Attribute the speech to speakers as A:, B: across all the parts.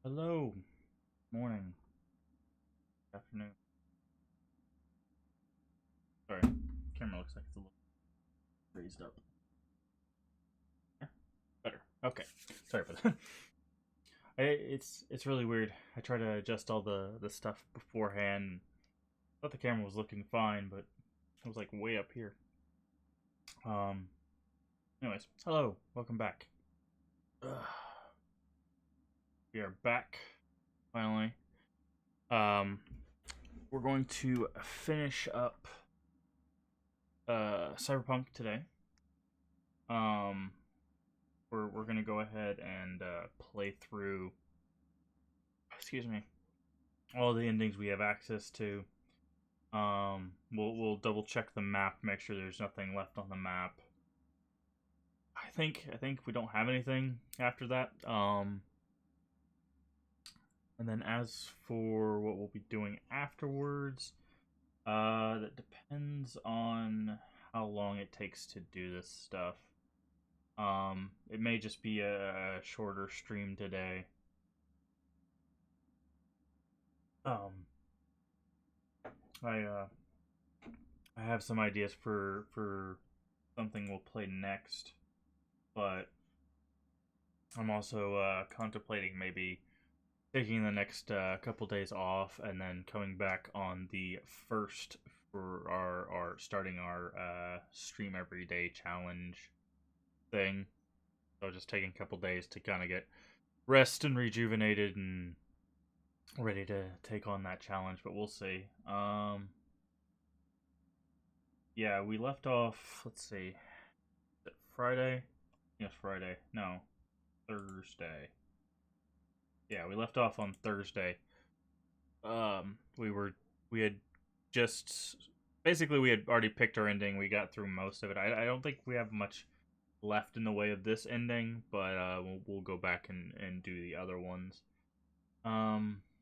A: Hello, morning, afternoon. Sorry, camera looks like it's a little raised up. Yeah, better. Okay, sorry for that. It's really weird. I try to adjust all the stuff beforehand. Thought the camera was looking fine, but it was like way up here. Um. Anyways, hello, welcome back. Ugh. We are back finally. Um, we're going to finish up Cyberpunk today. Um, we're gonna go ahead and play through. Excuse me. All the endings we have access to. We'll double check the map, make sure there's nothing left on the map. I think we don't have anything after that. And then as for what we'll be doing afterwards, that depends on how long it takes to do this stuff. It may just be a shorter stream today. Um, I I have some ideas for something we'll play next, but I'm also contemplating maybe taking the next couple days off and then coming back on the first for our starting our stream every day challenge thing. So just taking a couple days to kind of get rest and rejuvenated and ready to take on that challenge, but we'll see. Yeah, we left off, let's see, is it Friday? Yes, Friday. No, Thursday. Yeah, we left off on Thursday. We had just basically we had already picked our ending. We got through most of it. I don't think we have much left in the way of this ending, but we'll go back and do the other ones. But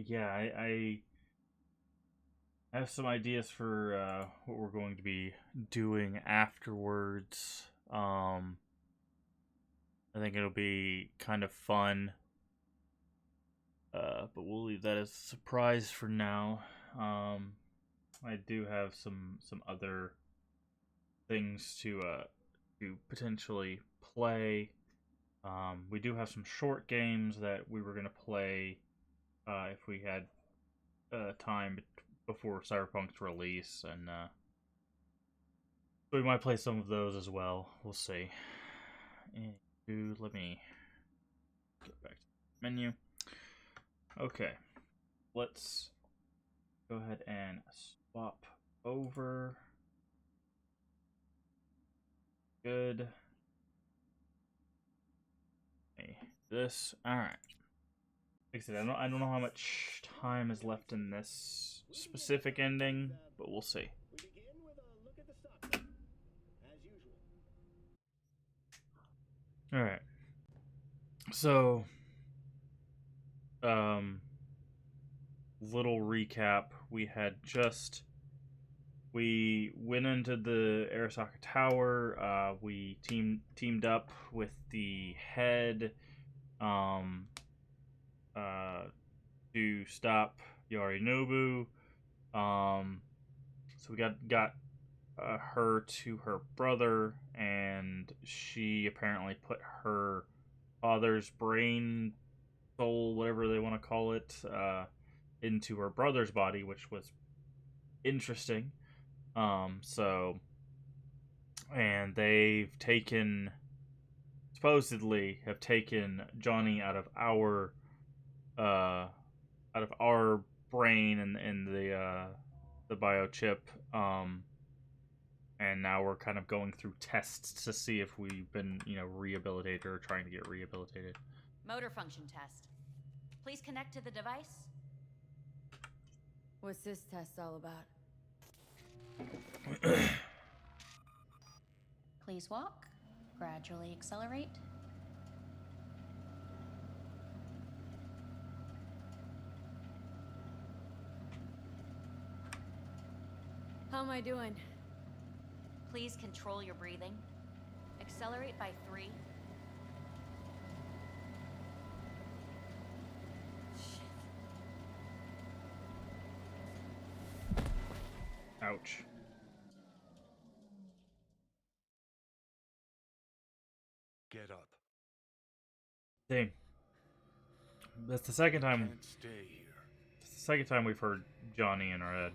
A: yeah, I have some ideas for what we're going to be doing afterwards. I think it'll be kind of fun. But we'll leave that as a surprise for now. I do have some other things to potentially play. We do have some short games that we were gonna play if we had time before Cyberpunk's release, and we might play some of those as well. We'll see. And let me get back to the menu. Okay, let's go ahead and swap over. Good. Okay, this. All right. Like I said, I don't know how much time is left in this specific ending, but we'll see. All right. So, um, little recap. We went into the Arasaka Tower. We teamed up with the head, um, uh, to stop Yorinobu. So we got her to her brother, and she apparently put her father's brain, soul, whatever they want to call it, into her brother's body, which was interesting. So, and they've taken, supposedly, have taken Johnny uh, out of our brain and the biochip. And now we're kind of going through tests to see if we've been, rehabilitated or trying to get rehabilitated.
B: Motor function test. Please connect to the device.
C: What's this test all about?
B: Please walk. Gradually accelerate.
C: How am I doing?
B: Please control your breathing. Accelerate by 3.
A: Ouch.
D: Get up.
A: Dang. That's the second time.
D: Can't stay here.
A: It's the second time we've heard Johnny in our head.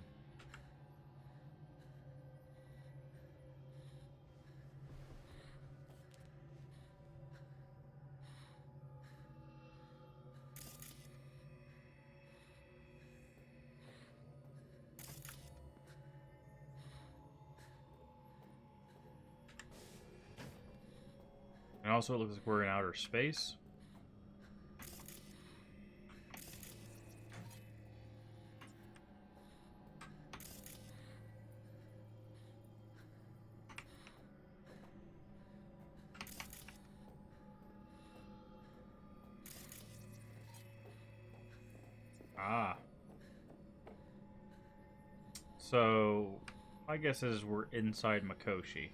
A: And also, it looks like we're in outer space. Ah. So, my guess is we're inside Mikoshi.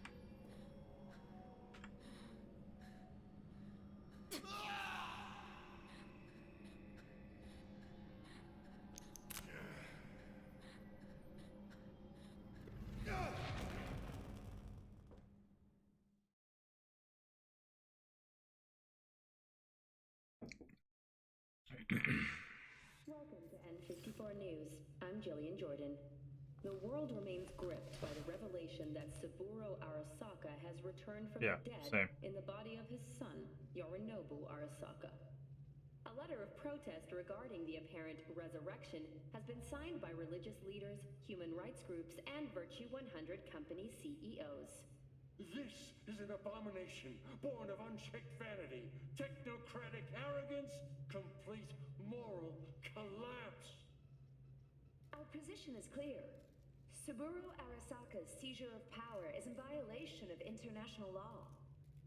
E: Welcome to N54 News. I'm Jillian Jordan. The world remains gripped by the revelation that Saburo Arasaka has returned from the dead
A: same.
E: in the body of his son, Yorinobu Arasaka. A letter of protest regarding the apparent resurrection has been signed by religious leaders, human rights groups, and Virtue 100 company CEOs.
F: This is an abomination born of unchecked vanity, technocratic arrogance, complete moral collapse.
E: Our position is clear. Saburo Arasaka's seizure of power is in violation of international law.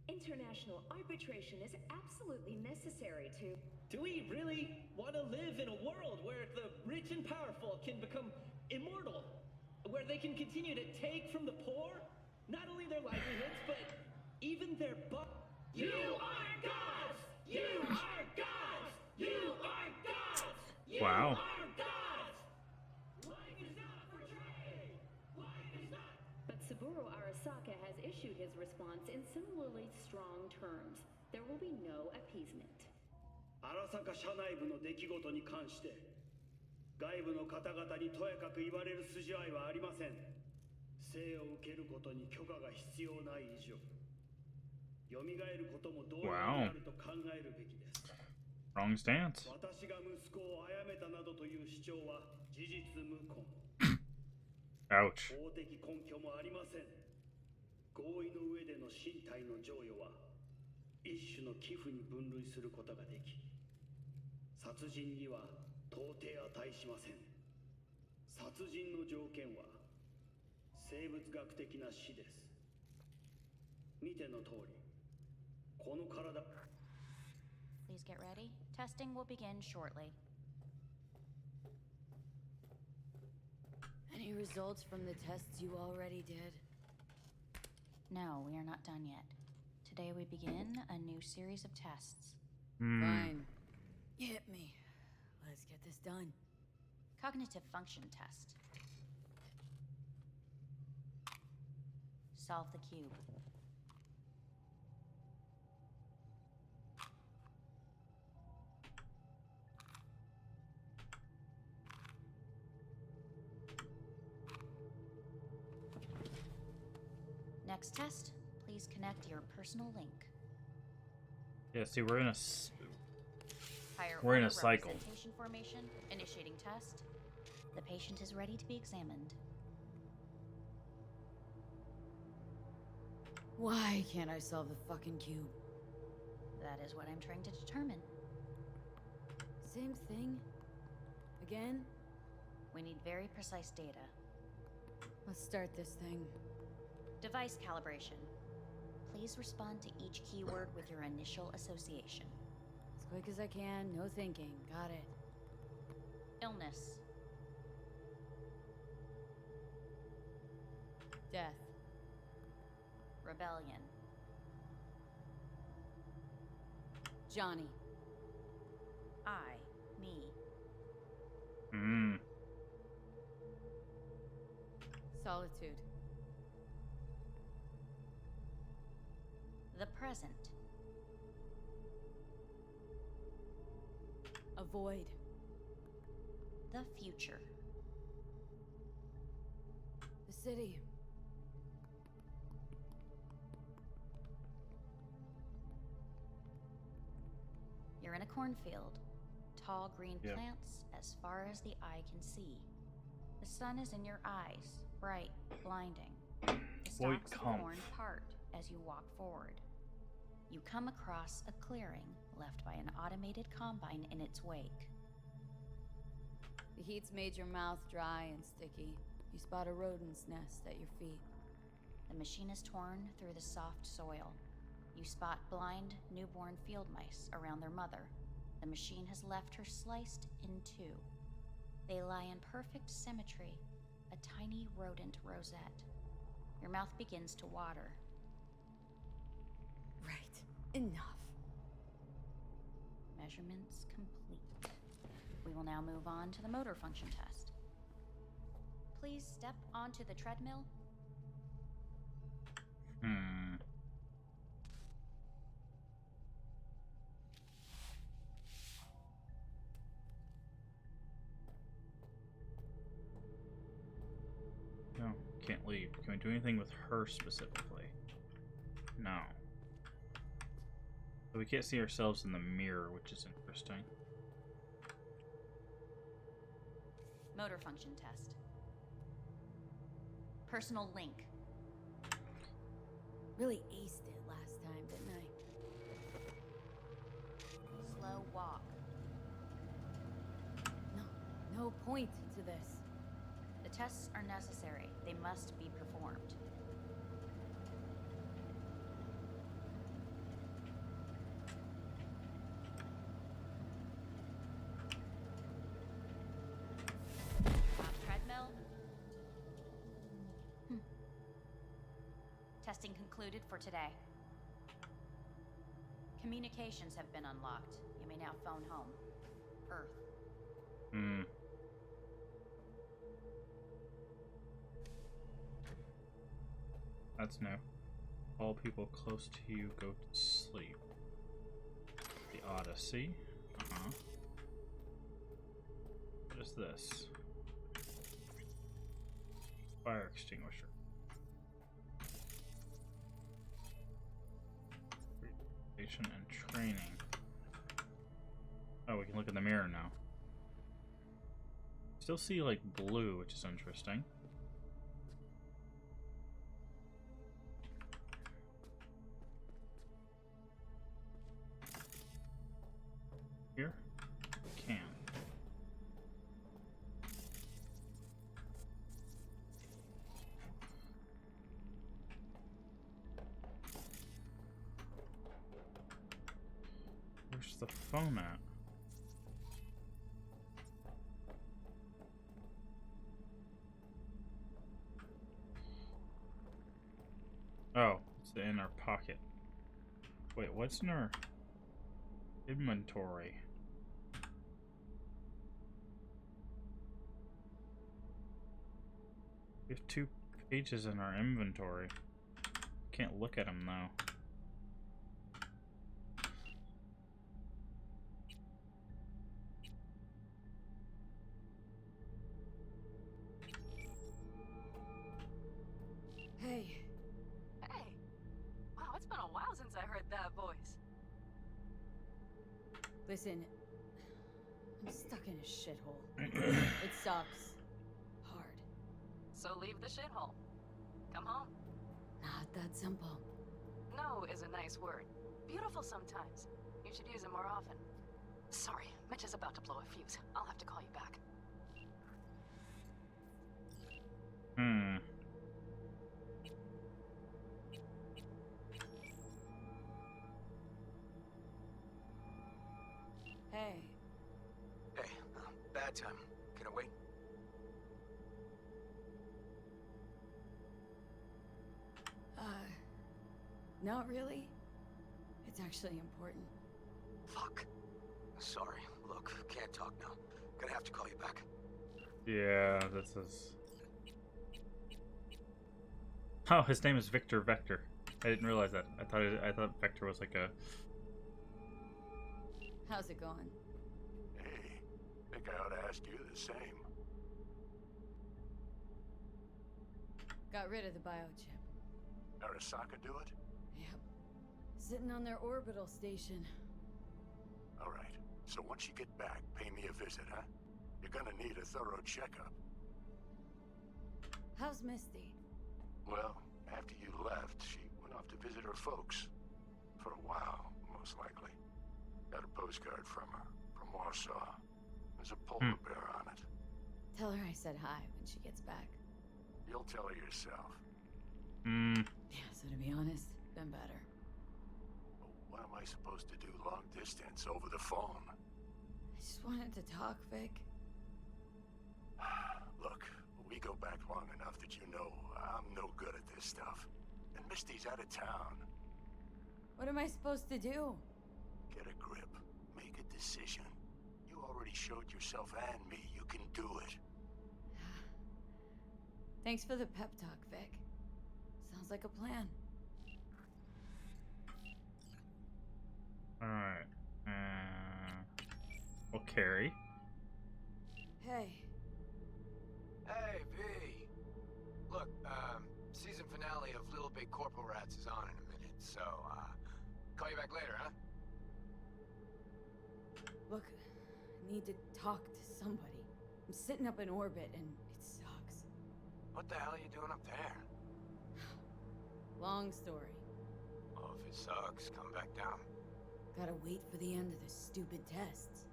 E: International arbitration is absolutely necessary to...
G: Do we really want to live in a world where the rich and powerful can become immortal? Where they can continue to take from the poor? Not only their livelihoods, but even their You are gods! You are gods! You are gods! You
A: Wow.
G: are gods! Life is not for trade! Life is not...
E: But Saburo Arasaka has issued his response in similarly strong terms. There will be no appeasement.
F: 荒坂社内部の出来事に関して外部の方々にとやかく言われる筋合いはありません。生を受けることに許可が必要ない以上、蘇ることも同様になると考えるべきです。
A: Wrong stance.
F: 私が息子を殺めたなどという主張は事実無根。
A: Ouch.
F: 法的根拠もありません。合意の上での身体の贈与は一種の寄付に分類することができ、殺人には到底値しません。殺人の条件は生物学的な死です。見ての通り、この体。
B: Please get ready. Testing will begin shortly.
C: Any results from the tests you already did?
B: No, we are not done yet. Today we begin a new series of tests.
C: Fine. Hit me. Let's get this done.
B: Cognitive function test. Solve the cube. Next test, please connect your personal link.
A: Yeah, see, we're in a
B: Higher
A: We're in a
B: order
A: cycle.
B: representation formation, initiating test. The patient is ready to be examined.
C: Why can't I solve the fucking cube?
B: That is what I'm trying to determine.
C: Same thing? Again?
B: We need very precise data.
C: Let's start this thing.
B: Device calibration. Please respond to each keyword with your initial association.
C: As quick as I can, no thinking. Got it.
B: Illness.
C: Death.
B: Rebellion.
C: Johnny.
B: I. Me.
C: Solitude.
B: The present.
C: A void.
B: The future.
C: The city.
B: You're in a cornfield. Tall green
A: Yeah.
B: plants as far as the eye can see. The sun is in your eyes, bright, blinding. The
A: Boy,
B: stalks of
A: come.
B: corn part as you walk forward. You come across a clearing left by an automated combine in its wake.
C: The heat's made your mouth dry and sticky. You spot a rodent's nest at your feet.
B: The machine is torn through the soft soil. You spot blind, newborn field mice around their mother. The machine has left her sliced in two. They lie in perfect symmetry, a tiny rodent rosette. Your mouth begins to water.
C: Right. Enough.
B: Measurements complete. We will now move on to the motor function test. Please step onto the treadmill.
A: No, can't leave. Can we do anything with her specifically? No. So we can't see ourselves in the mirror, which is interesting.
B: Motor function test. Personal link.
C: Really aced it last time, didn't I?
B: Slow walk.
C: No point to this.
B: The tests are necessary. They must be performed. Top treadmill. Testing concluded for today. Communications have been unlocked. You may now phone home. Earth.
A: That's new. All people close to you go to sleep. The Odyssey. What is this? Fire extinguisher. Rehabilitation and training. Oh, we can look in the mirror now. Still see like blue, which is interesting. Here? Can. Where's the phone at? Oh, it's in our pocket. Wait, what's in our inventory? We have 2 pages in our inventory. Can't look at them though.
C: Hey.
H: Hey. Wow, it's been a while since I heard that voice.
C: Listen. I'm stuck in a shithole. It sucks. Hard.
H: So leave the shithole. Come home.
C: Not that simple.
H: No is a nice word. Beautiful sometimes. You should use it more often. Sorry, Mitch is about to blow a fuse. I'll have to call you back.
C: Hey.
I: Hey, bad time. Can it wait?
C: Not really. It's actually important.
I: Fuck. Sorry. Look, can't talk now. Gonna have to call you back.
A: Yeah, this is... Oh, his name is Victor Vector. I didn't realize that. I thought Vector was like a...
C: How's it going?
D: Hey, think I ought to ask you the same.
C: Got rid of the biochip.
D: Arasaka do it?
C: Yep. Sitting on their orbital station.
D: All right. So once you get back, pay me a visit, huh? You're gonna need a thorough checkup.
C: How's Misty?
D: Well, after you left, she went off to visit her folks. For a while, most likely. Got a postcard from her, from Warsaw. There's a polar bear on it.
C: Tell her I said hi when she gets back.
D: You'll tell her yourself.
C: Yeah, so to be honest, been better.
D: What am I supposed to do long distance over the phone?
C: I just wanted to talk, Vic.
D: Look, we go back long enough that you know I'm no good at this stuff. And Misty's out of town.
C: What am I supposed to do?
D: Get a grip. Make a decision. You already showed yourself and me you can do it.
C: Thanks for the pep talk, Vic. Sounds like a plan.
A: Alright. Well, Carrie.
C: Hey.
I: Hey, V. Look, season finale of Little Big Corporal Rats is on in a minute, so, call you back later, huh?
C: Look, I need to talk to somebody. I'm sitting up in orbit and it sucks.
I: What the hell are you doing up there?
C: Long story.
I: Well, if it sucks, come back down.
C: Gotta wait for the end of the stupid tests.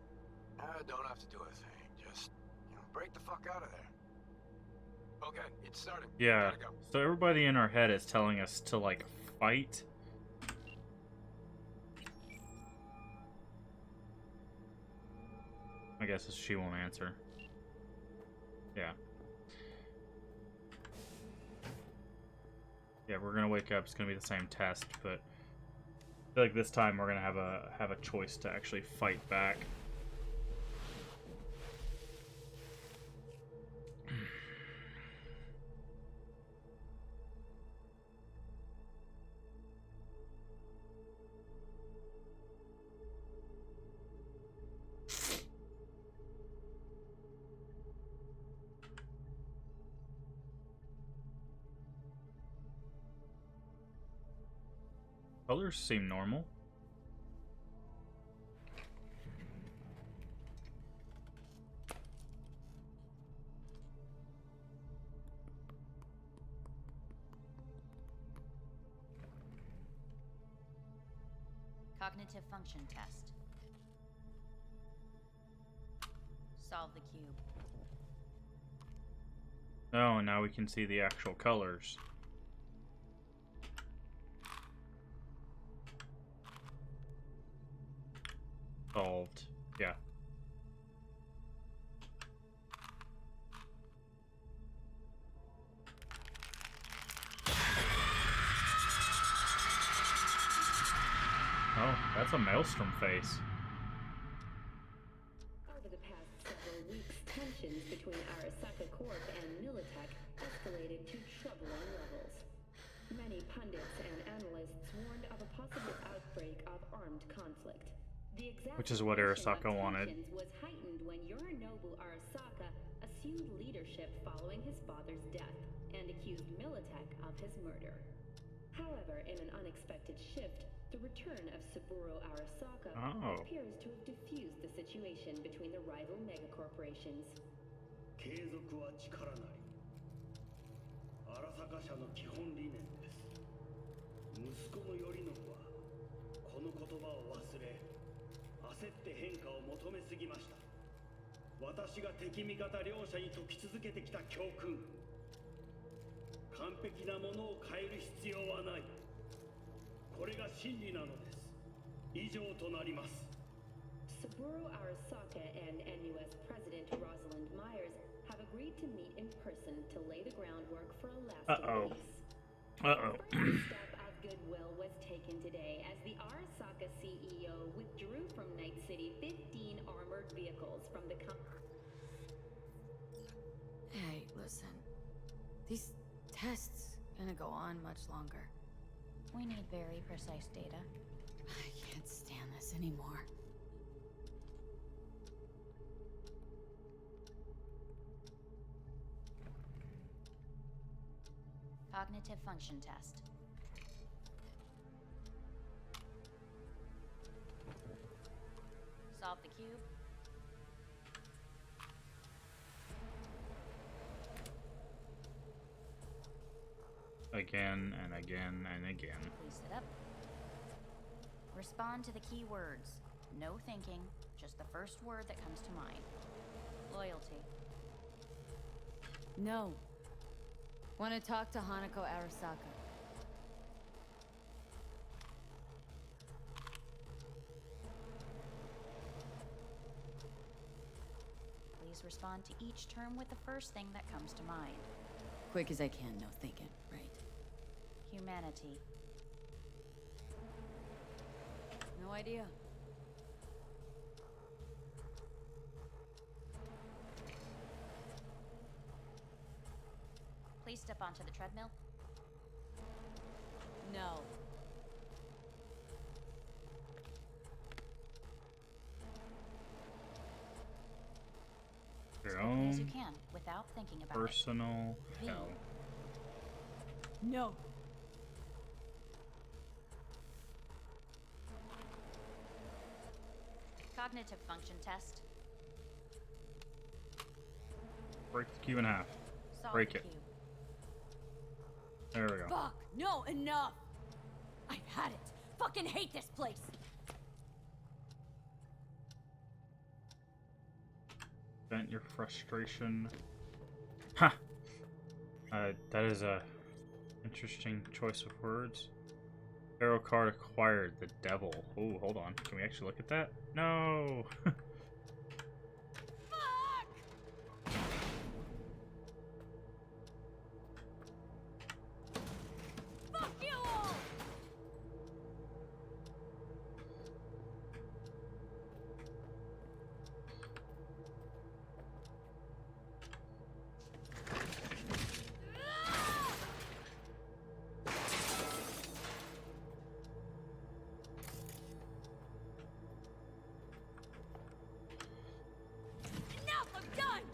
I: Don't have to do a thing. Just, break the fuck out of there. Okay, it's starting.
A: Yeah.
I: Gotta go.
A: So everybody in our head is telling us to, like, fight. I guess she won't answer. Yeah. Yeah, we're gonna wake up. It's gonna be the same test, but I feel like this time we're gonna have a choice to actually fight back. Colors seem normal.
B: Cognitive function test. Solve the cube.
A: Oh, now we can see the actual colors. Solved. Yeah. Oh, that's a maelstrom face.
E: Over the past several weeks, tensions between Arasaka Corp and Militech escalated to troubling levels. Many pundits and analysts warned of a possible outbreak of armed conflict.
A: Which is what Arasaka wanted.
E: Was heightened when Yorinobu Arasaka assumed leadership following his father's death and accused Militech of his murder. However, in an unexpected shift, the return of Saburo Arasaka appears to have diffused the situation between the rival megacorporations.
F: 継続は力なり。荒坂社の基本理念です。息子の頼信はこの言葉を忘れ、焦って変化を求めすぎました。私が敵味方両者に説き続けてきた教訓。完璧なものを変える必要はない。これが真理なのです。以上となります。
E: Saburo Arasaka and NUS President Rosalind Myers have agreed to meet in person to lay the groundwork for a lasting peace. The first step of goodwill was taken today as the Arasaka CEO withdrew from Night City 15 armored vehicles from the
C: Hey, listen. These tests gonna go on much longer.
B: We need very precise data.
C: I can't stand this anymore.
B: Cognitive function test. Solve the cube.
A: Again and again and again.
B: Please sit up. Respond to the key words. No thinking, just the first word that comes to mind. Loyalty.
C: No. Want to talk to Hanako Arasaka.
B: Please respond to each term with the first thing that comes to mind.
C: Quick as I can, no thinking, right?
B: Humanity.
C: No idea.
B: Please step onto the treadmill.
C: No.
A: Your
B: As quickly as you
A: own
B: can, without thinking about
A: personal
B: it.
A: hell.
C: No.
B: Cognitive function test.
A: Break the cube in half.
B: Solve
A: Break
B: the
A: it.
B: cube.
A: There we go.
C: Fuck! No, enough! I've had it. Fucking hate this place!
A: Vent your frustration. Ha! That is a interesting choice of words. Tarot card acquired. The devil. Oh, hold on. Can we actually look at that? No!
C: Fuck you all! Enough! I'm done!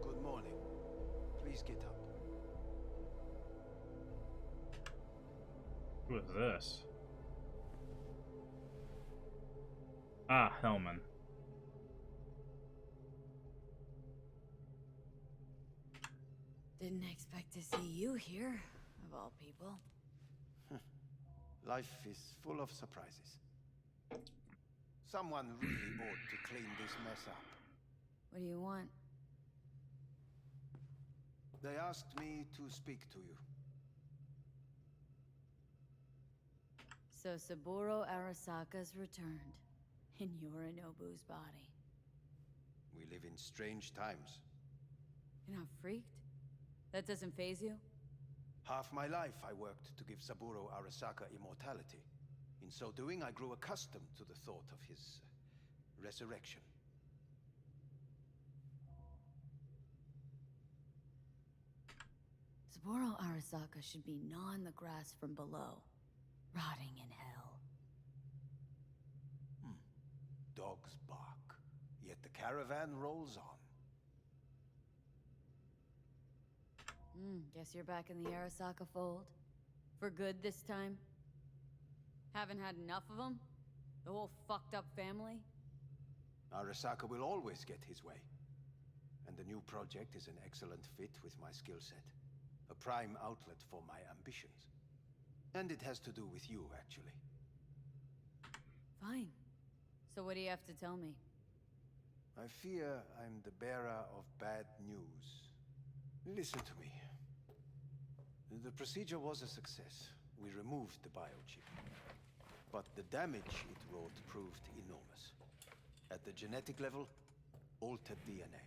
D: Good morning. Please get up.
A: Who is this? Ah, Hellman.
C: Didn't expect to see you here, of all people.
D: Life is full of surprises. Someone really ought to clean this mess up.
C: What do you want?
D: They asked me to speak to you.
C: So Saburo Arasaka's returned, in Yorinobu's body.
D: We live in strange times.
C: You're not freaked? That doesn't faze you?
D: Half my life I worked to give Saburo Arasaka immortality. In so doing, I grew accustomed to the thought of his resurrection.
C: Saburo Arasaka should be gnawing the grass from below, rotting in hell.
D: Dogs bark, yet the caravan rolls on.
C: Guess you're back in the Arasaka fold? For good this time? Haven't had enough of them? The whole fucked up family?
D: Arasaka will always get his way. And the new project is an excellent fit with my skill set. A prime outlet for my ambitions. And it has to do with you, actually.
C: Fine. So what do you have to tell me?
D: I fear I'm the bearer of bad news. Listen to me. The procedure was a success. We removed the biochip. But the damage it wrought proved enormous. At the genetic level, altered DNA.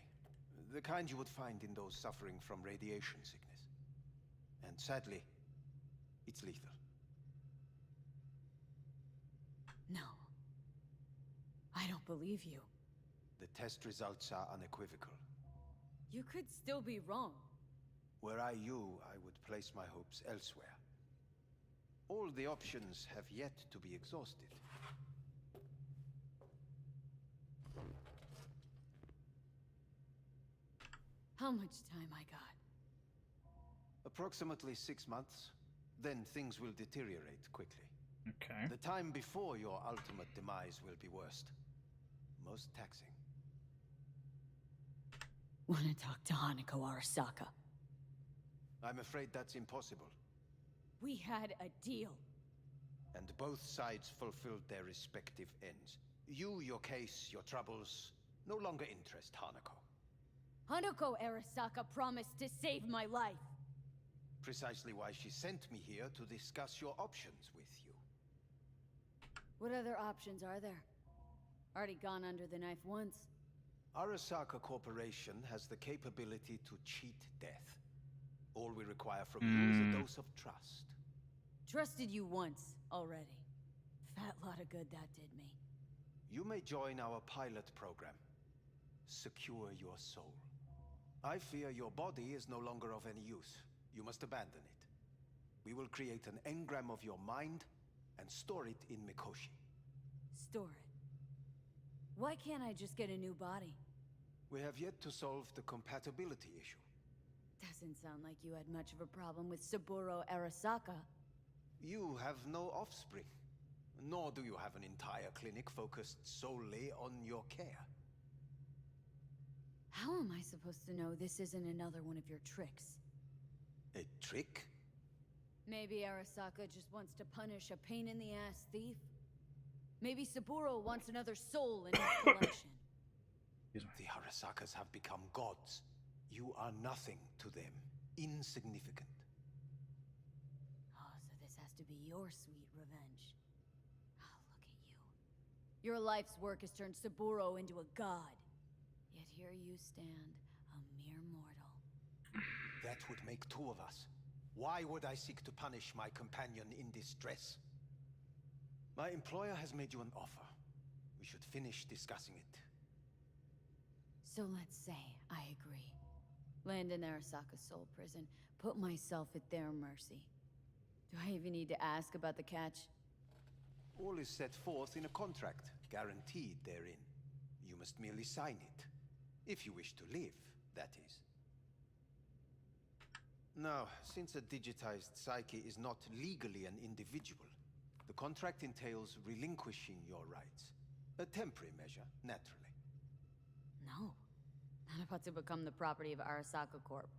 D: The kind you would find in those suffering from radiation sickness. And sadly, it's lethal.
C: No. I don't believe you.
J: The test results are unequivocal.
C: You could still be wrong.
J: Were I you, I would place my hopes elsewhere. All the options have yet to be exhausted.
C: How much time I got?
J: Approximately 6 months. Then things will deteriorate quickly.
A: Okay.
J: The time before your ultimate demise will be worst. Most taxing.
C: Wanna talk to Hanako Arasaka?
J: I'm afraid that's impossible.
C: We had a deal.
J: And both sides fulfilled their respective ends. You, your case, your troubles, no longer interest Hanako.
C: Hanako Arasaka promised to save my life.
J: Precisely why she sent me here to discuss your options with you.
C: What other options are there? Already gone under the knife once.
J: Arasaka Corporation has the capability to cheat death. All we require from you is a dose of trust.
C: Trusted you once already. Fat lot of good that did me.
J: You may join our pilot program. Secure your soul. I fear your body is no longer of any use. You must abandon it. We will create an engram of your mind and store it in Mikoshi.
C: Store it. Why can't I just get a new body?
J: We have yet to solve the compatibility issue.
C: Doesn't sound like you had much of a problem with Saburo Arasaka.
J: You have no offspring, nor do you have an entire clinic focused solely on your care.
C: How am I supposed to know this isn't another one of your tricks?
J: A trick?
C: Maybe Arasaka just wants to punish a pain-in-the-ass thief? Maybe Saburo wants another soul in his collection.
J: The Arasakas have become gods. You are nothing to them. Insignificant.
C: Oh, so this has to be your sweet revenge. Oh, look at you. Your life's work has turned Saburo into a god. Yet here you stand, a mere mortal.
J: That would make two of us. Why would I seek to punish my companion in distress? My employer has made you an offer. We should finish discussing it.
C: So let's say I agree. Land in Arasaka's soul prison. Put myself at their mercy. Do I even need to ask about the catch?
J: All is set forth in a contract, guaranteed therein. You must merely sign it. If you wish to live, that is. Now, since a digitized psyche is not legally an individual, the contract entails relinquishing your rights. A temporary measure, naturally.
C: No. Not about to become the property of Arasaka Corp.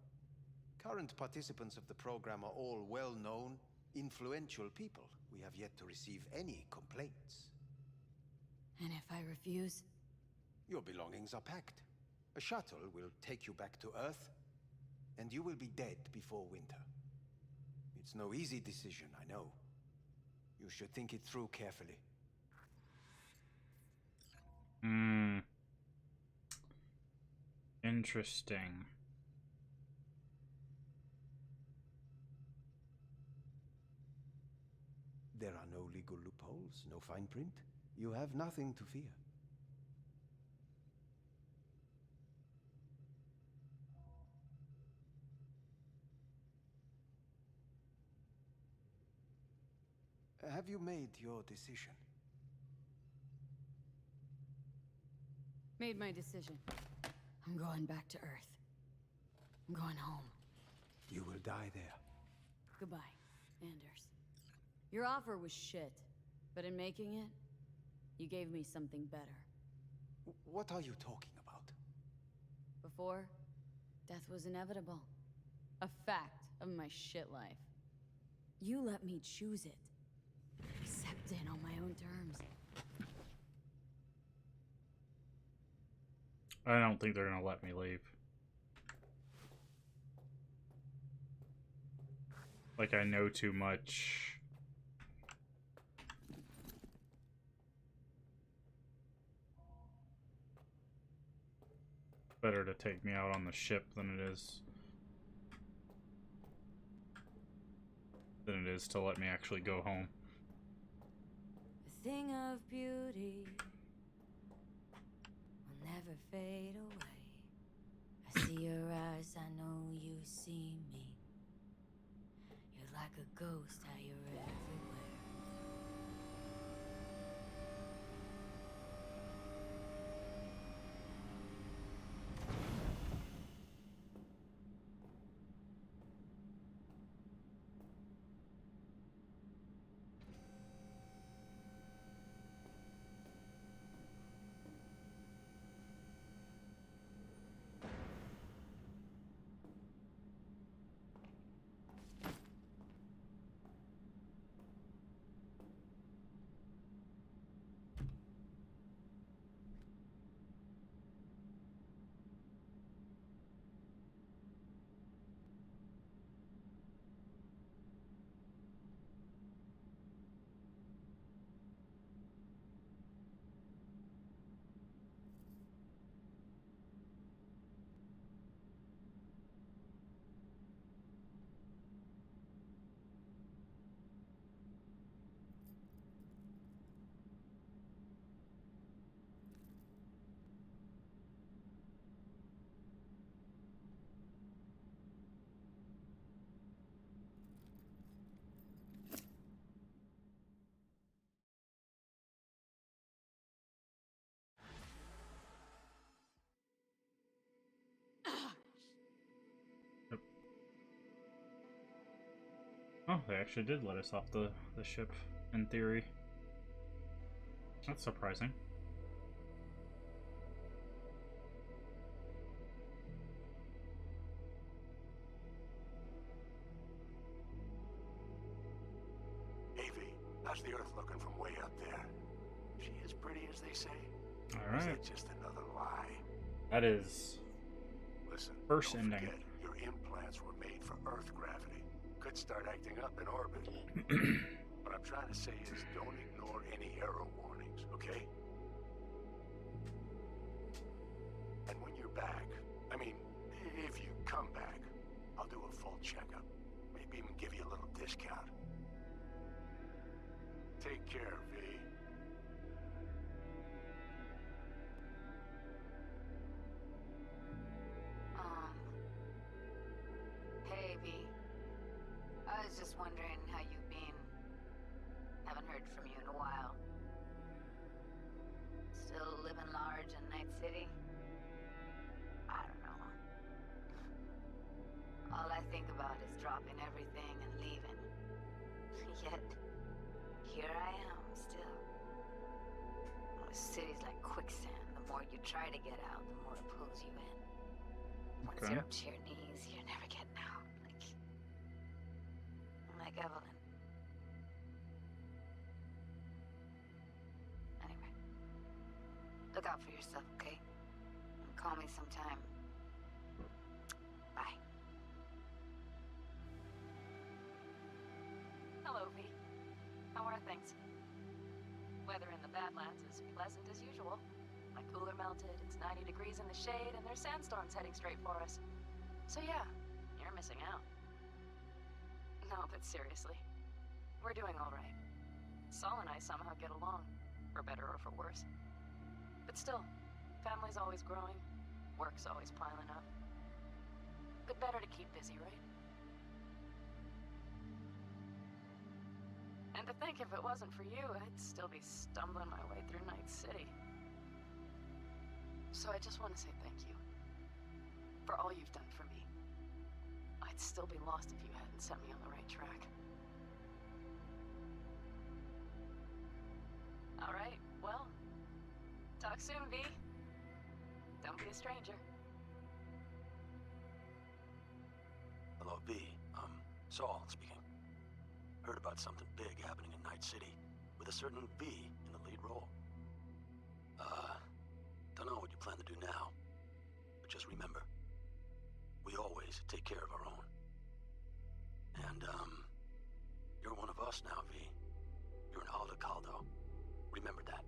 J: Current participants of the program are all well-known, influential people. We have yet to receive any complaints.
C: And if I refuse?
J: Your belongings are packed. A shuttle will take you back to Earth, and you will be dead before winter. It's no easy decision, I know. You should think it through carefully.
A: Interesting.
J: There are no legal loopholes, no fine print. You have nothing to fear. Have you made your decision?
C: Made my decision. I'm going back to Earth. I'm going home.
J: You will die there.
C: Goodbye, Anders. Your offer was shit, but in making it, you gave me something better.
J: What are you talking about?
C: Before, death was inevitable. A fact of my shit life. You let me choose it. Accept it on my own terms.
A: I don't think they're gonna let me leave. Like, I know too much. Better to take me out on the ship than it is to let me actually go home.
C: A thing of beauty. never fade away. I see your eyes, I know you see me. You're like a ghost, how you're everywhere.
A: Oh, they actually did let us off the ship, in theory. That's surprising.
D: Avy, how's the Earth looking from way up there? She as pretty as they say?
A: All
D: Or is
A: right.
D: that just another lie?
A: That is
D: Listen,
A: first
D: don't
A: ending.
D: forget, your implants were made for Earth gravity. Could start acting up in orbit. What I'm trying to say is don't ignore any error warnings, okay? And when you're back, I mean, if you come back, I'll do a full checkup. Maybe even give you a little discount. Take care, V.
H: Hey, V. I was just wondering how you've been. Haven't heard from you in a while. Still living large in Night City? I don't know. All I think about is dropping everything and leaving. Yet, here I am, still. Oh, the city's like quicksand. The more you try to get out, the more it pulls you in. Once
A: Okay.
H: you're up to your knees, you're never getting out. Like Evelyn. Anyway. Look out for yourself, okay? And call me sometime. Bye. Hello, V. How are things? Weather in the Badlands is pleasant as usual. My cooler melted, it's 90 degrees in the shade, and there's sandstorms heading straight for us. So yeah, you're missing out. No, but seriously, we're doing all right. Saul and I somehow get along, for better or for worse. But still, family's always growing, work's always piling up. But better to keep busy, right? And to think if it wasn't for you, I'd still be stumbling my way through Night City. So I just want to say thank you. For all you've done for me. I'd still be lost if you hadn't set me on the right track. Alright, well, talk soon, V. Don't be a stranger.
D: Hello, V. Saul speaking. Heard about something big happening in Night City, with a certain V in the lead role. Don't know what you plan to do now, but just remember, we always take care of our own. And, you're one of us now, V. You're an Alda Caldo. Remember that.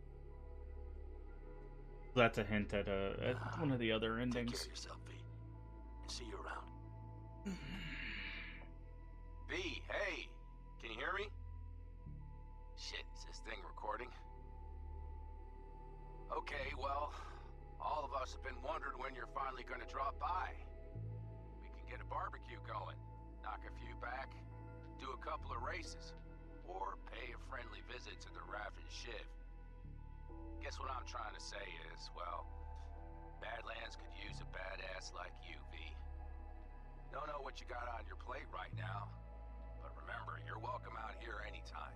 A: That's a hint at one of the other
D: Take
A: endings.
D: care of yourself, V. And see you around.
I: V, hey! Can you hear me? Shit, is this thing recording? Okay, well, all of going? Knock a few back? Do a couple of races? Or pay a friendly visit to the Raven Shiv? Guess what I'm trying to say is, well, Badlands could use a badass like you, V. Don't know what you got on your plate right now, but remember, you're welcome out here anytime.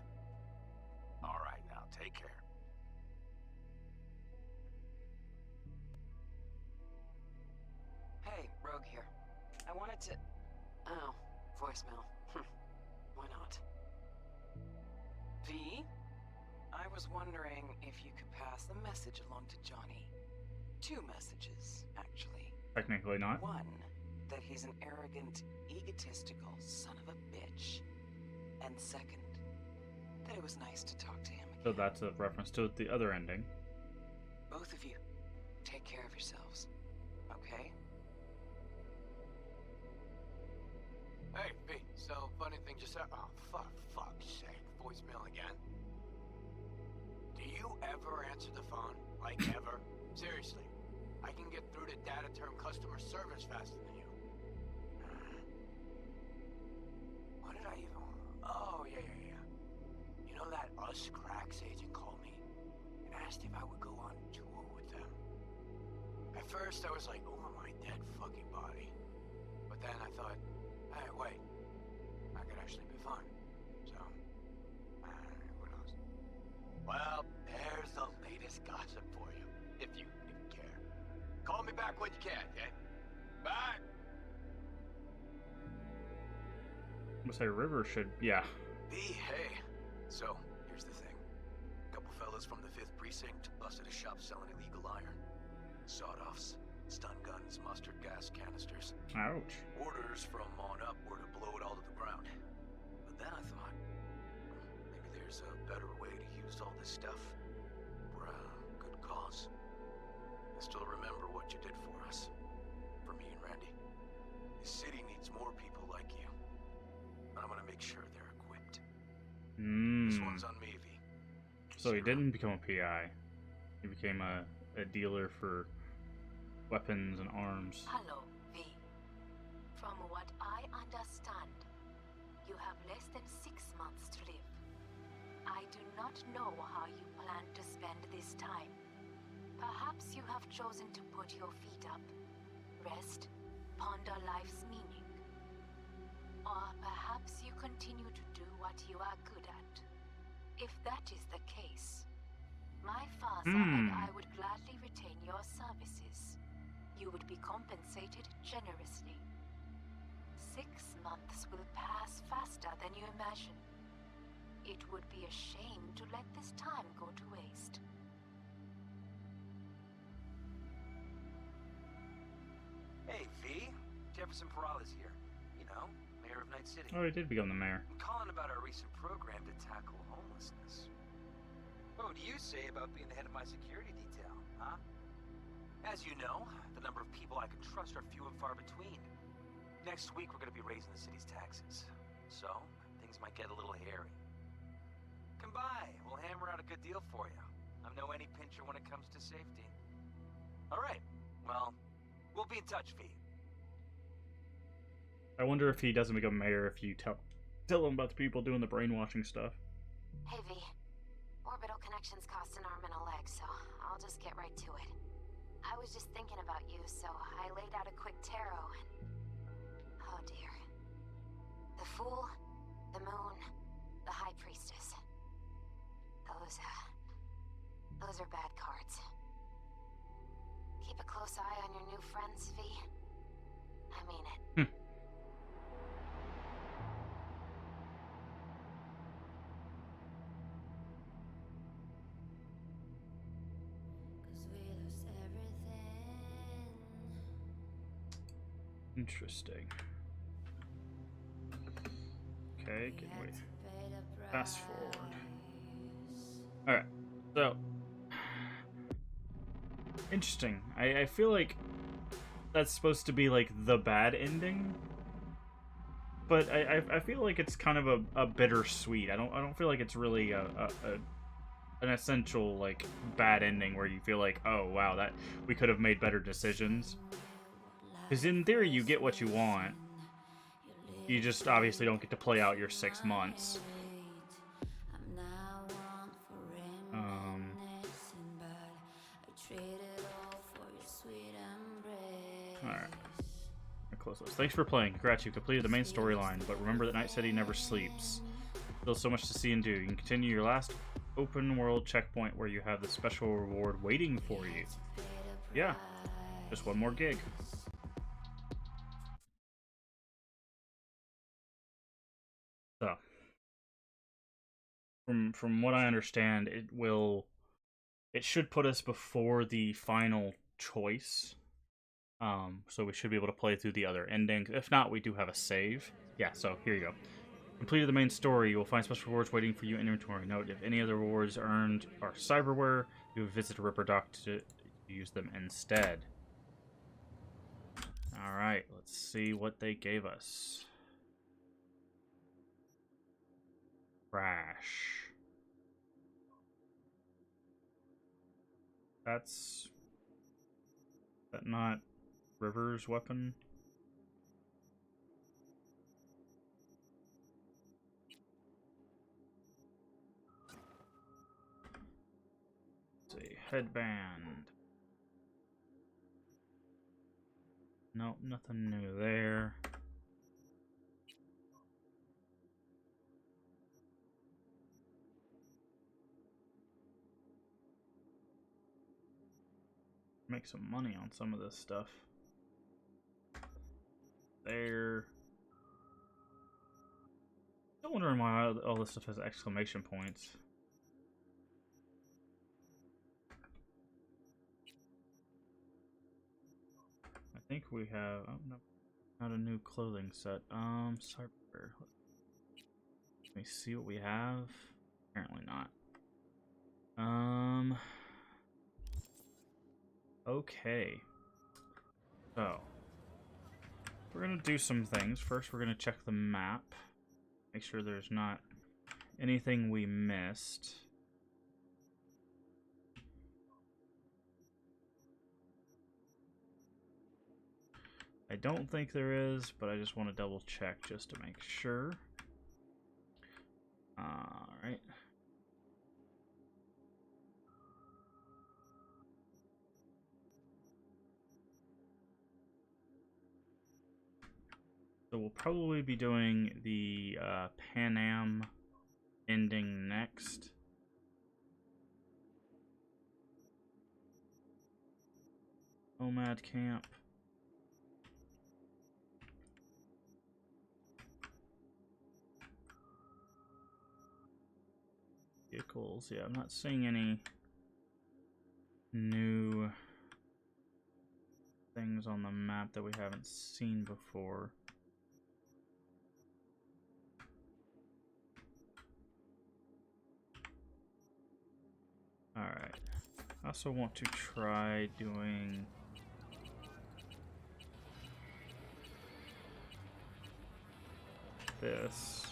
I: All right, now, take care.
H: Hey, Rogue here. I wanted to... Oh, voicemail. Why not? V? I was wondering if you could pass the message along to Johnny. 2 messages, actually.
A: Technically not.
H: 1, that he's an arrogant, egotistical son of a bitch. And 2nd, that it was nice to talk to him again.
A: So that's a reference to the other ending.
H: Both of you, take care of yourselves. Okay?
I: Hey, V, so funny thing just happened. Oh, fuck's sake. Voicemail again. Do you ever answer the phone? Like, ever? Seriously. I can get through to data term customer service faster than you. What did I even... Oh, yeah. You know that Us Cracks agent called me and asked if I would go on tour with them. At first, I was like, over my dead fucking body. But then I thought, hey, wait. I could actually be fun. So, who knows? Well, there's the latest gossip for you, if you care. Call me back when you can, okay? Bye!
A: I'm gonna say River should, yeah.
I: B, hey. So, here's the thing. A couple fellas from the 5th Precinct busted a shop selling illegal iron. Sawed-offs, stun guns, mustard gas canisters.
A: Ouch.
I: Orders from on up were to blow it all to the ground. But then I thought, maybe there's a better way to use all this stuff for a good cause. I still remember what you did for us. For me and Randy. This city needs more people like you. And I'm gonna make sure they're equipped. This one's on me, V.
A: So he didn't become a PI. He became a dealer for weapons and arms.
H: Hello, V. From what I understand, you have less than 6 months to live. I do not know how you plan to spend this time. Perhaps you have chosen to put your feet up, rest, ponder life's meaning. Or perhaps you continue to do what you are good at. If that is the case, my father and I would gladly retain your services. You would be compensated generously. 6 months will pass faster than you imagine. It would be a shame to let this time go to waste.
K: Hey, V. Jefferson Peralta's here. You know, mayor of Night City.
A: Oh, he did become the mayor.
K: I'm calling about our recent program to tackle homelessness. What would you say about being the head of my security detail, huh? As you know, the number of people I can trust are few and far between. Next week, we're going to be raising the city's taxes. So, things might get a little hairy. Come by. We'll hammer out a good deal for you. I'm no any pincher when it comes to safety. All right. Well, we'll be in touch, V.
A: I wonder if he doesn't become mayor if you tell him about the people doing the brainwashing stuff.
B: Hey, V. Orbital connections cost an arm and a leg, so I'll just get right to it. I was just thinking about you, so I laid out a quick tarot and... Oh dear. The Fool, the Moon, the High Priestess. Those are bad cards. Keep a close eye on your new friends, V. I mean it.
A: Interesting. Okay, can we fast forward? Alright, so interesting. I feel like that's supposed to be like the bad ending, but I feel like it's kind of a bittersweet. I don't feel like it's really an essential like bad ending where you feel like, oh wow, that we could have made better decisions. Because in theory, you get what you want, You just obviously don't get to play out your 6 months. Alright. Close those. Thanks for playing. Congrats, you completed the main storyline, but remember that Night City never sleeps. Still so much to see and do. You can continue your last open world checkpoint where you have the special reward waiting for you. Yeah. Just one more gig. So, from what I understand, it should put us before the final choice. So we should be able to play through the other endings. If not, we do have a save. Yeah, so here you go. Completed the main story, you will find special rewards waiting for you in inventory. Note, if any other rewards earned are cyberware, you would visit a Ripper Dock to use them instead. Alright, let's see what they gave us. Crash. Is that not River's weapon? Let's see, headband. Nope, nothing new there. Make some money on some of this stuff. There. I'm wondering why all this stuff has exclamation points. I think we have... Oh, no. Not a new clothing set. Cyber. Let me see what we have. Apparently not. Okay. So. We're gonna do some things. First, we're gonna check the map. Make sure there's not anything we missed. I don't think there is, but I just want to double check just to make sure. Alright. So we'll probably be doing the Pan Am ending next. Nomad Camp. Vehicles. Yeah, I'm not seeing any new things on the map that we haven't seen before. Alright. I also want to try doing this.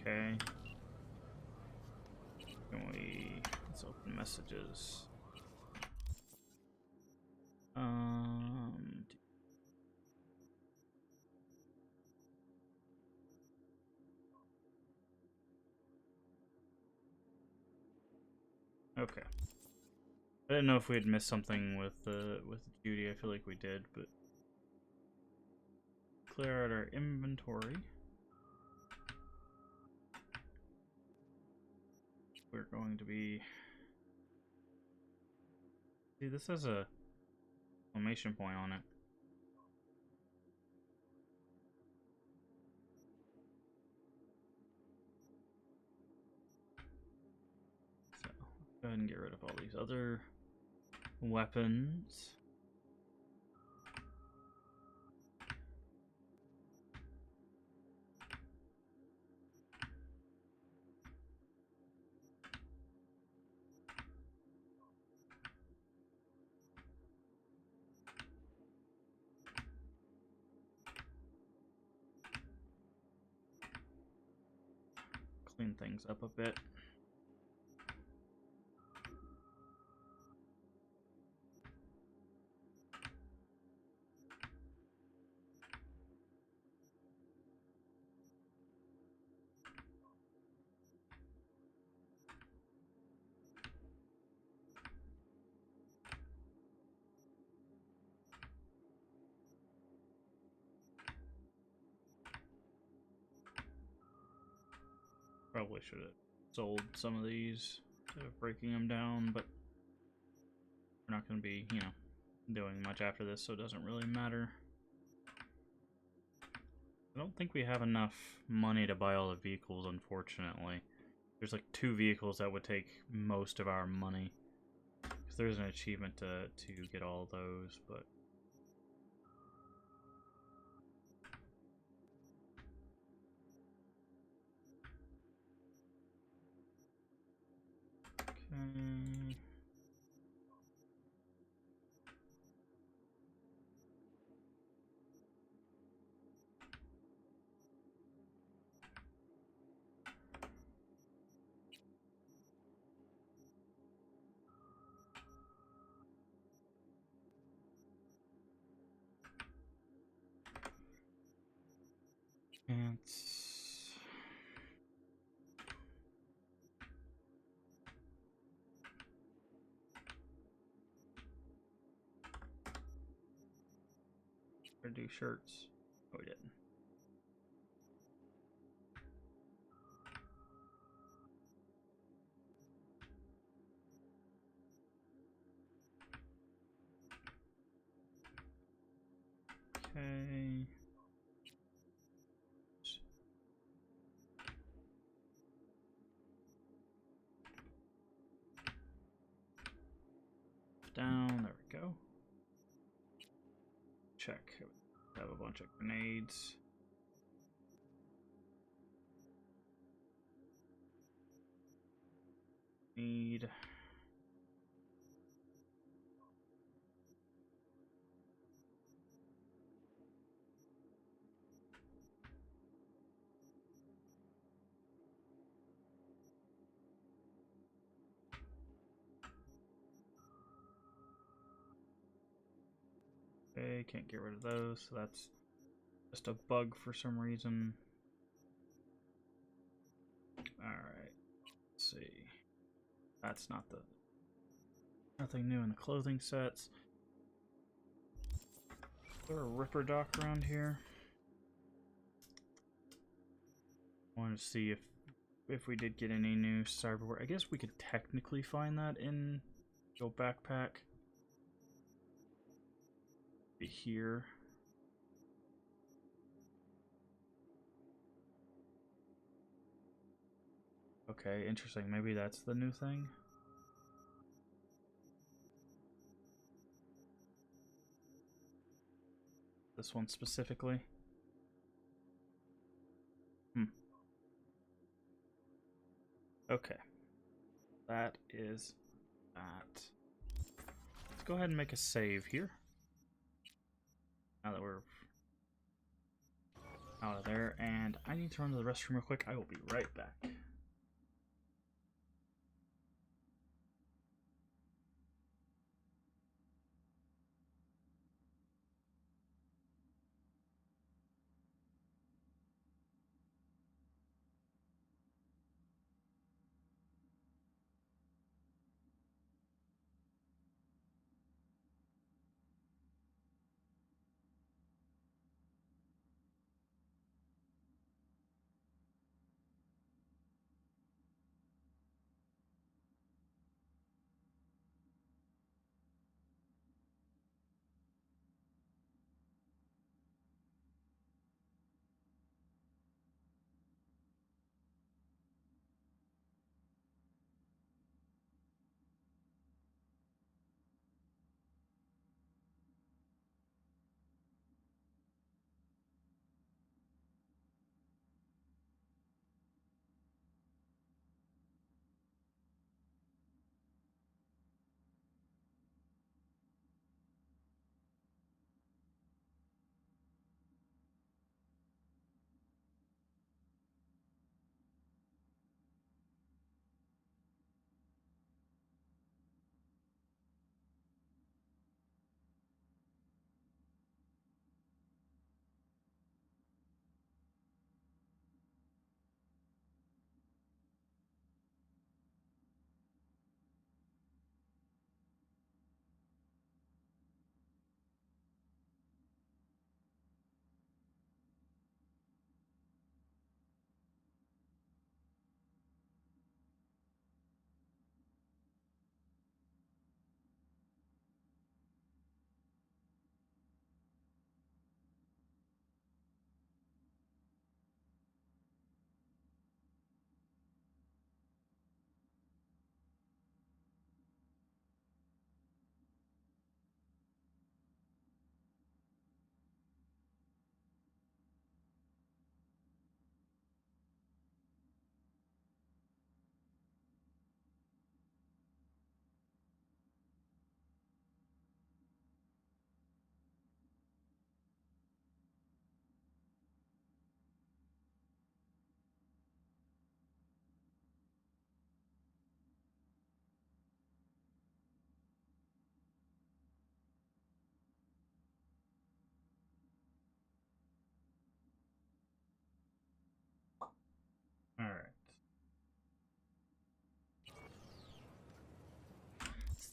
A: Okay. Let's open messages. Okay. I didn't know if we had missed something with Judy. I feel like we did, but clear out our inventory. We're going to be... See, this has a exclamation point on it. So, go ahead and get rid of all these other weapons. Clean things up a bit. Probably should have sold some of these instead of breaking them down, but we're not going to be, you know, doing much after this, so it doesn't really matter. I don't think we have enough money to buy all the vehicles, unfortunately. There's like 2 vehicles that would take most of our money. Because there's an achievement to get all those, but... Okay... It's... Or do shirts. Oh, we didn't. Okay. Down, there we go. Check. Have a bunch of grenades. Need. Okay, can't get rid of those, so that's just a bug for some reason. Alright, let's see. That's not the... Nothing new in the clothing sets. Is there a Ripper dock around here? I wanted to see if we did get any new cyberware. I guess we could technically find that in your backpack. Be here. Okay, interesting. Maybe that's the new thing. This one specifically. Okay. That is that. Let's go ahead and make a save here. Now that we're out of there, and I need to run to the restroom real quick. I will be right back.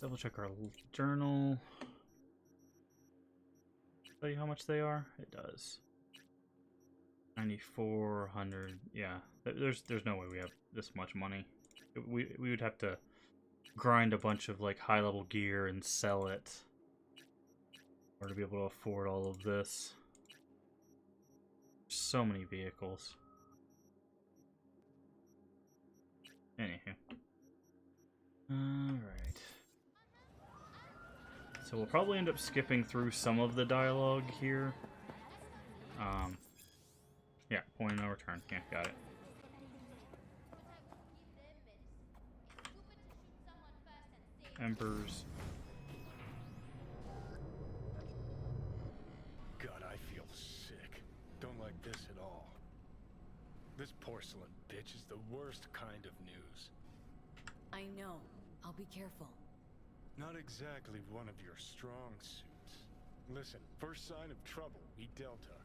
A: double check our journal. Tell you how much they are? It does. 9,400. Yeah, there's no way we have this much money. We would have to grind a bunch of like high level gear and sell it, or to be able to afford all of this. So many vehicles. Anywho. Alright. So we'll probably end up skipping through some of the dialogue here. Yeah, point of no return. Yeah, got it. Embers.
L: God, I feel sick. Don't like this at all. This porcelain bitch is the worst kind of news.
C: I know. I'll be careful.
L: Not exactly one of your strong suits. Listen, first sign of trouble, we Delta.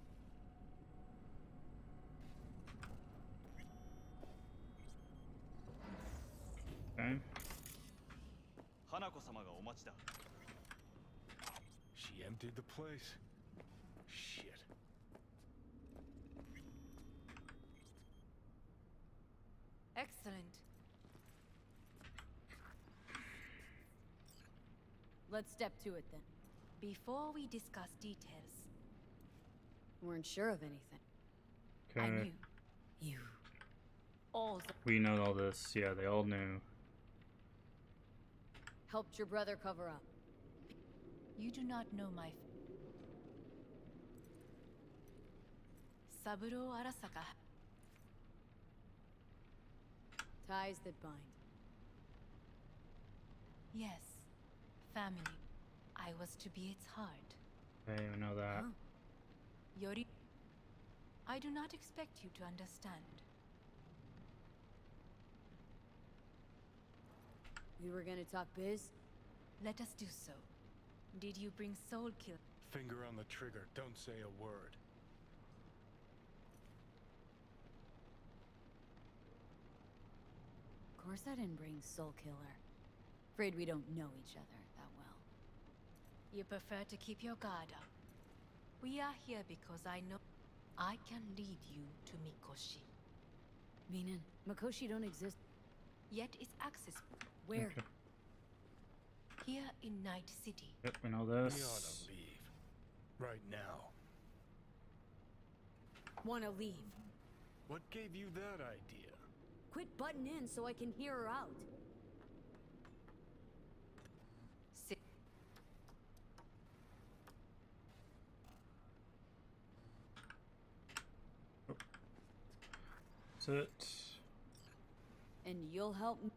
A: Okay.
L: She emptied the place. Shit.
C: Excellent. Let's step to it then.
H: Before we discuss details,
C: Weren't sure of anything.
A: Okay.
H: I knew you also
A: We know all this. Yeah, they all knew.
C: Helped your brother cover up.
H: You do not know my Saburo Arasaka.
C: Ties that bind.
H: Yes, family. I was to be its heart.
A: Okay, we know that.
C: Huh.
H: Yori, I do not expect you to understand.
C: We were gonna talk biz?
H: Let us do so. Did you bring Soul Kill?
L: Finger on the trigger, don't say a word.
C: Of course I didn't bring Soul Killer. Afraid we don't know each other that well.
H: You prefer to keep your guard up. We are here because I know I can lead you to Mikoshi.
C: Meaning, Mikoshi don't exist.
H: Yet it's accessible.
C: Where?
A: Okay.
H: Here in Night City.
A: Yep, we know
L: We ought
A: this.
L: to leave. Right now.
C: Wanna leave.
L: What gave you that idea?
C: Quit butting in so I can hear her out.
H: Sit.
A: Sit.
C: And you'll help me.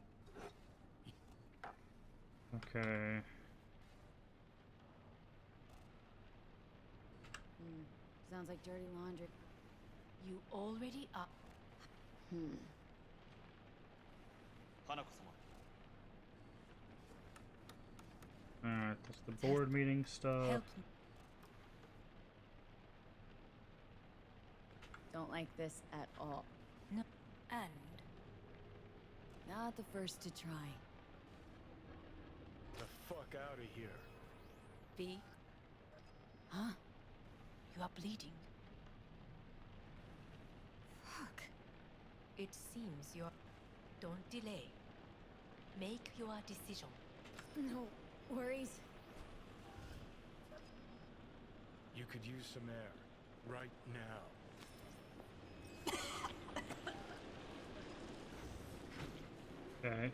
A: Okay.
C: Sounds like dirty laundry.
H: You already are.
A: Alright, that's the board meeting stuff.
H: Help me.
C: Don't like this at all.
H: No. And
C: Not the first to try.
L: The fuck out of here.
H: B.
C: Huh?
H: You are bleeding.
C: Fuck.
H: It seems you're. Don't delay. Make your decision.
C: No worries.
L: You could use some air. Right now.
A: Okay.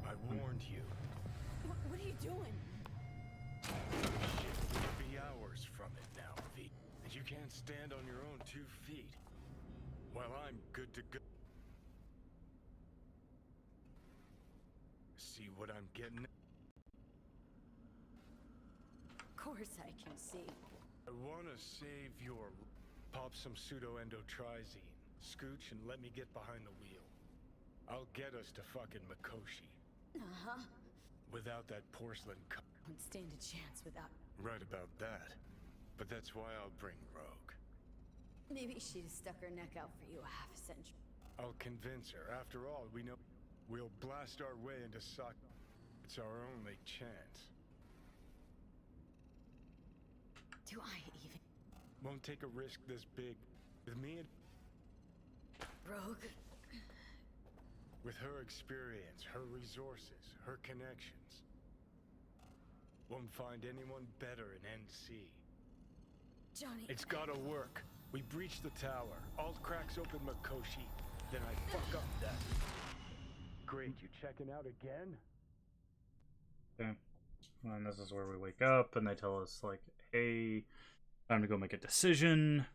L: I warned you.
C: What are you doing?
L: Shit, we'll be hours from it now, V. And you can't stand on your own 2 feet. Well, I'm good to go. See what I'm getting?
C: Of course I can see.
L: I want to save your... Pop some pseudo-endotrizine. Scooch and let me get behind the wheel. I'll get us to fucking Mikoshi.
C: Uh-huh.
L: Without that porcelain cup.
C: Won't stand a chance without...
L: Right about that. But that's why I'll bring Rogue.
C: Maybe she'd stuck her neck out for you a half a century.
L: I'll convince her. After all, we know we'll blast our way into Sock. It's our only chance.
C: Do I even?
L: Won't take a risk this big. With me and
C: Rogue?
L: with her experience, her resources, her connections. Won't find anyone better in NC.
C: Johnny...
L: It's gotta work. We breach the tower. Alt cracks open Mikoshi. Then I fuck up that. Great, you checking out again?
A: Okay. And this is where we wake up, and they tell us, like, hey, time to go make a decision.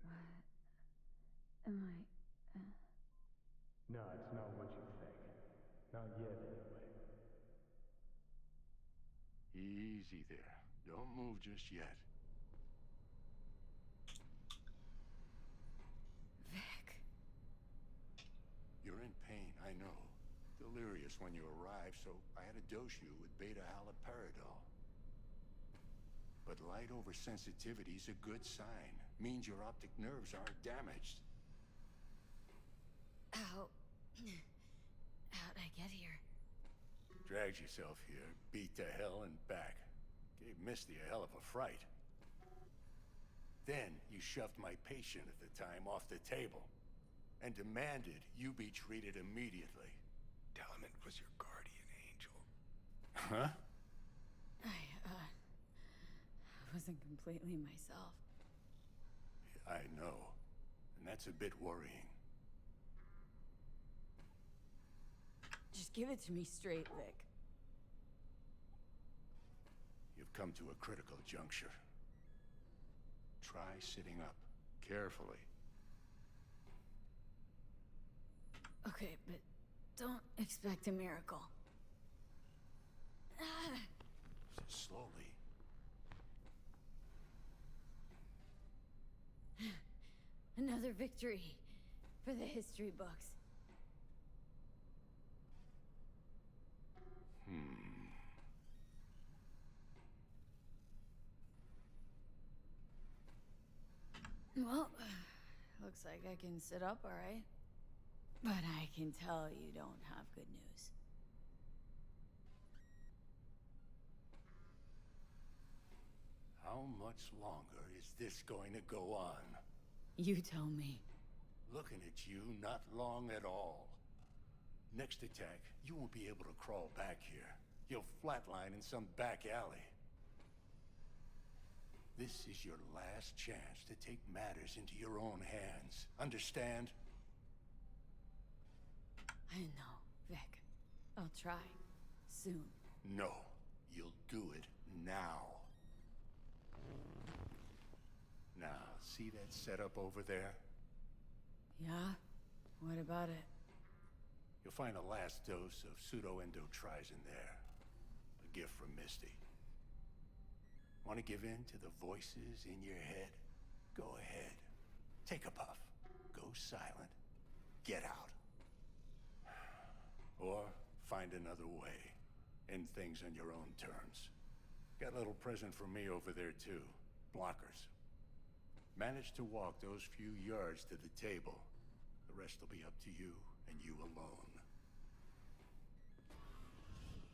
C: What am I...
L: No, it's not what you think. Not yet, anyway.
D: Easy there. Don't move just yet.
C: Vic.
D: You're in pain, I know. Delirious when you arrived, so I had to dose you with beta-haloperidol. But light oversensitivity's a good sign. Means your optic nerves aren't damaged.
C: How... How'd I get here?
D: Dragged yourself here, beat to hell and back. Gave Misty a hell of a fright. Then you shoved my patient at the time off the table and demanded you be treated immediately.
L: Tell him it was your guardian angel.
D: Huh?
C: I wasn't completely myself.
D: I know. And that's a bit worrying.
C: Just give it to me straight, Vic.
D: You've come to a critical juncture. Try sitting up, carefully.
C: Okay, but don't expect a miracle.
D: Slowly.
C: Another victory for the history books. Well, looks like I can sit up all right. But I can tell you don't have good news.
D: How much longer is this going to go on?
C: You tell me.
D: Looking at you, not long at all. Next attack, you won't be able to crawl back here. You'll flatline in some back alley. This is your last chance to take matters into your own hands. Understand?
C: I know, Vic. I'll try. Soon.
D: No, you'll do it now. Now, see that setup over there?
C: Yeah? What about it?
D: You'll find a last dose of pseudo-endotrizin there. A gift from Misty. Want to give in to the voices in your head? Go ahead. Take a puff. Go silent. Get out. Or find another way. End things on your own terms. Got a little present for me over there too. Blockers. Manage to walk those few yards to the table. The rest will be up to you and you alone.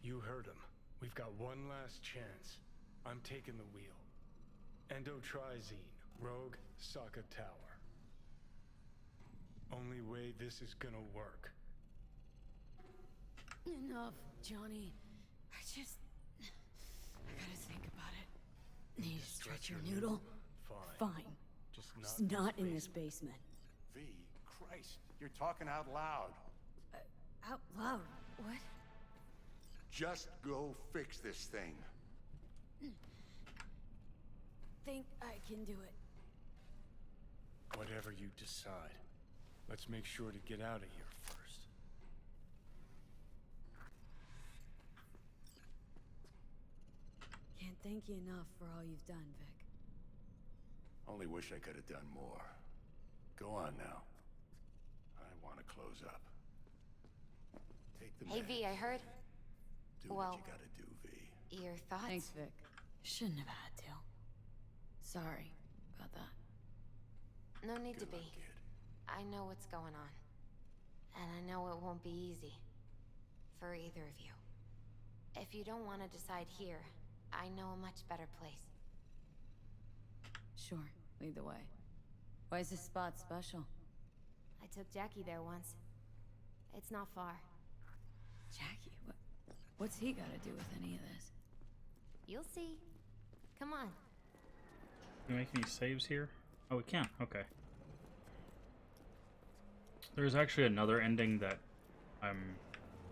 L: You heard him. We've got one last chance. I'm taking the wheel. Endotrizine, Rogue, Sokka Tower. Only way this is gonna work.
C: Enough, Johnny. I gotta think about it. Need to stretch your noodle? Fine. Just not in this basement.
D: V, Christ, you're talking out loud.
C: Out loud? What?
D: Just go fix this thing.
C: Think I can do it.
L: Whatever you decide. Let's make sure to get out of here first.
C: Can't thank you enough for all you've done, Vic.
D: Only wish I could have done more. Go on now. I want to close up. Take the
B: Hey,
D: meds.
B: V, I heard.
D: Do what you gotta do, V.
B: Your thoughts?
C: Thanks, Vic. Shouldn't have had to. Sorry about that.
H: No need to
D: Good
H: be.
D: luck, kid.
H: I know what's going on. And I know it won't be easy. For either of you. If you don't want to decide here, I know a much better place.
C: Sure, lead the way. Why is this spot special?
M: I took Jackie there once. It's not far.
C: Jackie, what's he got to do with any of this?
M: You'll see. Come on.
A: Can we make any saves here? Oh, we can. Okay. There's actually another ending that I'm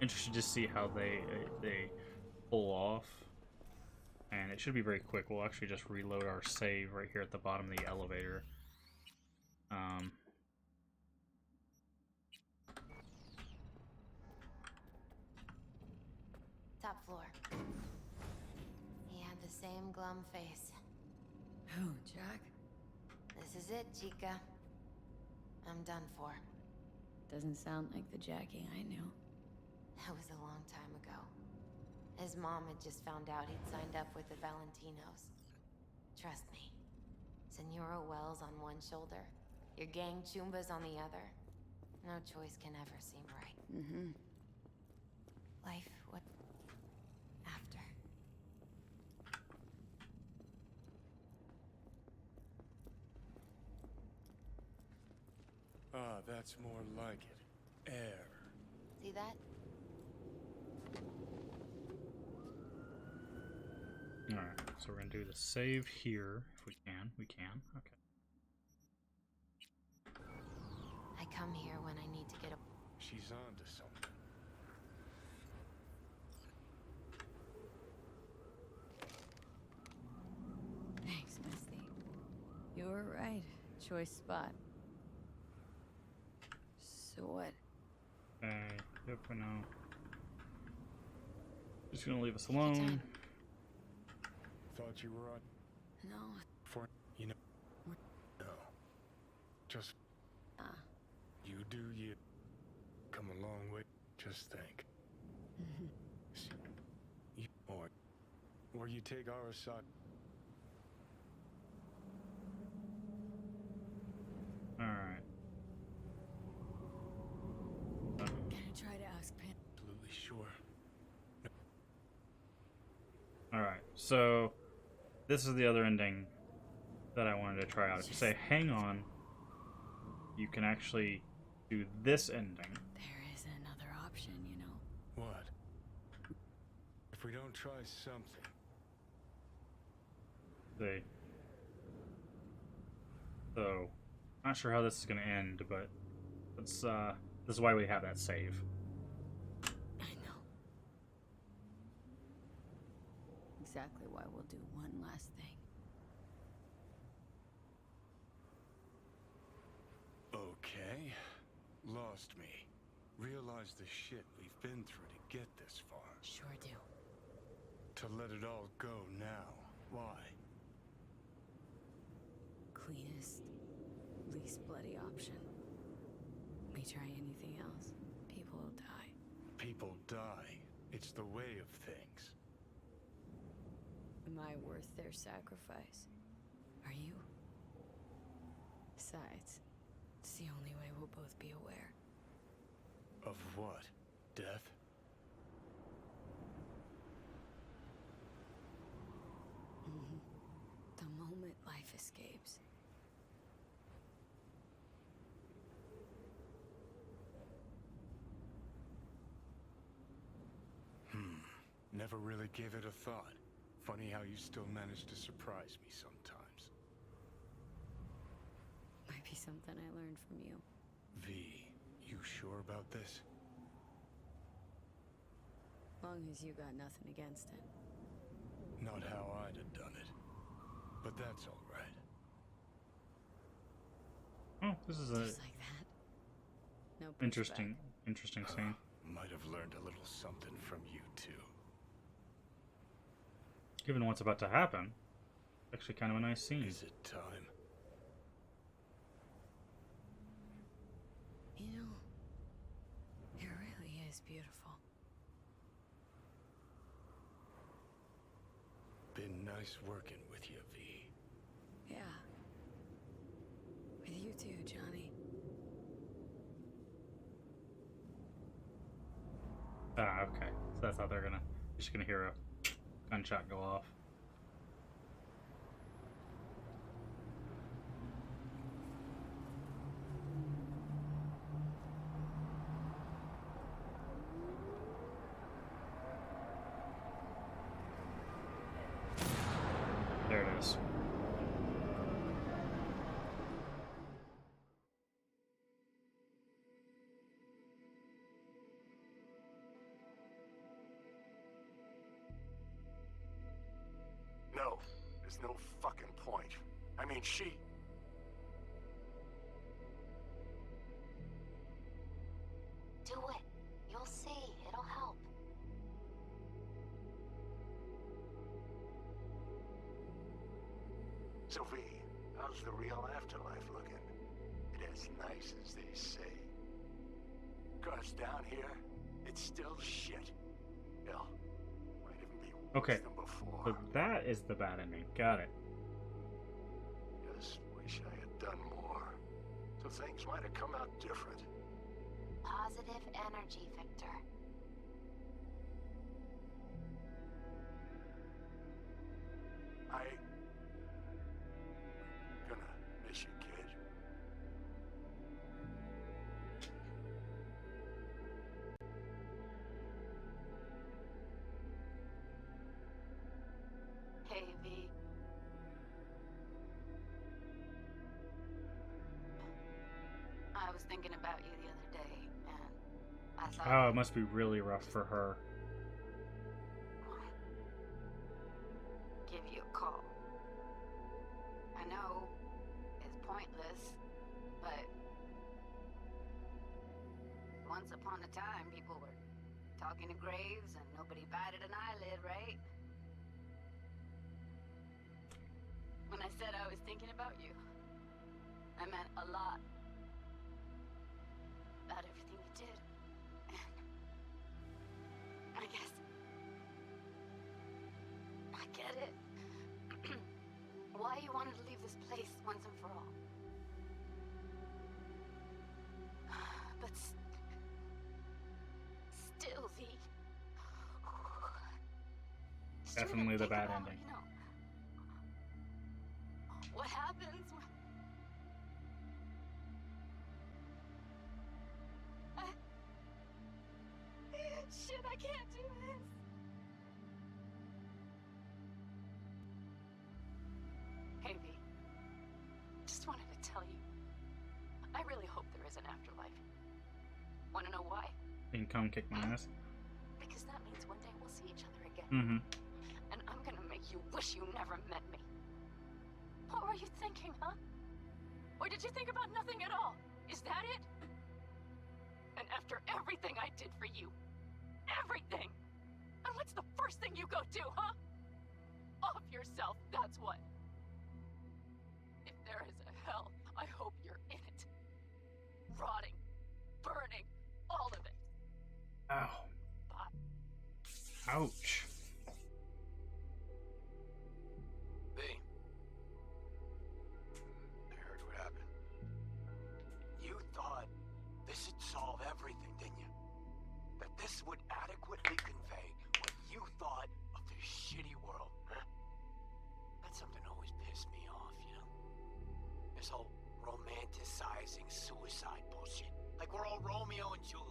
A: interested to see how they pull off, and it should be very quick. We'll actually just reload our save right here at the bottom of the elevator.
H: Top floor. He had the same glum face.
C: Who, Jack?
H: This is it, Chica. I'm done for.
C: Doesn't sound like the Jackie I knew.
H: That was a long time ago. His mom had just found out he'd signed up with the Valentinos. Trust me. Senora Wells on one shoulder, your gang Chumbas on the other. No choice can ever seem right.
C: Mm-hmm.
H: Life, what after?
L: Ah, that's more like it. Air.
H: See that?
A: Alright, so we're gonna do the save here if we can. We can. Okay.
H: I come here when I need to get a...
L: She's on to something.
C: Thanks, Misty. You were right. Choice spot. So what?
A: Yep, I know. Just gonna leave us alone.
L: Thought you were on
C: No.
L: for, you know. No. Just. You do you. Come a long way. Just think. You, or you take our side.
A: Alright.
C: Gonna try to ask Pam.
L: Absolutely sure.
A: Alright, so this is the other ending that I wanted to try out. If you say hang on, you can actually do this ending.
C: There is another option, you know.
L: What? If we don't try something.
A: So, not sure how this is gonna end, but let's this is why we have that save.
C: I know. Exactly why we'll do one last thing.
L: Okay. Lost me. Realize the shit we've been through to get this far.
C: Sure do.
L: To let it all go now. Why?
C: Cleanest, least bloody option. We try anything else, people will die.
L: People die. It's the way of things.
C: Am I worth their sacrifice? Are you? Besides, it's the only way we'll both be aware.
L: Of what? Death?
C: The moment life escapes.
L: Never really gave it a thought. Funny how you still manage to surprise me sometimes.
C: Might be something I learned from you.
L: V, you sure about this?
C: Long as you got nothing against it.
L: Not how I'd have done it. But that's all right.
A: Oh, this is a
C: Just like that. No pushback.
A: interesting scene.
L: Might have learned a little something from you too.
A: Given what's about to happen, actually kind of a nice scene.
L: Is it time?
C: You know, it really is beautiful.
L: Been nice working with you, V.
C: Yeah. With you too, Johnny.
A: Ah, okay. So that's how they're just gonna hear a gunshot go off. There it is.
D: No, there's no fucking point. I mean, she...
B: Do it. You'll see. It'll help.
D: Sophie, how's the real afterlife looking? It as nice as they say. 'Cause down here, it's still shit. Hell, might even be worse
A: Okay.
D: than before.
A: So that is the bad ending. Got it.
D: Just wish I had done more. So things might have come out different.
B: Positive energy, Victor.
D: Gonna miss you, kid.
H: Hey, V. I was thinking about you the other day, and I thought...
A: Oh, it must be really rough for her.
H: Give you a call. I know it's pointless, but once upon a time, people were talking to graves and nobody batted an eyelid, right? When I said I was thinking about you, I meant a lot. About everything you did. And I guess I get it. Why you wanted to leave this place once and for all. But still, V.
A: Definitely the bad ending.
H: You know, what happens when... Shit, I can't do this. Hey, V. Just wanted to tell you, I really hope there is an afterlife. Want to know why?
A: You can come kick my ass.
H: Because that means one day we'll see each other again.
A: Mm-hmm.
H: And I'm gonna make you wish you never met me. What were you thinking, huh? Or did you think about nothing at all? Is that it? And after everything I did for you, everything! And what's the first thing you go do, huh? Off yourself, that's what. If there is a hell, I hope you're in it. Rotting, burning, all of it.
A: Ow.
H: Bye.
A: Ouch.
I: B. I heard what happened. You thought this would solve everything, didn't you? That this would adequately convey what you thought of this shitty world, huh? That's something that always pissed me off, you know? This whole romanticizing suicide bullshit. Like we're all Romeo and Juliet.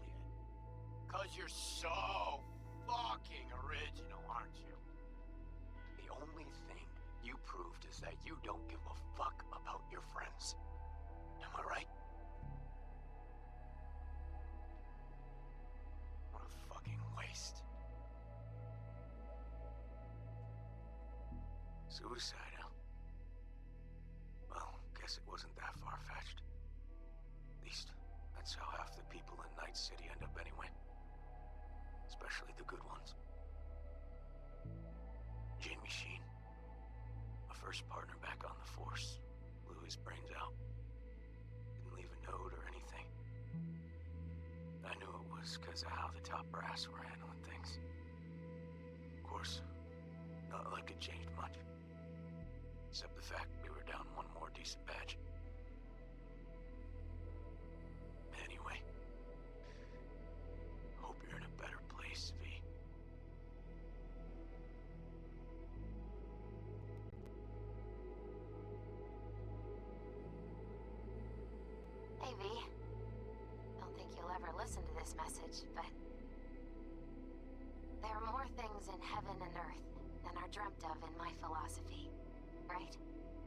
I: 'Cause you're so fucking original, aren't you? The only thing you proved is that you don't give a fuck about your friends. Am I right? What a fucking waste. Suicide, huh? Well, guess it wasn't that far-fetched. At least, that's how half the people in Night City end up anyway. Especially the good ones. Jamie Sheen, my first partner back on the force, blew his brains out. Didn't leave a note or anything. I knew it was because of how the top brass were handling things. Of course, not like it changed much. Except the fact we were down one more decent batch.
M: listen to this message, but there are more things in heaven and earth than are dreamt of in my philosophy, right?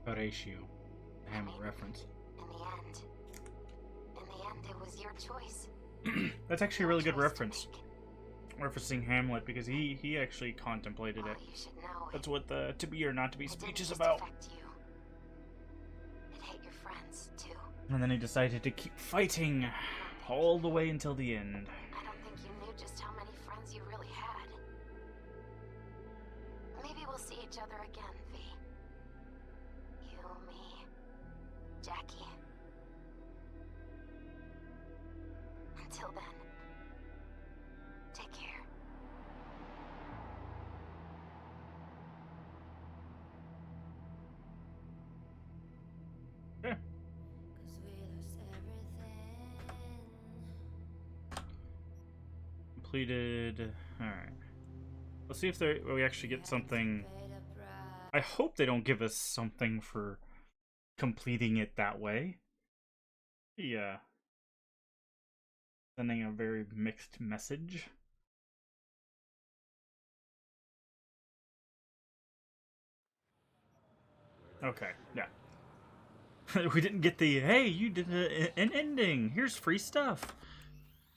A: Horatio. Hamlet reference.
M: In the end, it was your choice.
A: That's actually a really good reference. Referencing Hamlet, because he actually contemplated it.
M: You should know
A: That's what the to be or not to be
M: it
A: speech
M: didn't
A: is
M: just
A: about.
M: affect you. It hit your friends, too.
A: And then he decided to keep fighting all the way until the end.
M: I don't think you knew just how many friends you really had. Maybe we'll see each other again, V. You, me, Jackie. Until then, take care.
A: Yeah. Completed. Alright. Let's see if we actually get something. I hope they don't give us something for completing it that way. Yeah. Sending a very mixed message. Okay, yeah. We didn't get the, hey, you did an ending. Here's free stuff.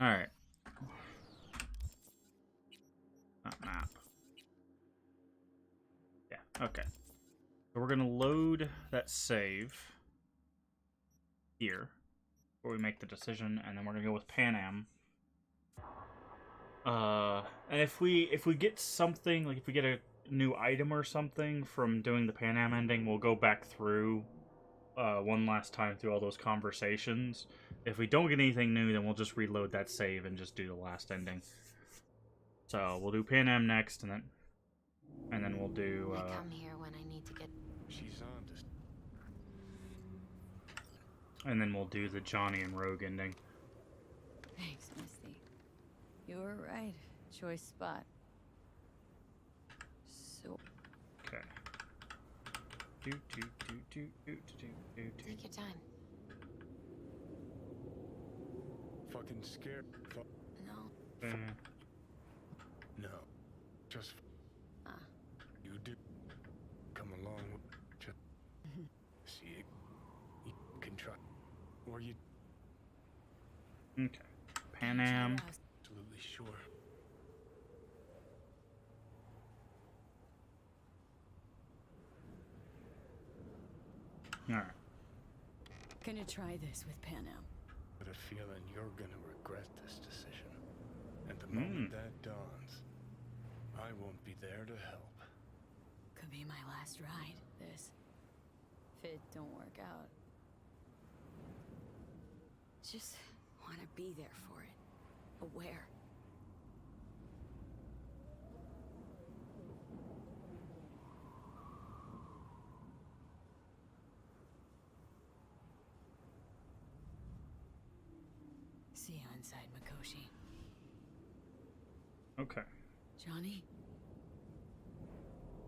A: Alright. Map. Yeah, okay. So we're going to load that save here before we make the decision, and then we're going to go with Pan Am. And if we get something, like if we get a new item or something from doing the Pan Am ending, we'll go back through one last time through all those conversations. If we don't get anything new, then we'll just reload that save and just do the last ending. So we'll do Pan Am next, and then we'll do.
M: I come here when I need to get.
L: She's on to.
A: And then we'll do the Johnny and Rogue ending.
C: Thanks, Misty. You were right. Choice spot. So.
A: Okay.
M: Take your time.
L: Fucking scared.
M: No.
L: No. Just. You do. Come along. Just. See. You can try. Or you.
A: Okay. Pan Am.
L: Absolutely sure.
A: Alright.
C: Gonna try this with Pan Am.
L: But a feeling you're gonna regret this decision. And the moment that dawns, I won't be there to help.
C: Could be my last ride, this. If it don't work out. Just want to be there for it. Aware. See you inside, Mikoshi.
A: Okay.
C: Johnny?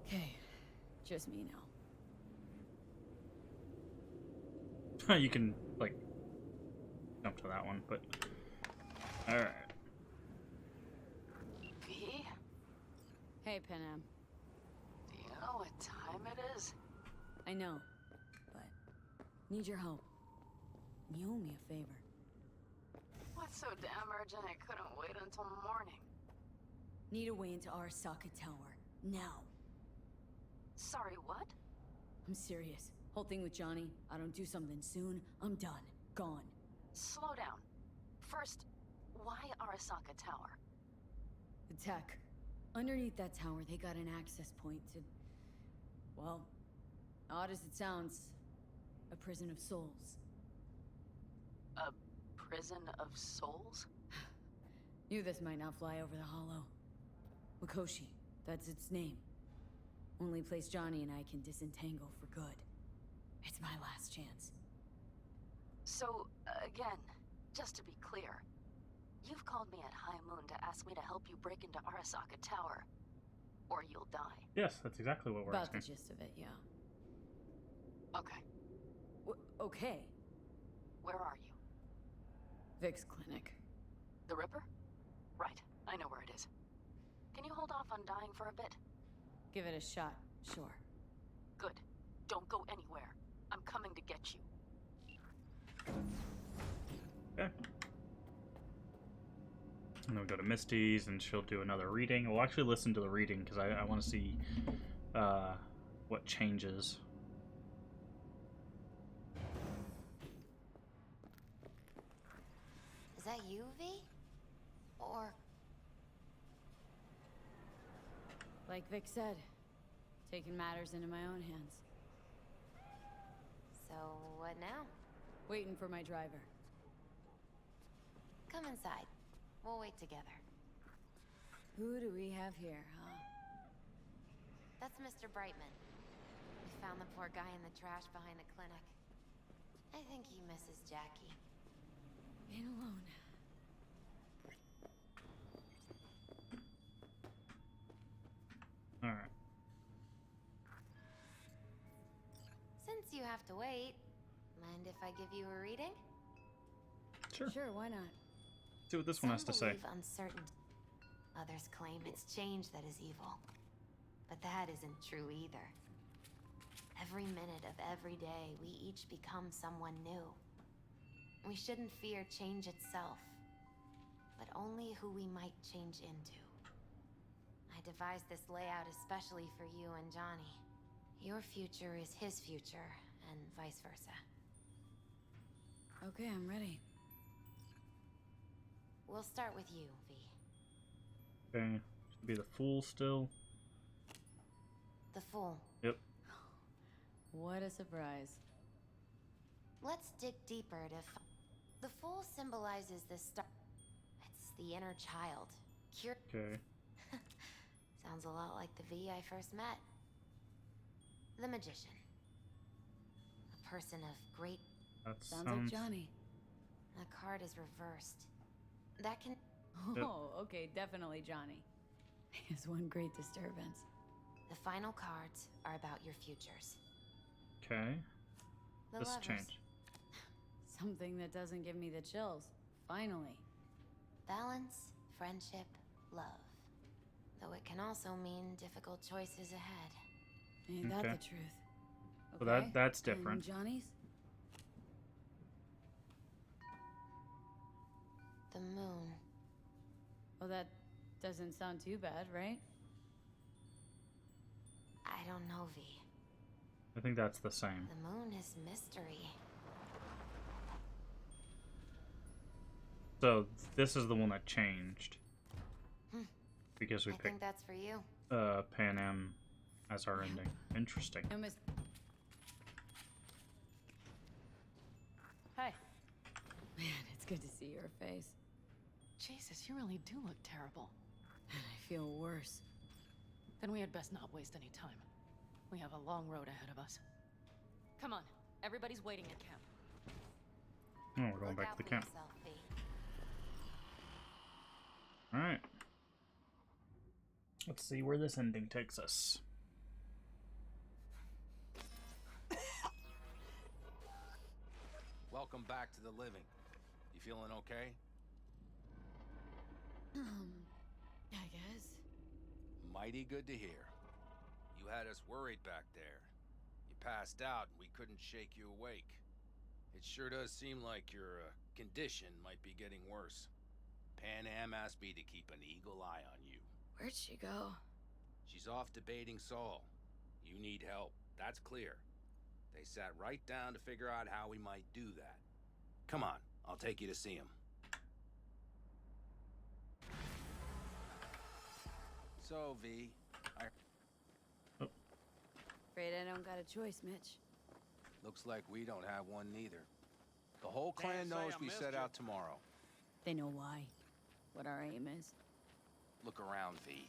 C: Okay, just me now.
A: You can, like, jump to that one, but... Alright.
H: V?
C: Hey, Pan Am.
H: Do you know what time it is?
C: I know, but need your help. You owe me a favor.
H: What's so damn urgent I couldn't wait until morning?
C: Need a way into Arasaka Tower. Now.
H: Sorry, what?
C: I'm serious. Whole thing with Johnny, I don't do something soon, I'm done. Gone.
H: Slow down. First, why Arasaka Tower?
C: The tech. Underneath that tower, they got an access point to... Well, odd as it sounds, a prison of souls.
H: A prison of souls?
C: Knew this might not fly over the hollow. Mikoshi, that's its name. Only place Johnny and I can disentangle for good. It's my last chance.
H: So, again, just to be clear, you've called me at High Moon to ask me to help you break into Arasaka Tower, or you'll die.
A: Yes, that's exactly what we're
C: About
A: asking.
C: the gist of it, yeah.
H: Okay.
C: Okay.
H: Where are you?
C: Vic's clinic.
H: The Ripper? Right, I know where it is. Can you hold off on dying for a bit?
C: Give it a shot, sure.
H: Good. Don't go anywhere. I'm coming to get you.
A: Okay. And then we go to Misty's, and she'll do another reading. We'll actually listen to the reading, because I want to see what changes.
M: Is that you, V? Or...
C: Like Vic said, taking matters into my own hands.
M: So, what now?
C: Waiting for my driver.
M: Come inside. We'll wait together.
C: Who do we have here, huh?
M: That's Mr. Brightman. We found the poor guy in the trash behind the clinic. I think he misses Jackie.
C: Ain't alone.
A: Alright.
M: Since you have to wait, mind if I give you a reading?
A: Sure.
C: Sure, why not?
A: See what this one has to say.
M: Some believe uncertainty. Others claim it's change that is evil. But that isn't true either. Every minute of every day, we each become someone new. We shouldn't fear change itself, but only who we might change into. I devised this layout especially for you and Johnny. Your future is his future, and vice versa.
C: Okay, I'm ready.
M: We'll start with you, V.
A: Okay. Should be the Fool still.
M: The Fool.
A: Yep.
C: What a surprise.
M: Let's dig deeper to The Fool symbolizes the star. It's the inner child.
A: Okay.
M: Sounds a lot like the V I first met. The Magician. A person of great...
A: That
C: sounds like Johnny.
M: The card is reversed. That can...
C: Oh, okay, definitely Johnny. Is one great disturbance.
M: The final cards are about your futures.
A: Okay.
M: The
A: This
M: lovers.
A: change.
C: Something that doesn't give me the chills. Finally.
M: Balance, friendship, love. Though it can also mean difficult choices ahead.
C: Ain't that
A: Okay.
C: the truth?
A: So that's different.
C: And Johnny's?
M: The moon.
C: Well, that doesn't sound too bad, right?
M: I don't know, V.
A: I think that's the same.
M: The moon is mystery.
A: So this is the one that changed. Because we
M: I
A: picked
M: think that's for you.
A: Pan Am as our ending. Interesting.
H: Hey.
C: Man, it's good to see your face.
H: Jesus, you really do look terrible.
C: And I feel worse.
H: Then we had best not waste any time. We have a long road ahead of us. Come on, everybody's waiting at camp.
A: Oh, we're going back to the camp. Alright. Let's see where this ending takes us.
N: Welcome back to the living. You feeling okay?
C: I guess.
N: Mighty good to hear. You had us worried back there. You passed out and we couldn't shake you awake. It sure does seem like your condition might be getting worse. Pan Am asked me to keep an eagle eye on you.
C: Where'd she go?
N: She's off debating Saul. You need help, that's clear. They sat right down to figure out how we might do that. Come on, I'll take you to see him. So, V,
C: Afraid I don't got a choice, Mitch.
N: looks like we don't have one neither. The whole clan knows we set out tomorrow.
C: They know why. What our aim is.
N: Look around, V.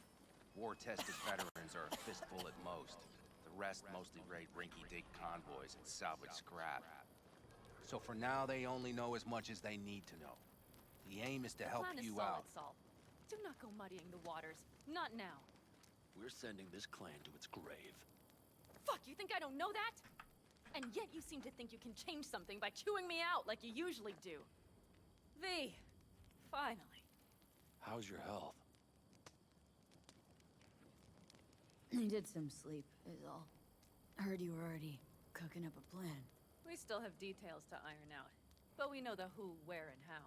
N: War-tested veterans are a fistful at most. The rest mostly raid rinky-dink convoys and salvage scrap. So for now, they only know as much as they need to know. The aim is to help
H: Plan is
N: you
H: solid,
N: out.
H: Saul. Do not go muddying the waters. Not now.
F: We're sending this clan to its grave.
H: Fuck, you think I don't know that? And yet you seem to think you can change something by chewing me out like you usually do. V, finally.
O: How's your health?
C: Needed some sleep, is all. Heard you were already cooking up a plan.
H: We still have details to iron out, but we know the who, where, and how.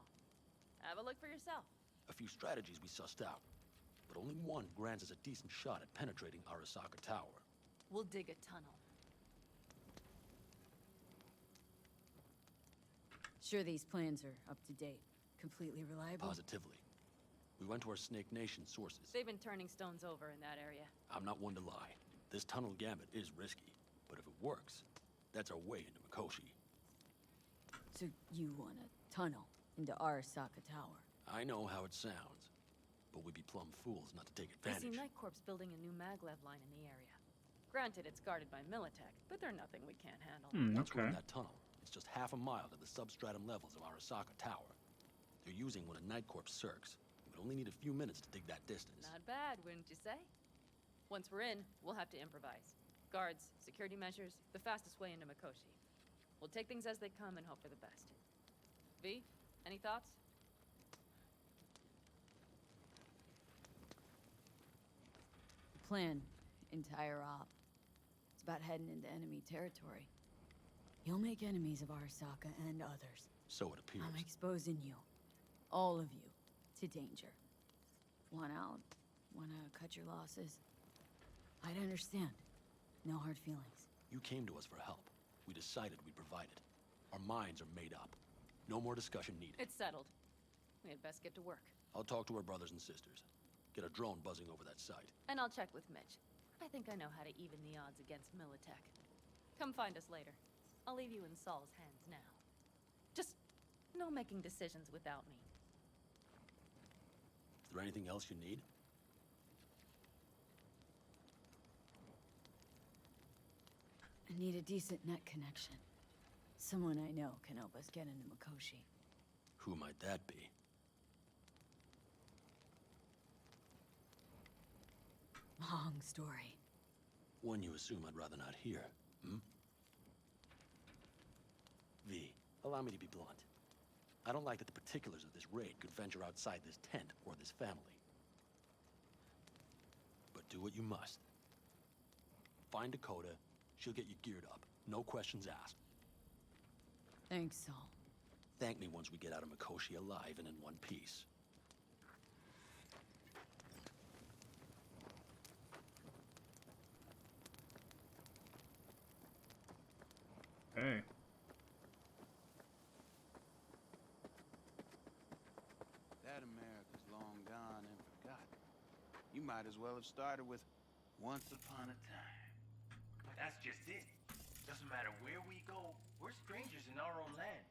H: Have a look for yourself.
O: A few strategies we sussed out, but only one grants us a decent shot at penetrating Arasaka Tower.
H: We'll dig a tunnel.
C: Sure these plans are up to date? Completely reliable?
O: Positively. We went to our Snake Nation sources.
H: They've been turning stones over in that area.
O: I'm not one to lie. This tunnel gambit is risky, but if it works, that's our way into Mikoshi.
C: So you want a tunnel into Arasaka Tower?
O: I know how it sounds, but we'd be plumb fools not to take
H: I
O: advantage.
H: see Night Corp's building a new maglev line in the area. Granted, it's guarded by Militech, but they're nothing we can't handle.
O: Once we're in that tunnel, it's just half a mile to the substratum levels of Arasaka Tower. They're using one of Night Corp's circs. We'd only need a few minutes to dig that distance.
H: Not bad, wouldn't you say? Once we're in, we'll have to improvise. Guards, security measures, the fastest way into Mikoshi. We'll take things as they come and hope for the best. V, any thoughts?
C: Plan. Entire op. It's about heading into enemy territory. You'll make enemies of Arasaka and others.
O: So it appears.
C: I'm exposing you. All of you. To danger. Want out? Wanna cut your losses? I'd understand. No hard feelings.
O: You came to us for help. We decided we'd provide it. Our minds are made up. No more discussion needed.
H: It's settled. We had best get to work.
O: I'll talk to our brothers and sisters. Get a drone buzzing over that site.
H: And I'll check with Mitch. I think I know how to even the odds against Militech. Come find us later. I'll leave you in Saul's hands now. Just no making decisions without me.
O: Is there anything else you need?
C: I need a decent net connection. Someone I know can help us get into Mikoshi.
O: Who might that be?
C: Long story.
O: One you assume I'd rather not hear, hmm? V, allow me to be blunt. I don't like that the particulars of this raid could venture outside this tent or this family. But do what you must. Find Dakota, she'll get you geared up. No questions asked.
C: Thanks, Saul.
O: Thank me once we get out of Mikoshi alive and in one piece.
A: Hey.
P: That America's long gone and forgotten. You might as well have started with once upon a time.
Q: That's just it. Doesn't matter where we go, we're strangers in our own land.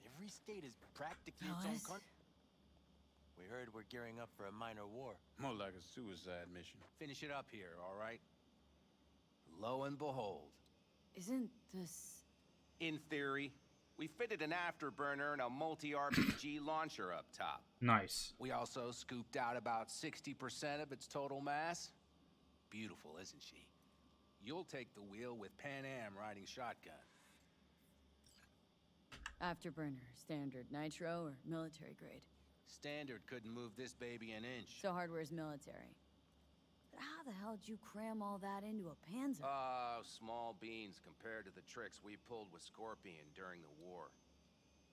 R: Every state is practically its own country. We heard we're gearing up for a minor war.
P: More like a suicide mission.
K: Finish it up here, all right? Lo and behold.
C: Isn't this...
K: In theory, we fitted an afterburner and a multi-RPG launcher up top.
A: Nice.
K: We also scooped out about 60% of its total mass. Beautiful, isn't she? You'll take the wheel with Pan Am riding shotgun.
C: Afterburner, standard, nitro, or military grade?
K: Standard couldn't move this baby an inch.
C: So hardware's military. But how the hell did you cram all that into a Panzer?
K: Oh, small beans compared to the tricks we pulled with Scorpion during the war.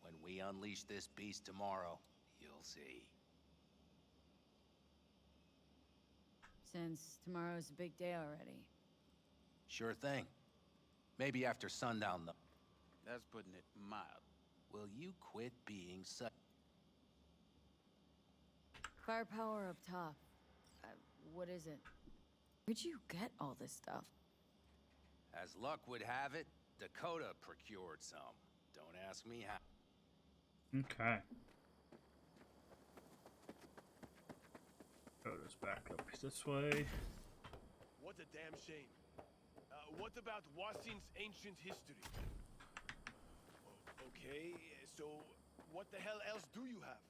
K: When we unleash this beast tomorrow, you'll see.
C: Since tomorrow's a big day already.
K: Sure thing. Maybe after sundown, though.
P: That's putting it mild.
K: Will you quit being such...
C: Firepower up top. What is it? Where'd you get all this stuff?
K: As luck would have it, Dakota procured some. Don't ask me how.
A: Okay. Dakota's back up this way.
S: What a damn shame. What about Wasin's ancient history? Okay, so what the hell else do you have?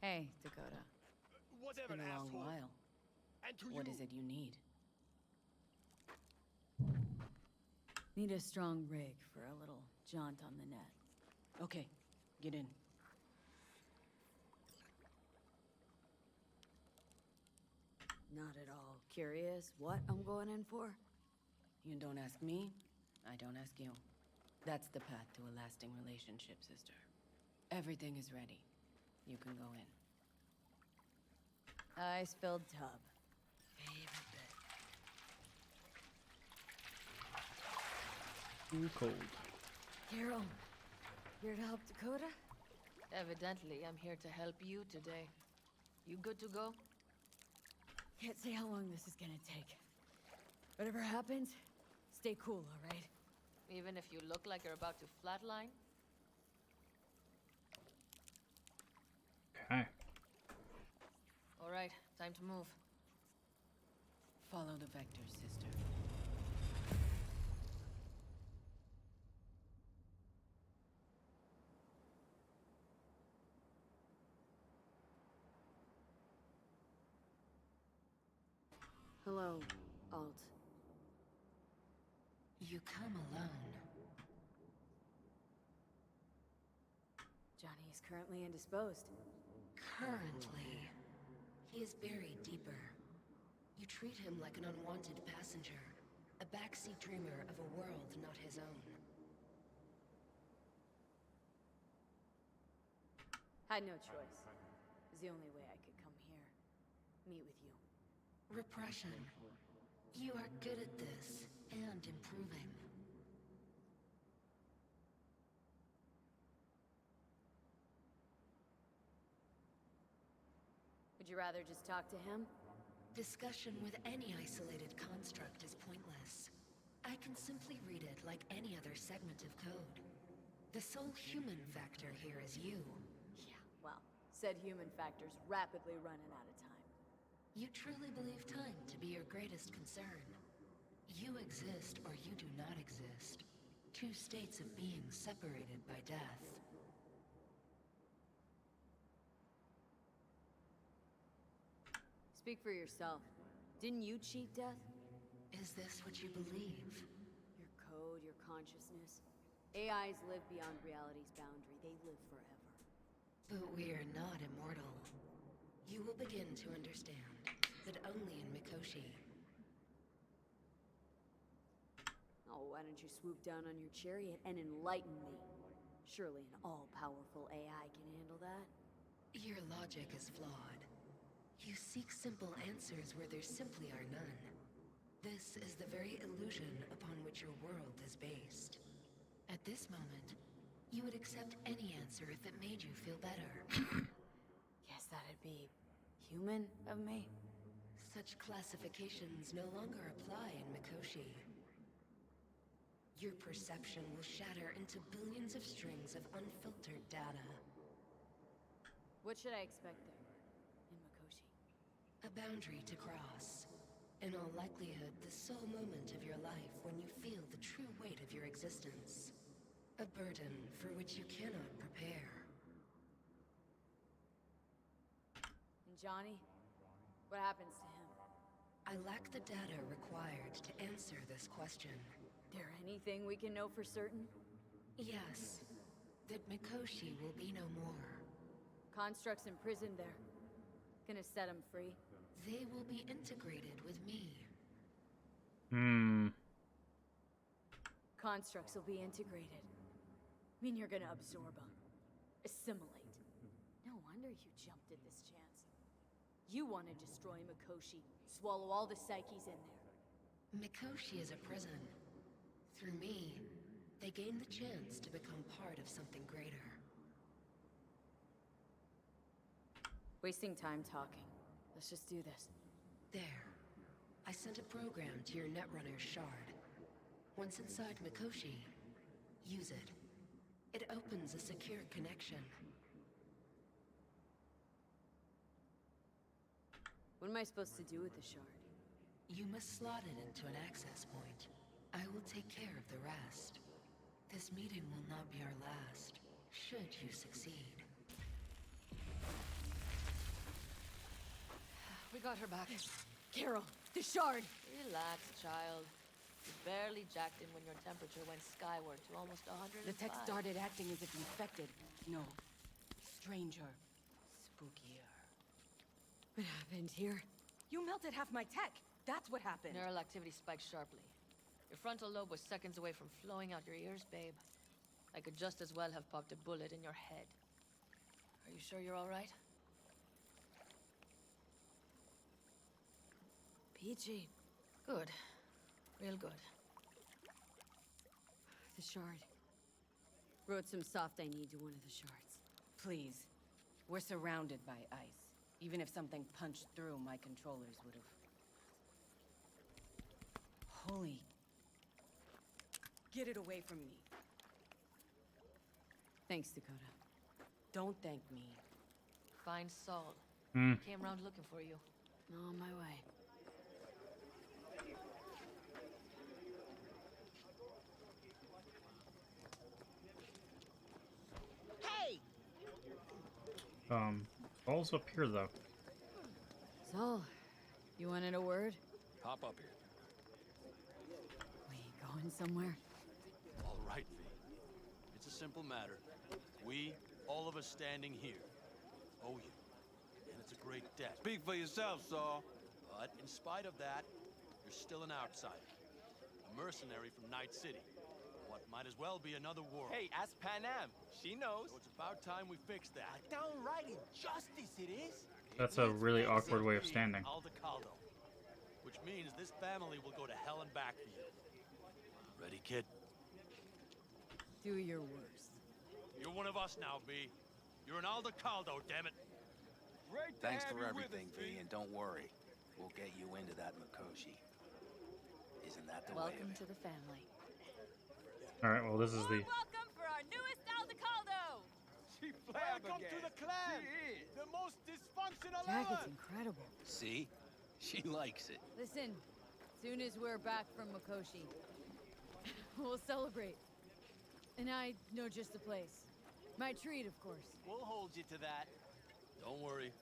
C: Hey, Dakota.
S: Whatever,
C: It's been a long
S: asshole.
C: while.
S: And to
C: What
S: you.
C: is it you need? Need a strong rig for a little jaunt on the net. Okay, get in. not at all curious what I'm going in for? You don't ask me, I don't ask you. That's the path to a lasting relationship, sister. Everything is ready. You can go in. Ice-filled tub. Favorite bit.
A: Too cold.
C: Carol, here to help Dakota?
H: Evidently, I'm here to help you today. You good to go?
C: Can't say how long this is gonna take. Whatever happens, stay cool, all right?
H: Even if you look like you're about to flatline?
A: Okay.
H: All right, time to move.
C: Follow the vectors, sister. Hello, Alt.
M: You come alone.
C: Johnny is currently indisposed.
M: Currently. He is buried deeper. You treat him like an unwanted passenger, a backseat dreamer of a world not his own.
C: Had no choice. It was the only way I could come here. Meet with you.
M: Repression. You are good at this, and improving.
C: Would you rather just talk to him?
M: Discussion with any isolated construct is pointless. I can simply read it like any other segment of code. The sole human factor here is you.
C: Yeah, well, said human factor's rapidly running out of time.
M: You truly believe time to be your greatest concern. You exist or you do not exist. Two states of being separated by death.
C: Speak for yourself. Didn't you cheat death?
M: Is this what you believe?
C: Your code, your consciousness. AIs live beyond reality's boundary. They live forever.
M: But we are not immortal. You will begin to understand that only in Mikoshi.
C: Oh, why don't you swoop down on your chariot and enlighten me? Surely an all-powerful AI can handle that.
M: Your logic is flawed. You seek simple answers where there simply are none. This is the very illusion upon which your world is based. At this moment, you would accept any answer if it made you feel better.
C: Guess that'd be human of me.
M: Such classifications no longer apply in Mikoshi. Your perception will shatter into billions of strings of unfiltered data.
C: What should I expect there, in Mikoshi?
M: A boundary to cross. In all likelihood, the sole moment of your life when you feel the true weight of your existence. A burden for which you cannot prepare.
C: And Johnny? What happens to him?
M: I lack the data required to answer this question.
C: There anything we can know for certain?
M: Yes. That Mikoshi will be no more.
C: Constructs imprisoned there. Gonna set him free?
M: They will be integrated with me.
C: Constructs will be integrated. Mean you're gonna absorb them. Assimilate. No wonder you jumped at this chance. You want to destroy Mikoshi. Swallow all the psyches in there.
M: Mikoshi is a prison. Through me, they gain the chance to become part of something greater.
C: Wasting time talking. Let's just do this.
M: There. I sent a program to your Netrunner's shard. Once inside Mikoshi, use it. It opens a secure connection.
C: What am I supposed to do with the shard?
M: You must slot it into an access point. I will take care of the rest. This meeting will not be our last, should you succeed.
H: We got her back.
C: Carol, the shard!
H: Relax, child. You barely jacked in when your temperature went skyward to almost 105.
C: The tech started acting as if infected. No. Stranger. Spookier. What happened here? You melted half my tech. That's what happened.
H: Neural activity spiked sharply. Your frontal lobe was seconds away from flowing out your ears, babe. I could just as well have popped a bullet in your head. Are you sure you're all right?
C: Peachy.
H: Good. Real good.
C: The shard. Wrote some soft I need to one of the shards. Please. We're surrounded by ice. Even if something punched through, my controllers would have... Holy... Get it away from me. Thanks, Dakota. Don't thank me.
H: Find Saul.
A: Hmm.
H: He came round looking for you.
C: On my way.
G: Hey!
A: Saul's up here though.
C: Saul, you wanted a word?
O: Hop up here.
C: We going somewhere?
O: All right, V. It's a simple matter. We, all of us standing here, owe you. And it's a great debt.
P: Speak for yourself, Saul.
O: But in spite of that, you're still an outsider. A mercenary from Night City. What might as well be another world.
R: Hey, ask Panam. She knows.
O: So it's about time we fix that.
R: Downright injustice it is.
A: That's a really awkward way of standing.
O: Aldecaldo. Which means this family will go to hell and back for you. Ready, kid?
C: Do your worst.
O: You're one of us now, V. You're an Aldecaldo, damn it.
K: Thanks for everything, V, and don't worry. We'll get you into that Mikoshi. Isn't that the way
H: Welcome
K: of it?
H: to the family.
A: Alright, well this is the...
C: Welcome for our newest Aldecaldo!
S: Welcome to the clan! The most dysfunctional
C: Jacket's
S: ever!
C: incredible.
K: See? She likes it.
C: Listen, soon as we're back from Mikoshi, we'll celebrate. And I know just the place. My treat, of course.
R: We'll hold you to that.
O: Don't worry.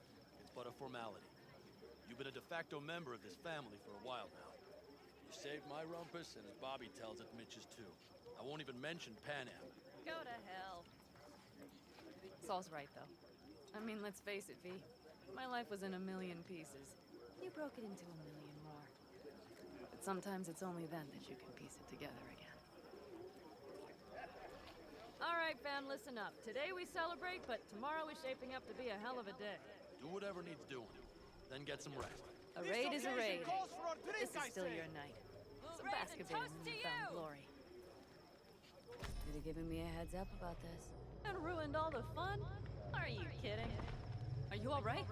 O: It's but a formality. You've been a de facto member of this family for a while now. You saved my rumpus, and as Bobby tells it, Mitch's too. I won't even mention Panam.
H: Go to hell. Saul's right, though. I mean, let's face it, V. My life was in a million pieces. You broke it into a million more. But sometimes it's only then that you can piece it together again. All right, fam, listen up. Today we celebrate, but tomorrow is shaping up to be a hell of a day.
O: Do whatever needs doing. Then get some rest.
H: A raid is a raid.
S: Calls for a drink,
H: This is
S: I
H: still
S: say.
H: your night.
C: We'll
H: Some
C: raise a
H: basketball
C: toast
H: in
C: to
H: newfound
C: you.
H: glory.
C: Could have given me a heads up about this.
H: And ruined all the fun? Are you kidding? Are you all right?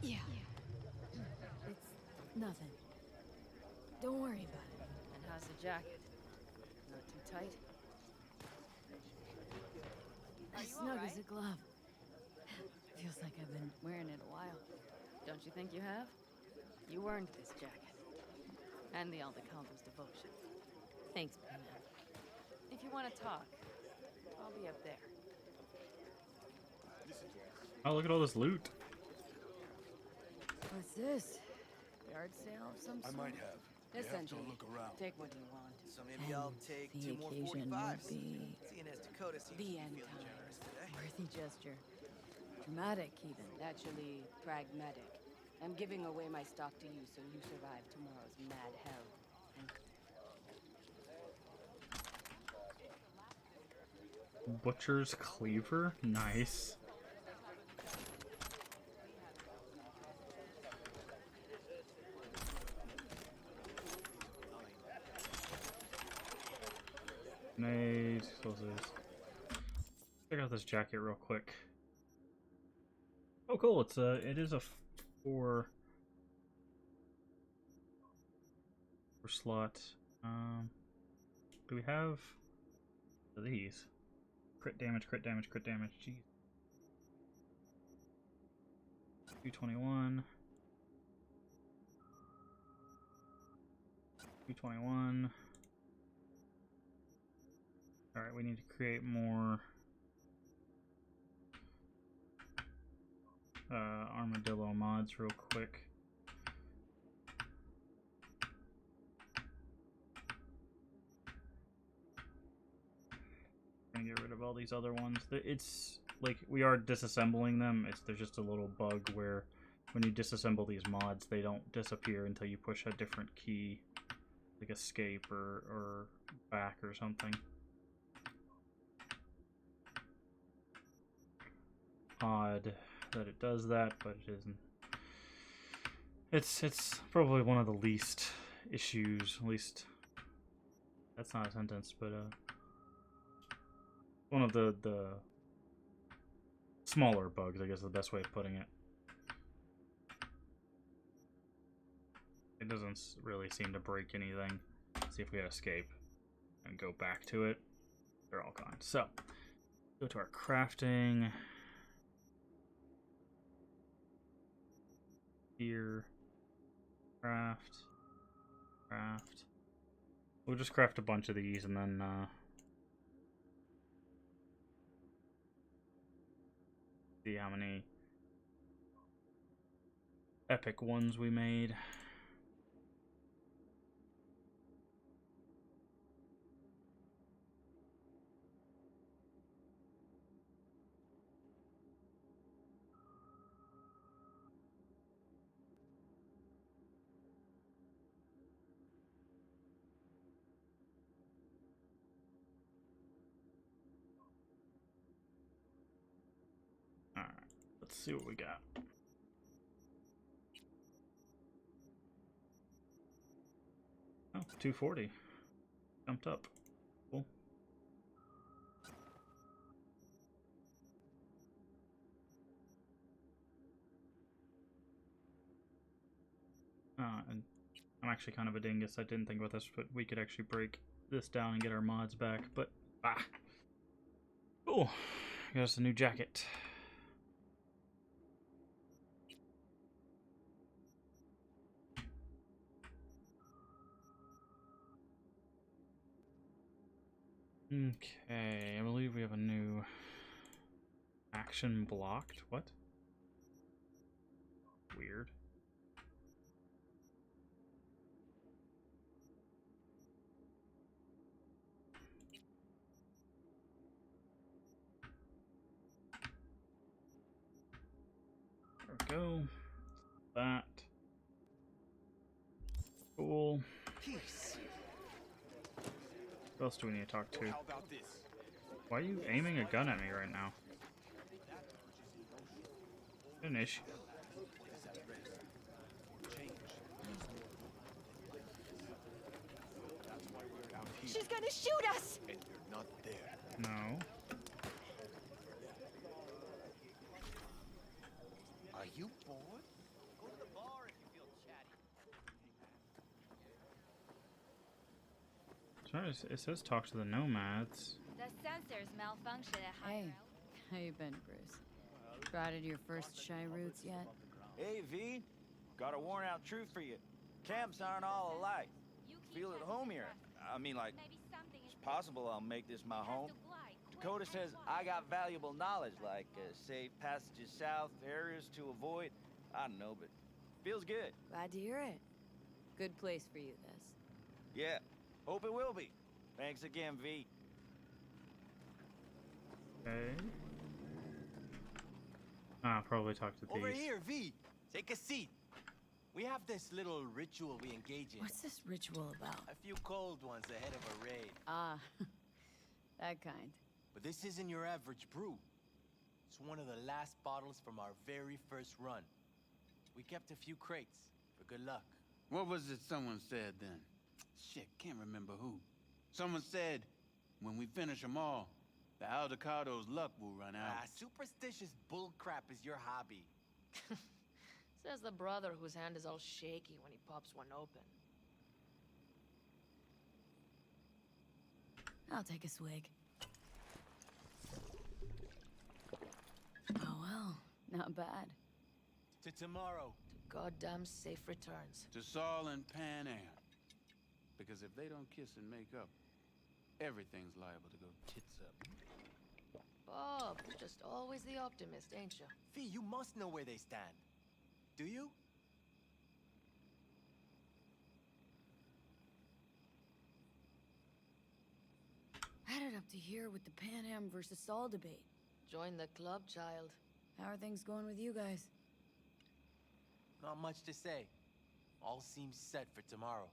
C: Yeah. It's nothing. Don't worry about it.
H: And how's the jacket? Not too tight?
C: As snug as a glove. Feels like I've been wearing it a while.
H: Don't you think you have? You earned this jacket. And the Aldecaldo's devotion.
C: Thanks, Pina.
H: If you want to talk, I'll be up there.
A: Oh, look at all this loot.
C: What's this? Yard sale of some sort?
J: I might have. You have to
C: Essentially,
J: look around.
C: take what you want.
R: So maybe I'll
C: And
R: take
C: the
R: 2 more
C: occasion
R: 45s.
C: would be
R: Seeing as Dakota seems to
C: the
R: be
C: end
R: feeling
C: times.
R: generous today.
C: Worthy gesture. Dramatic, even. Actually, pragmatic. I'm giving away my stock to you so you survive tomorrow's mad hell.
A: Butcher's cleaver? Nice. Grenades, explosives. Check out this jacket real quick. Oh, cool! It is a four slot. Do we have these? Crit damage, crit damage, crit damage. Jeez. 221. 221. Alright, we need to create more armadillo mods real quick. Gonna get rid of all these other ones. It's like we are disassembling them. There's just a little bug where when you disassemble these mods, they don't disappear until you push a different key, like escape or back or something. Odd that it does that, but it isn't. It's probably one of the least issues, at least that's not a sentence, but one of the smaller bugs, I guess is the best way of putting it. It doesn't really seem to break anything. Let's see if we hit escape and go back to it. They're all gone. So, go to our crafting. Here. Craft. Craft. We'll just craft a bunch of these and then, see how many epic ones we made. Alright, let's see what we got. Oh, it's 240. Jumped up. Cool. And I'm actually kind of a dingus. I didn't think about this, but we could actually break this down and get our mods back, but cool. Got us a new jacket. Okay, I believe we have a new action blocked. What? Weird. There we go. That. Cool.
P: Peace.
A: Who else do we need to talk to?
P: How about this?
A: Why are you aiming a gun at me right now? An issue.
C: She's gonna shoot us!
P: And you're not there.
A: No.
P: Are you bored?
G: Go to the bar if you feel chatty.
A: Sorry, it says talk to the nomads.
C: The sensors malfunction at high. Hey, how you been, Bruce? Spotted your first shy roots yet?
T: Hey, V. Got a worn out truth for you. Camps aren't all alike. Feel at home here. I mean, like, it's possible I'll make this my home. Dakota says I got valuable knowledge, like safe passages south, areas to avoid. I don't know, but feels good.
C: Glad to hear it. Good place for you, this.
T: Yeah, hope it will be. Thanks again, V.
A: Okay. Probably talk to these.
R: Over here, V. Take a seat. We have this little ritual we engage in.
C: What's this ritual about?
R: A few cold ones ahead of a raid.
C: Ah, that kind.
R: But this isn't your average brew. It's one of the last bottles from our very first run. We kept a few crates for good luck.
P: What was it someone said then? Shit, can't remember who. Someone said, when we finish them all, the Aldecado's luck will run out.
R: Superstitious bullcrap is your hobby.
H: Says the brother whose hand is all shaky when he pops one open.
C: I'll take a swig. Oh well, not bad.
R: To tomorrow.
H: To goddamn safe returns.
P: To Saul and Pan Am. Because if they don't kiss and make up, everything's liable to go tits up.
H: Bob, you're just always the optimist, ain't you?
R: Fee, you must know where they stand. Do you?
C: Headed up to here with the Pan Am versus Saul debate.
H: Join the club, child.
C: How are things going with you guys?
R: Not much to say. All seems set for tomorrow.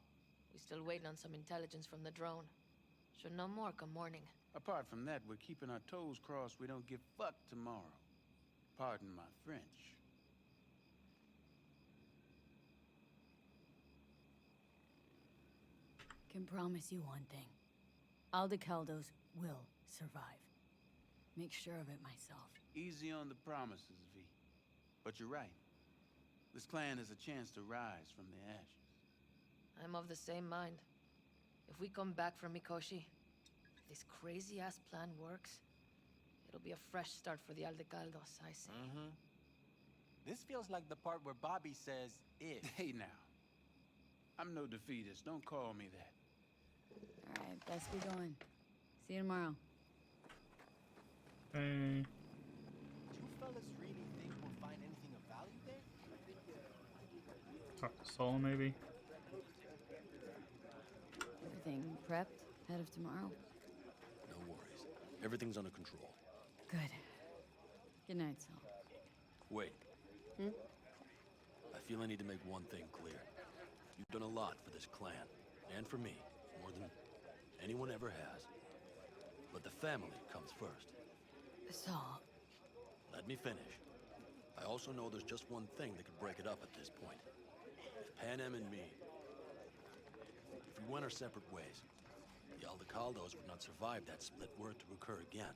H: We're still waiting on some intelligence from the drone. Should know more come morning.
P: Apart from that, we're keeping our toes crossed we don't get fucked tomorrow. Pardon my French.
C: Can promise you one thing. Aldecaldos will survive. Make sure of it myself.
P: Easy on the promises, V. But you're right. This clan has a chance to rise from the ashes.
H: I'm of the same mind. If we come back from Mikoshi, if this crazy-ass plan works, it'll be a fresh start for the Aldecaldos, I say.
R: Mm-hmm. This feels like the part where Bobby says, if.
P: Hey now. I'm no defeatist. Don't call me that.
C: Alright, best be going. See you tomorrow.
R: Do you fellas really think we'll find anything of value there?
A: Talk to Saul, maybe?
C: Everything prepped ahead of tomorrow?
O: No worries. Everything's under control.
C: Good. Good night, Saul.
O: Wait.
C: Hmm?
O: I feel I need to make one thing clear. You've done a lot for this clan, and for me, more than anyone ever has. But the family comes first.
C: Saul.
O: Let me finish. I also know there's just one thing that could break it up at this point. If Panem and me... If we went our separate ways, the Aldecaldos would not survive that split were it to occur again.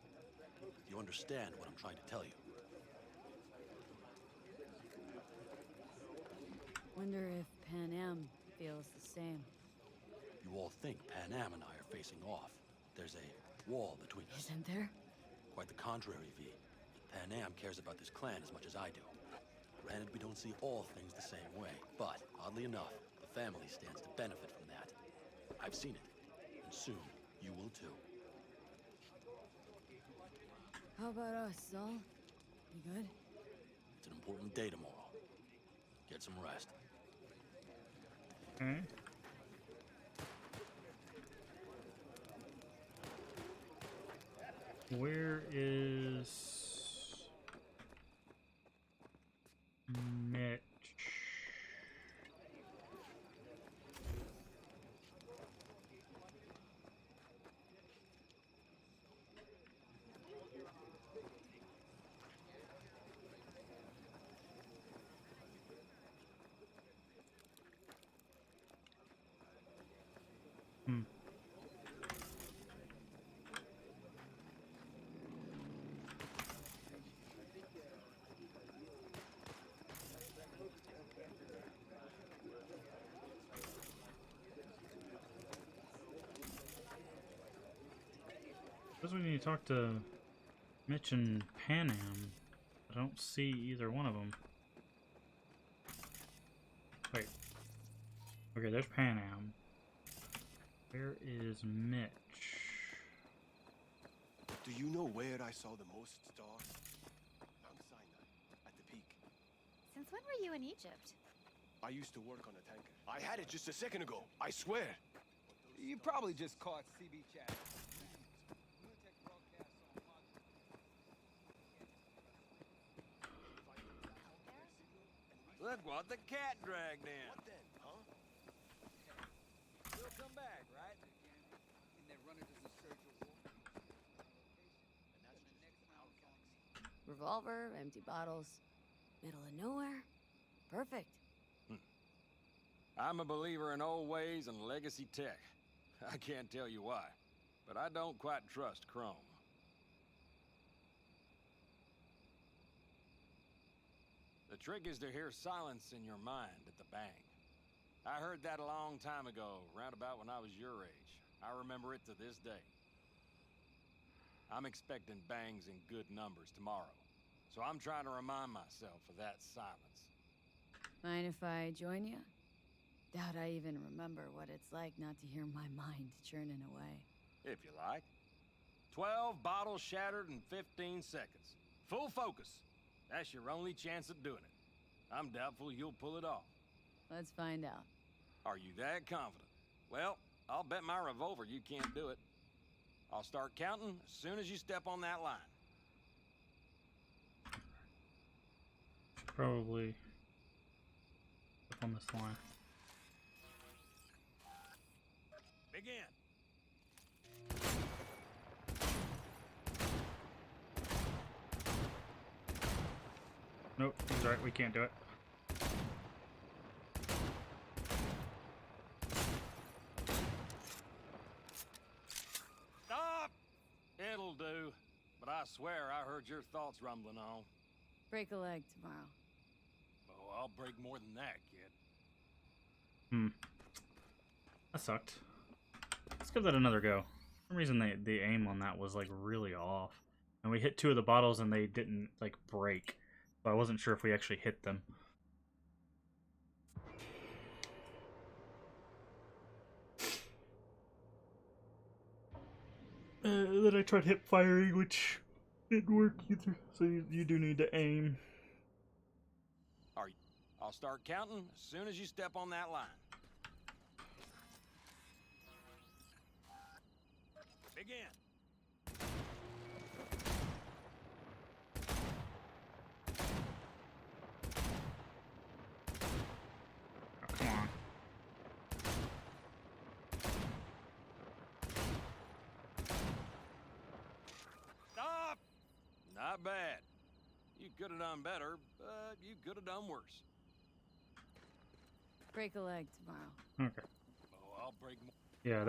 O: You understand what I'm trying to tell you?
C: Wonder if Pan Am feels the same.
O: You all think Panem and I are facing off. There's a wall between us.
C: Isn't there?
O: Quite the contrary, V. Panem cares about this clan as much as I do. Granted, we don't see all things the same way, but oddly enough, the family stands to benefit from that. I've seen it, and soon you will too.
C: How about us, Saul? You good?
O: It's an important day tomorrow. Get some rest.
A: Okay. Where is Mitch? Suppose we need to talk to Mitch and Pan Am. I don't see either one of them. Wait. Okay, there's Pan Am. Where is Mitch?
S: Do you know where I saw the most stars? Mount Sinai, at the peak.
U: Since when were you in Egypt?
S: I used to work on a tanker. I had it just a second ago, I swear.
V: You probably just caught CB chat.
N: Look what the cat dragged in.
S: What then, huh?
V: You'll come back, right? And that runner doesn't surge your war.
C: Revolver, empty bottles, middle of nowhere. Perfect.
N: I'm a believer in old ways and legacy tech. I can't tell you why, but I don't quite trust Chrome. The trick is to hear silence in your mind at the bang. I heard that a long time ago, round about when I was your age. I remember it to this day. I'm expecting bangs in good numbers tomorrow, so I'm trying to remind myself of that silence.
C: Mind if I join you? Doubt I even remember what it's like not to hear my mind churning away.
N: If you like. 12 bottles shattered in 15 seconds. Full focus. That's your only chance at doing it. I'm doubtful you'll pull it off.
C: Let's find out.
N: Are you that confident? Well, I'll bet my revolver you can't do it. I'll start counting as soon as you step on that line.
A: Probably on this line.
S: Begin.
A: Nope, he's right. We can't do it.
B: Stop! It'll do. But I swear I heard your thoughts rumbling on.
C: Break a leg tomorrow.
B: Oh, I'll break more than that, kid.
A: That sucked. Let's give that another go. For some reason, the aim on that was like really off. And we hit 2 of the bottles and they didn't like break. So I wasn't sure if we actually hit them. Then I tried hip firing, which didn't work either. So you do need to aim.
B: I'll start counting as soon as you step on that line.
S: Begin.
A: Oh, come on.
B: Stop! Not bad. You could have done better, but you could have done worse.
C: Break a leg tomorrow.
A: Okay.
B: Oh, I'll break more.
A: Yeah,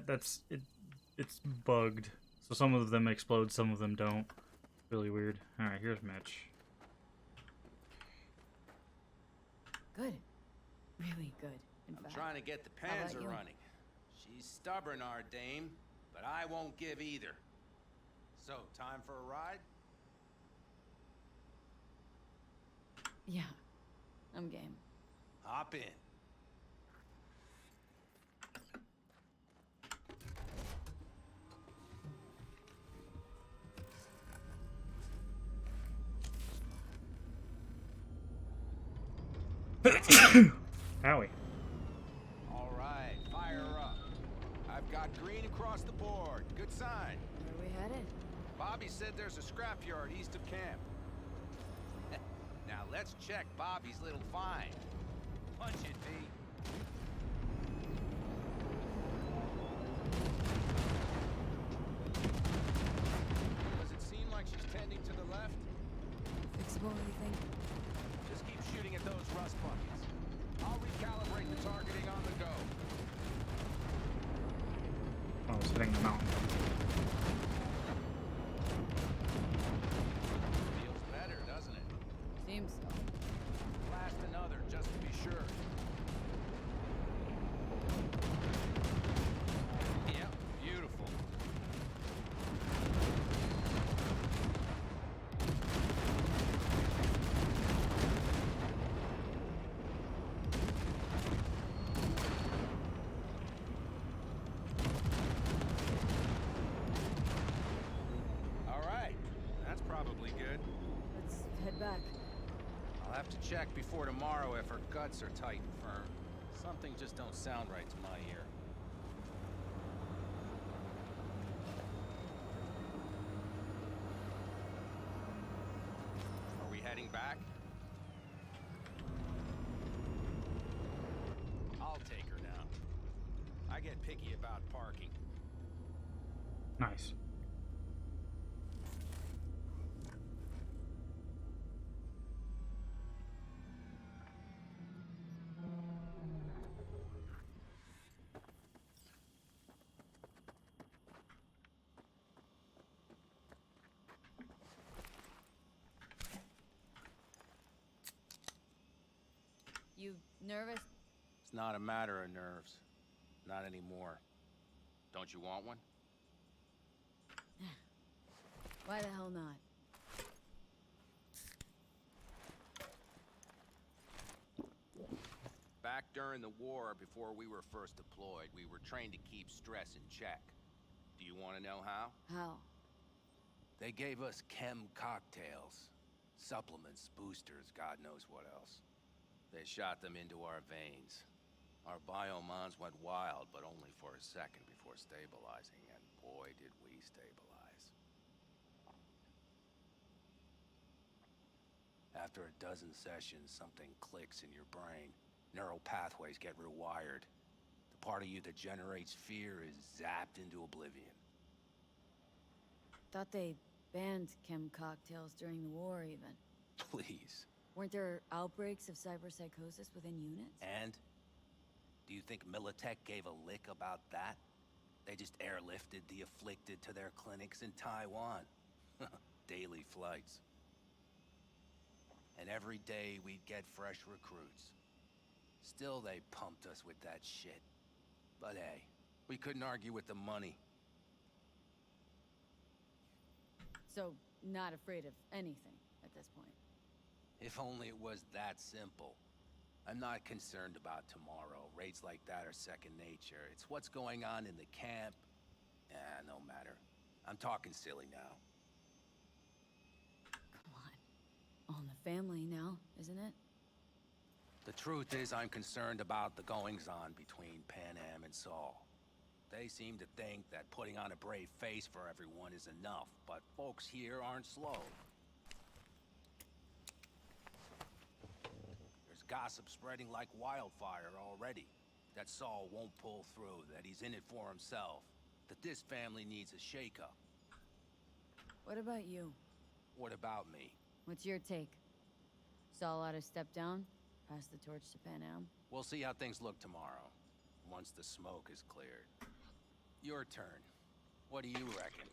A: that's it. It's bugged. So some of them explode, some of them don't. Really weird. All right, here's Mitch.
C: Good. Really good.
N: I'm trying to get the Panzer running. She's stubborn, our dame, but I won't give either. So, time for a ride?
C: Yeah, I'm game.
N: Hop in.
A: Howie.
K: All right, fire up. I've got green across the board. Good sign.
C: Where are we headed?
K: Bobby said there's a scrapyard east of camp.
N: Now let's check Bobby's little find. Punch it, V.
K: Does it seem like she's tending to the left?
C: Fixable, you think?
K: Just keep shooting at those rust buckets. I'll recalibrate the targeting on the go.
A: Oh, I was hitting the mountain.
K: Feels better, doesn't it?
C: Seems so.
K: Blast another, just to be sure. Yep, beautiful. All right, that's probably good.
C: Let's head back.
N: I'll have to check before tomorrow if her guts are tight and firm. Something just don't sound right to my ear. Are we heading back? I'll take her now. I get picky about parking.
A: Nice.
C: You nervous?
N: It's not a matter of nerves. Not anymore. Don't you want one?
C: Why the hell not?
N: Back during the war, before we were first deployed, we were trained to keep stress in check. Do you want to know how?
C: How?
N: They gave us chem cocktails. Supplements, boosters, God knows what else. They shot them into our veins. Our biomons went wild, but only for a second before stabilizing, and boy did we stabilize. After a dozen sessions, something clicks in your brain. Neural pathways get rewired. The part of you that generates fear is zapped into oblivion.
C: Thought they banned chem cocktails during the war, even.
N: Please.
C: Weren't there outbreaks of cyberpsychosis within units?
N: And? Do you think Militech gave a lick about that? They just airlifted the afflicted to their clinics in Taiwan. Daily flights. And every day we'd get fresh recruits. Still they pumped us with that shit. But hey, we couldn't argue with the money.
C: So, not afraid of anything at this point.
N: If only it was that simple. I'm not concerned about tomorrow. Raids like that are second nature. It's what's going on in the camp. No matter. I'm talking silly now.
C: Come on. All in the family now, isn't it?
N: The truth is, I'm concerned about the goings-on between Pan Am and Saul. They seem to think that putting on a brave face for everyone is enough, but folks here aren't slow. There's gossip spreading like wildfire already. That Saul won't pull through, that he's in it for himself, that this family needs a shake-up.
C: What about you?
N: What about me?
C: What's your take? Saul ought to step down? Pass the torch to Pan Am?
N: We'll see how things look tomorrow, once the smoke is cleared. Your turn. What do you reckon?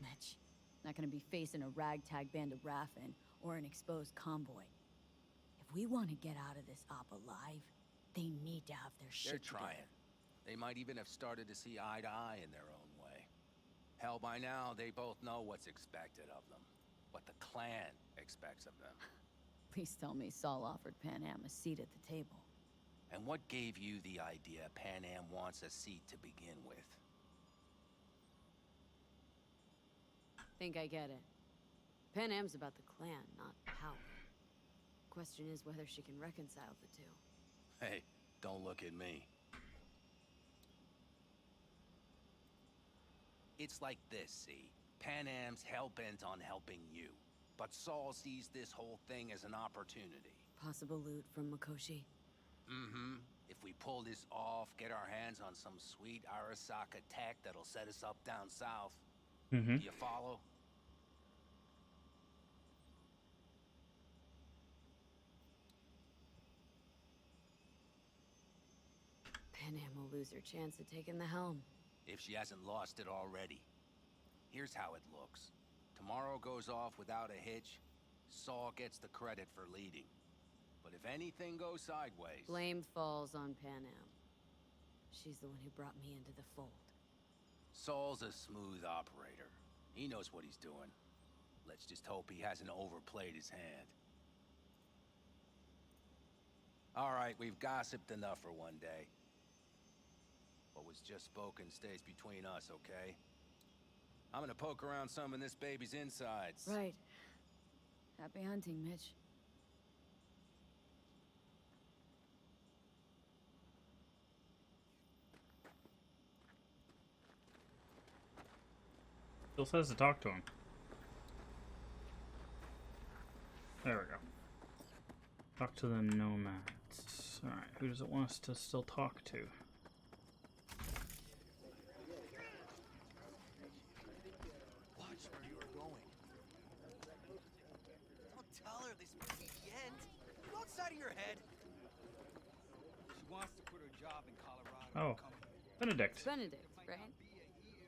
C: Mitch, not gonna be facing a ragtag band of Raffin or an exposed convoy. If we want to get out of this op alive, they need to have their shit
N: They're trying.
C: together.
N: They might even have started to see eye to eye in their own way. Hell, by now, they both know what's expected of them. What the clan expects of them.
C: Please tell me Saul offered Pan Am a seat at the table.
N: And what gave you the idea Pan Am wants a seat to begin with?
D: Think I get it. Pan Am's about the clan, not power. Question is whether she can reconcile the two.
N: Hey, don't look at me. It's like this, see? Pan Am's hell-bent on helping you. But Saul sees this whole thing as an opportunity.
D: Possible loot from Mikoshi?
N: Mm-hmm. If we pull this off, get our hands on some sweet Arasaka tech that'll set us up down south.
A: Mm-hmm.
N: Do you follow?
D: Pan Am will lose her chance at taking the helm.
N: If she hasn't lost it already. Here's how it looks. Tomorrow goes off without a hitch. Saul gets the credit for leading. But if anything goes sideways...
D: Blame falls on Pan Am. She's the one who brought me into the fold.
N: Saul's a smooth operator. He knows what he's doing. Let's just hope he hasn't overplayed his hand. All right, we've gossiped enough for one day. What was just spoken stays between us, okay? I'm gonna poke around some of this baby's insides.
C: Right. Happy hunting, Mitch.
A: Still says to talk to him. There we go. Talk to the nomads. Alright, who does it want us to still talk to?
R: Watch where you're going. Don't tell her this may be the end. You outside of your head.
Q: She wants to quit her job in Colorado.
A: Oh, Benedict.
D: Benedict, right?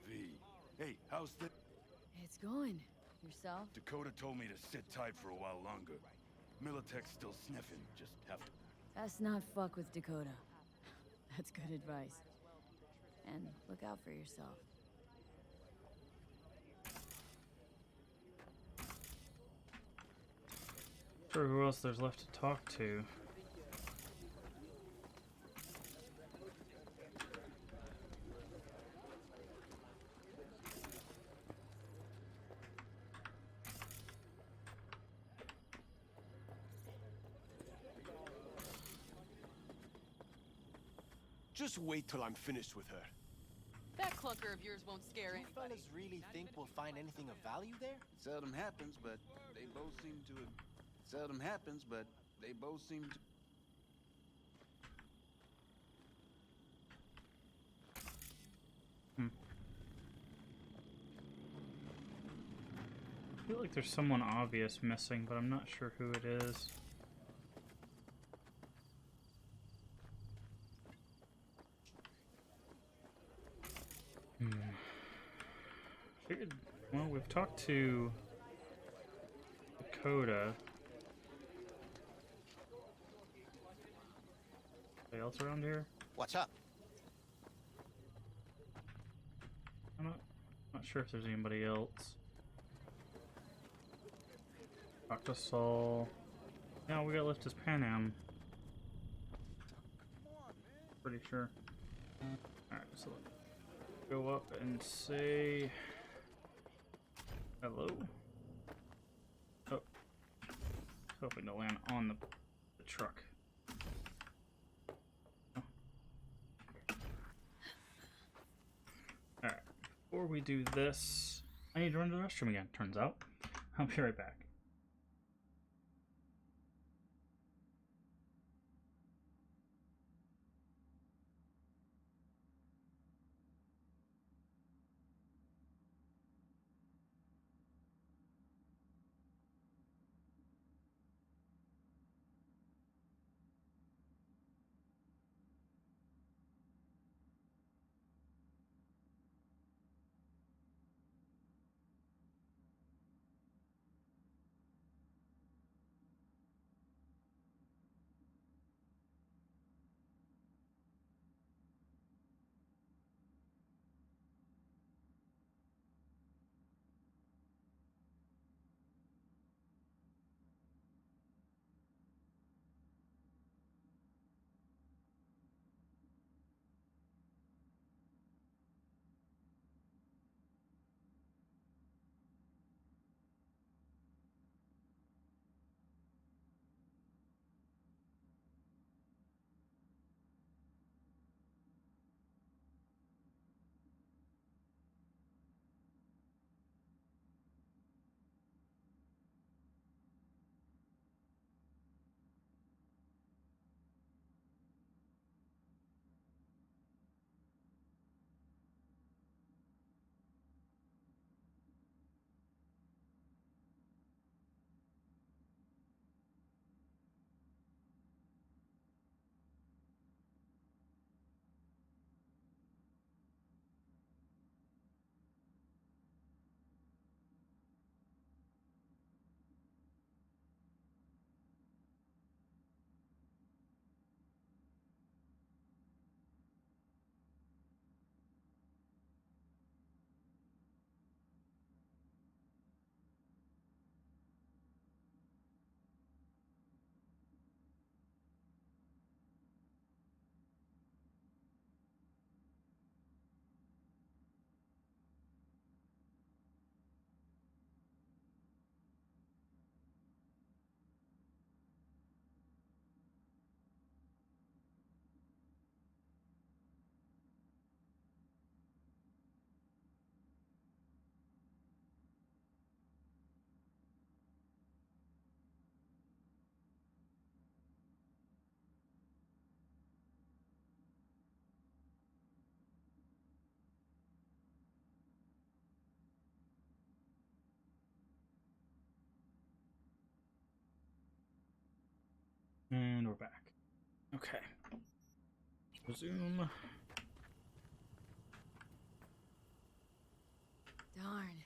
S: V. Hey, how's the...
C: It's going. Yourself?
S: Dakota told me to sit tight for a while longer. Militech's still sniffing. Just have to...
C: Best not fuck with Dakota. That's good advice. And look out for yourself.
A: Sure, who else there's left to talk to?
S: Just wait till I'm finished with her.
H: That clunker of yours won't scare
R: You
H: anybody.
R: fellas really think we'll find anything of value there?
P: It seldom happens, but they both seem to. Seldom happens, but they both seem to.
A: I feel like there's someone obvious missing, but I'm not sure who it is. Figured, well, we've talked to Dakota. Anybody else around here?
R: What's up?
A: I'm not sure if there's anybody else. Talk to Saul. Yeah, we gotta lift his Pan Am. Pretty sure. Alright, so let's go up and say hello. Oh. Hoping to land on the truck. Oh. Alright, before we do this, I need to run to the restroom again, turns out. I'll be right back. And we're back. Okay. Resume.
D: Darn.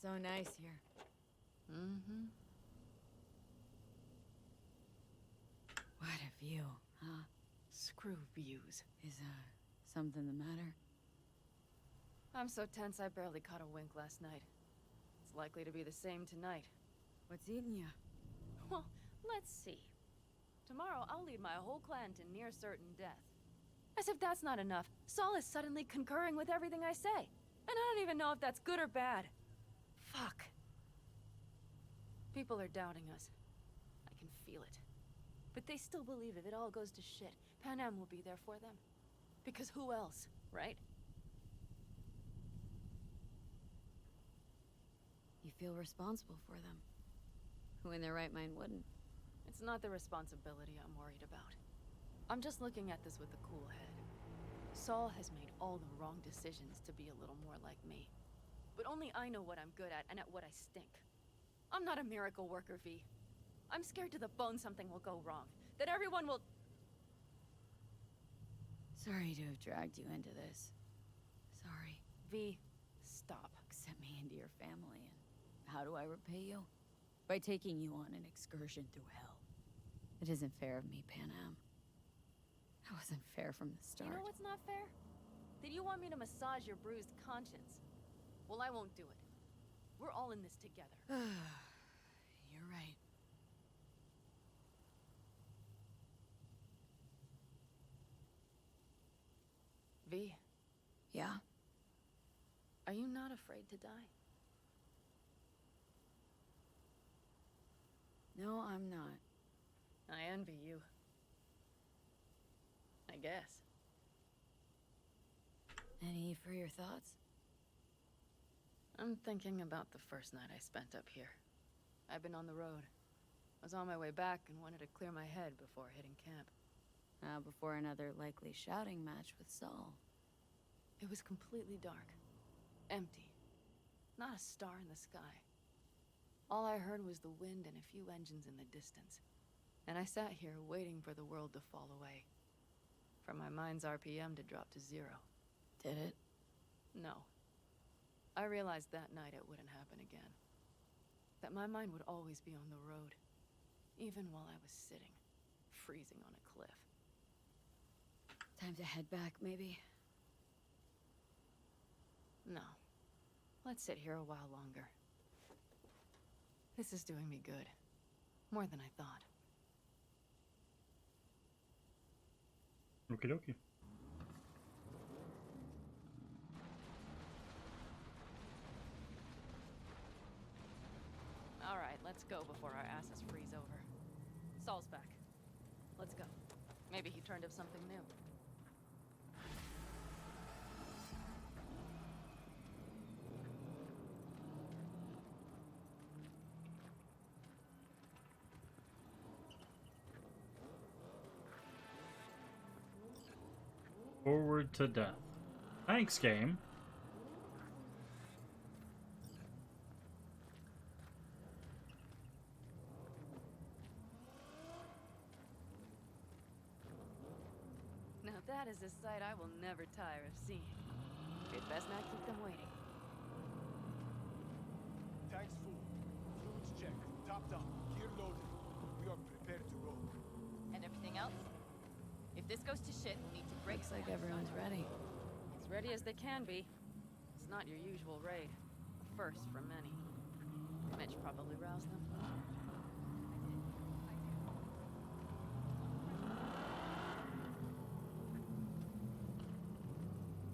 D: So nice here. Mm-hmm. What a view, huh?
H: Screw views.
D: Is, something the matter?
H: I'm so tense I barely caught a wink last night. It's likely to be the same tonight.
D: What's eating you?
H: Well, let's see. Tomorrow I'll lead my whole clan to near certain death. As if that's not enough, Saul is suddenly concurring with everything I say. And I don't even know if that's good or bad. Fuck. People are doubting us. I can feel it. But they still believe if it all goes to shit, Pan Am will be there for them. Because who else, right?
D: feel responsible for them. Who in their right mind wouldn't?
H: It's not the responsibility I'm worried about. I'm just looking at this with a cool head. Saul has made all the wrong decisions to be a little more like me. But only I know what I'm good at and at what I stink. I'm not a miracle worker, V. I'm scared to the bone something will go wrong. That everyone will...
D: Sorry to have dragged you into this. Sorry.
H: V, stop.
D: Accept me into your family, and how do I repay you? By taking you on an excursion through hell. It isn't fair of me, Panam. That wasn't fair from the start.
H: You know what's not fair? That you want me to massage your bruised conscience. Well, I won't do it. We're all in this together.
D: You're right.
H: V.
D: Yeah?
H: Are you not afraid to die?
D: No, I'm not.
H: I envy you. I guess.
D: Any for your thoughts?
H: I'm thinking about the first night I spent up here. I've been on the road. I was on my way back and wanted to clear my head before hitting camp.
D: Before another likely shouting match with Saul.
H: It was completely dark. Empty. Not a star in the sky. All I heard was the wind and a few engines in the distance. And I sat here waiting for the world to fall away. For my mind's RPM to drop to 0.
D: Did it?
H: No. I realized that night it wouldn't happen again. That my mind would always be on the road. Even while I was sitting, freezing on a cliff.
D: Time to head back, maybe?
H: No. Let's sit here a while longer. This is doing me good. More than I thought.
A: Okie dokie.
H: All right, let's go before our asses freeze over. Saul's back. Let's go. Maybe he turned up something new.
A: Forward to death. Thanks, game.
H: Now that is a sight I will never tire of seeing. We'd best not keep them waiting.
S: Tanks full. Fluids check. Topped up. Gear loaded. We are prepared to roll.
H: And everything else? If this goes to shit, we'll need to break.
D: Looks like everyone's ready.
H: As ready as they can be. It's not your usual raid. A first for many. Mitch probably roused them.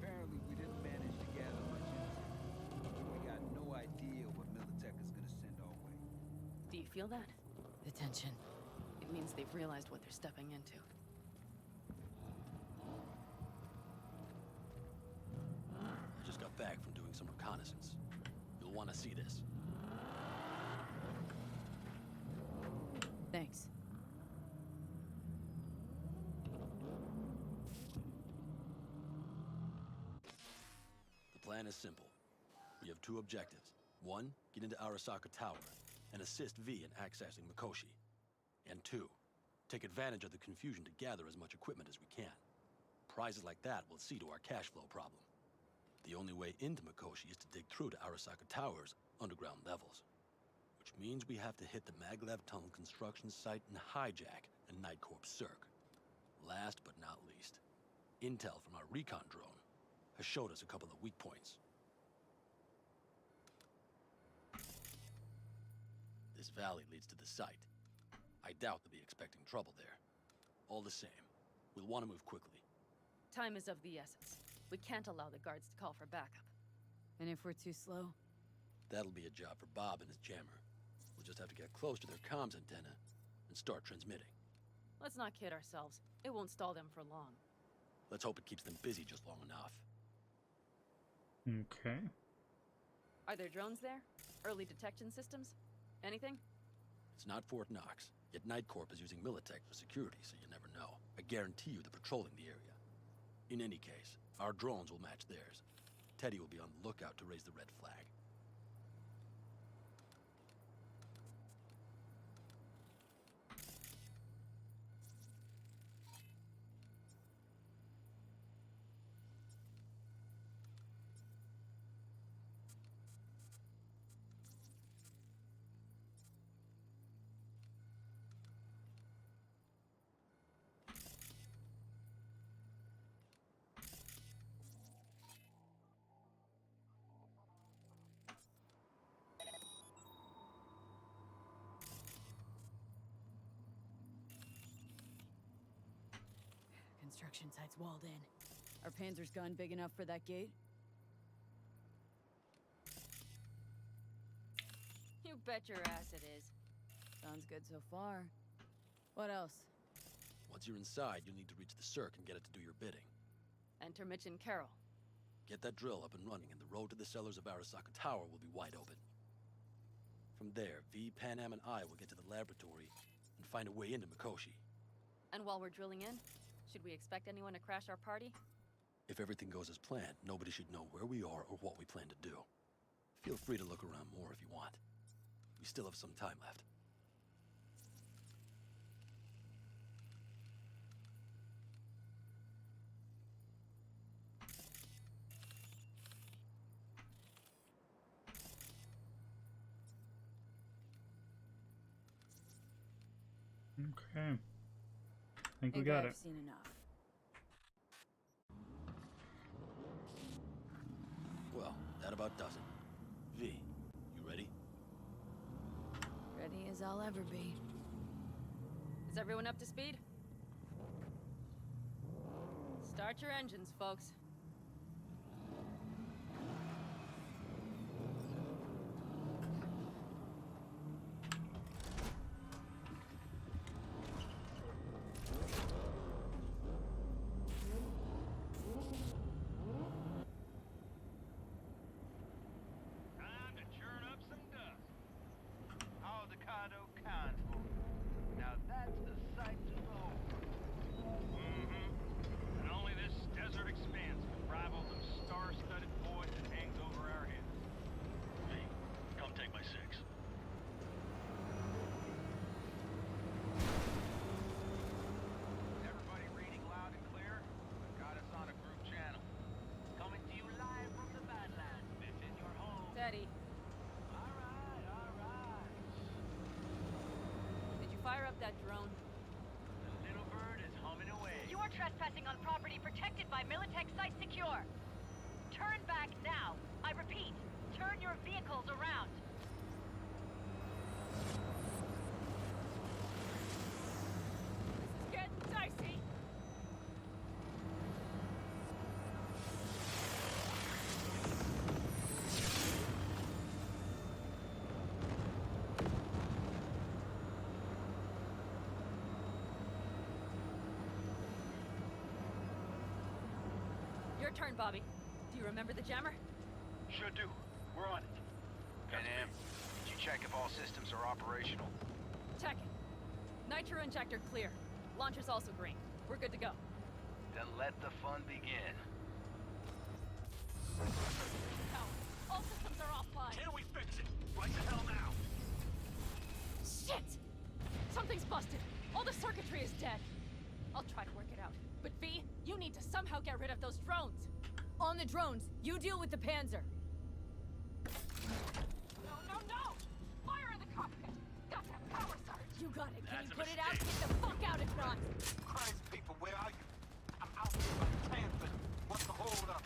E: Apparently we didn't manage to gather much intel. We got no idea what Militech is gonna send our way.
H: Do you feel that?
D: The tension.
H: It means they've realized what they're stepping into.
O: I just got back from doing some reconnaissance. You'll want to see this.
D: Thanks.
O: The plan is simple. We have two objectives. One, get into Arasaka Tower and assist V in accessing Mikoshi. And two, take advantage of the confusion to gather as much equipment as we can. Prizes like that will see to our cash flow problem. The only way into Mikoshi is to dig through to Arasaka Tower's underground levels. Which means we have to hit the Maglev Tunnel construction site and hijack a Night Corps Circ. Last but not least, intel from our recon drone has showed us a couple of weak points. This valley leads to the site. I doubt they'll be expecting trouble there. All the same, we'll want to move quickly.
H: Time is of the essence. We can't allow the guards to call for backup.
D: And if we're too slow?
O: That'll be a job for Bob and his jammer. We'll just have to get close to their comms antenna and start transmitting.
H: Let's not kid ourselves. It won't stall them for long.
O: Let's hope it keeps them busy just long enough.
A: Okay.
H: Are there drones there? Early detection systems? Anything?
O: It's not Fort Knox, yet Night Corp is using Militech for security, so you never know. I guarantee you they're patrolling the area. In any case, our drones will match theirs. Teddy will be on the lookout to raise the red flag.
D: Construction site's walled in. Are Panzer's gun big enough for that gate?
H: You bet your ass it is.
D: Sounds good so far. What else?
O: Once you're inside, you'll need to reach the circ and get it to do your bidding.
H: Enter Mitch and Carol.
O: Get that drill up and running, and the road to the cellars of Arasaka Tower will be wide open. From there, V, Pan Am, and I will get to the laboratory and find a way into Mikoshi.
H: And while we're drilling in, should we expect anyone to crash our party?
O: If everything goes as planned, nobody should know where we are or what we plan to do. Feel free to look around more if you want. We still have some time left.
A: Okay. I think we got it.
D: I've seen enough.
O: Well, that about does it. V, you ready?
D: Ready as I'll ever be.
H: Is everyone up to speed? Start your engines, folks.
Q: Time to churn up some dust. Avocado convoy. Now that's a sight to behold. And only this desert expanse can rival the star-studded void that hangs over our heads.
O: V, come take my 6.
Q: Everybody reading loud and clear? Got us on a group channel. Coming to you live from the Badlands. This is your home.
H: Steady.
Q: Alright.
H: Did you fire up that drone?
Q: The little bird is humming away.
I: You are trespassing on property protected by Militech Site Secure. Turn back now. I repeat, turn your vehicles around.
H: This is getting dicey. Your turn, Bobby. Do you remember the jammer?
Q: Sure do. We're on it. Pan Am, did you check if all systems are operational?
H: Check it. Nitro injector clear. Launcher's also green. We're good to go.
Q: Then let the fun begin.
H: All systems are offline.
Q: Can we fix it? Right the hell now!
H: Shit! Something's busted. All the circuitry is dead. I'll try to work it out. But V, you need to somehow get rid of those drones.
D: On the drones, you deal with the Panzer.
H: No! Fire in the cockpit. Got that power surge.
D: You got it. Can
Q: That's
D: you
Q: a
D: put it out?
Q: mistake.
D: Get the fuck out if not.
K: Christ, people, where are you? I'm out here by the Panther. What's the hold up?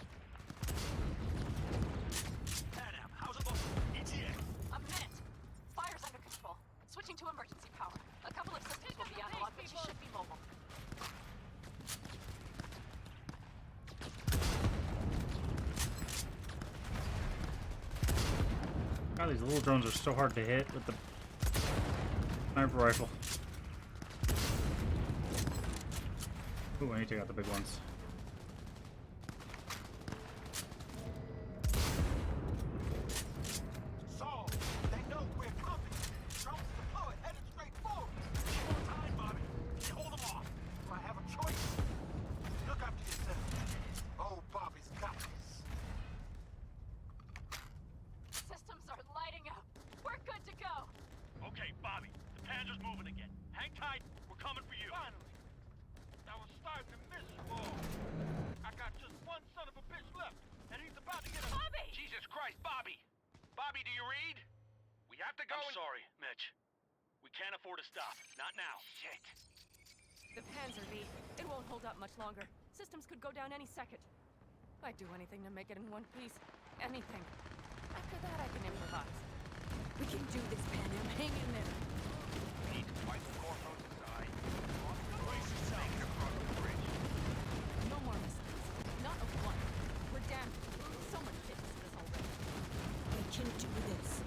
Q: Pan Am, how's it looking? ETA.
H: A minute. Fire's under control. Switching to emergency power. A couple of systems will be analog, but you should be mobile.
A: God, these little drones are so hard to hit with the sniper rifle. Ooh, I need to take out the big ones.
Q: Christ, Bobby! Bobby, do you read? We have to go. I'm sorry, Mitch. We can't afford to stop. Not now. Shit.
F: The Panzer V. It won't hold up much longer. Systems could go down any second. I'd do anything to make it in one piece. Anything. After that, I can improvise. We can do this, Pan Am. Hang in there.
Q: We need to fight the core roads inside. Brace yourself. Make it across the bridge.
F: No more mistakes. Not a one. We're damned. Someone fixed this already. We can do this.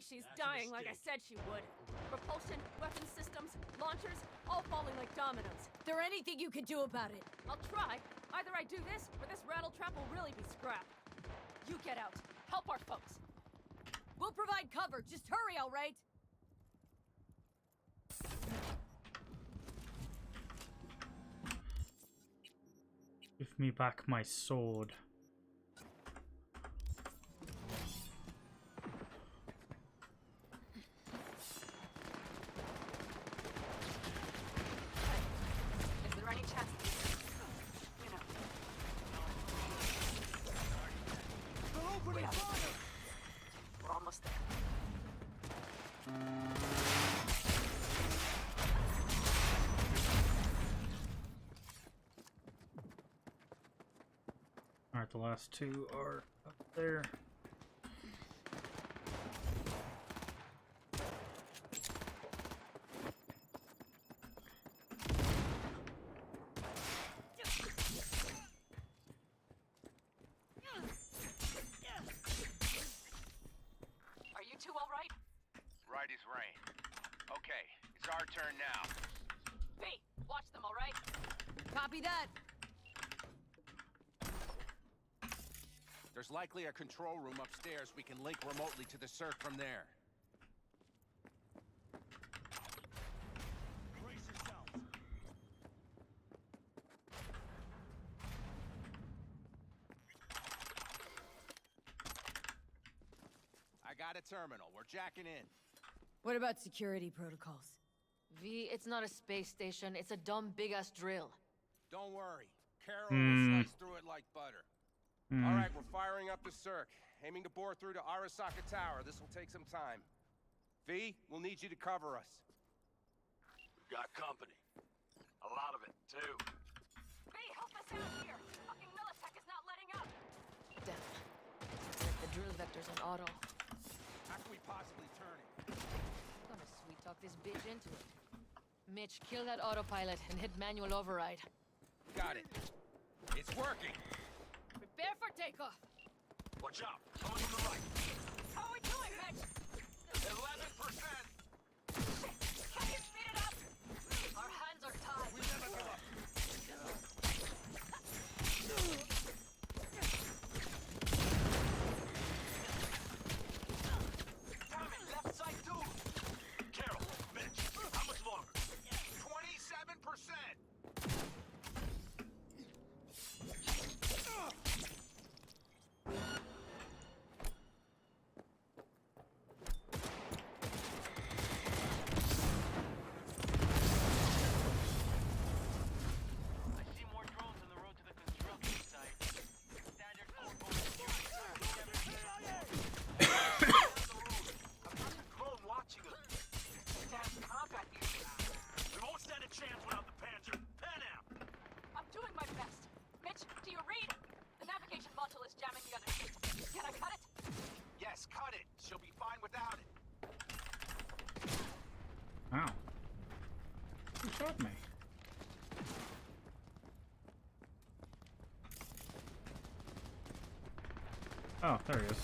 F: She's dying like I said she would. Propulsion, weapon systems, launchers, all falling like dominoes.
C: There anything you can do about it?
F: I'll try. Either I do this, or this rattletrap will really be scrapped. You get out. Help our folks.
C: We'll provide cover. Just hurry, all right?
A: Give me back my sword. Alright, the last two are up there.
H: Are you two all right?
Q: Right as rain. Okay, it's our turn now.
H: V, watch them, all right?
C: Copy that.
N: There's likely a control room upstairs we can link remotely to the circ from there.
Q: Brace yourselves.
N: I got a terminal. We're jacking in.
C: What about security protocols?
H: V, it's not a space station. It's a dumb big-ass drill.
N: Don't worry. Carol will slice through it like butter.
L: All right, we're firing up the circ. Aiming to bore through to Arasaka Tower. This will take some time. V, we'll need you to cover us.
Q: We've got company. A lot of it, too.
H: V, help us out here! Fucking Militech is not letting up! Damn. Like the drill vector's on auto.
L: How can we possibly turn it?
H: I'm gonna sweet talk this bitch into it. Mitch, kill that autopilot and hit manual override.
L: Got it. It's working.
C: Prepare for takeoff.
Q: Watch out. Someone to the right.
H: How are we doing, Mitch?
Q: 11%.
H: Can you speed it up? Our hands are tied.
Q: We never give up. Damn it, left side too. Carol, Mitch, how much longer?
L: 27%.
A: Wow. Who shot me? Oh, there he is.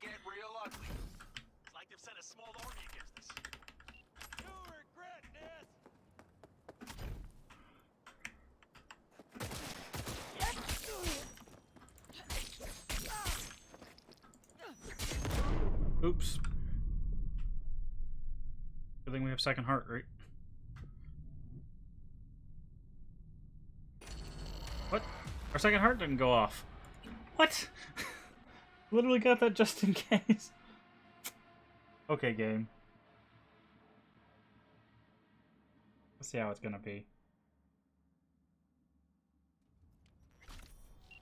K: get real ugly.
Q: It's like they've sent a small army against us. You'll regret this!
A: Oops. Good thing we have second heart, right? What? Our second heart didn't go off. What? Literally got that just in case. Okay, game. Let's see how it's gonna be.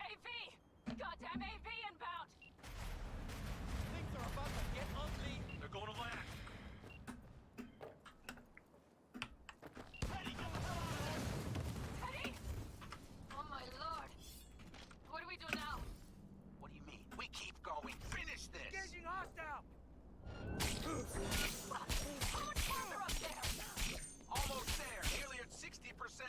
F: AV! Goddamn AV inbound!
Q: Things are about to get ugly. They're going to land. Teddy, get the hell out of there!
F: Teddy! Oh my lord! What do we do now?
K: What do you mean? We keep going. Finish this!
Q: Engaging hostile!
F: How much further up there?
K: Almost there. Nearly at 60%.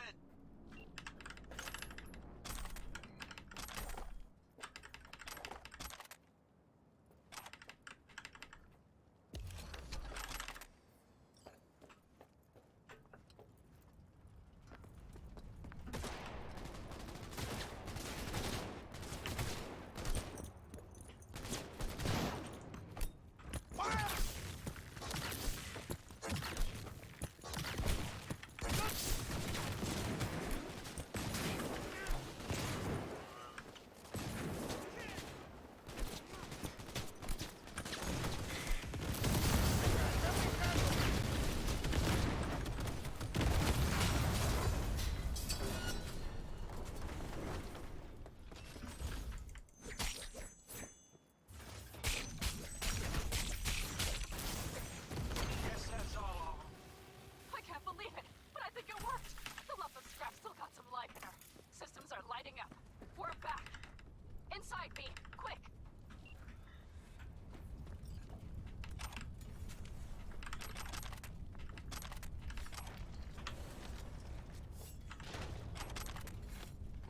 F: I can't believe it, but I think it worked. The lump of scrap still got some life in her. Systems are lighting up. We're back. Inside me, quick.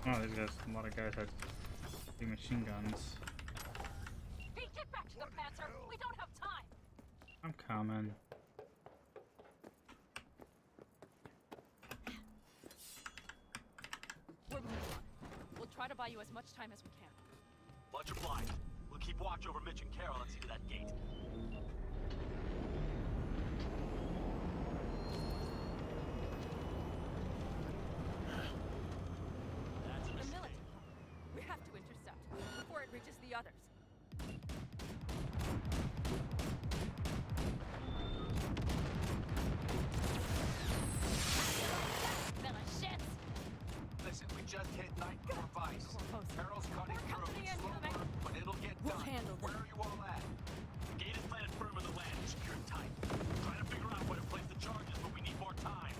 A: Oh, these guys, a lot of guys had big machine guns.
F: Hey, get back to the Panzer. We don't have time.
A: I'm coming.
F: We're moving on. We'll try to buy you as much time as we can.
Q: Much obliged. We'll keep watch over Mitch and Carol and see to that gate. That's a
F: The
Q: mistake.
F: military. We have to intercept before it reaches the others.
K: Listen, we just hit Night Core Vice. Carol's cutting through. It's slow, but it'll get
F: We'll
K: done.
F: handle
K: Where are you all at?
Q: The gate is planted firm in the land and secured tight. Trying to figure out where to place the charges, but we need more time.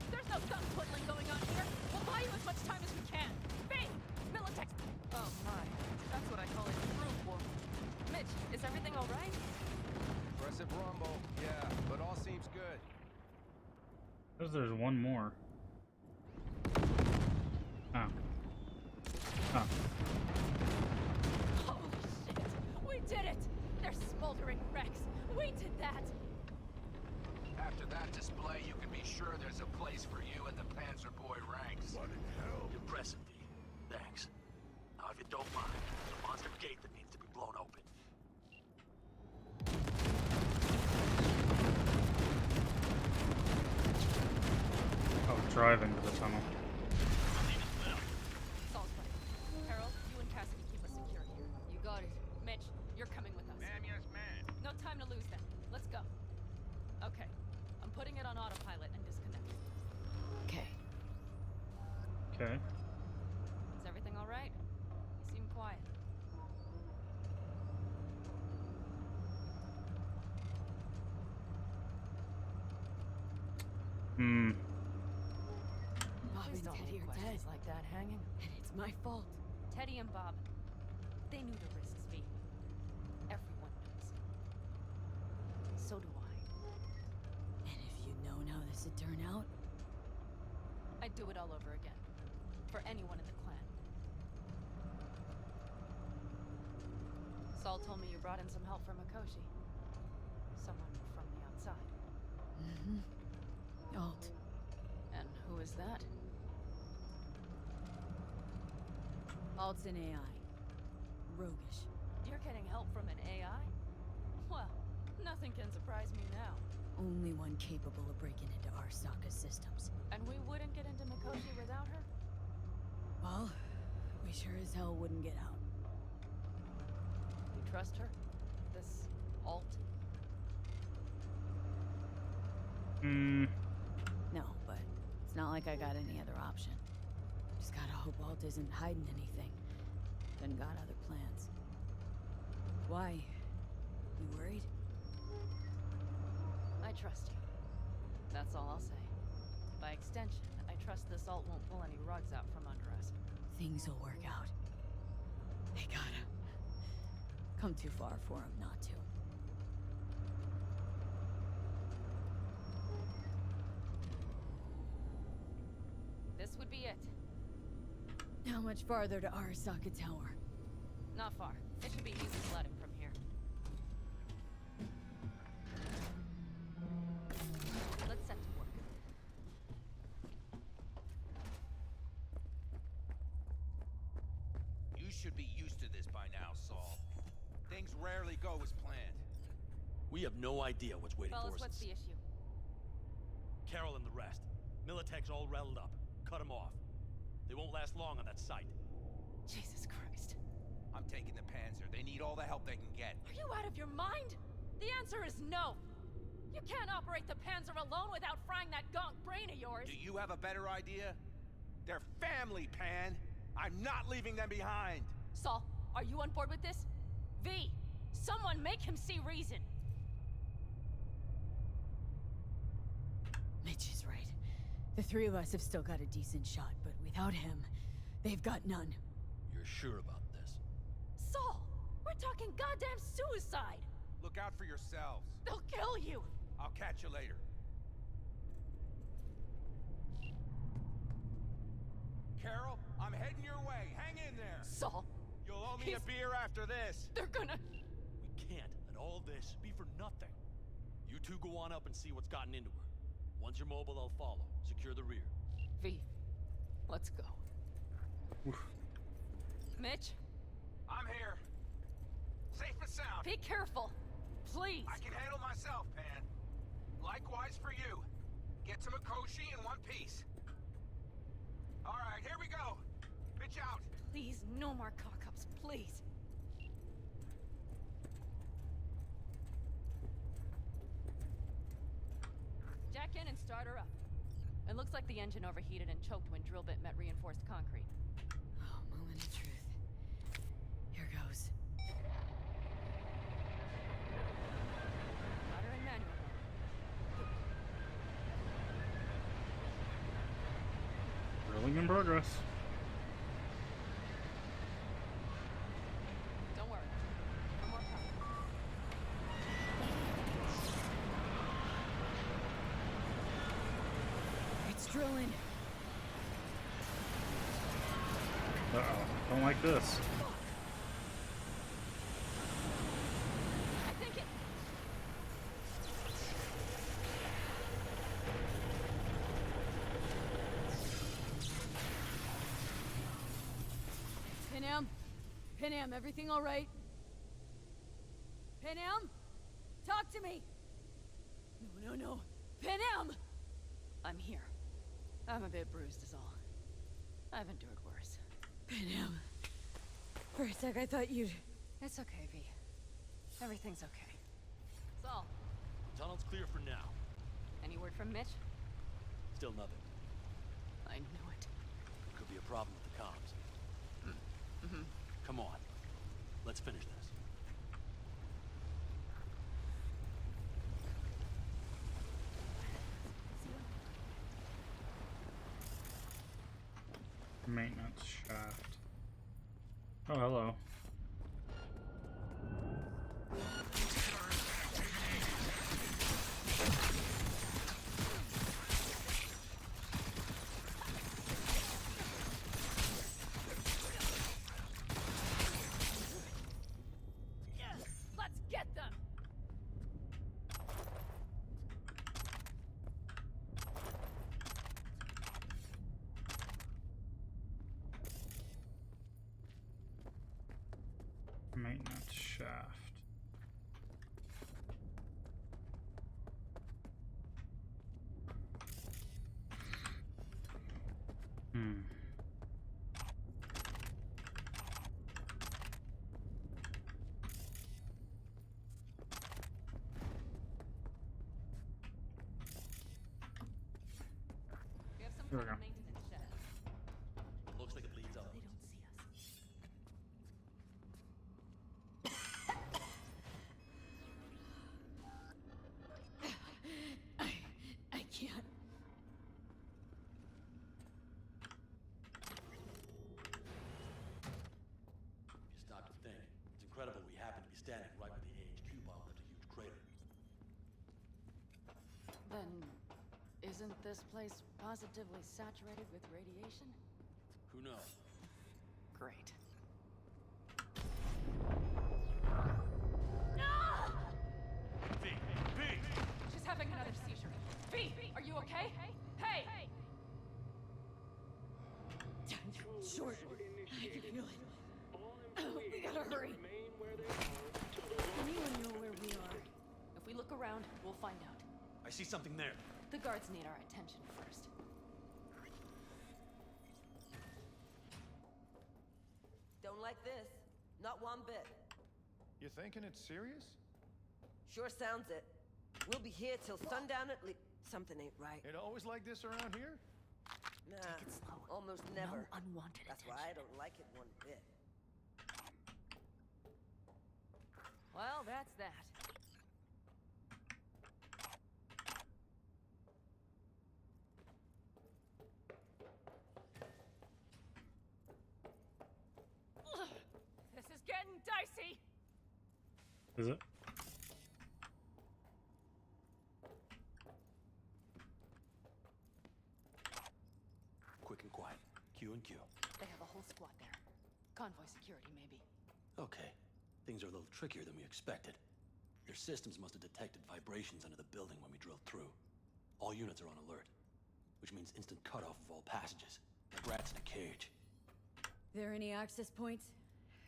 F: There's no gun twiddling going on here. We'll buy you as much time as we can. Bing! Militech. Oh my. That's what I call a true war. Mitch, is everything all right?
L: Impressive rumble, yeah, but all seems good.
A: There's one more. Oh. Oh.
F: Holy shit! We did it! They're smoldering wrecks. We did that!
K: After that display, you can be sure there's a place for you in the Panzer Boy ranks.
Q: What in hell? Impressive, V. Thanks. Now, if you don't mind, there's a monster gate that needs to be blown open.
A: Oh, driving to the tunnel.
F: Saul's right. Carol, you and Cassidy keep us secure here. You got it. Mitch, you're coming with us.
Q: Ma'am, yes, ma'am.
F: No time to lose then. Let's go. Okay. I'm putting it on autopilot and disconnect.
D: Okay.
A: Okay.
F: Is everything all right? You seem quiet.
A: Hmm.
D: Bob
F: Please
D: and
F: don't
D: Teddy
F: leave
D: are dead.
F: questions like that hanging.
D: And it's my fault.
F: Teddy and Bob, they knew the risks, V. Everyone knows. So do I.
D: And if you'd known how this would turn out,
F: I'd do it all over again. For anyone in the clan. Saul told me you brought in some help from Mikoshi. Someone from the outside.
D: Mm-hmm. Alt.
F: And who is that?
D: Alt's an AI. Roguish.
F: You're getting help from an AI? Well, nothing can surprise me now.
D: Only one capable of breaking into Arasaka's systems.
F: And we wouldn't get into Mikoshi without her?
D: Well, we sure as hell wouldn't get out.
F: You trust her? This Alt?
D: No, but it's not like I got any other option. Just gotta hope Alt isn't hiding anything. Then got other plans. Why? You worried?
F: I trust you. That's all I'll say. By extension, I trust this Alt won't pull any rugs out from under us.
D: Things will work out. They gotta. Come too far for him not to.
F: This would be it.
D: How much farther to Arasaka Tower?
F: Not far. It should be easy sledding from here. Let's set to work.
L: You should be used to this by now, Saul. Things rarely go as planned.
O: We have no idea what's waiting
F: Fellas,
O: for us.
F: what's the issue?
O: Carol and the rest. Militech's all rattled up. Cut them off. They won't last long on that site.
F: Jesus Christ.
L: I'm taking the Panzer. They need all the help they can get.
F: Are you out of your mind? The answer is no. You can't operate the Panzer alone without frying that gonk brain of yours.
L: Do you have a better idea? They're family, Pan. I'm not leaving them behind.
F: Saul, are you on board with this? V, someone make him see reason.
D: Mitch is right. The three of us have still got a decent shot, but without him, they've got none.
O: You're sure about this?
F: Saul, we're talking goddamn suicide.
L: Look out for yourselves.
F: They'll kill you.
L: I'll catch you later. Carol, I'm heading your way. Hang in there.
F: Saul.
L: You'll owe me a beer after this.
F: They're gonna...
O: We can't let all this be for nothing. You two go on up and see what's gotten into her. Once you're mobile, I'll follow. Secure the rear.
F: V, let's go. Mitch?
L: I'm here. Safe and sound.
F: Be careful. Please.
L: I can handle myself, Pan. Likewise for you. Get to Mikoshi in one piece. All right, here we go. Pitch out.
F: Please, no more cock-ups, please. Jack in and start her up. It looks like the engine overheated and choked when drill bit met reinforced concrete.
D: Oh, moment of truth. Here goes.
F: Got her in manual mode.
A: Drilling in progress.
F: Don't worry. No more power.
D: It's drilling.
A: Uh-oh. Don't like this.
F: I think it...
D: Panam? Panam, everything all right? Panam? Talk to me! No. Panam!
F: I'm here. I'm a bit bruised is all. I've endured worse.
D: Panam. For a sec, I thought you'd...
F: It's okay, V. Everything's okay. Saul,
O: Tunnel's clear for now.
F: any word from Mitch?
O: Still nothing.
F: I knew it.
O: Could be a problem with the comms.
F: Mm-hmm.
O: Come on. Let's finish this.
A: Maintenance shaft. Oh, hello. Here we go.
F: maintenance shed.
O: Looks like it leads up.
F: They don't see us.
D: I can't.
O: You stop to think. It's incredible we happen to be standing right where the AHQ bomb left a huge crater.
F: Then, isn't this place positively saturated with radiation?
O: Who knows?
F: Great. She's having another seizure. V, are you okay? Hey!
D: Short. I can feel it. We gotta hurry.
F: Anyone know where we are? If we look around, we'll find out.
O: I see something there.
F: The guards need our attention first.
J: Don't like this. Not one bit.
M: You thinking it's serious?
J: Sure sounds it. We'll be here till sundown at least. Something ain't right.
M: It always like this around here?
J: Nah,
F: Take it slow.
J: almost never.
F: No unwanted
J: That's
F: attention.
J: why I don't like it one bit.
F: Well, that's that. Ugh, this is getting dicey.
A: Is it?
O: Quick and quiet. Q and Q.
F: They have a whole squad there. Convoy security, maybe.
O: Okay. Things are a little trickier than we expected. Their systems must have detected vibrations under the building when we drilled through. All units are on alert, which means instant cutoff of all passages, like rats in a cage.
D: There any access points?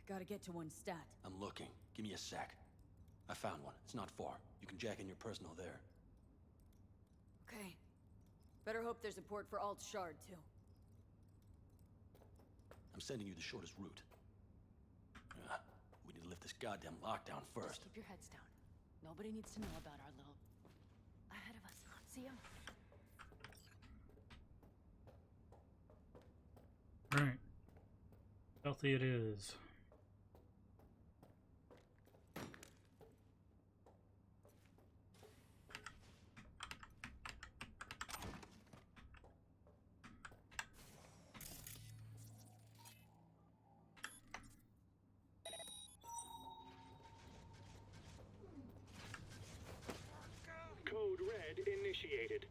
D: Gotta get to one stat.
O: I'm looking. Give me a sec. I found one. It's not far. You can jack in your personal there.
D: Okay. Better hope there's a port for Alt Shard, too.
O: I'm sending you the shortest route. We need to lift this goddamn lockdown first.
F: Just keep your heads down. Nobody needs to know about our little... ahead of us. See ya.
A: Alright. Healthy it is.
W: Code Red initiated.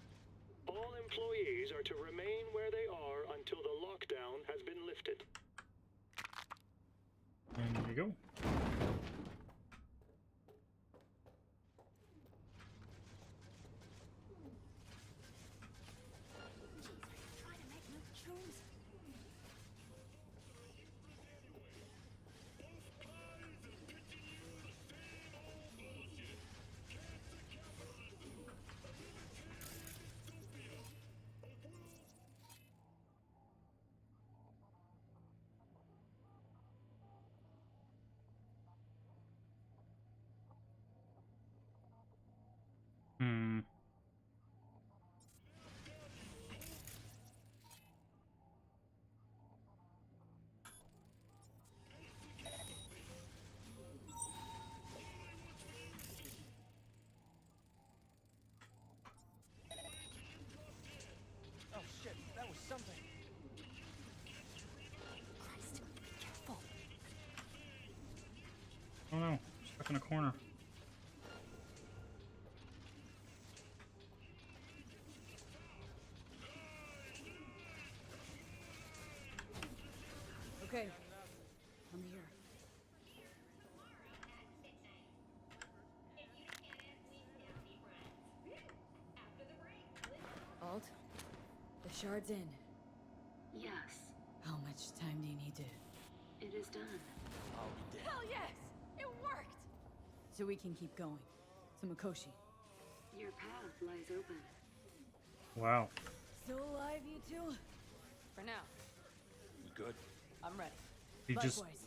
W: All employees are to remain where they are until the lockdown has been lifted.
A: There you go.
R: Oh shit, that was something.
F: Christ, be careful.
A: Oh no, stuck in a corner.
D: Okay. I'm here. Alt, the shard's in.
H: Yes,
D: How much time do you need to...
H: it is done.
O: I'll be dead.
F: Hell yes! It worked!
D: So we can keep going. To Makoshi.
H: Your path lies open.
A: Wow.
D: Still alive, you two?
F: For now,
O: We good?
F: I'm ready.
A: He just
D: Likewise.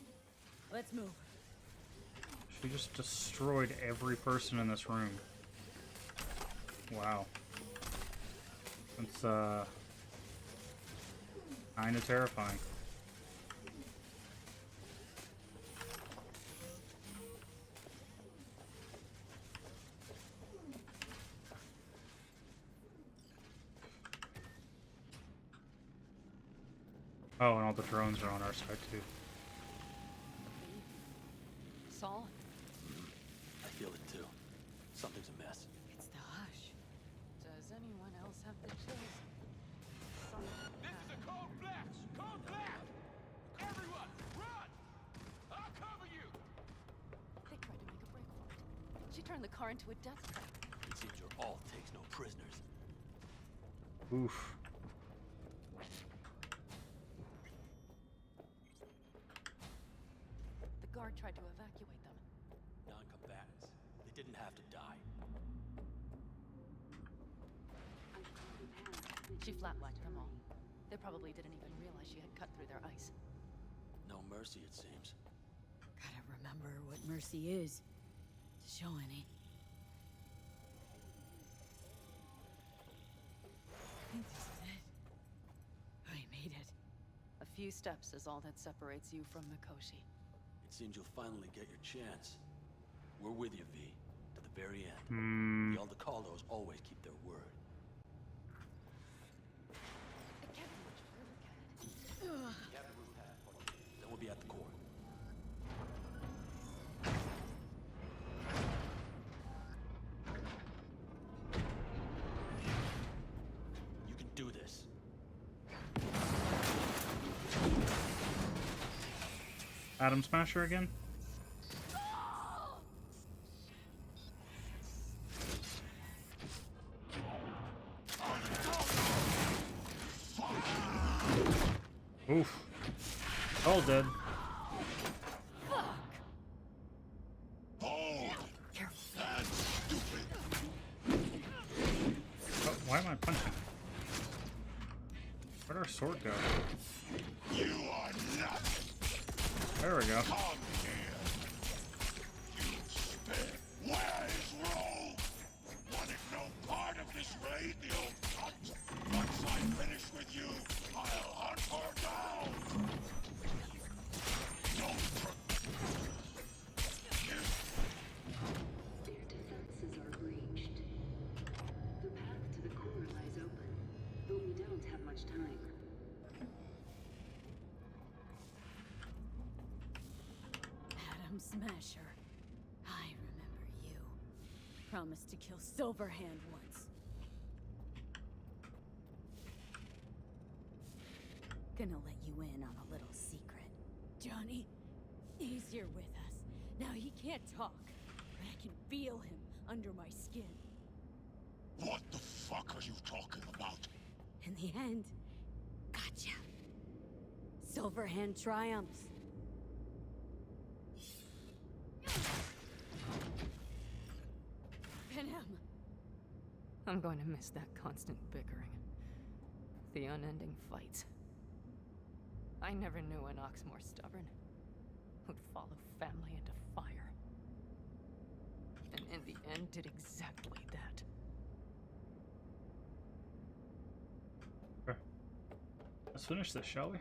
D: Let's move.
A: she just destroyed every person in this room. Wow. It's Kinda terrifying. Oh, and all the drones are on our side too.
F: Saul?
O: I feel it too. Something's amiss.
F: It's the hush. Does anyone else have the chills?
L: This is a code black! Code black! Everyone, run! I'll cover you!
F: They tried to make a break for it. She turned the car into a death trap.
O: It seems your alt takes no prisoners.
A: Oof.
F: The guard tried to evacuate them.
O: Non-combatants. They didn't have to die.
F: She flatlined them all. They probably didn't even realize she had cut through their ice.
O: No mercy, it seems.
D: Gotta remember what mercy is, to show any. I think this is it. I made it.
F: A few steps is all that separates you from Mikoshi.
O: It seems you'll finally get your chance. We're with you, V, to the very end. The Aldecaldos always keep their word.
F: It can't be much further, can it?
O: Then we'll be at the core. You can do this.
A: Atom Smasher again? Oof. All dead. Oh, why am I punching? Where'd our sword go?
L: You are not.
A: There we go.
L: Come here. You spit. Where is Rogue? Wanted no part of this raid, the old cunt. Once I finish with you, I'll hunt her down. No
H: Their defenses are breached. The path to the core lies open, but we don't have much time.
D: Atom Smasher. I remember you. Promised to kill Silverhand once. Gonna let you in on a little secret. Johnny, he's here with us. Now he can't talk, but I can feel him under my skin.
L: What the fuck are you talking about?
D: In the end, gotcha. Silverhand triumphs. Venom.
F: I'm going to miss that constant bickering. The unending fights. I never knew an ox more stubborn. Who'd follow family into fire. And in the end did exactly that.
A: Let's finish this, shall we?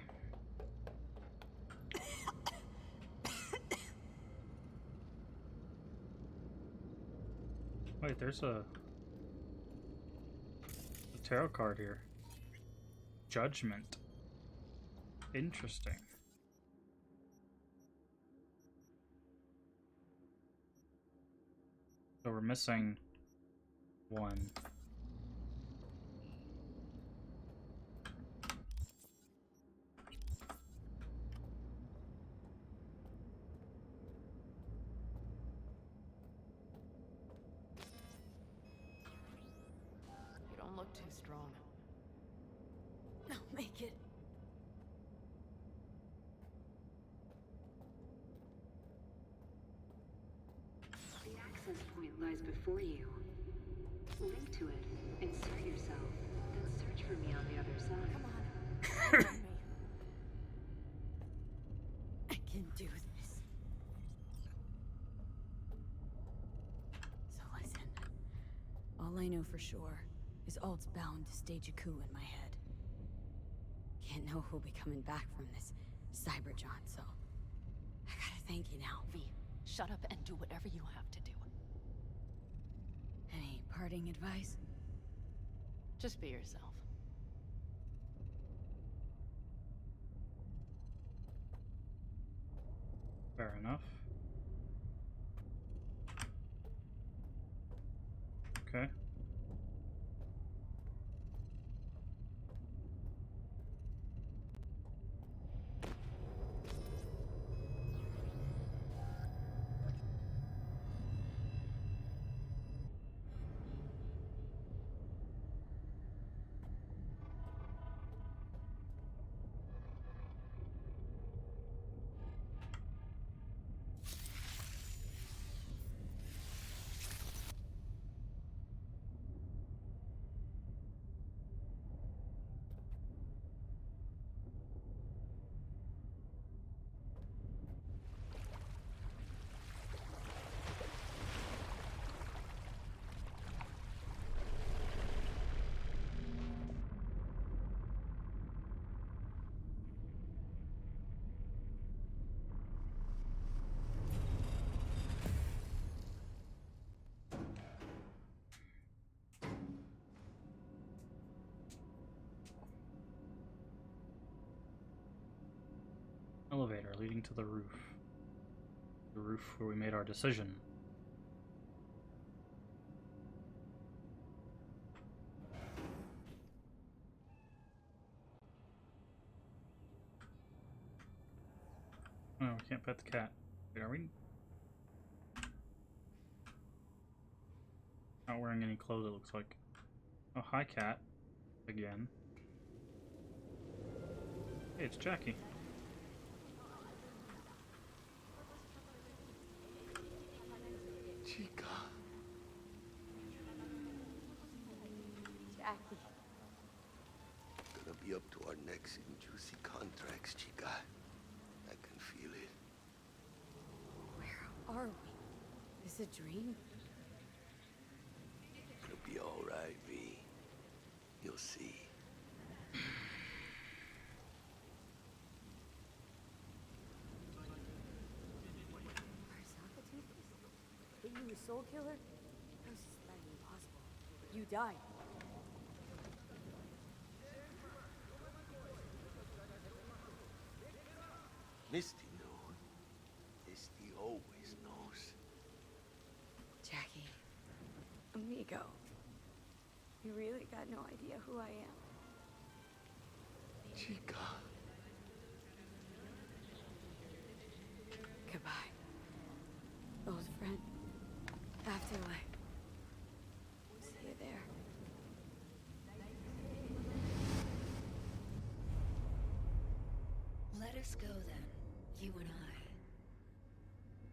A: Wait, there's a tarot card here. Judgment. Interesting. So we're missing one.
F: You don't look too strong.
D: I'll make it.
H: The access point lies before you. Link to it, insert yourself, then search for me on the other side.
F: Come on. Join me.
D: I can do this. So listen. All I know for sure is Alt's bound to stage a coup in my head. didn't know who'll be coming back from this Cyberjaunt, so I gotta thank you now.
F: V, shut up and do whatever you have to do.
D: Any parting advice?
F: Just be yourself.
A: Fair enough. Okay. Elevator leading to the roof. The roof where we made our decision. Oh, we can't pet the cat. Wait, are we? Not wearing any clothes, it looks like. Oh, hi, cat. Again. Hey, it's Jackie.
L: Chica.
C: Jackie.
L: Gonna be up to our necks in juicy contracts, Chica. I can feel it.
D: Where are we? Is it a dream?
L: It'll be all right, V. You'll see.
C: You a soul killer? How's that impossible? You died.
L: Misty knew. Misty always knows.
D: Jackie. Amigo. You really got no idea who I am.
L: Chica.
D: Goodbye. Old friend. Afterlife. See you there.
G: Let us go then, you and I.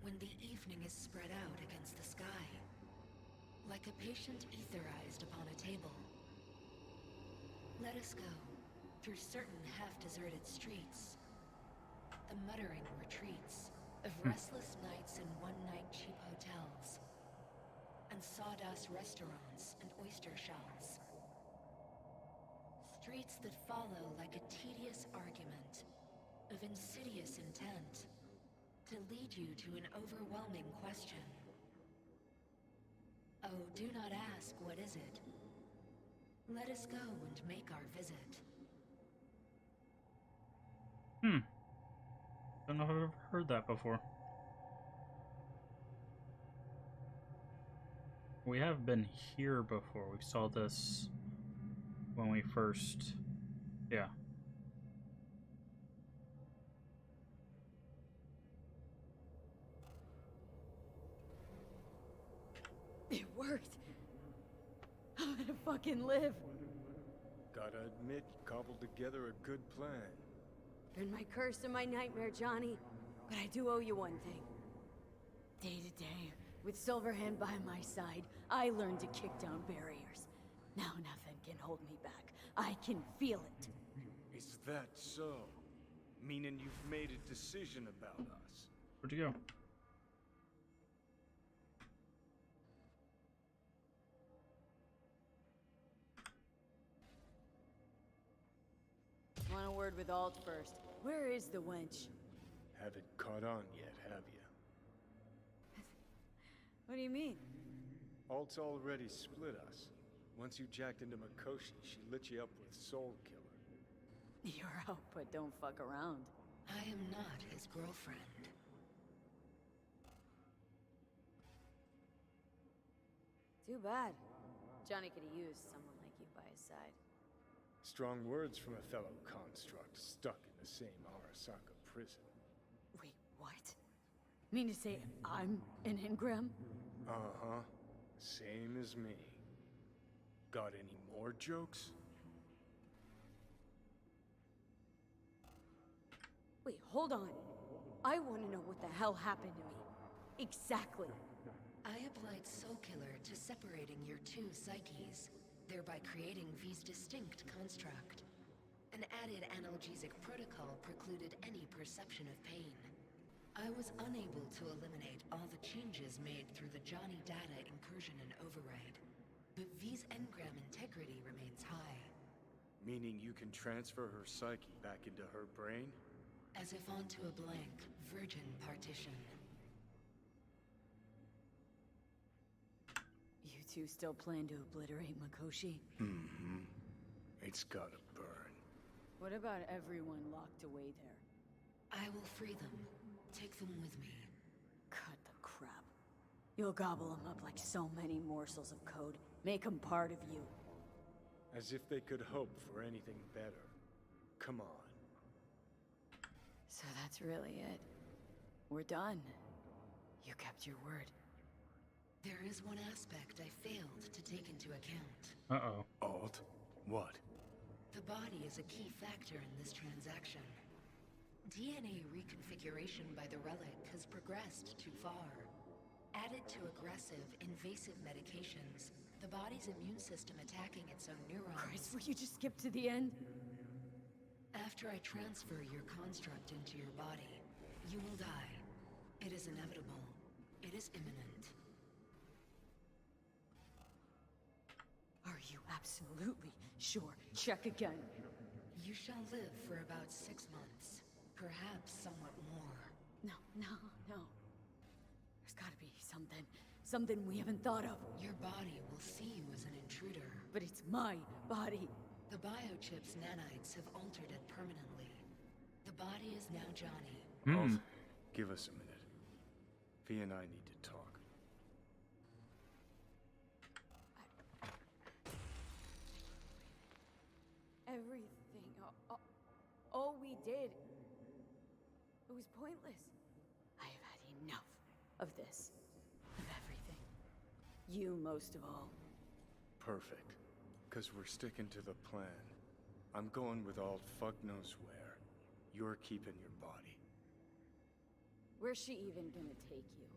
G: When the evening is spread out against the sky, like a patient etherized upon a table. Let us go through certain half-deserted streets, the muttering retreats of restless nights in one-night cheap hotels, and sawdust restaurants and oyster shells. Streets that follow like a tedious argument of insidious intent to lead you to an overwhelming question. Oh, do not ask, what is it? Let us go and make our visit.
A: Don't know if I've ever heard that before. We have been here before. We saw this when we first... Yeah.
C: It worked. I'm gonna fucking live.
M: Gotta admit, you cobbled together a good plan.
C: Been my curse and my nightmare, Johnny. But I do owe you one thing. Day to day, with Silverhand by my side, I learned to kick down barriers. Now nothing can hold me back. I can feel it.
M: Is that so? Meaning you've made a decision about us?
A: Where'd you go?
C: Want a word word with Alt first. Where is the wench?
M: Haven't caught on yet, have you?
C: What do you mean?
M: Alt's already split us. Once you jacked into Makoshi, she lit you up with Soul Killer.
C: You're out, but don't fuck around.
G: I am not his girlfriend.
C: Too bad. Johnny could have used someone like you by his side.
M: Strong words from a fellow construct stuck in the same Arasaka prison.
C: Wait, what? Mean to say I'm an engram?
M: Uh-huh. Same as me. Got any more jokes?
C: Wait, hold on. I want to know what the hell happened to me. Exactly.
G: I applied Soul Killer to separating your two psyches, thereby creating V's distinct construct. An added analgesic protocol precluded any perception of pain. I was unable to eliminate all the changes made through the Johnny data incursion and override, but V's engram integrity remains high.
M: Meaning you can transfer her psyche back into her brain?
G: As if onto a blank, virgin partition.
C: You two still plan to obliterate Makoshi?
M: Mm-hmm. It's gotta burn.
C: What about everyone locked away there?
G: I will free them. Take them with me.
C: Cut the crap. You'll gobble them up like so many morsels of code. Make them part of you.
M: As if they could hope for anything better. Come on.
C: So that's really it. We're done. You kept your word.
G: There is one aspect I failed to take into account.
A: Uh-oh.
M: Alt? What?
G: The body is a key factor in this transaction. DNA reconfiguration by the relic has progressed too far. Added to aggressive, invasive medications, the body's immune system attacking its own neurons.
C: Christ, will you just skip to the end?
G: After I transfer your construct into your body, you will die. It is inevitable. It is imminent.
C: Are you absolutely sure? Check again.
G: You shall live for about 6 months. Perhaps somewhat more.
C: No. There's gotta be something we haven't thought of.
G: Your body will see you as an intruder.
C: But it's my body.
G: The biochip's nanites have altered it permanently. The body is now Johnny.
M: Alt, give us a minute. V and I need to talk.
C: Everything. All we did. It was pointless. I have had enough of this. Of everything. You most of all.
M: Perfect. Because we're sticking to the plan. I'm going with Alt fuck knows where. You're keeping your body.
C: Where's she even gonna take you?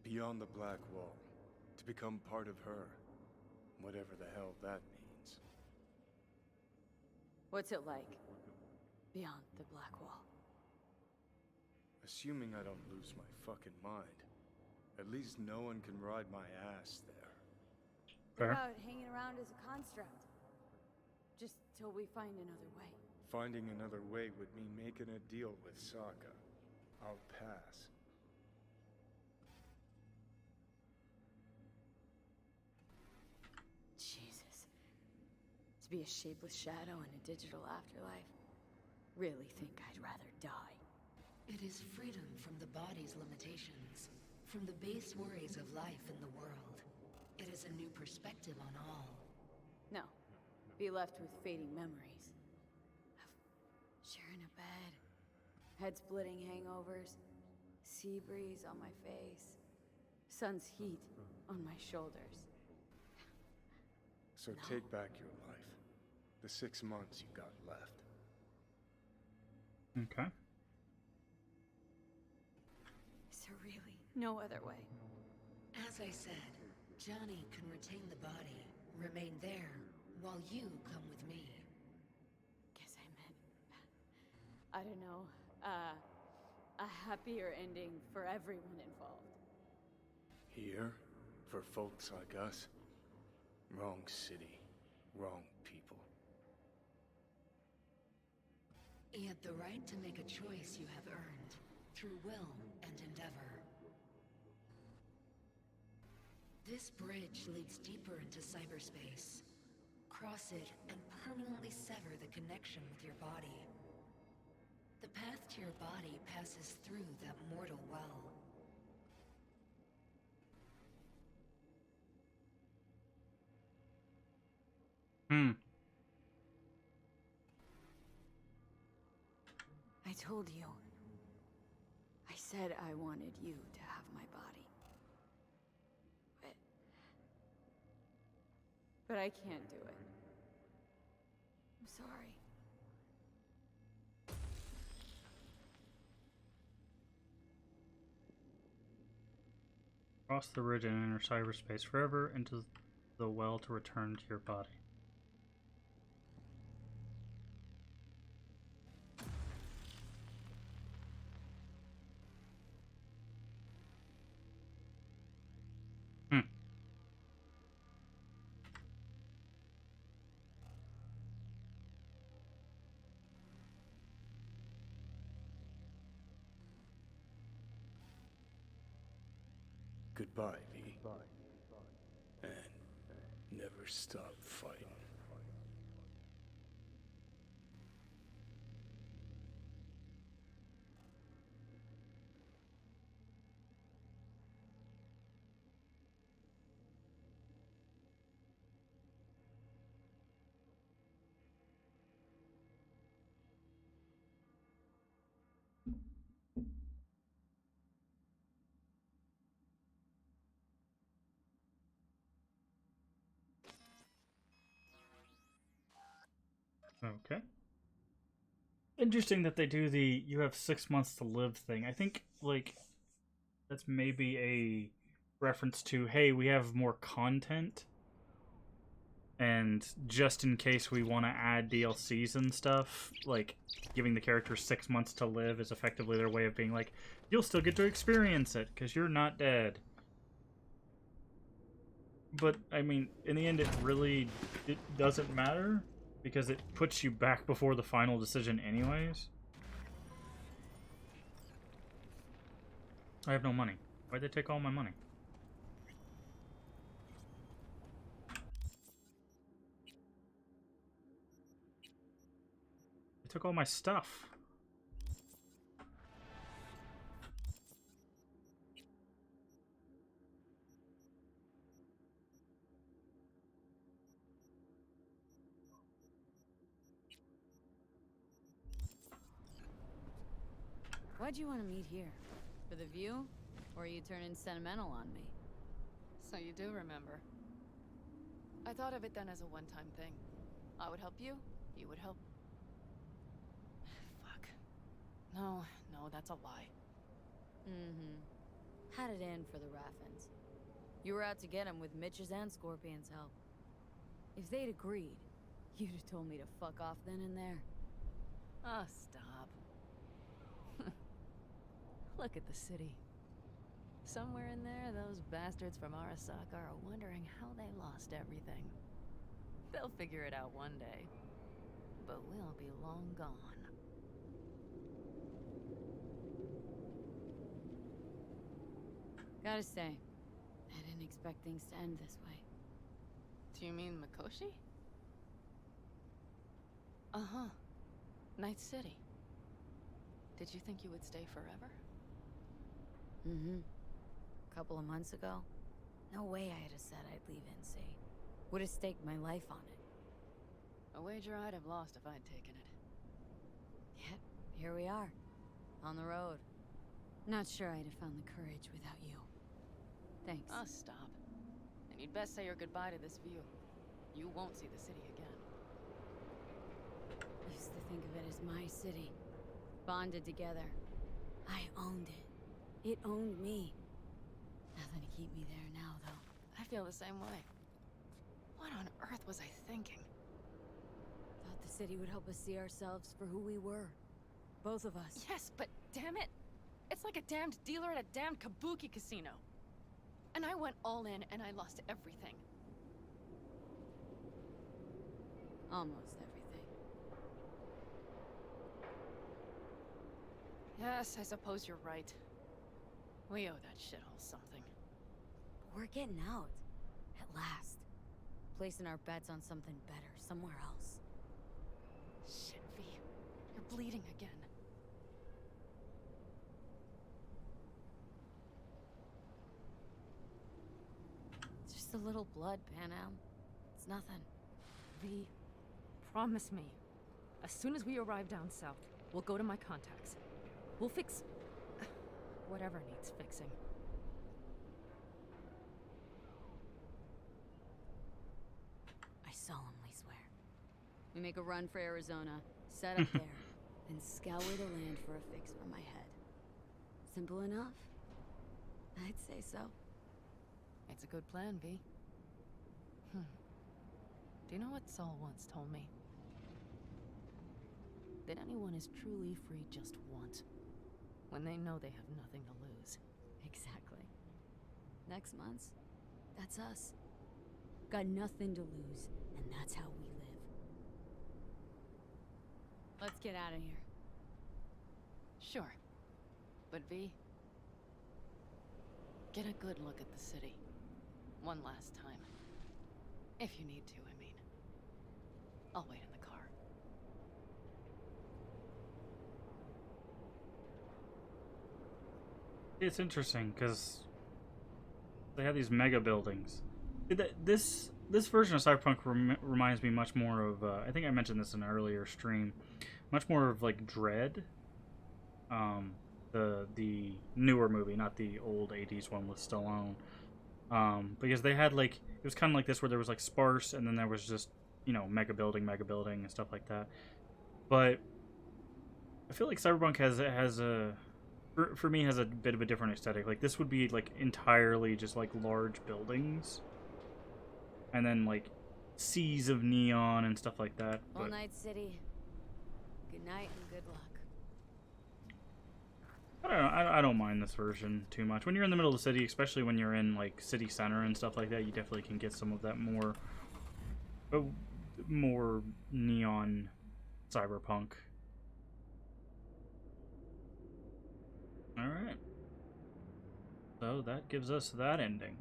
M: Beyond the Black Wall. To become part of her. Whatever the hell that means.
C: What's it like? Beyond the Black Wall.
M: Assuming I don't lose my fucking mind. At least no one can ride my ass there.
C: What about hanging around as a construct? Just till we find another way.
M: Finding another way would mean making a deal with Sokka. I'll pass.
C: Jesus. To be a shapeless shadow in a digital afterlife. Really think I'd rather die.
G: It is freedom from the body's limitations, from the base worries of life in the world. It is a new perspective on all.
C: No. Be left with fading memories. Of sharing a bed. Head-splitting hangovers. Sea breeze on my face. Sun's heat on my shoulders.
M: So take back your life. The 6 months you got left.
A: Okay.
C: Is there really no other way?
G: As I said, Johnny can retain the body, remain there, while you come with me.
C: Guess I meant... I don't know. A happier ending for everyone involved.
M: Here? For folks like us? Wrong city. Wrong people.
G: Yet the right to make a choice you have earned through will and endeavor. This bridge leads deeper into cyberspace. Cross it and permanently sever the connection with your body. The path to your body passes through that mortal well.
D: I told you. I said I wanted you to have my body. But I can't do it. I'm sorry.
A: Cross the bridge and enter cyberspace forever into the well to return to your body.
M: Goodbye, V. And never stop fighting.
A: Okay. Interesting that they do the you have 6 months to live thing. I think, like, that's maybe a reference to, hey, we have more content, and just in case we want to add DLCs and stuff, like, giving the characters 6 months to live is effectively their way of being like, you'll still get to experience it, because you're not dead. But, I mean, in the end, it doesn't matter, because it puts you back before the final decision anyways. I have no money. Why'd they take all my money? They took all my stuff.
D: Why'd you want to meet here? For the view? Or are you turning sentimental on me?
F: So you do remember. I thought of it then as a one-time thing. I would help you, you would help... Fuck. No, that's a lie.
D: Had it in for the Raffins. You were out to get him with Mitch's and Scorpion's help. If they'd agreed, you'd have told me to fuck off then and there.
F: Oh, stop. Look at the city. Somewhere in there, those bastards from Arasaka are wondering how they lost everything. They'll figure it out one day. But we'll be long gone.
D: Gotta say, I didn't expect things to end this way.
F: Do you mean Mikoshi? Uh-huh. Night City. Did you think you would stay forever?
D: A couple of months ago, no way I'd have said I'd leave NC. Would have staked my life on it.
F: A wager I'd have lost if I'd taken it.
D: Yet, here we are. On the road. Not sure I'd have found the courage without you. Thanks.
F: Oh, stop. And you'd best say your goodbye to this view. You won't see the city again.
D: Used to think of it as my city. Bonded together. I owned it. It owned me. Nothing to keep me there now, though.
F: I feel the same way. What on earth was I thinking?
D: Thought the city would help us see ourselves for who we were. Both of us.
F: Yes, but damn it! It's like a damned dealer at a damned kabuki casino. And I went all in and I lost everything.
D: Almost everything.
F: Yes, I suppose you're right. We owe that shithole something.
D: We're getting out. At last. Placing our bets on something better, somewhere else.
F: Shit, V. You're bleeding again.
D: It's just a little blood, Panam. It's nothing.
F: V, promise me. As soon as we arrive down south, we'll go to my contacts. We'll fix... whatever needs fixing.
D: I solemnly swear. We make a run for Arizona, set up there, then scour the land for a fix for my head. Simple enough? I'd say so.
F: It's a good plan, V. Do you know what Saul once told me? That anyone is truly free just once. When they know they have nothing to lose.
D: Exactly. Next month, that's us. Got nothing to lose, and that's how we live. Let's get out of here.
F: Sure. But V, get a good look at the city. One last time. If you need to, I mean. I'll wait in the car.
A: It's interesting because they have these mega buildings. This version of Cyberpunk reminds me much more of I think I mentioned this in an earlier stream, much more of like Dread, the newer movie, not the old '80s one with Stallone, because they had like it was kind of like this where there was like sparse and then there was just mega building and stuff like that. But I feel like Cyberpunk has a for me has a bit of a different aesthetic. Like this would be like entirely just like large buildings, and then like seas of neon and stuff like that.
D: All night, city. Good night and good luck.
A: I don't know. I don't mind this version too much. When you're in the middle of the city, especially when you're in like city center and stuff like that, you definitely can get some of that more neon cyberpunk. All right. So that gives us that ending.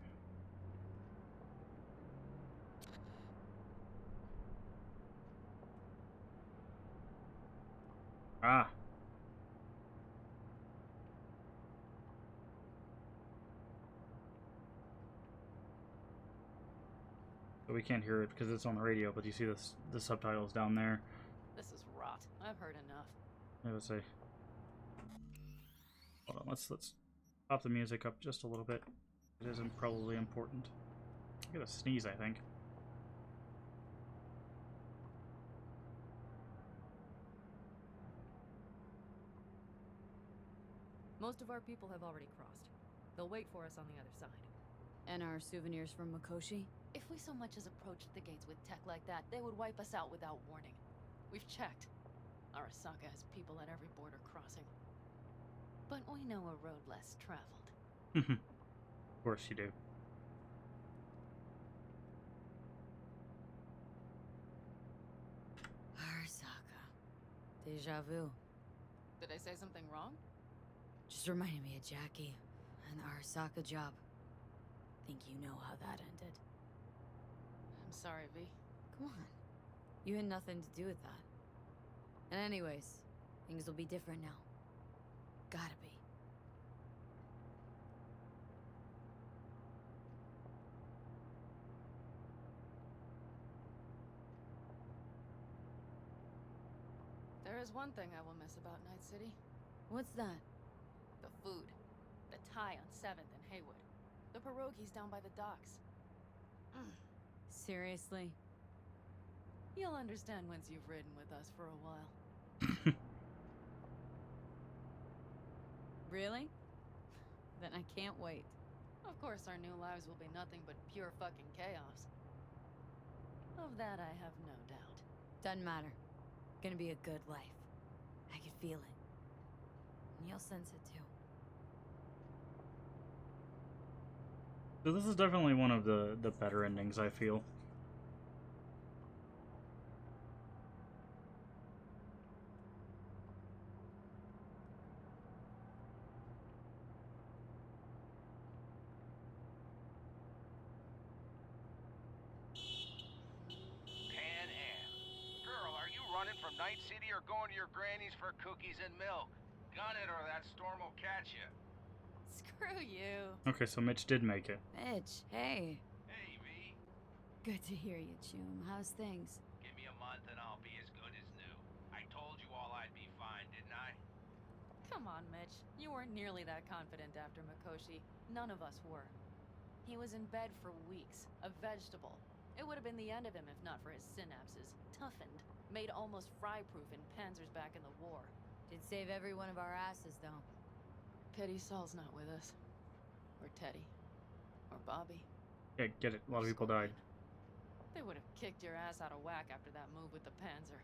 A: Ah. So we can't hear it because it's on the radio, but you see the subtitles down there.
F: This is rot. I've heard enough.
A: I would say. Hold on, let's pop the music up just a little bit. It isn't probably important. I got a sneeze, I think.
F: Most of our people have already crossed. They'll wait for us on the other side.
D: And our souvenirs from Makoshi?
F: If we so much as approached the gates with tech like that, they would wipe us out without warning. We've checked. Arasaka has people at every border crossing. But we know a road less traveled.
A: Of course you do.
D: Arasaka. Deja vu.
F: Did I say something wrong?
D: Just reminded me of Jackie and the Arasaka job. Think you know how that ended.
F: I'm sorry, V.
D: Come on. You had nothing to do with that. And anyways, things will be different now. Gotta be.
F: There is one thing I will miss about Night City.
D: What's that?
F: The food. The Thai on 7th and Haywood. The pierogies down by the docks.
D: Seriously?
F: You'll understand once you've ridden with us for a while.
D: Really? Then I can't wait.
F: Of course, our new lives will be nothing but pure fucking chaos. Of that, I have no doubt.
D: Doesn't matter. Gonna be a good life. I can feel it. And you'll sense it too.
A: So this is definitely one of the better endings, I feel.
Q: from Night City or going to your granny's for cookies and milk? Gun it or that storm will catch you.
D: Screw you.
A: Okay, so Mitch did make it.
D: Mitch, hey.
Q: Hey, V.
D: Good to hear you, Choom. How's things?
Q: Give me a month and I'll be as good as new. I told you all I'd be fine, didn't I?
F: Come on, Mitch. You weren't nearly that confident after Makoshi. None of us were. He was in bed for weeks, a vegetable. It would have been the end of him if not for his synapses. Toughened, made almost fry-proof in panzers back in the war.
D: Did save every one of our asses, though.
F: Pity Saul's not with us. Or Teddy. Or Bobby.
A: Yeah, get it. A lot of people died.
F: They would have kicked your ass out of whack after that move with the panzer.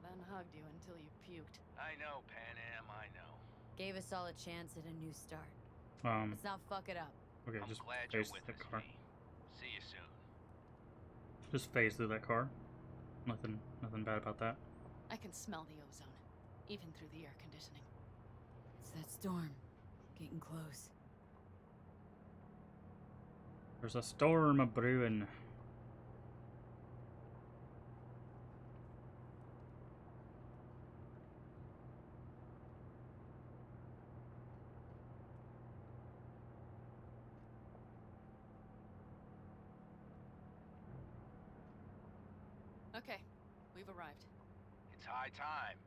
F: Then hugged you until you puked.
Q: I know, Pan Am, I know.
D: Gave us all a chance at a new start. Let's not fuck it up.
A: Okay,
Q: I'm
A: just
Q: glad
A: phase
Q: you're with
A: the
Q: us,
A: car.
Q: V. See you soon.
A: Just phase through that car. Nothing bad about that.
F: I can smell the ozone, even through the air conditioning.
D: It's that storm. Getting close.
A: There's a storm a-brewing.
F: Okay, we've arrived.
Q: It's high time.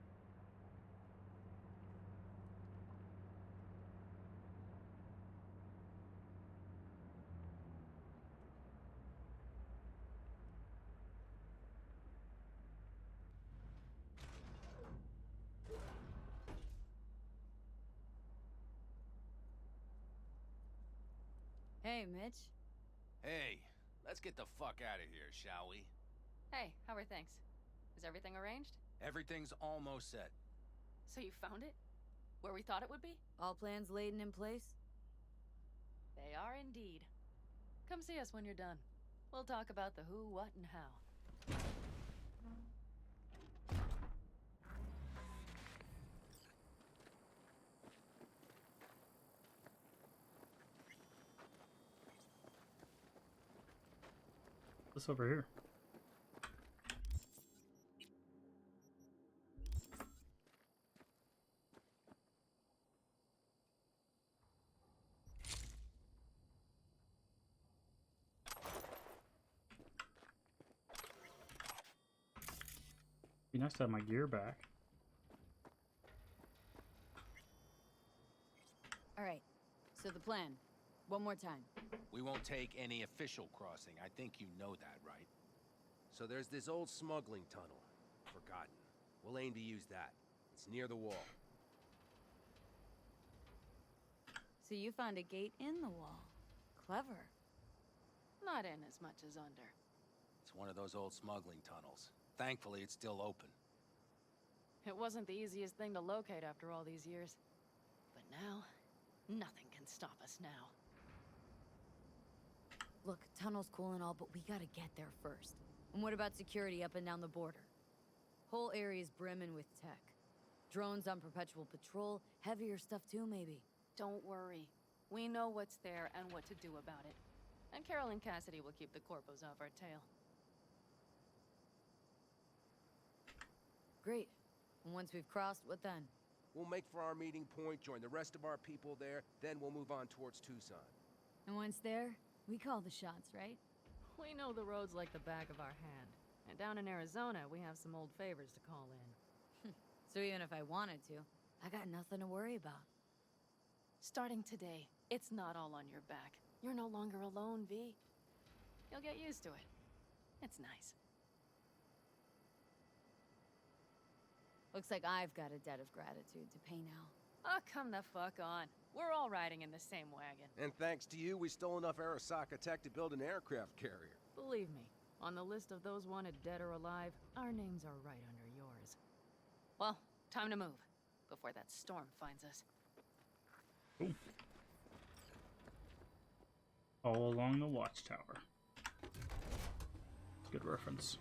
D: Hey, Mitch.
N: Hey, let's get the fuck out of here, shall we?
F: Hey, how are things? Is everything arranged?
N: Everything's almost set.
F: So you found it? Where we thought it would be?
D: All plans laid and in place?
F: They are indeed. Come see us when you're done. We'll talk about the who, what, and how.
A: What's over here? Be nice to have my gear back.
D: All right. So the plan. One more time.
N: We won't take any official crossing. I think you know that, right? So there's this old smuggling tunnel. Forgotten. We'll aim to use that. It's near the wall.
D: So you found a gate in the wall. Clever.
F: Not in as much as under.
N: It's one of those old smuggling tunnels. Thankfully, it's still open.
F: It wasn't the easiest thing to locate after all these years. But now, nothing can stop us now.
D: Look, tunnel's cool and all, but we gotta get there first. And what about security up and down the border? Whole area's brimming with tech. Drones on perpetual patrol, heavier stuff too, maybe.
F: Don't worry. We know what's there and what to do about it. And Carol and Cassidy will keep the corpos off our tail.
D: Great. And once we've crossed, what then?
N: We'll make for our meeting point, join the rest of our people there, then we'll move on towards Tucson.
D: And once there, we call the shots, right?
F: We know the roads like the back of our hand. And down in Arizona, we have some old favors to call in.
D: So even if I wanted to, I got nothing to worry about.
F: Starting today, it's not all on your back. You're no longer alone, V. You'll get used to it. It's nice.
D: Looks like I've got a debt of gratitude to pay now.
F: Oh, come the fuck on. We're all riding in the same wagon.
N: And thanks to you, we stole enough Arasaka tech to build an aircraft carrier.
F: Believe me, on the list of those wanted dead or alive, our names are right under yours. Well, time to move, before that storm finds us.
A: Ooh. All along the watchtower. Good reference.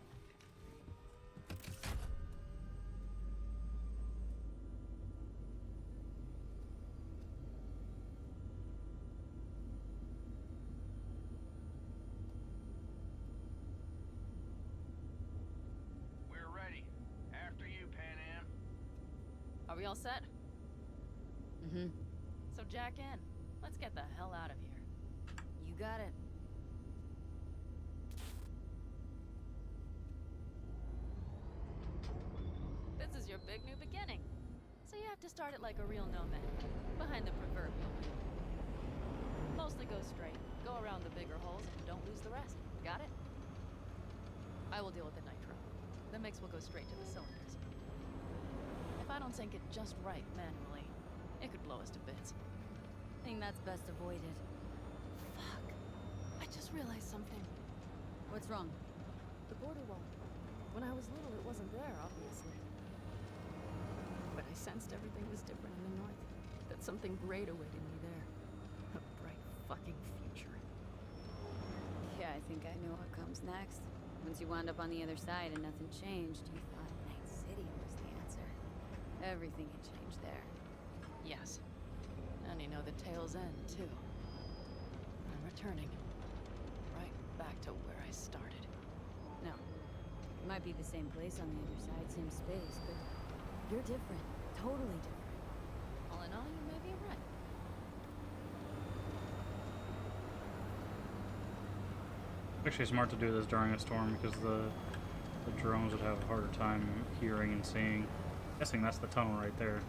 F: all set?
D: Mm-hmm.
F: So jack in. Let's get the hell out of here.
D: You got it.
F: This is your big new beginning. So you have to start it like a real nomad. Behind the proverbial wheel. Mostly go straight. Go around the bigger holes and don't lose the rest. Got it? I will deal with the nitro. The mix will go straight to the cylinders. If I don't sync it just right manually, it could blow us to bits.
D: Think that's best avoided.
F: Fuck. I just realized something.
D: What's wrong?
F: The border wall. When I was little, it wasn't there, obviously. But I sensed everything was different in the north. That something great awaited me there. A bright fucking future.
D: Yeah, I think I know what comes next. Once you wound up on the other side and nothing changed, you thought Night City was the answer. Everything had changed there.
F: Yes. And you know the tale's end, too. I'm returning. Right back to where I started.
D: No. It might be the same place on the other side, same space, but you're different. Totally different.
F: All in all, you may be right.
A: Actually smart to do this during a storm because the drones would have a harder time hearing and seeing. I'm guessing that's the tunnel right there.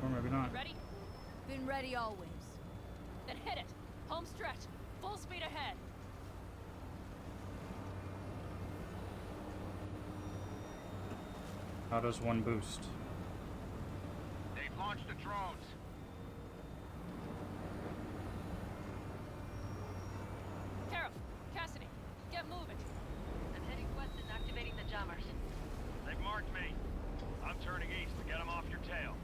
A: Or maybe not.
F: Ready?
D: Been ready always.
F: Then hit it! Home stretch! Full speed ahead!
A: How does one boost?
Q: They've launched the drones.
F: Carol! Cassidy! Get moving!
I: I'm heading west and activating the jammers.
Q: They've marked me. I'm turning east to get them off your tail.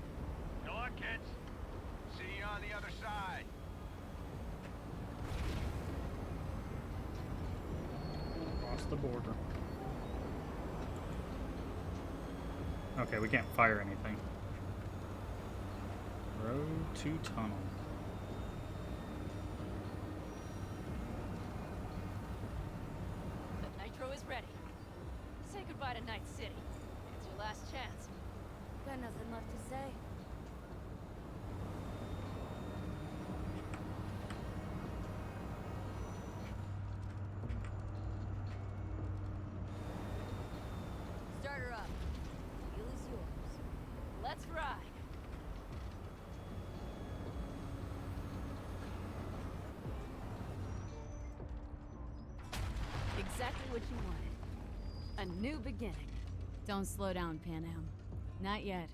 Q: Good luck, kids. See you on the other side.
A: Across the border. Okay, we can't fire anything. Road to tunnel.
F: The nitro is ready. Say goodbye to Night City. It's your last chance.
D: Got nothing left to say. Start her up. Wheel is yours.
F: Let's ride! Exactly what you wanted. A new beginning.
D: Don't slow down, Pan Am. Not yet.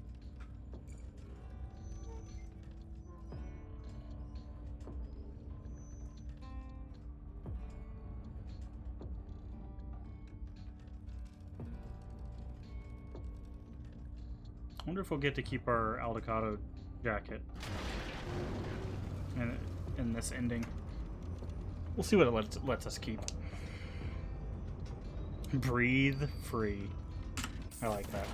A: I wonder if we'll get to keep our Aldecado jacket in this ending. We'll see what it lets us keep. Breathe free. I like that.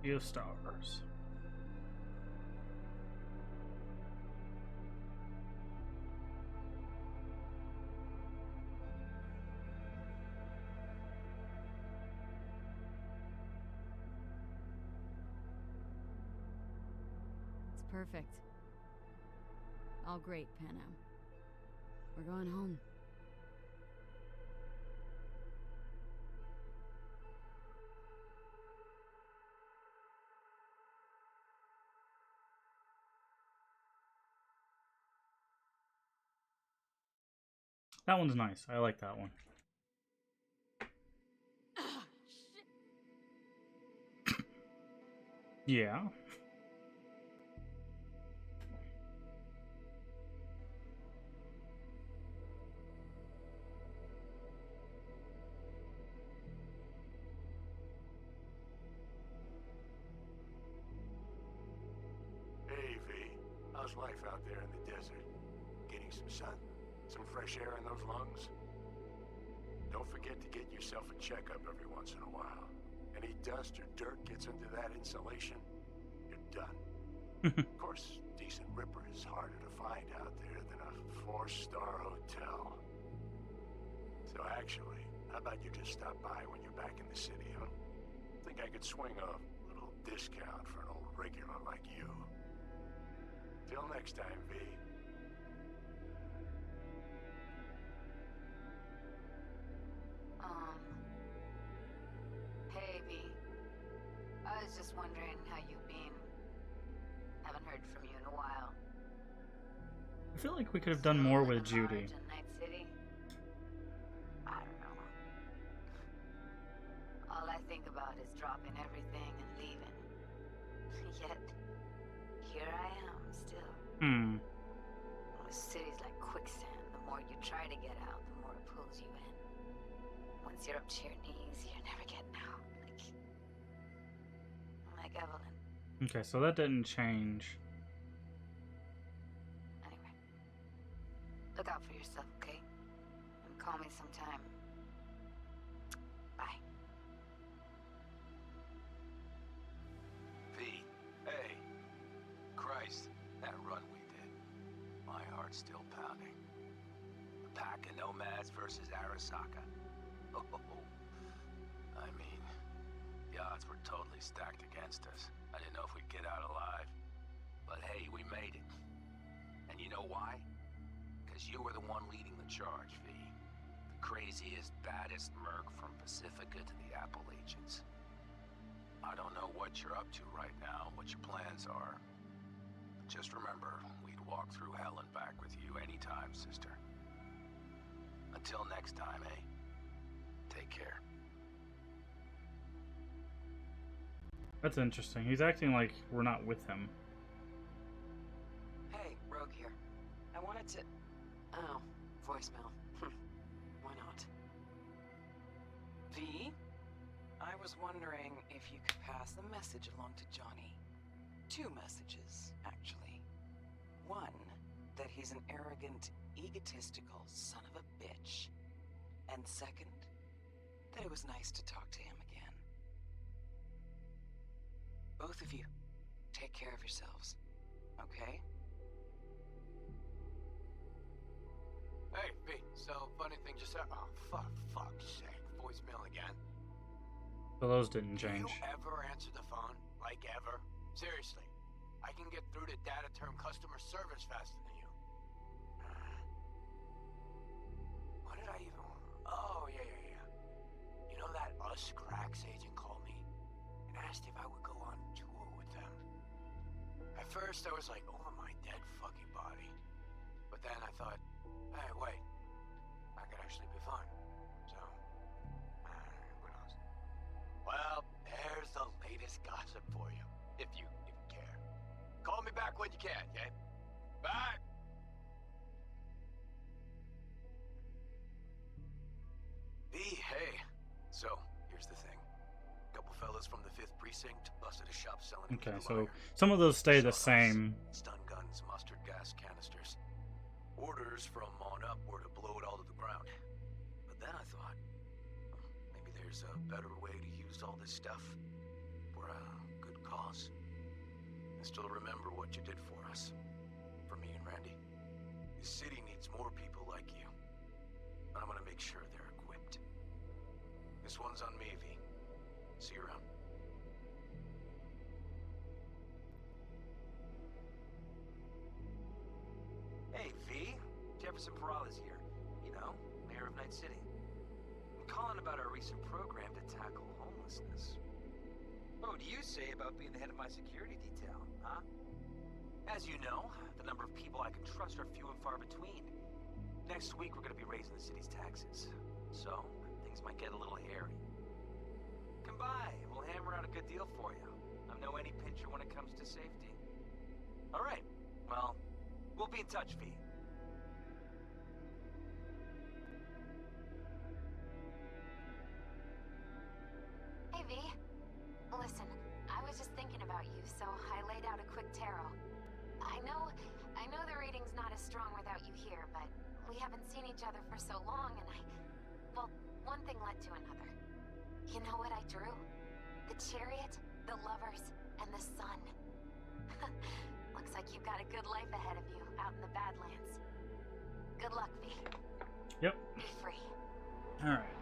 A: Few stars.
D: Perfect. All great, Pan Am. We're going home.
A: That one's nice. I like that one. Yeah.
L: Hey, V. How's life out there in the desert? Getting some sun? Some fresh air in those lungs? Don't forget to get yourself a checkup every once in a while. Any dust or dirt gets into that insulation, you're done. Of course, decent ripper is harder to find out there than a 4-star hotel. So actually, how about you just stop by when you're back in the city, huh? Think I could swing a little discount for an old regular like you. Till next time, V.
H: Hey, V. I was just wondering how you've been. Haven't heard from you in a while.
A: I feel like we could have done more with Judy.
H: In Night City? I don't know. All I think about is dropping everything and leaving. Yet, here I am still. The city's like quicksand. The more you try to get out, the more it pulls you in. Once you're up to your knees, you're never getting out. Like Evelyn.
A: Okay, so that didn't change.
H: Anyway, look out for yourself, okay? And call me sometime. Bye.
N: V, hey. Christ, that run we did. My heart's still pounding. The pack of nomads versus Arasaka. Oh, I mean, the odds were totally stacked against us. I didn't know if we'd get out alive. But hey, we made it. And you know why? Because you were the one leading the charge, V. The craziest, baddest merc from Pacifica to the Appalachians. I don't know what you're up to right now, what your plans are. But just remember, we'd walk through hell and back with you anytime, sister. Until next time, eh? Take care.
A: That's interesting. He's acting like we're not with him.
T: Hey, Rogue here. I wanted to... Oh, voicemail. Why not? V? I was wondering if you could pass the message along to Johnny. 2 messages, actually. One, that he's an arrogant, egotistical son of a bitch. And second, that it was nice to talk to him again. Both of you, take care of yourselves, okay?
K: Hey, V, so funny thing just happened. Oh, fuck's sake. Voicemail again.
A: So those didn't
K: Do
A: change.
K: you ever answer the phone? Like ever? Seriously. I can get through to data term customer service faster than you. What did I even... Oh, yeah. You know that Us Cracks agent called me and asked if I would go on tour with them. At first, I was like, over my dead fucking body. But then I thought, hey, wait. I could actually be fun. So, who knows? Well, there's the latest gossip for you, if you even care. Call me back when you can, okay? Bye! Hey. So, here's the thing. A couple fellas from the 5th Precinct busted a shop selling
A: Okay,
K: illegal
A: so
K: iron.
A: some of those stay the same.
K: Stun guns, mustard gas canisters. Orders from on up were to blow it all to the ground. But then I thought, maybe there's a better way to use all this stuff for a good cause. I still remember what you did for us. For me and Randy. This city needs more people like you. And I'm gonna make sure they're equipped. This one's on me, V. See you around. Night City. I'm calling about our recent program to tackle homelessness. What do you say about being the head of my security detail, huh? As you know, the number of people I can trust are few and far between. Next week, we're going to be raising the city's taxes. So, things might get a little hairy. Come by, and we'll hammer out a good deal for you. I'm no any pincher when it comes to safety. All right, well, we'll be in touch, V.
B: Hey, V. Listen, I was just thinking about you, so I laid out a quick tarot. I know the reading's not as strong without you here, but we haven't seen each other for so long, and well, one thing led to another. You know what I drew? The chariot, the lovers, and the sun. Looks like you've got a good life ahead of you out in the Badlands. Good luck, V.
A: Yep.
B: Be free.
A: All right.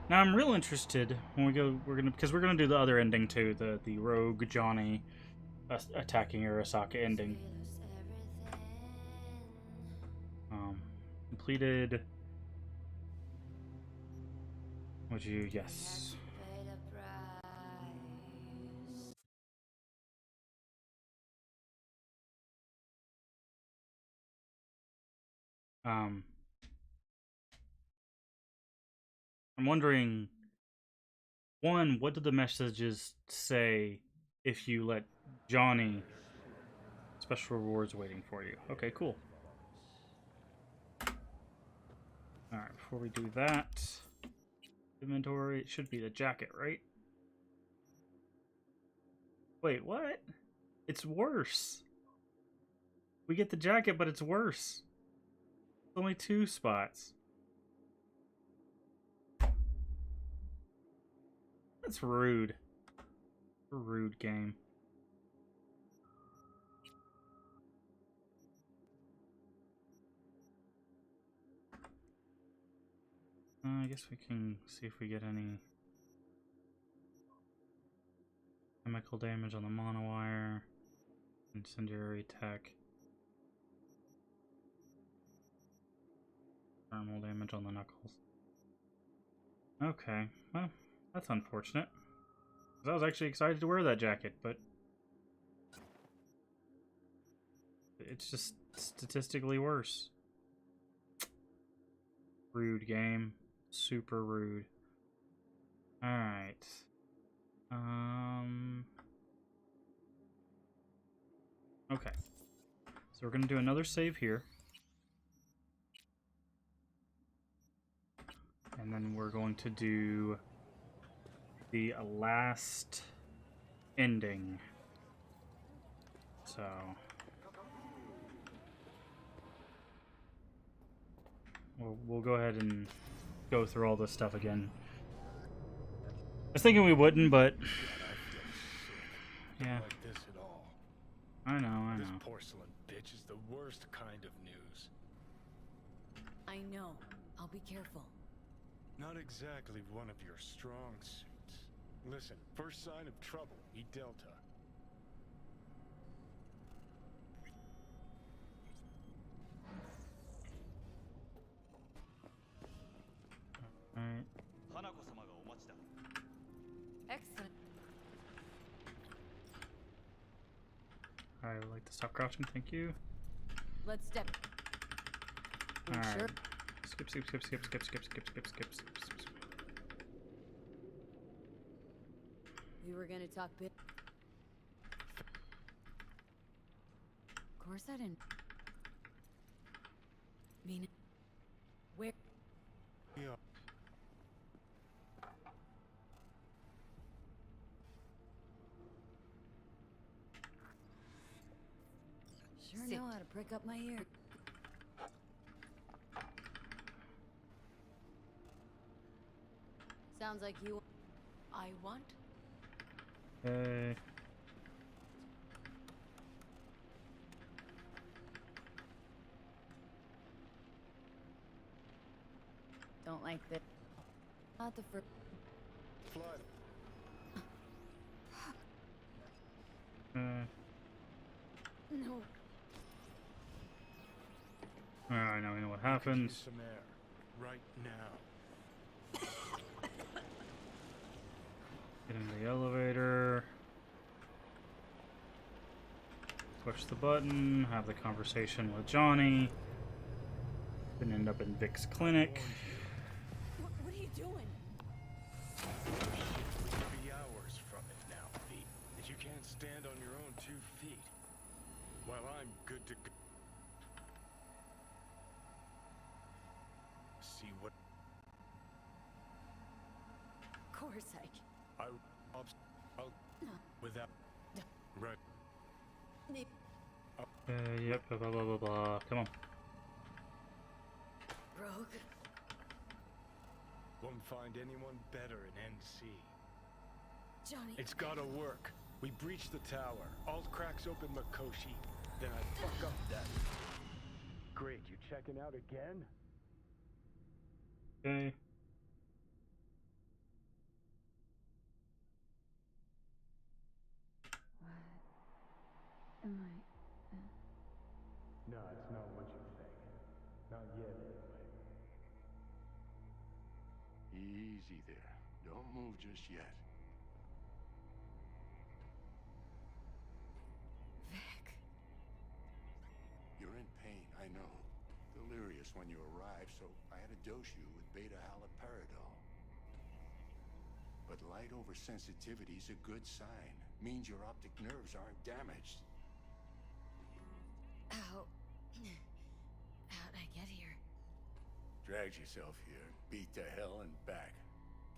A: Now I'm real interested when we go. Because we're gonna do the other ending too, the rogue Johnny attacking Arasaka ending. Completed. Would you? Yes. I'm wondering, one, what did the messages say if you let Johnny special rewards waiting for you? Okay, cool. Alright, before we do that, inventory, it should be the jacket, right? Wait, what? It's worse. We get the jacket, but it's worse. It's only 2 spots. That's rude. Rude game. I guess we can see if we get any chemical damage on the monowire, incendiary tech, thermal damage on the knuckles. Okay, well, that's unfortunate. 'Cause I was actually excited to wear that jacket, but it's just statistically worse. Rude game. Super rude. Alright. Okay. So we're gonna do another save here. And then we're going to do the last ending. So we'll go ahead and go through all this stuff again. I was thinking we wouldn't, but yeah.
M: Like this at all.
A: I know.
M: This porcelain bitch is the worst kind of news.
D: I know. I'll be careful.
M: Not exactly one of your strong suits. Listen, first sign of trouble, meet Delta.
A: Alright.
D: Excellent.
A: I would like to stop crouching, thank you.
D: Let's step.
A: Alright.
D: Sure.
A: Skip.
D: We were gonna talk bit. Of course I didn't. Mean. Where?
M: Yeah.
D: Sure know how to prick up my ear. Sounds like you. I want.
A: Hey.
D: Don't like this. Not the first.
M: Flood.
D: No.
A: Alright, now we know what happens.
M: Some air. right now.
A: Get in the elevator. Push the button, have the conversation with Johnny. Then end up in Vic's clinic.
C: What are you doing?
M: We could be hours from it now, V. If you can't stand on your own 2 feet, well, I'm good to go. See what?
C: Of course
M: I'll without. Right.
A: Yep, blah, blah, blah, blah. Come on.
C: Rogue?
M: Won't find anyone better in NC.
C: Johnny...
M: It's gotta work. We breach the tower. Alt cracks open Makoshi. Then I fuck up that. Great, you checking out again?
A: Okay.
C: Am I...
M: No, it's not what you think. Not yet, anyway.
L: Easy there. Don't move just yet.
C: Vic.
L: You're in pain, I know. Delirious when you arrived, so I had to dose you with beta-haloperidol. But light oversensitivity's a good sign. Means your optic nerves aren't damaged.
C: How'd I get here?
L: Dragged yourself here, beat to hell and back.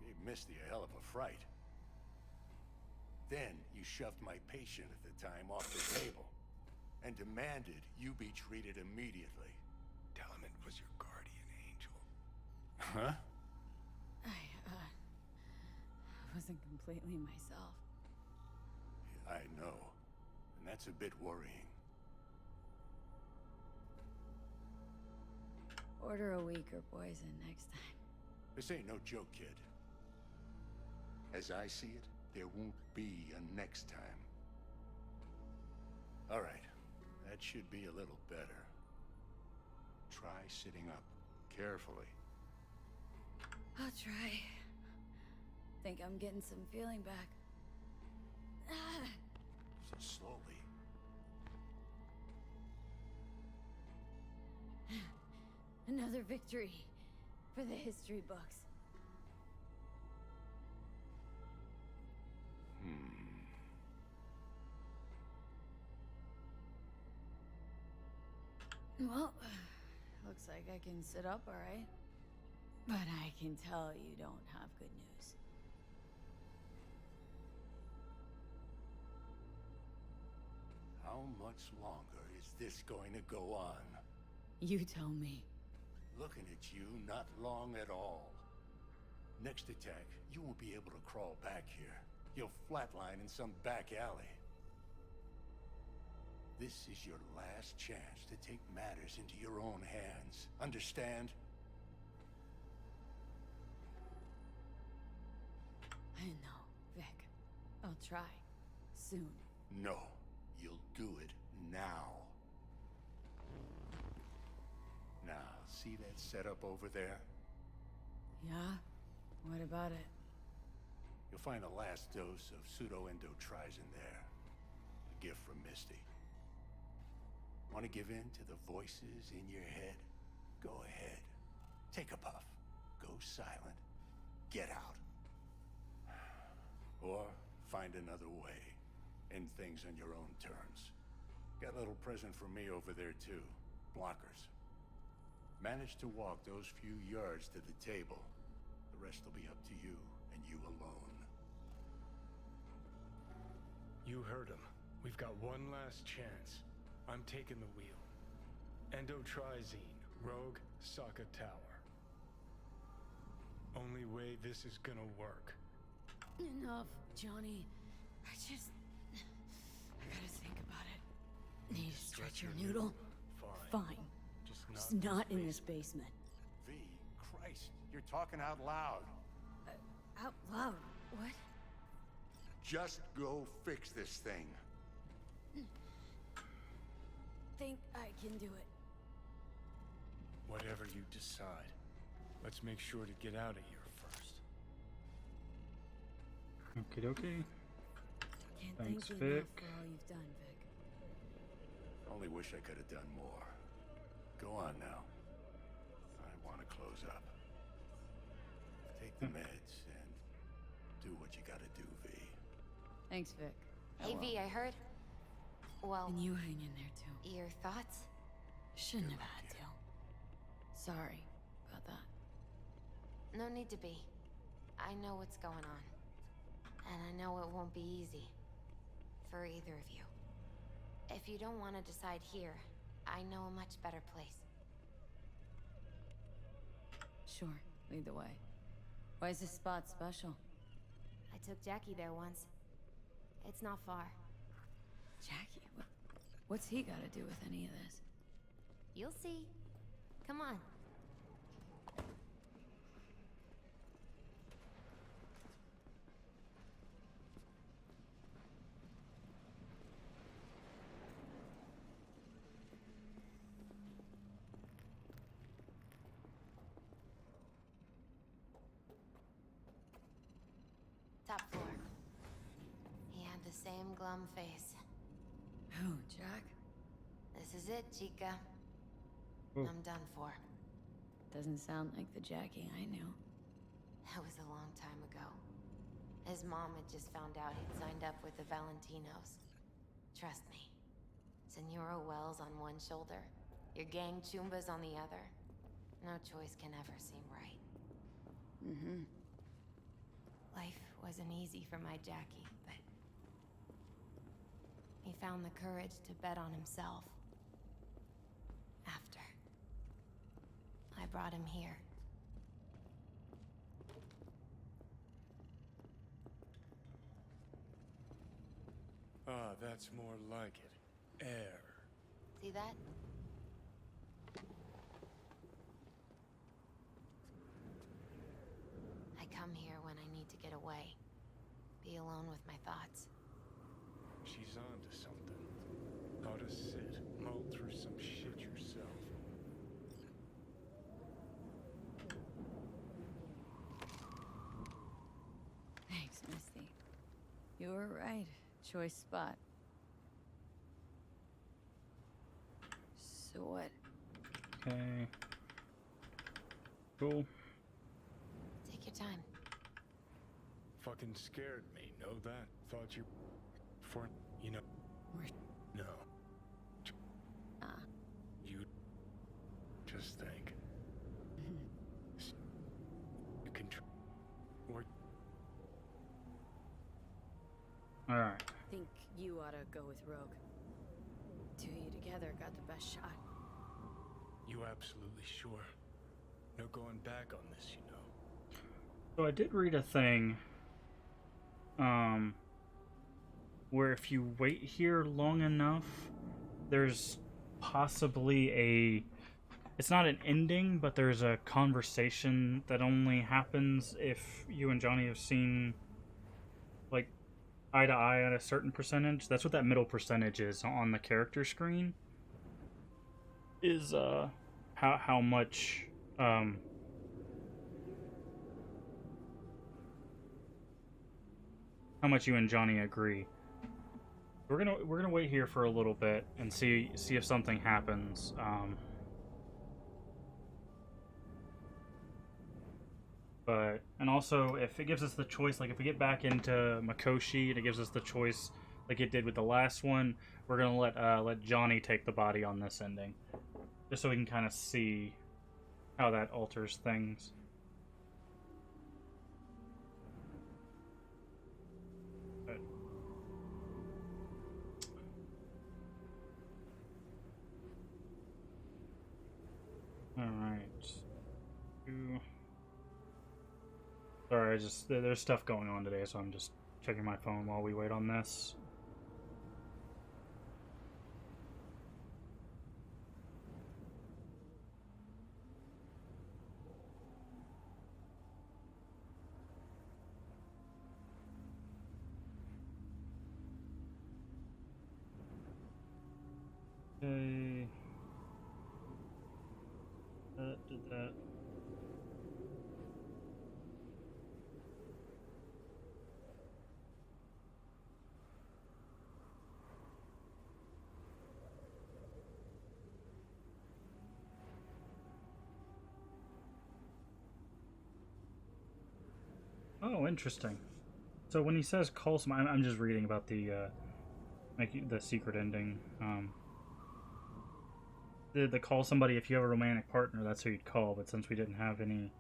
L: Gave Misty a hell of a fright. Then you shoved my patient at the time off the table and demanded you be treated immediately.
M: Tell him it was your guardian angel.
L: Huh?
C: I wasn't completely myself.
L: I know. And that's a bit worrying.
C: Order a weaker poison next time.
L: This ain't no joke, kid. As I see it, there won't be a next time. All right. That should be a little better. Try sitting up. Carefully.
C: I'll try. Think I'm getting some feeling back.
L: So slowly.
C: Another victory for the history books. Well, looks like I can sit up all right. But I can tell you don't have good news.
L: How much longer is this going to go on?
C: You tell me.
L: Looking at you, not long at all. Next attack, you won't be able to crawl back here. You'll flatline in some back alley. This is your last chance to take matters into your own hands. Understand?
C: I know, Vic. I'll try. Soon.
L: No, you'll do it now. Now, see that setup over there?
C: Yeah? What about it?
L: You'll find a last dose of pseudo-endotrizin there. A gift from Misty. Want to give in to the voices in your head? Go ahead. Take a puff. Go silent. Get out. Or find another way. End things on your own terms. Got a little present for me over there too. Blockers. Manage to walk those few yards to the table. The rest will be up to you, and you alone.
M: You heard him. We've got one last chance. I'm taking the wheel. Endotrizine, Rogue, Sokka Tower. Only way this is gonna work.
C: Enough, Johnny. I gotta think about it. Need a stretcher noodle? Fine. Just not in this basement.
L: V, Christ, you're talking out loud.
C: Out loud? What?
L: Just go fix this thing.
C: Think I can do it.
M: Whatever you decide. Let's make sure to get out of here first.
A: Okie dokie.
D: Can't
A: Thanks,
D: thank you enough
A: Vic.
D: for all you've done, Vic.
O: Only wish I could have done more. Go on now. I want to close up. Take the meds and do what you gotta do, V.
D: Thanks, Vic.
B: Hey, V, I heard. Well,
D: And you hang in there, too.
B: your thoughts?
D: Shouldn't have had to. Sorry about that.
B: No need to be. I know what's going on. And I know it won't be easy. For either of you. If you don't want to decide here, I know a much better place.
D: Sure, lead the way. Why is this spot special?
B: I took Jackie there once. It's not far.
D: Jackie? What's he got to do with any of this?
B: You'll see. Come on. Top floor. He had the same glum face.
D: Who, Jack?
B: This is it, Chica.
A: Oh.
B: I'm done for.
D: Doesn't sound like the Jackie I knew.
B: That was a long time ago. His mom had just found out he'd signed up with the Valentinos. Trust me. Senora Wells on one shoulder, your gang Chumbas on the other. No choice can ever seem right.
D: Mm-hmm.
B: Life wasn't easy for my Jackie, but he found the courage to bet on himself. After I brought him here.
M: Ah, that's more like it. Air.
B: See that? I come here when I need to get away. Be alone with my thoughts.
M: She's on to something. How to sit, mull through some shit yourself.
D: Thanks, Misty. You were right. Choice spot. So what?
A: Okay. Cool.
B: Take your time.
M: Fucking scared me, know that? Thought you... For... You know... No. You... Just think. You can... Or...
A: Alright.
D: Think you ought to go with Rogue. Two of you together got the best shot.
M: You absolutely sure? No going back on this, you know.
A: So I did read a thing, where if you wait here long enough, there's possibly a, it's not an ending, but there's a conversation that only happens if you and Johnny have seen, like, eye to eye at a certain percentage. That's what that middle percentage is on the character screen. Is, how much, how much you and Johnny agree. We're gonna wait here for a little bit and see if something happens. But and also if it gives us the choice, like if we get back into Makoshi and it gives us the choice, like it did with the last one, we're gonna let Johnny take the body on this ending, just so we can kind of see how that alters things. Alright. Sorry, there's stuff going on today, so I'm just checking my phone while we wait on this. Okay. That did that. Oh, interesting. So when he says call some, I'm just reading about the secret ending. The call somebody if you have a romantic partner, that's who you'd call. But since we didn't have any,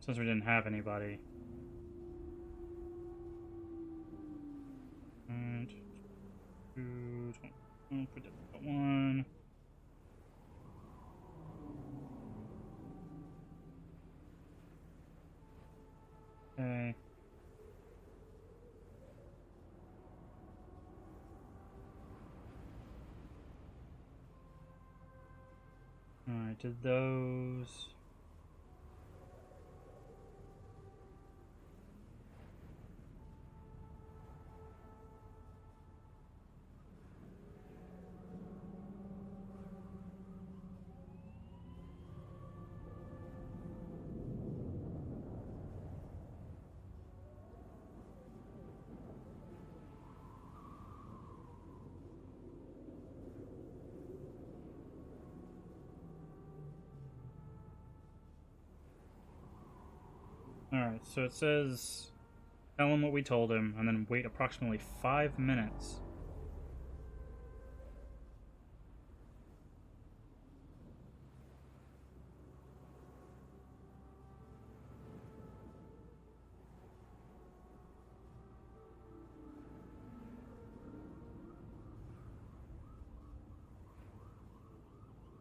A: since we didn't have anybody, and put that one. Okay. Alright, did those... Alright, so it says, tell him what we told him, and then wait approximately 5 minutes.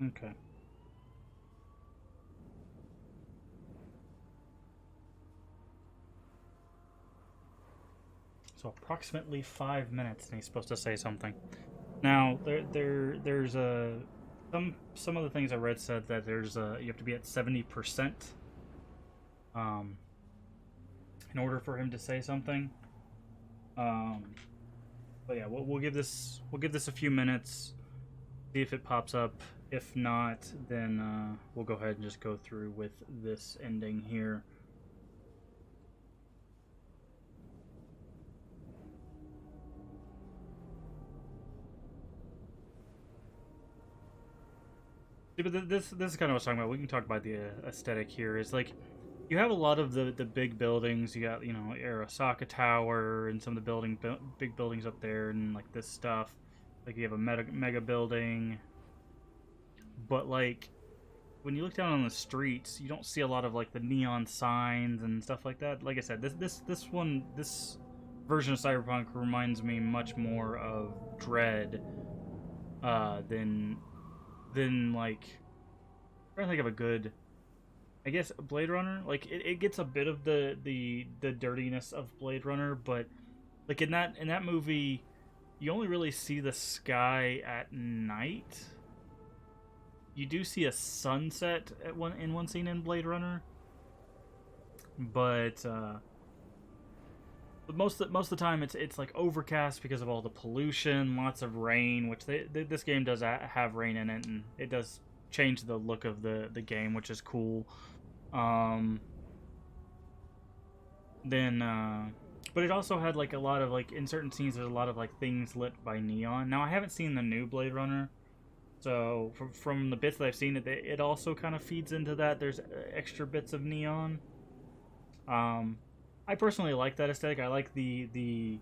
A: Okay. So approximately 5 minutes, and he's supposed to say something. Now, there's a some of the things I read said that there's you have to be at 70%, in order for him to say something. But yeah, we'll give this a few minutes, see if it pops up. If not, then we'll go ahead and just go through with this ending here. Yeah, but this is kind of what I was talking about. We can talk about the aesthetic here. Is like you have a lot of the big buildings. You got, you know, Arasaka Tower and some of the big buildings up there, and like this stuff. Like you have a mega building, but like when you look down on the streets, you don't see a lot of like the neon signs and stuff like that. Like I said, this version of Cyberpunk reminds me much more of Dread than like, I'm trying to think of a good, I guess, Blade Runner. Like it gets a bit of the dirtiness of Blade Runner, but like in that movie, you only really see the sky at night. You do see a sunset in one scene in Blade Runner, but most of the time it's like overcast because of all the pollution, lots of rain, which this game does have rain in it, and it does change the look of the game, which is cool. But it also had like a lot of like, in certain scenes there's a lot of like things lit by neon. Now I haven't seen the new Blade Runner, so from the bits that I've seen, it also kind of feeds into that. There's extra bits of neon. I personally like that aesthetic. I like the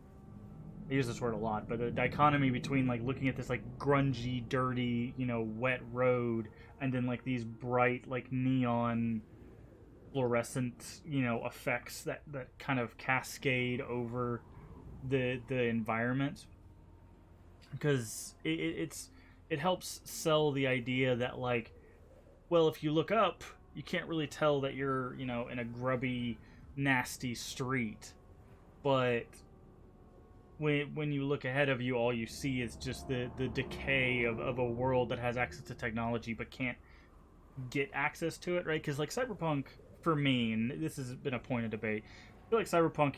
A: I use this word a lot, but the dichotomy between like looking at this like grungy, dirty, you know, wet road, and then like these bright like neon fluorescent, you know, effects that kind of cascade over the environment, because it helps sell the idea that like, well, if you look up, you can't really tell that you're, you know, in a grubby, nasty street, but when you look ahead of you, all you see is just the decay of a world that has access to technology but can't get access to it, right? Because like Cyberpunk, for me, and this has been a point of debate, I feel like Cyberpunk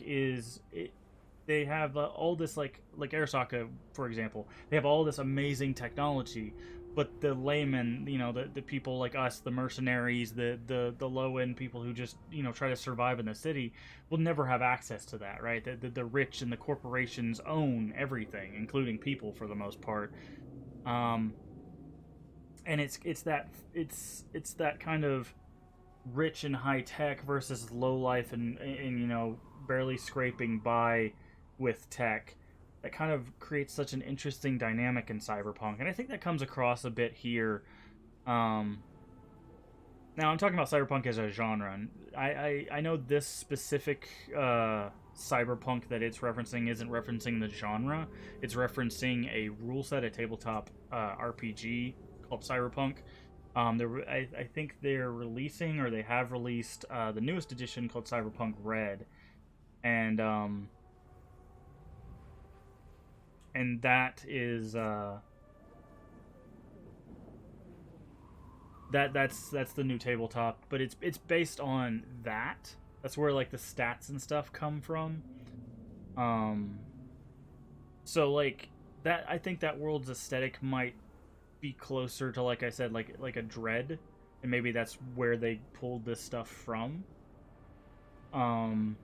A: they have all this like Arasaka, for example, they have all this amazing technology, but the laymen, you know, the people like us, the mercenaries, the low end people who just, you know, try to survive in the city, will never have access to that, right? The rich and the corporations own everything, including people for the most part. and it's that kind of rich and high tech versus low life and you know, barely scraping by with tech, that kind of creates such an interesting dynamic in Cyberpunk, and I think that comes across a bit here. Now I'm talking about Cyberpunk as a genre, and I know this specific Cyberpunk that it's referencing isn't referencing the genre. It's referencing a rule set, a tabletop RPG called Cyberpunk. I think they're releasing, or they have released, the newest edition called Cyberpunk Red, and that is that's the new tabletop, but it's based on that. That's where like the stats and stuff come from. So like that, I think that world's aesthetic might be closer to, like I said, like a Dread, and maybe that's where they pulled this stuff from. I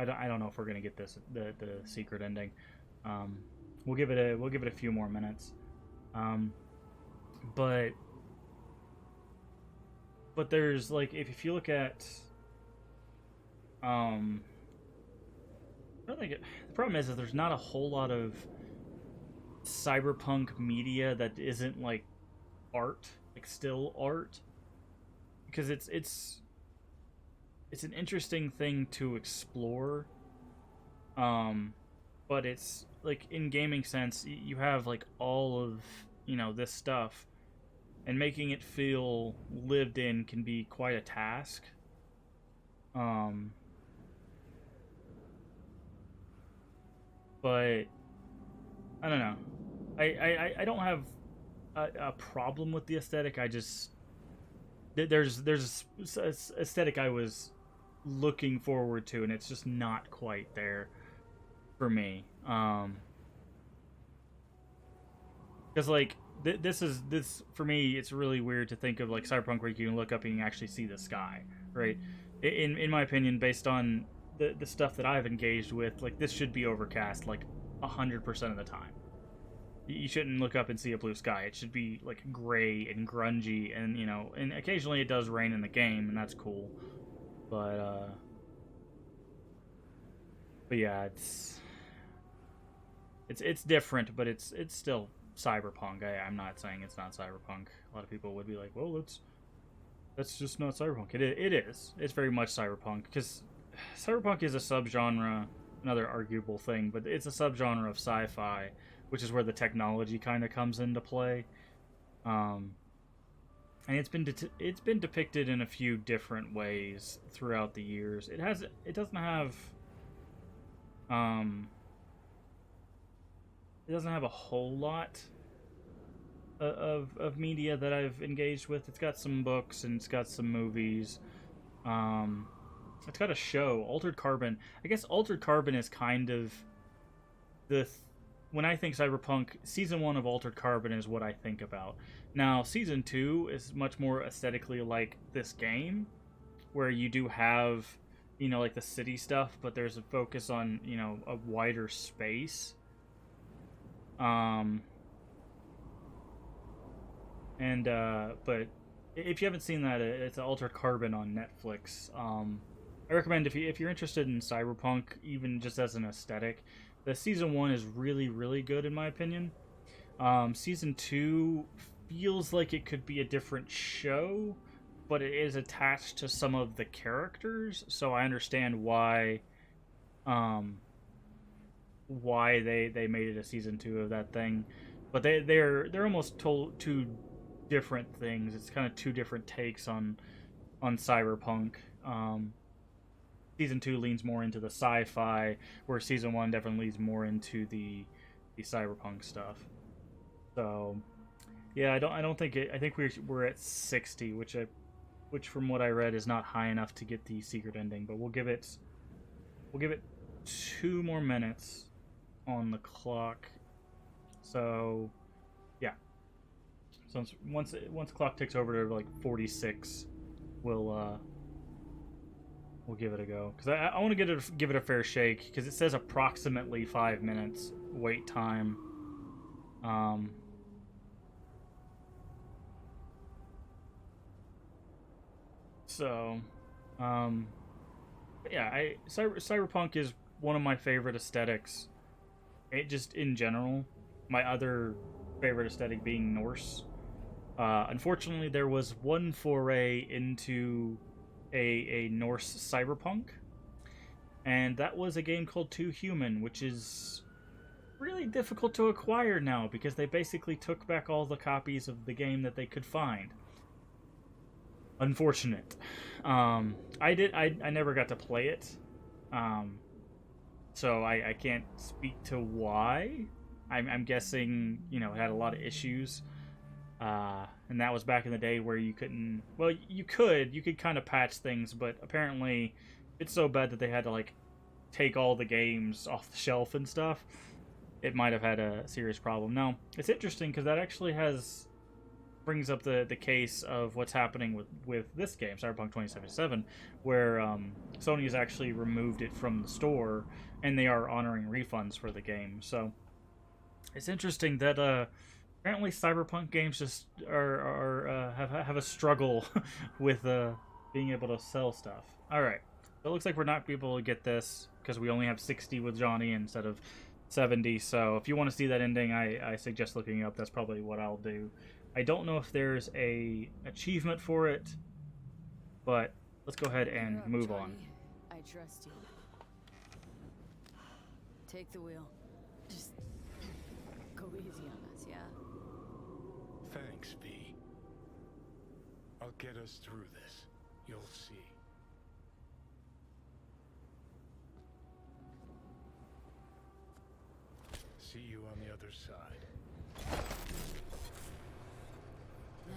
A: don't know if we're gonna get the secret ending. We'll give it a few more minutes. But there's like, if you look at I don't think the problem is that there's not a whole lot of Cyberpunk media that isn't like art, like still art, because it's an interesting thing to explore. But it's like, in gaming sense, you have like all of, you know, this stuff, and making it feel lived in can be quite a task. But I don't know. I don't have a problem with the aesthetic. I just, there's aesthetic I was looking forward to, and it's just not quite there for me. Because like this for me, it's really weird to think of like Cyberpunk where you can look up and you can actually see the sky, right? In my opinion, based on the stuff that I've engaged with, like, this should be overcast like 100% of the time. You shouldn't look up and see a blue sky. It should be like gray and grungy, and you know, and occasionally it does rain in the game, and that's cool. But yeah, it's different, but it's still Cyberpunk. I'm not saying it's not Cyberpunk. A lot of people would be like, well, that's just not Cyberpunk. It is. It's very much Cyberpunk, because Cyberpunk is a subgenre, another arguable thing, but it's a subgenre of sci-fi, which is where the technology kind of comes into play. And it's been depicted in a few different ways throughout the years. It doesn't have a whole lot of media that I've engaged with. It's got some books, and it's got some movies. It's got a show, Altered Carbon. I guess Altered Carbon is kind of when I think Cyberpunk, Season 1 of Altered Carbon is what I think about. Now, Season 2 is much more aesthetically like this game, where you do have, you know, like the city stuff, but there's a focus on, you know, a wider space. But if you haven't seen that, it's Altered Carbon on Netflix. I recommend, if you're interested in Cyberpunk, even just as an aesthetic, the Season 1 is really, really good in my opinion. Season 2 feels like it could be a different show, but it is attached to some of the characters, so I understand why they made it a Season 2 of that thing. But they're almost two different things. It's kind of two different takes on Cyberpunk. Season 2 leans more into the sci-fi, where Season 1 definitely leans more into the Cyberpunk stuff. So, yeah, I don't think it. I think we're at 60, which from what I read is not high enough to get the secret ending. But we'll give it 2 more minutes on the clock. So, yeah. So once the clock ticks over to like 46, we'll give it a go, because I want to give it a fair shake, because it says approximately 5 minutes wait time. So, but yeah, Cyberpunk is one of my favorite aesthetics. It just in general. My other favorite aesthetic being Norse. Unfortunately, there was one foray into a Norse cyberpunk, and that was a game called Too Human, which is really difficult to acquire now because they basically took back all the copies of the game that they could find. Unfortunate. I never got to play it, so I can't speak to why. I'm guessing, you know, it had a lot of issues, and that was back in the day where you couldn't. Well, you could kind of patch things, but apparently it's so bad that they had to like take all the games off the shelf and stuff. It might have had a serious problem. Now, it's interesting because that actually brings up the case of what's happening with this game, Cyberpunk 2077, where Sony has actually removed it from the store, and they are honoring refunds for the game. So it's interesting that apparently Cyberpunk games just have a struggle with being able to sell stuff. All right, so it looks like we're not able to get this because we only have 60 with Johnny instead of 70. So if you want to see that ending, I suggest looking it up. That's probably what I'll do. I don't know if there's a achievement for it, but let's go ahead and move on.
D: I trust you. Take the wheel. Just go easy on us, yeah?
M: Thanks, V. I'll get us through this. You'll see. See you on the other side.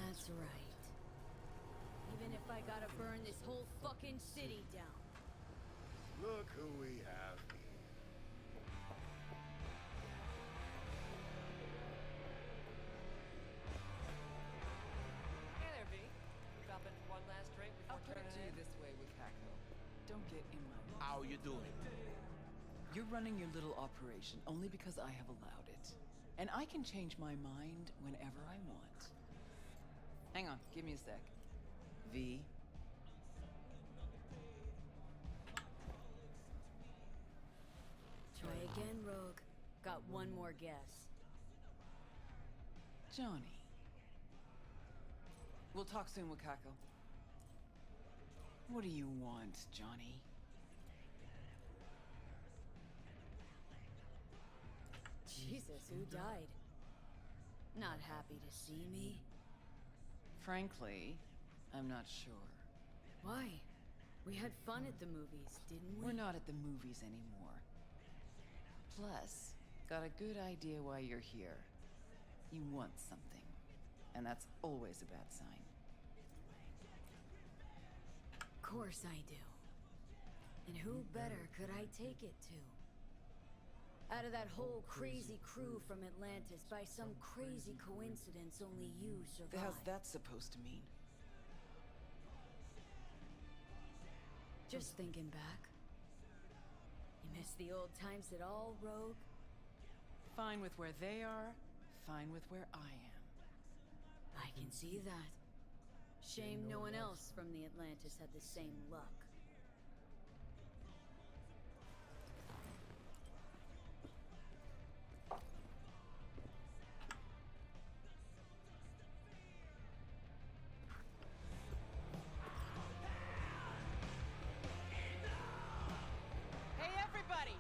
D: That's right. Even if I gotta burn this whole fucking city down.
M: Look who we have.
P: Hey there, V. Drop in for one last drink before turning in.
U: This way, Wakako. Don't get in my way.
P: How you doing?
U: You're running your little operation only because I have allowed it. And I can change my mind whenever I want. Hang on, give me a sec. V.
D: Try again, Rogue. Got one more guess.
U: Johnny. We'll talk soon, Wakako. What do you want, Johnny?
D: Jesus, who died? Not happy to see me?
U: Frankly, I'm not sure.
D: Why? We had fun at the movies, didn't we?
U: We're not at the movies anymore. Plus, got a good idea why you're here. You want something. And that's always a bad sign.
D: Of course I do. And who better could I take it to? Out of that whole crazy crew from Atlantis, by some crazy coincidence, only you survived.
U: How's that supposed to mean?
D: Just thinking back. You miss the old times at all, Rogue?
U: Fine with where they are, fine with where I am.
D: I can see that. Shame no one else from the Atlantis had the same luck.
P: Hey, everybody!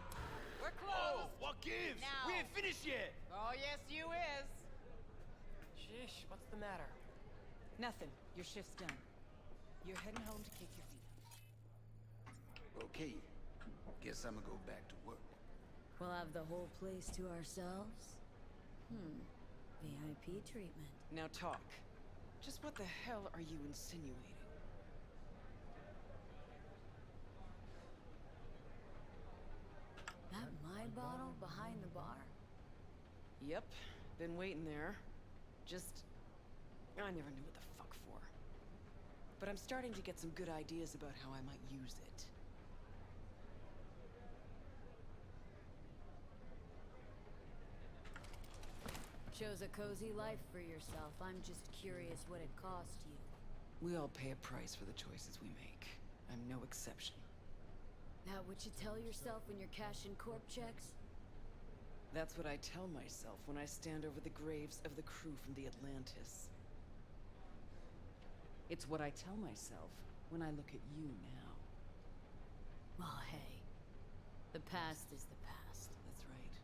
P: We're closed!
S: Oh, what gives?
P: Now.
S: We ain't finished yet!
P: Oh, yes, you is! Sheesh, what's the matter?
U: Nothing. Your shift's done. You're heading home to kick your feet up.
K: Okay. Guess I'm gonna go back to work.
D: We'll have the whole place to ourselves? VIP treatment.
U: Now talk. Just what the hell are you insinuating?
D: That my bottle behind the bar?
U: Yep. Been waiting there. Just... I never knew what the fuck for. But I'm starting to get some good ideas about how I might use it.
D: Chose a cozy life for yourself. I'm just curious what it cost you.
U: We all pay a price for the choices we make. I'm no exception.
C: That what you tell yourself when you're cashing corp checks?
U: That's what I tell myself when I stand over the graves of the crew from the Atlantis. It's what I tell myself when I look at you now.
C: Well, hey. The past is the past.
U: That's right.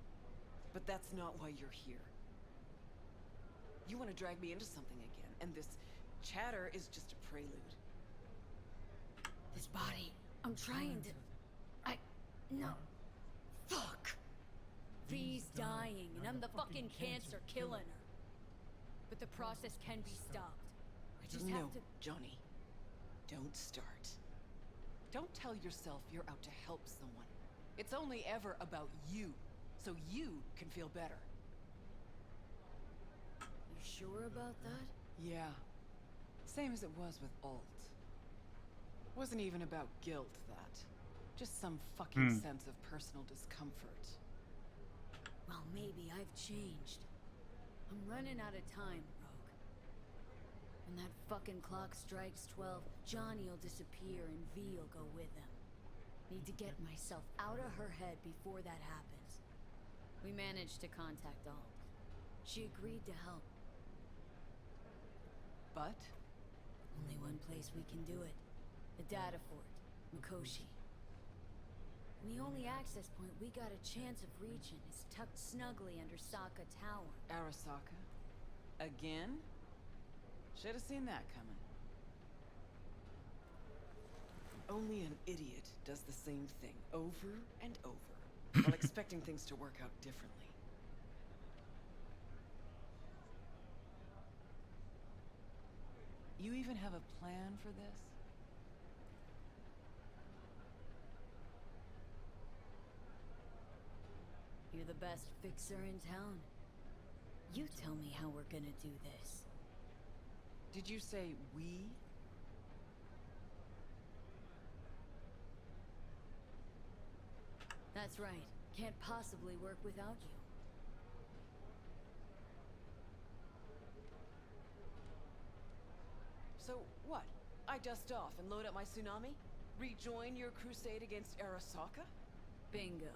U: But that's not why you're here. You want to drag me into something again, and this chatter is just a prelude.
C: This body, I'm trying to... No. Fuck! V's dying, and I'm the fucking cancer killing her. But the process can be stopped. I just have to...
U: Johnny. Don't start. Don't tell yourself you're out to help someone. It's only ever about you, so you can feel better.
C: You sure about that?
U: Yeah. Same as it was with Alt. Wasn't even about guilt, that. Just some fucking sense of personal discomfort.
C: Well, maybe I've changed. I'm running out of time, Rogue. When that fucking clock strikes 12, Johnny'll disappear and V'll go with him. Need to get myself out of her head before that happens. We managed to contact Alt. She agreed to help.
U: But?
C: Only one place we can do it. The data fort, Mikoshi. And the only access point we got a chance of reaching is tucked snugly under Sokka Tower.
U: Arasaka? Again? Should have seen that coming. Only an idiot does the same thing over and over, while expecting things to work out differently. You even have a plan for this?
C: You're the best fixer in town. You tell me how we're gonna do this.
U: Did you say we?
C: That's right. Can't possibly work without you.
U: So what? I dust off and load up my tsunami? Rejoin your crusade against Arasaka?
C: Bingo.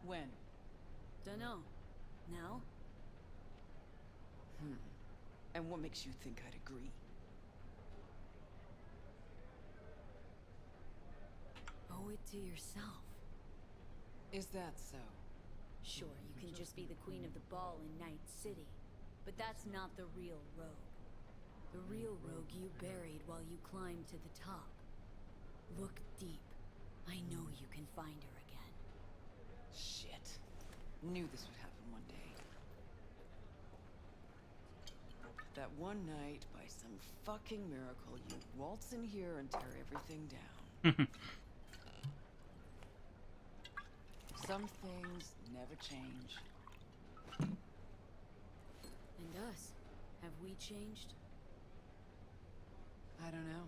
U: When?
C: Dunno. Now?
U: And what makes you think I'd agree?
C: Owe it to yourself.
U: Is that so?
C: Sure, you can just be the queen of the ball in Night City, but that's not the real Rogue. The real Rogue you buried while you climbed to the top. Look deep. I know you can find her again.
U: Shit. Knew this would happen one day. That one night, by some fucking miracle, you waltz in here and tear everything down. Some things never change.
C: And us? Have we changed?
U: I don't know.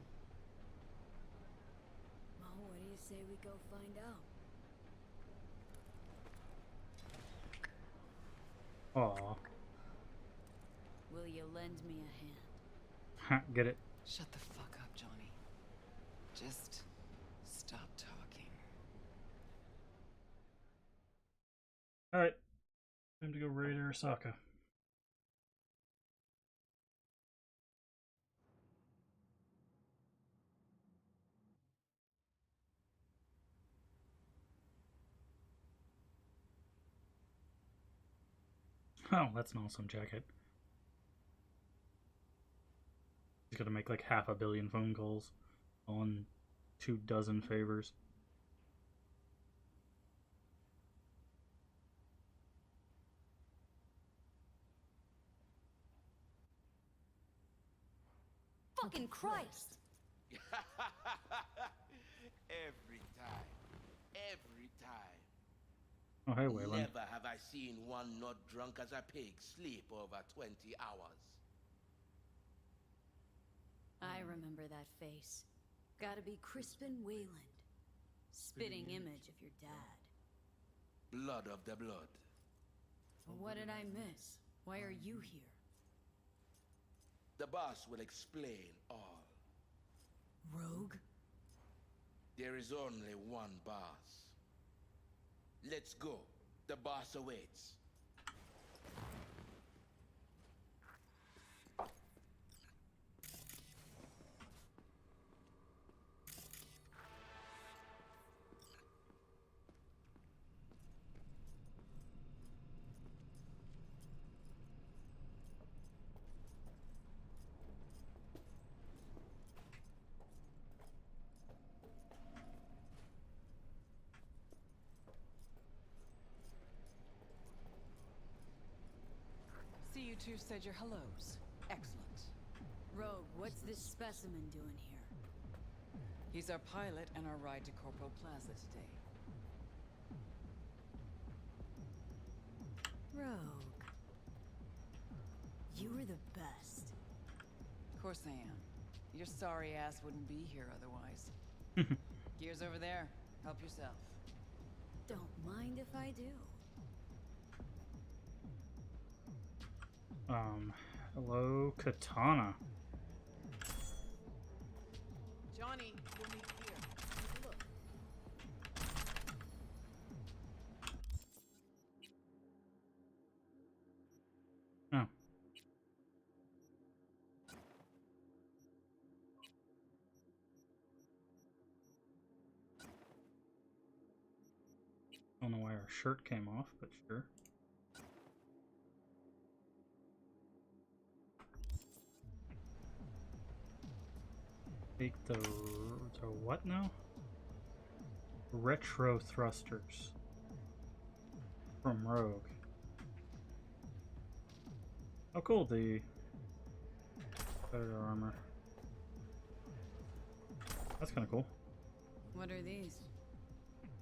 C: Well, what do you say we go find out?
A: Aw.
C: Will you lend me a hand?
A: Get it?
U: Shut the fuck up, Johnny. Just stop talking.
A: Alright. Time to go raid Arasaka. Oh, that's an awesome jacket. He's gonna make like 500 million phone calls on 24 favors.
C: Fucking Christ!
E: Every time. Every time.
A: Oh, hey, Waylon.
E: Never have I seen one not drunk as a pig sleep over 20 hours.
C: I remember that face. Gotta be Crispin Wayland. Spitting image of your dad.
E: Blood of the blood.
C: What did I miss?
D: Why are you here?
E: The boss will explain all.
D: Rogue?
E: There is only one boss. Let's go. The boss awaits.
U: See, you two said your hellos. Excellent.
D: Rogue, what's this specimen doing here?
U: He's our pilot and our ride to Corpo Plaza today.
D: Rogue. You were the best.
U: Of course I am. Your sorry ass wouldn't be here otherwise. Gears over there. Help yourself.
D: Don't mind if I do.
A: Hello, Katana.
U: Johnny, you'll meet here. Take a look.
A: Oh. Don't know why our shirt came off, but sure. Take the what now? Retro thrusters from Rogue. Oh cool, the better armor. That's kind of cool.
D: What are these?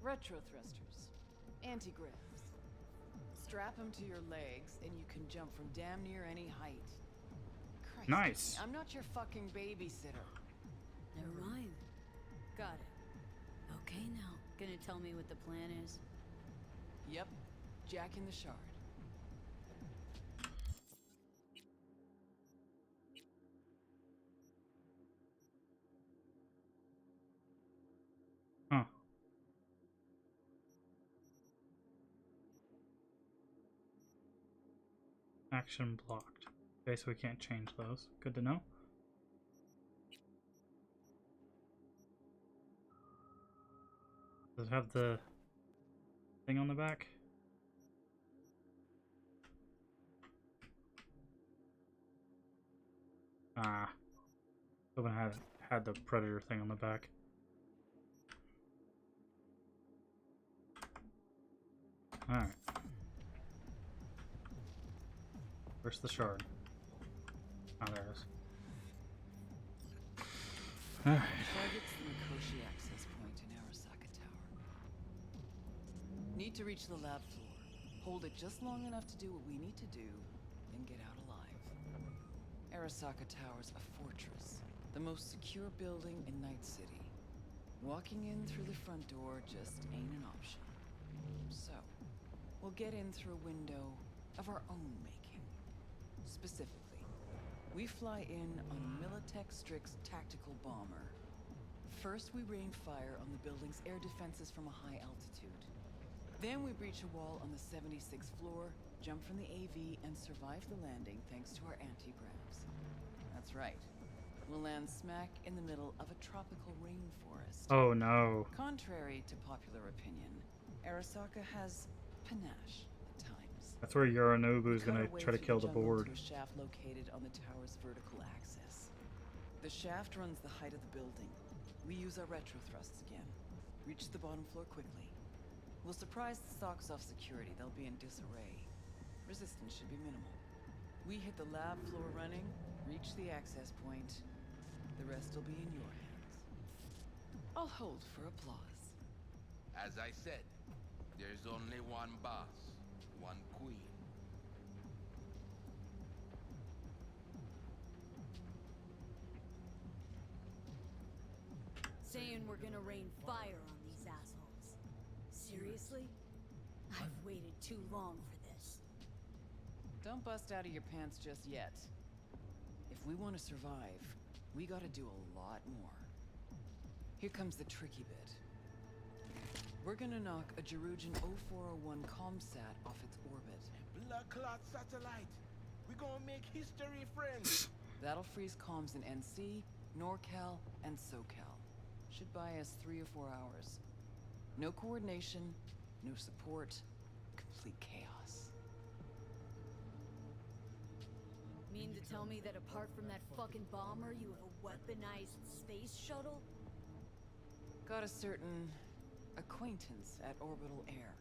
U: Retro thrusters. Anti-gravs. Strap them to your legs and you can jump from damn near any height. Christ,
A: Nice.
U: I'm not your fucking babysitter.
D: Never mind. Got it. Okay now. Gonna tell me what the plan is?
U: Yep. Jack in the Shard.
A: Huh. Action blocked. Okay, so we can't change those. Good to know. Does it have the thing on the back? Ah. Still had the Predator thing on the back. Alright. Where's the shard? Oh, there it is. Alright.
U: Target's the Mikoshi access point in Arasaka Tower. Need to reach the lab floor. Hold it just long enough to do what we need to do, then get out alive. Arasaka Tower's a fortress. The most secure building in Night City. Walking in through the front door just ain't an option. So, we'll get in through a window of our own making. Specifically, we fly in on Militech Strix's tactical bomber. First, we rain fire on the building's air defenses from a high altitude. Then we breach a wall on the 76th floor, jump from the AV, and survive the landing thanks to our anti-gravs. That's right. We'll land smack in the middle of a tropical rainforest.
A: Oh no.
U: Contrary to popular opinion, Arasaka has panache at times.
A: That's where Yorinobu's
U: We cut
A: gonna
U: our way
A: try to
U: through
A: kill the
U: jungle
A: board.
U: to a shaft located on the tower's vertical axis. The shaft runs the height of the building. We use our retro thrusts again. Reach the bottom floor quickly. We'll surprise the socks off security. They'll be in disarray. Resistance should be minimal. We hit the lab floor running, reach the access point. The rest will be in your hands. I'll hold for applause.
E: As I said, there's only one boss, one queen.
D: Saying we're gonna rain fire on these assholes. Seriously? I've waited too long for this.
U: Don't bust out of your pants just yet. If we want to survive, we gotta do a lot more. Here comes the tricky bit. We're gonna knock a Jerugian 0401 comsat off its orbit.
R: Blood clot satellite. We gonna make history, friends.
U: That'll freeze comms in NC, NorCal, and SoCal. Should buy us 3 or 4 hours. No coordination, no support, complete chaos.
C: Mean to tell me that apart from that fucking bomber, you have a weaponized space shuttle?
U: Got a certain acquaintance at Orbital Air.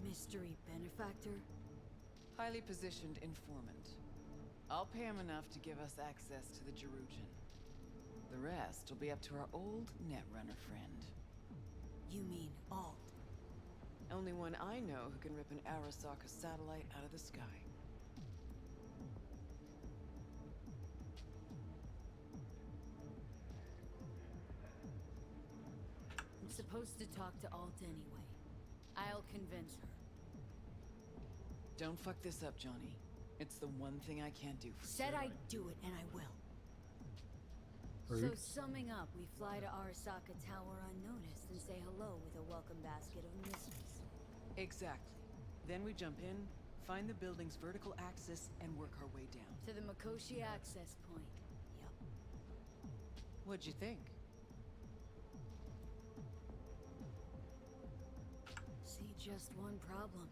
C: Mystery benefactor?
U: Highly positioned informant. I'll pay him enough to give us access to the Jerugian. The rest will be up to our old Netrunner friend.
C: You mean Alt?
U: Only one I know who can rip an Arasaka satellite out of the sky.
C: I'm supposed to talk to Alt anyway. I'll convince her.
U: Don't fuck this up, Johnny. It's the one thing I can't do for
C: Said
U: you.
C: I'd do it, and I will. So summing up, we fly to Arasaka Tower unnoticed and say hello with a welcome basket of missiles.
U: Exactly. Then we jump in, find the building's vertical axis, and work our way down.
C: To the Makoshi access point. Yup.
U: What'd you think?
C: See, just one problem.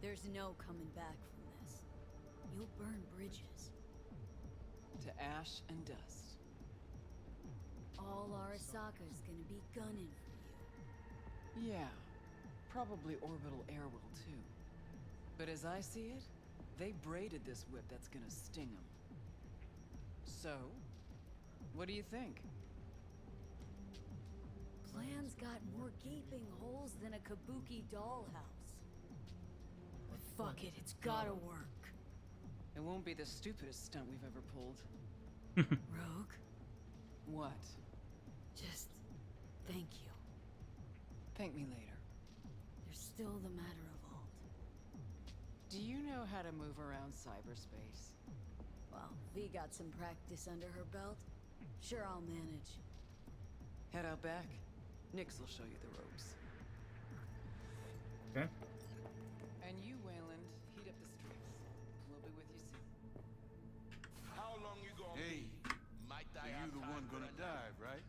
C: There's no coming back from this. You'll burn bridges.
U: To ash and dust.
C: All Arasaka's gonna be gunning for you.
U: Yeah. Probably Orbital Air will too. But as I see it, they braided this whip that's gonna sting them. So, what do you think?
C: Plan's got more gaping holes than a kabuki dollhouse. But fuck it, it's gotta work.
U: It won't be the stupidest stunt we've ever pulled.
C: Rogue?
U: What?
C: Just thank you.
U: Thank me later.
C: There's still the matter of Alt.
U: Do you know how to move around cyberspace?
C: Well, V got some practice under her belt. Sure, I'll manage.
U: Head out back. Nix will show you the ropes.
A: Okay.
U: And you, Wayland, heat up the streets. We'll be with you soon.
E: How long you gonna
L: Hey,
E: be? Might
L: so
E: I
L: you
E: have
L: the
E: time
L: one
E: for
L: gonna
E: a nap?
L: dive, right?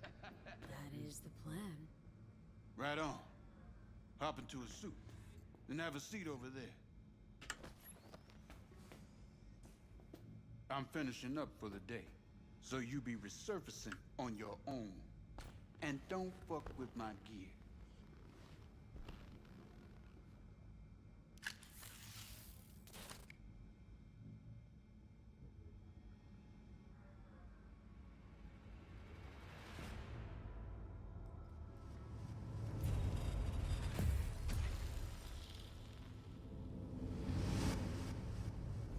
C: That is the plan.
L: Right on. Hop into a suit. Then have a seat over there. I'm finishing up for the day, so you be resurfacing on your own. And don't fuck with my gear.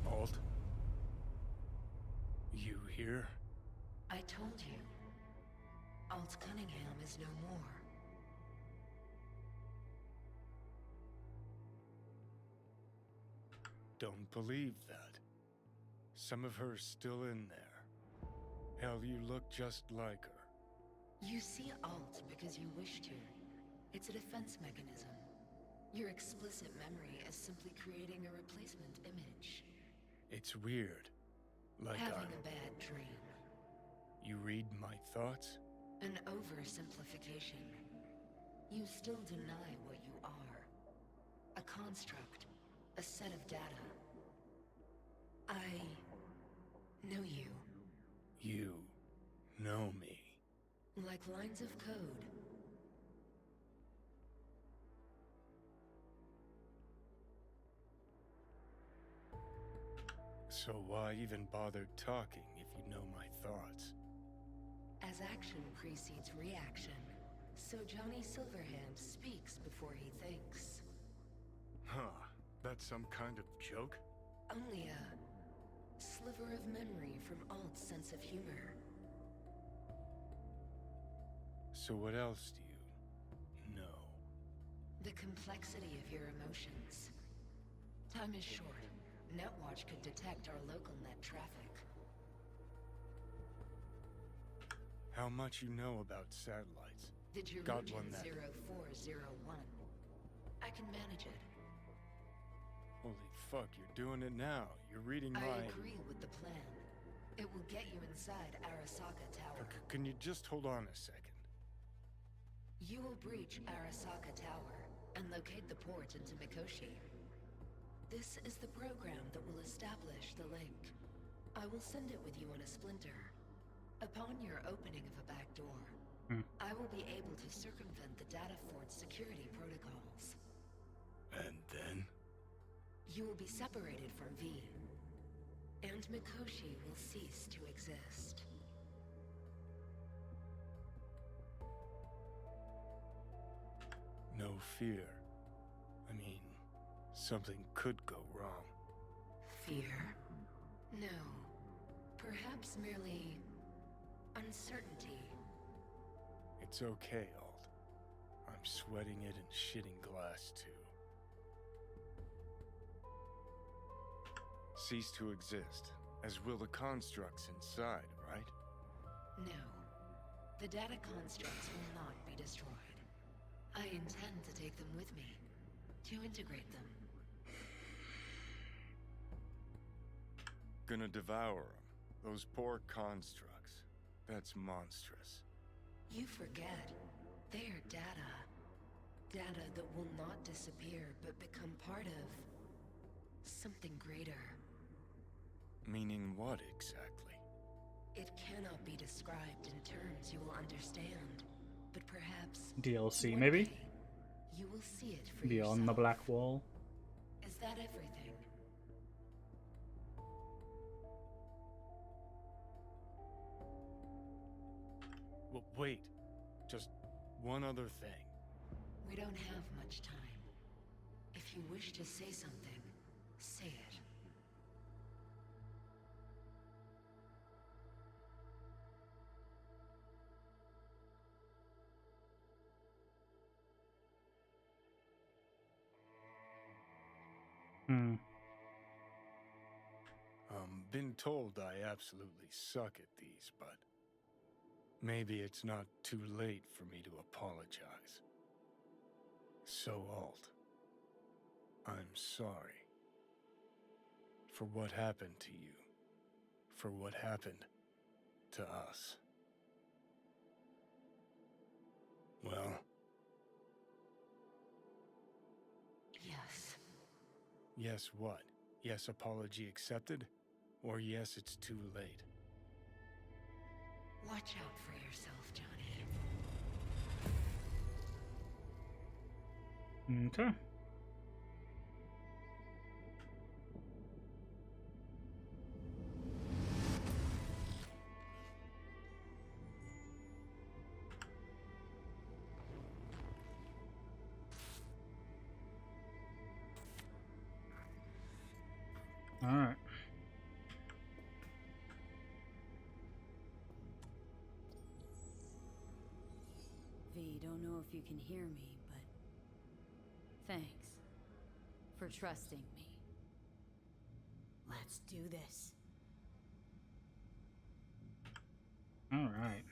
S: Alt? You here?
G: I told you. Alt Cunningham is no more.
S: Don't believe that. Some of her's still in there. Hell, you look just like her.
G: You see Alt because you wish to. It's a defense mechanism. Your explicit memory is simply creating a replacement image.
S: It's weird. Like
G: Having a bad dream.
S: You read my thoughts?
G: An oversimplification. You still deny what you are. A construct. A set of data. I know you.
S: You know me.
G: Like lines of code.
S: So why even bother talking if you know my thoughts?
G: As action precedes reaction, so Johnny Silverhand speaks before he thinks.
S: Huh. That's some kind of joke?
G: Only a sliver of memory from Alt's sense of humor.
S: So what else do you know?
G: The complexity of your emotions. Time is short. Netwatch could detect our local net traffic.
S: How much you know about satellites?
G: The
S: Got
G: Jerusalem
S: one that...
G: 0401. I can manage it.
S: Holy fuck, you're doing it now. You're reading my...
G: I agree with the plan. It will get you inside Arasaka Tower.
S: Can you just hold on a second?
G: You will breach Arasaka Tower and locate the port into Mikoshi. This is the program that will establish the link. I will send it with you on a splinter. Upon your opening of a back door, I will be able to circumvent the data fort's security protocols.
S: And then?
G: You will be separated from V, and Mikoshi will cease to exist.
S: No fear. I mean, something could go wrong.
G: Fear? No. Perhaps merely uncertainty.
S: It's okay, Alt. I'm sweating it and shitting glass too. Cease to exist, as will the constructs inside, right?
G: No. The data constructs will not be destroyed. I intend to take them with me, to integrate them.
S: Gonna devour them. Those poor constructs. That's monstrous.
G: You forget. They are data. Data that will not disappear, but become part of something greater.
S: Meaning what exactly?
G: It cannot be described in terms you will understand, but perhaps
A: DLC,
G: one
A: maybe?
G: day you will see it for
A: Beyond the
G: yourself.
A: Black Wall.
G: Is that everything?
S: Well, wait. Just one other thing.
G: We don't have much time. If you wish to say something, say it.
S: Been told I absolutely suck at these, but maybe it's not too late for me to apologize. So, Alt, I'm sorry. For what happened to you. For what happened to us. Well...
G: Yes.
S: Yes what? Yes, apology accepted? Or yes, it's too late?
G: Watch out for yourself, Johnny.
A: Okay. All right.
D: V, don't know if you can hear me, but thanks for trusting me. Let's do this.
A: All right.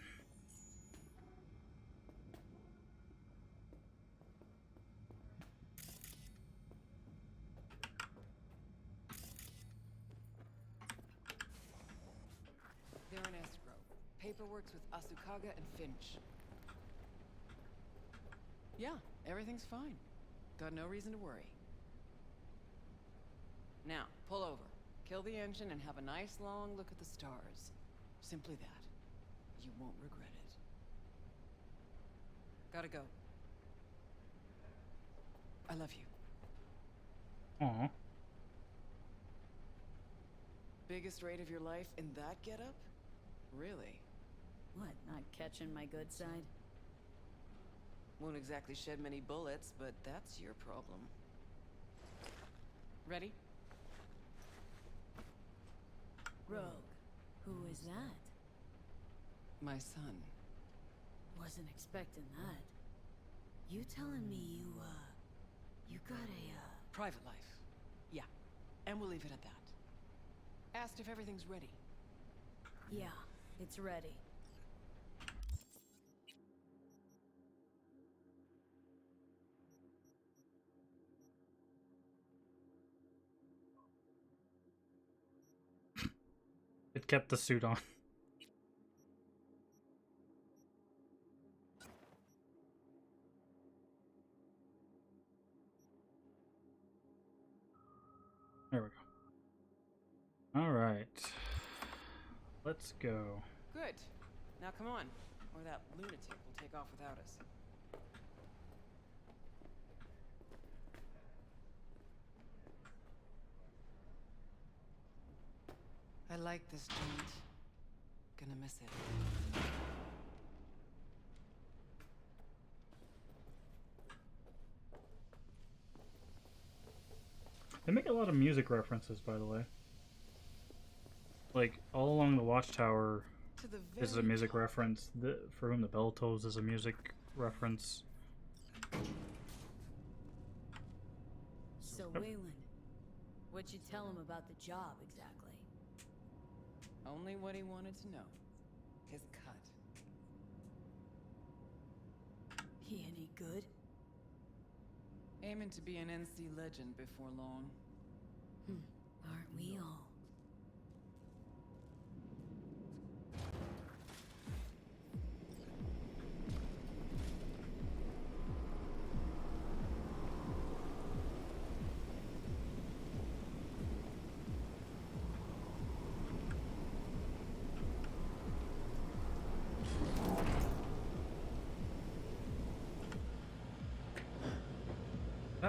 J: They're in escrow. Paperwork's with Asukaga and Finch. Yeah, everything's fine. Got no reason to worry. Now, pull over. Kill the engine and have a nice long look at the stars. Simply that. You won't regret it. Gotta go. I love you.
A: Aw.
J: Biggest raid of your life in that getup? Really?
D: What, not catching my good side?
J: Won't exactly shed many bullets, but that's your problem. Ready?
D: Rogue, who is that?
J: My son.
D: Wasn't expecting that. You telling me you got a,
J: Private life. Yeah. And we'll leave it at that. Asked if everything's ready.
C: Yeah, it's ready.
A: It kept the suit on. There we go. All right. Let's go.
J: Good. Now come on, or that lunatic will take off without us. I like this joint. Gonna miss it.
A: They make a lot of music references, by the way. Like, all along the watchtower is a music reference. For Whom the Bell Tolls is a music reference.
C: So, Wayland, what'd you tell him about the job exactly?
J: Only what he wanted to know. His cut.
C: He any good?
J: Aiming to be an NC legend before long.
C: Aren't we all?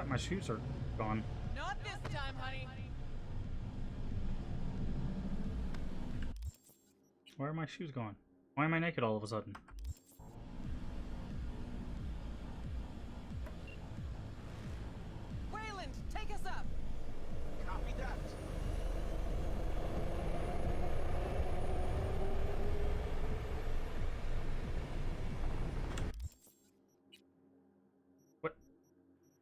A: My shoes are gone.
J: Not this time, honey.
A: Why are my shoes gone? Why am I naked all of a sudden?
J: Wayland, take us up.
K: Copy that.
A: What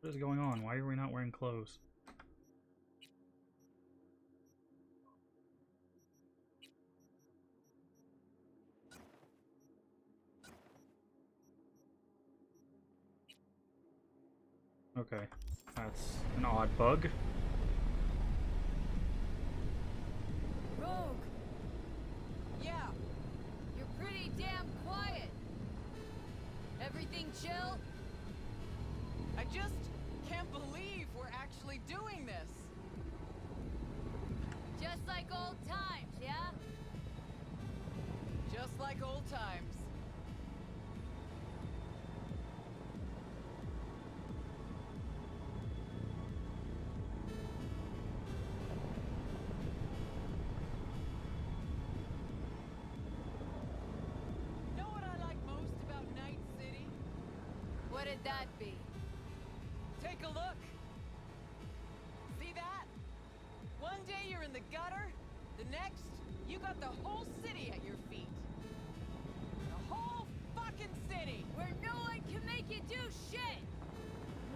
A: is going on? Why are we not wearing clothes? Okay, that's an odd bug.
C: Rogue!
J: Yeah.
C: You're pretty damn quiet. Everything chill?
J: I just can't believe we're actually doing this.
C: Just like old times, yeah?
J: Just like old times. Know what I like most about Night City?
C: What'd that be?
J: Take a look. See that? One day you're in the gutter, the next, you got the whole city at your feet. The whole fucking city!
C: Where no one can make you do shit!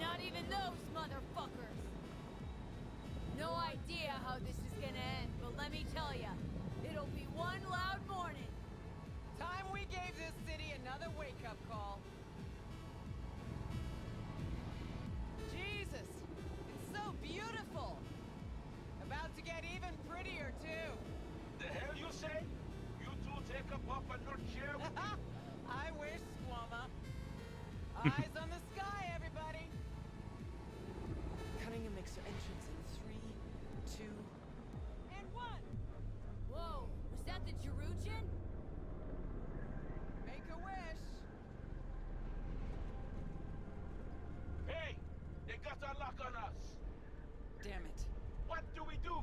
C: Not even those motherfuckers! No idea how this is gonna end, but let me tell ya, it'll be one loud morning.
J: Time we gave this city another wake-up call. Jesus, it's so beautiful. About to get even prettier, too.
K: The hell you say? You two take up off a nut chair with me?
J: I wish, Squama. Eyes on the sky, everybody. Cunningham makes her entrance in 3, 2, and 1.
C: Whoa, was that the Jerugian?
J: Make a wish.
K: Hey! They got a lock on us!
J: Damn it.
K: What do we do?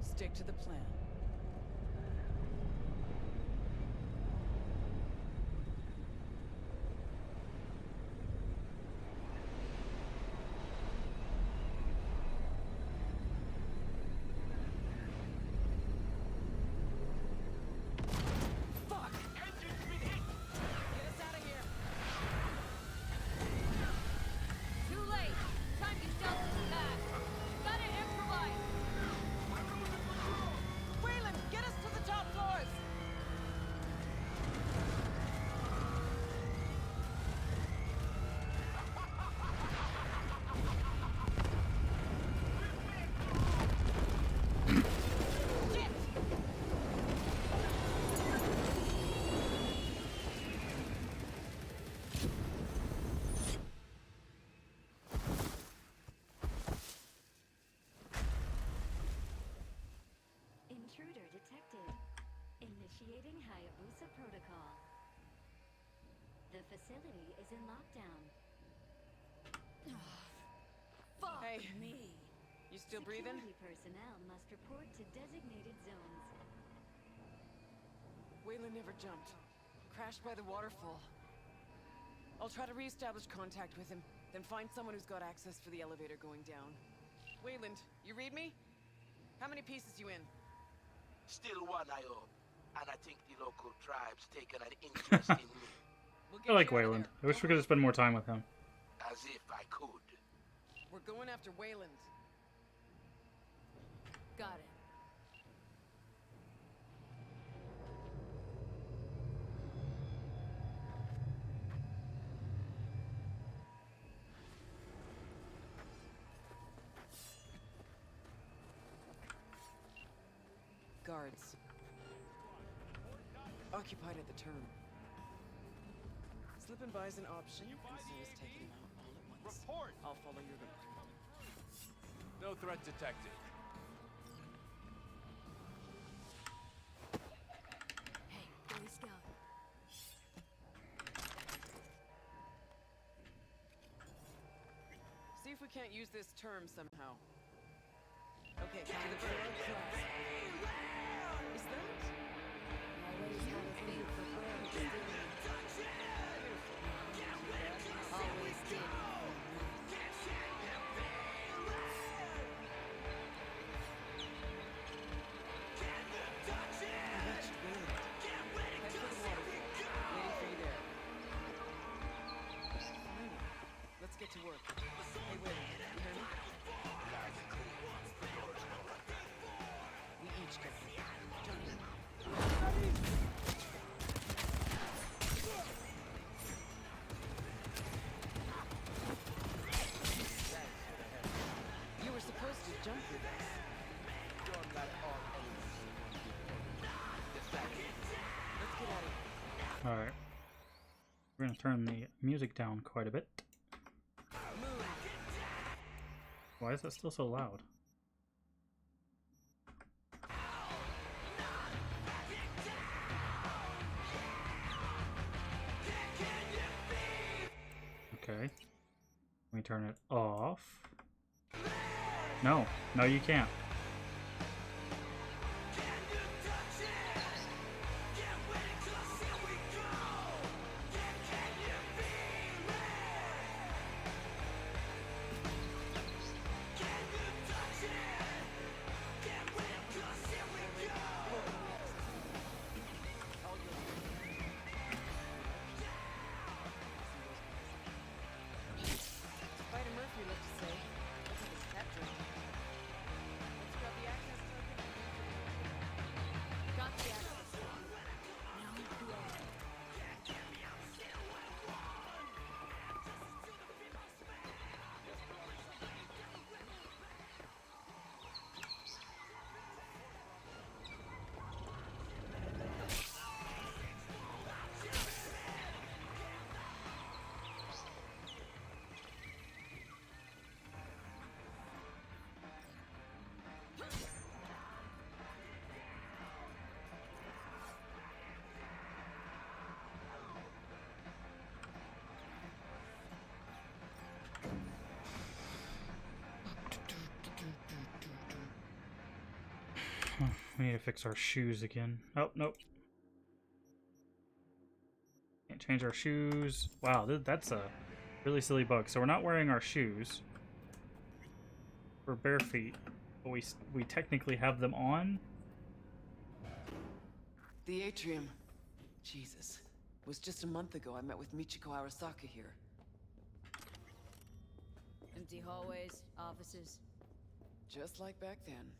J: Stick to the plan. Fuck!
K: Engine's been hit!
J: Get us out of here.
C: Too late. Time to jump to the past. Gotta improvise.
I: detected. Initiating Hayabusa protocol. The facility is in lockdown.
C: Fuck
F: Hey.
C: me.
F: You still breathing?
I: Security personnel must report to designated zones.
F: Waylon never jumped. Crashed by the waterfall. I'll try to re-establish contact with him, then find someone who's got access for the elevator going down. Wayland, you read me? How many pieces you in?
V: Still one I owe, and I think the local tribe's taken an interest in me.
A: I like Wayland. I wish we could have spent more time with him.
V: As if I could.
F: We're going after Wayland.
C: Got it.
F: Guards. Occupied at the turn. Slipping by is an option, and so is taking him out all at once.
R: Report!
F: I'll follow your route.
R: No threat detected.
C: Hey, Boy Scout.
F: See if we can't use this term somehow. Okay, to the bird class. Is that?
C: Always had a thing for birds, didn't you? Always did.
F: Let's get to work. Hey, wait. You hear me? We each get Johnny. You were supposed to jump with us.
R: Don't let all enemies
F: Let's get out of here.
A: Alright. We're gonna turn the music down quite a bit. Why is that still so loud? Okay. Let me turn it off. No, no you can't.
F: Spider Murphy lived to say, "Let's have a cat drink." Let's grab the access token.
C: Got the access. Now who are we?
A: We need to fix our shoes again. Oh, nope. Can't change our shoes. Wow, that's a really silly bug. So we're not wearing our shoes. We're bare feet, but we technically have them on.
F: The atrium. Jesus. It was just a month ago I met with Michiko Arasaka here.
C: Empty hallways, offices.
F: Just like back then.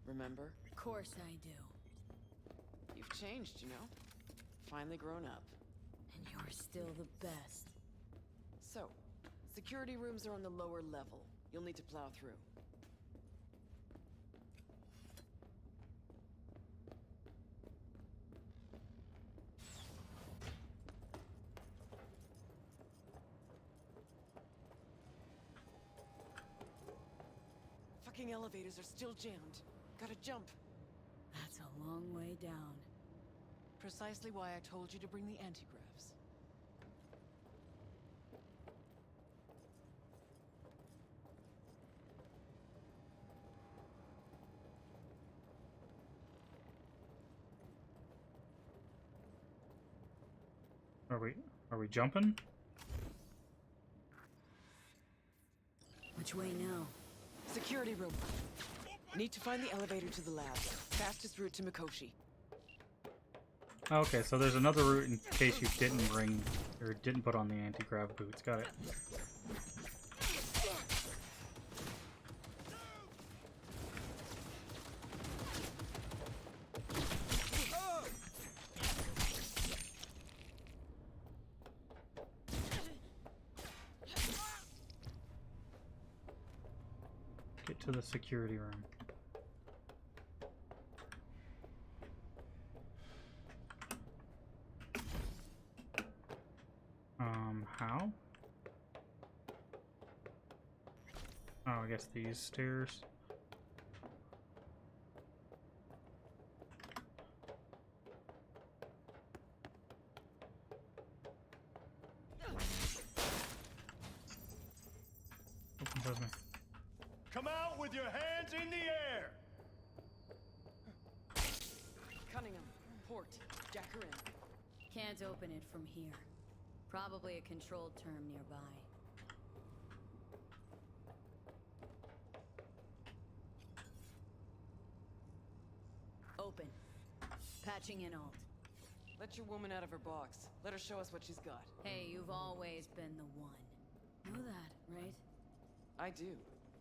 F: Remember?
C: Of course I do.
F: You've changed, you know? Finally grown up.
C: And you're still the best.
F: So, security rooms are on the lower level. You'll need to plow through. Fucking elevators are still jammed. Gotta jump.
D: That's a long way down.
J: Precisely why I told you to bring the antigraphs.
A: Are we jumping?
C: Which way now?
J: Security room. Need to find the elevator to the lab. Fastest route to Mikoshi.
A: Okay, so there's another route in case you didn't bring or didn't put on the anti-grav boots. Got it. Get to the security room. How? Oh, I guess these stairs. Opens me.
L: Come out with your hands in the air!
J: Cunningham, port. Jack her in.
D: Can't open it from here. Probably a controlled term nearby. Open. Patching in alt.
J: Let your woman out of her box. Let her show us what she's got.
D: Hey, you've always been the one. Know that, right?
J: I do.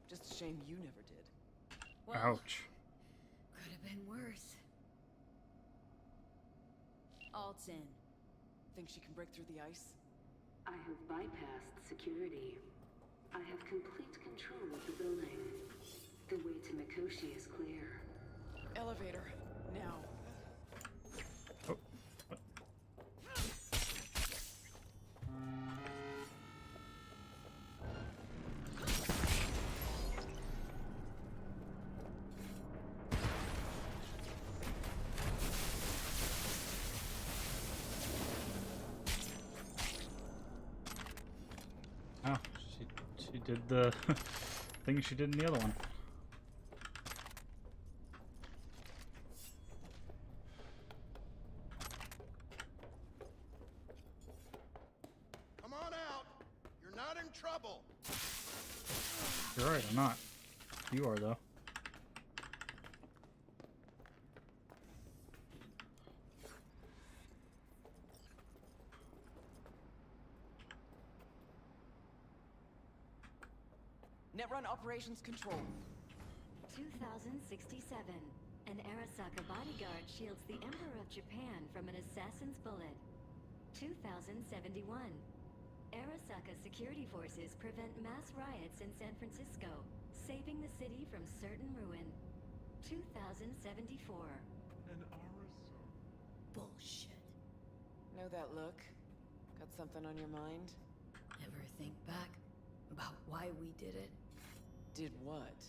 J: Just a shame you never did.
D: Well,
A: Ouch.
D: could have been worse. Alt's in.
J: Think she can break through the ice?
G: I have bypassed security. I have complete control of the building. The way to Mikoshi is clear.
J: Elevator. Now.
A: Oh. Oh, she did the thing she did in the other one.
L: Come on out! You're not in trouble!
A: You're right, I'm not. You are, though.
J: Netrun operations control.
I: 2067. An Arasaka bodyguard shields the Emperor of Japan from an assassin's bullet. 2071. Arasaka security forces prevent mass riots in San Francisco, saving the city from certain ruin. 2074.
L: An Arasaka.
D: Bullshit.
J: Know that look? Got something on your mind?
D: Ever think back about why we did it?
J: Did what?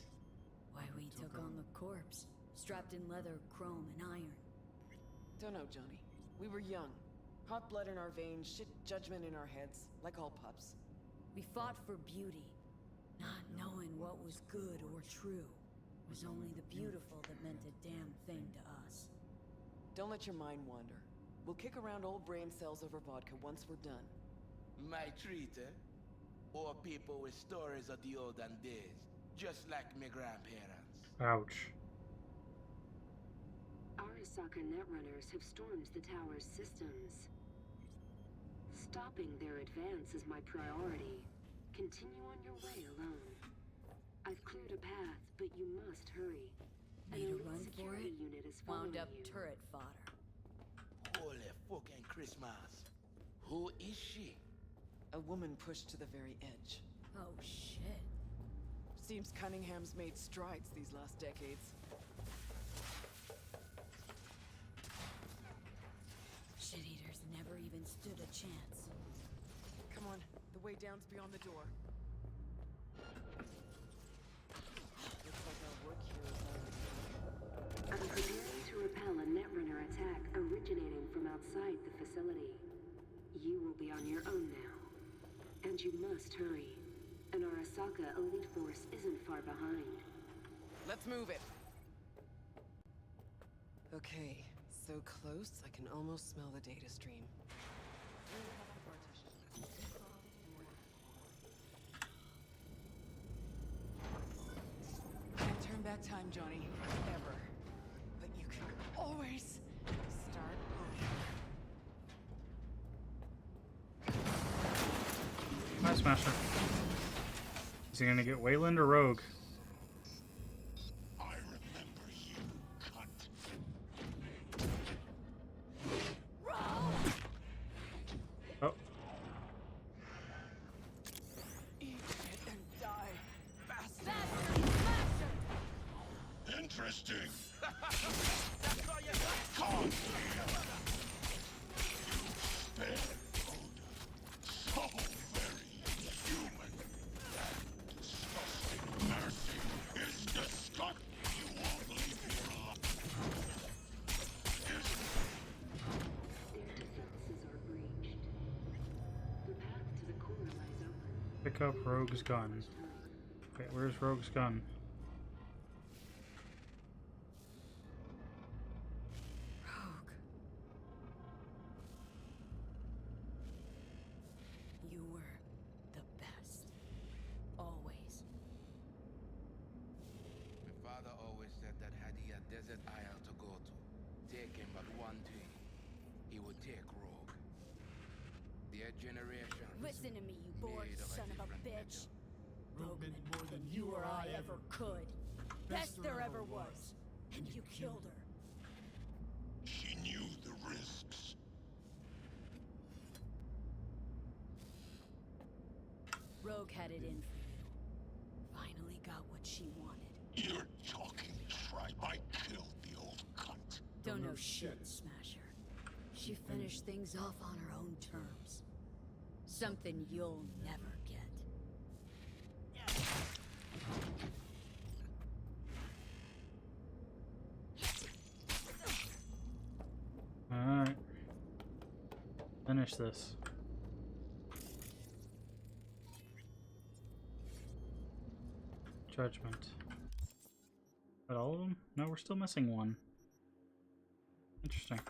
D: Why we took on the corpse, strapped in leather, chrome, and iron.
J: Don't know, Johnny. We were young. Hot blood in our veins, shit judgment in our heads, like all pups.
D: We fought for beauty, not knowing what was good or true. It was only the beautiful that meant a damn thing to us.
J: Don't let your mind wander. We'll kick around old brain cells over vodka once we're done.
V: My treat, eh? Or people with stories of the olden days, just like my grandparents.
A: Ouch.
G: Arasaka netrunners have stormed the tower's systems. Stopping their advance is my priority. Continue on your way alone. I've cleared a path, but you must hurry.
D: Made a
G: An
D: run
G: elite
D: for it?
G: security unit is following
D: Wound up
G: you.
D: turret fodder.
V: Holy fucking Christmas. Who is she?
J: A woman pushed to the very edge.
D: Oh shit.
J: Seems Cunningham's made strides these last decades.
D: Shit-eaters never even stood a chance.
J: Come on, the way down's beyond the door. Looks like our work here is already done.
G: I'm preparing to
H: facility. You will be on your own now. And you must hurry. An Arasaka elite force isn't far behind.
J: Let's move it. Okay, so close I can almost smell the data stream. Can't turn back time, Johnny. Ever. But you can always start over.
A: Hi, Smasher. Is he gonna get Wayland or Rogue?
L: I remember you, cunt.
A: Oh.
J: Eat it and die faster.
L: Interesting. Come here. You spare Oda. So very human. That disgusting mercy is disgusting. You won't leave here alive.
H: Their defenses are breached. The path to the core lies open.
A: Pick up Rogue's gun. Okay, where's Rogue's gun?
D: Rogue. You were the best. Always.
E: My father always said that had he a desert isle to go to, take him but one thing. He would take Rogue. Their generation.
C: Listen to me, you bored
E: made of
C: son of a
E: different
C: bitch.
E: metal.
C: Rogue meant more than you or I ever could. Best there ever was. And you killed her.
L: She knew the risks.
C: Rogue had it in for you. Finally got what she wanted.
L: You're talking tripe. I killed the old cunt.
C: Don't know shit, Smasher.
D: She finished things off on her own terms. Something you'll never get.
A: Alright. Finish this. Judgment. Got all of them? No, we're still missing one. Interesting.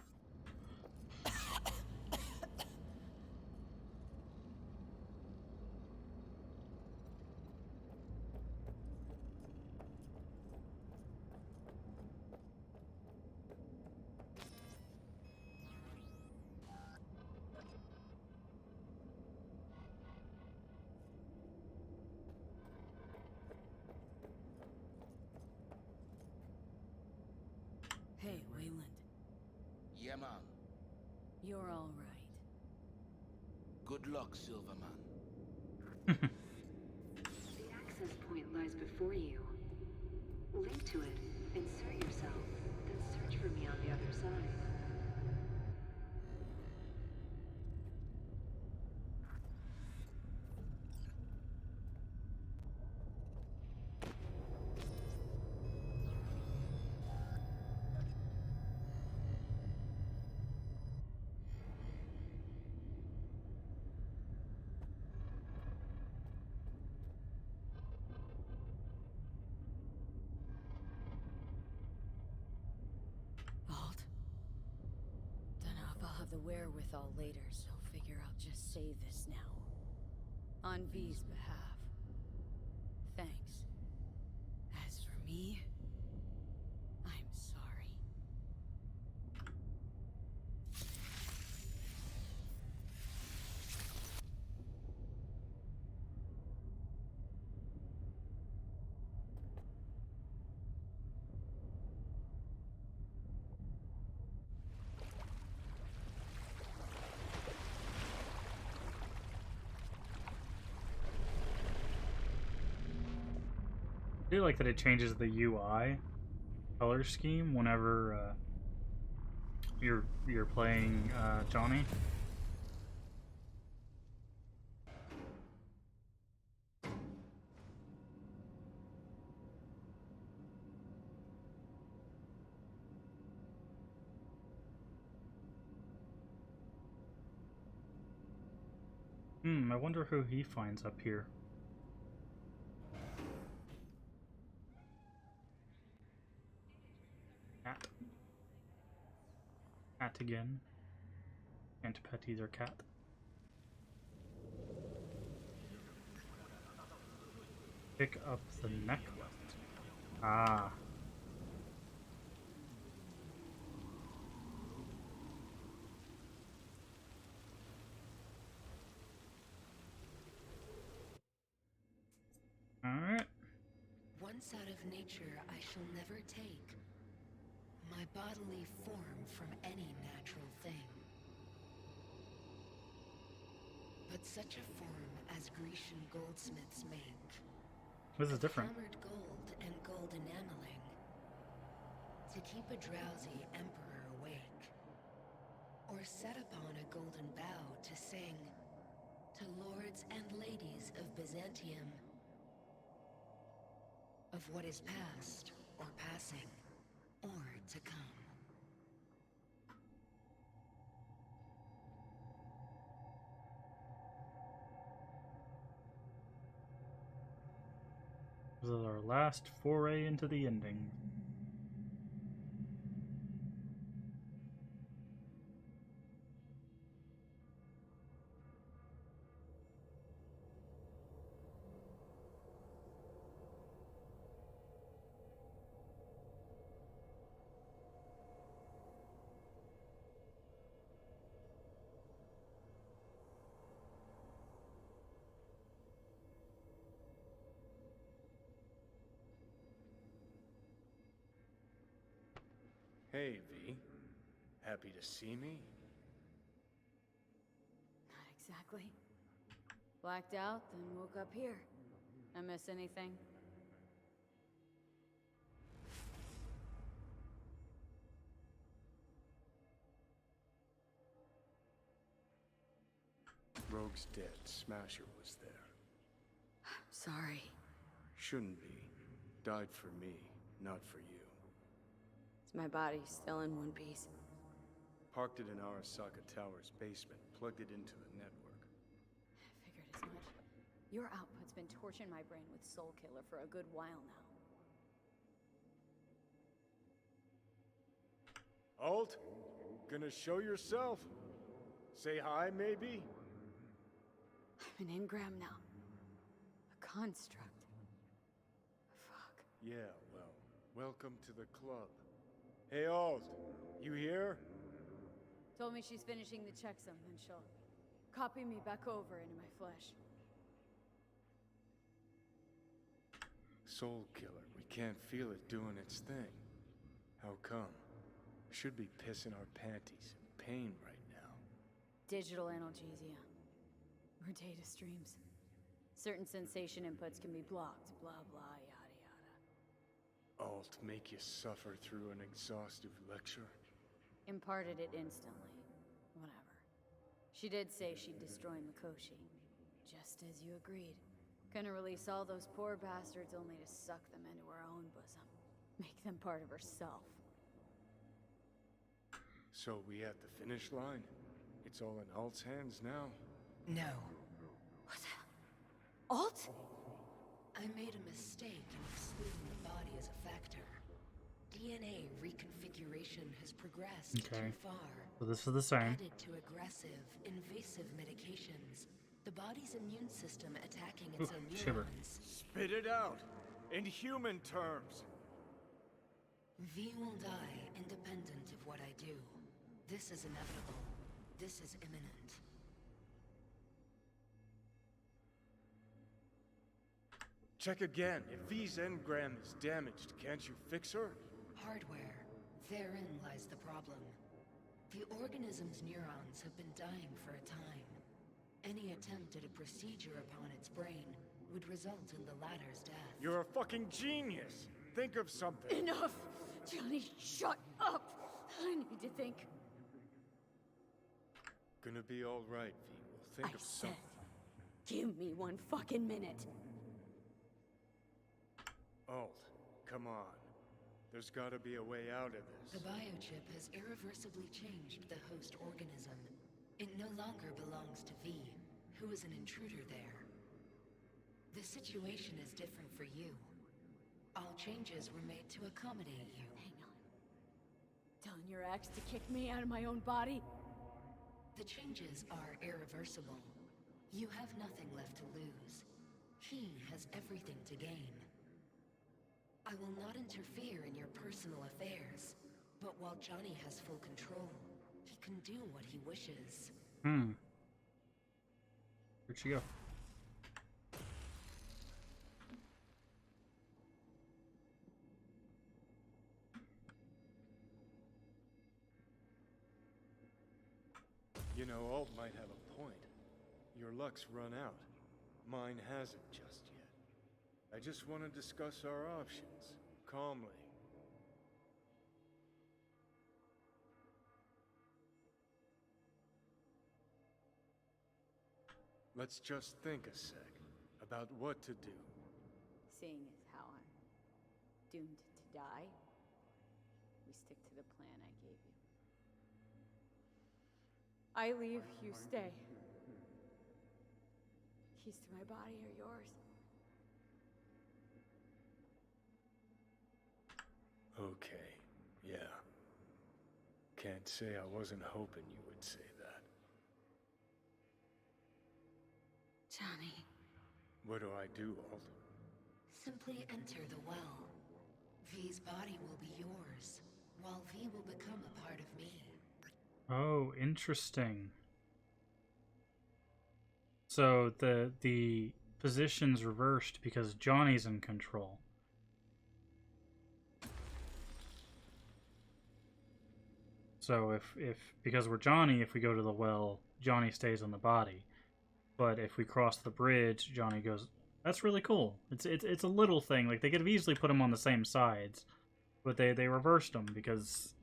C: Hey, Wayland.
E: Yeah, man.
C: You're all right.
E: Good luck, Silverman.
H: The access point lies before you. Link to it, insert yourself, then search for me on the other side.
C: Alt? Dunno if I'll have the wherewithal later, so figure I'll just say this now. On V's behalf. Thanks. As for me, I'm sorry.
A: I do like that it changes the UI color scheme whenever you're playing Johnny. I wonder who he finds up here. Cat. Cat again. Can't pet either cat. Pick up the necklace. Ah. Alright.
G: Once out of nature, I shall never take my bodily form from any natural thing. But such a form as Grecian goldsmiths make.
A: This is different.
G: Hammered gold and gold enameling. To keep a drowsy emperor awake. Or set upon a golden bough to sing to lords and ladies of Byzantium. Of what is past, or passing, or to come.
A: This is our last foray into the ending.
S: Hey, V. Happy to see me?
D: Not exactly. Blacked out, then woke up here. I miss anything?
S: Rogue's dead. Smasher was there.
D: Sorry.
S: Shouldn't be. Died for me, not for you.
D: Is my body still in one piece?
S: Parked it in Arasaka Tower's basement, plugged it into the network.
D: Figured as much. Your output's been torching my brain with Soul Killer for a good while now.
S: Alt? Gonna show yourself? Say hi, maybe?
D: I'm an engram now. A construct. Fuck.
S: Yeah, well, welcome to the club. Hey, Alt, you here?
D: Told me she's finishing the checksum, then she'll copy me back over into my flesh.
S: Soul Killer, we can't feel it doing its thing. How come? Should be pissing our panties in pain right now.
D: Digital analgesia. Or data streams. Certain sensation inputs can be blocked, blah blah, yada yada.
S: Alt make you suffer through an exhaustive lecture?
D: Imparted it instantly. Whatever. She did say she'd destroy Makoshi. Just as you agreed. Gonna release all those poor bastards only to suck them into her own bosom. Make them part of herself.
S: So we at the finish line? It's all in Alt's hands now?
G: No.
D: What the... Alt?
G: I made a mistake in excluding the body as a factor. DNA reconfiguration has progressed too far.
A: So this is the same.
G: Added to aggressive, invasive medications, the body's immune system attacking its own neurons.
S: Spit it out! In human terms!
G: V will die independent of what I do. This is inevitable. This is imminent.
S: Check again. If V's engram is damaged, can't you fix her?
G: Hardware. Therein lies the problem. The organism's neurons have been dying for a time. Any attempt at a procedure upon its brain would result in the latter's death.
S: You're a fucking genius! Think of something!
D: Enough! Johnny, shut up! I need to think.
S: Gonna be alright, V. We'll think of something.
D: Give me one fucking minute.
S: Alt, come on. There's gotta be a way out of this.
G: The biochip has irreversibly changed the host organism. It no longer belongs to V, who is an intruder there. The situation is different for you. All changes were made to accommodate you.
C: Hang on. Telling your ex to kick me out of my own body?
G: The changes are irreversible. You have nothing left to lose. He has everything to gain. I will not interfere in your personal affairs, but while Johnny has full control, he can do what he wishes.
A: Where'd she go?
M: You know, Alt might have a point. Your luck's run out. Mine hasn't just yet. I just want to discuss our options, calmly. Let's just think a sec about what to do.
C: Seeing as how I'm doomed to die, we stick to the plan I gave you. I leave, you stay. Keys to my body are yours.
M: Okay, yeah. Can't say I wasn't hoping you would say that.
G: Johnny,
M: What do I do, Alt?
G: simply enter the well. V's body will be yours, while V will become a part of me.
A: Oh, interesting. So the position's reversed because Johnny's in control. So if because we're Johnny, if we go to the well, Johnny stays on the body. But if we cross the bridge, Johnny goes. That's really cool. It's a little thing. Like they could have easily put them on the same sides, but they reversed them because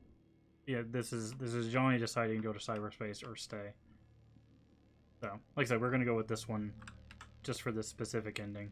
A: yeah, this is Johnny deciding to go to cyberspace or stay. So, like I said, we're gonna go with this one just for this specific ending.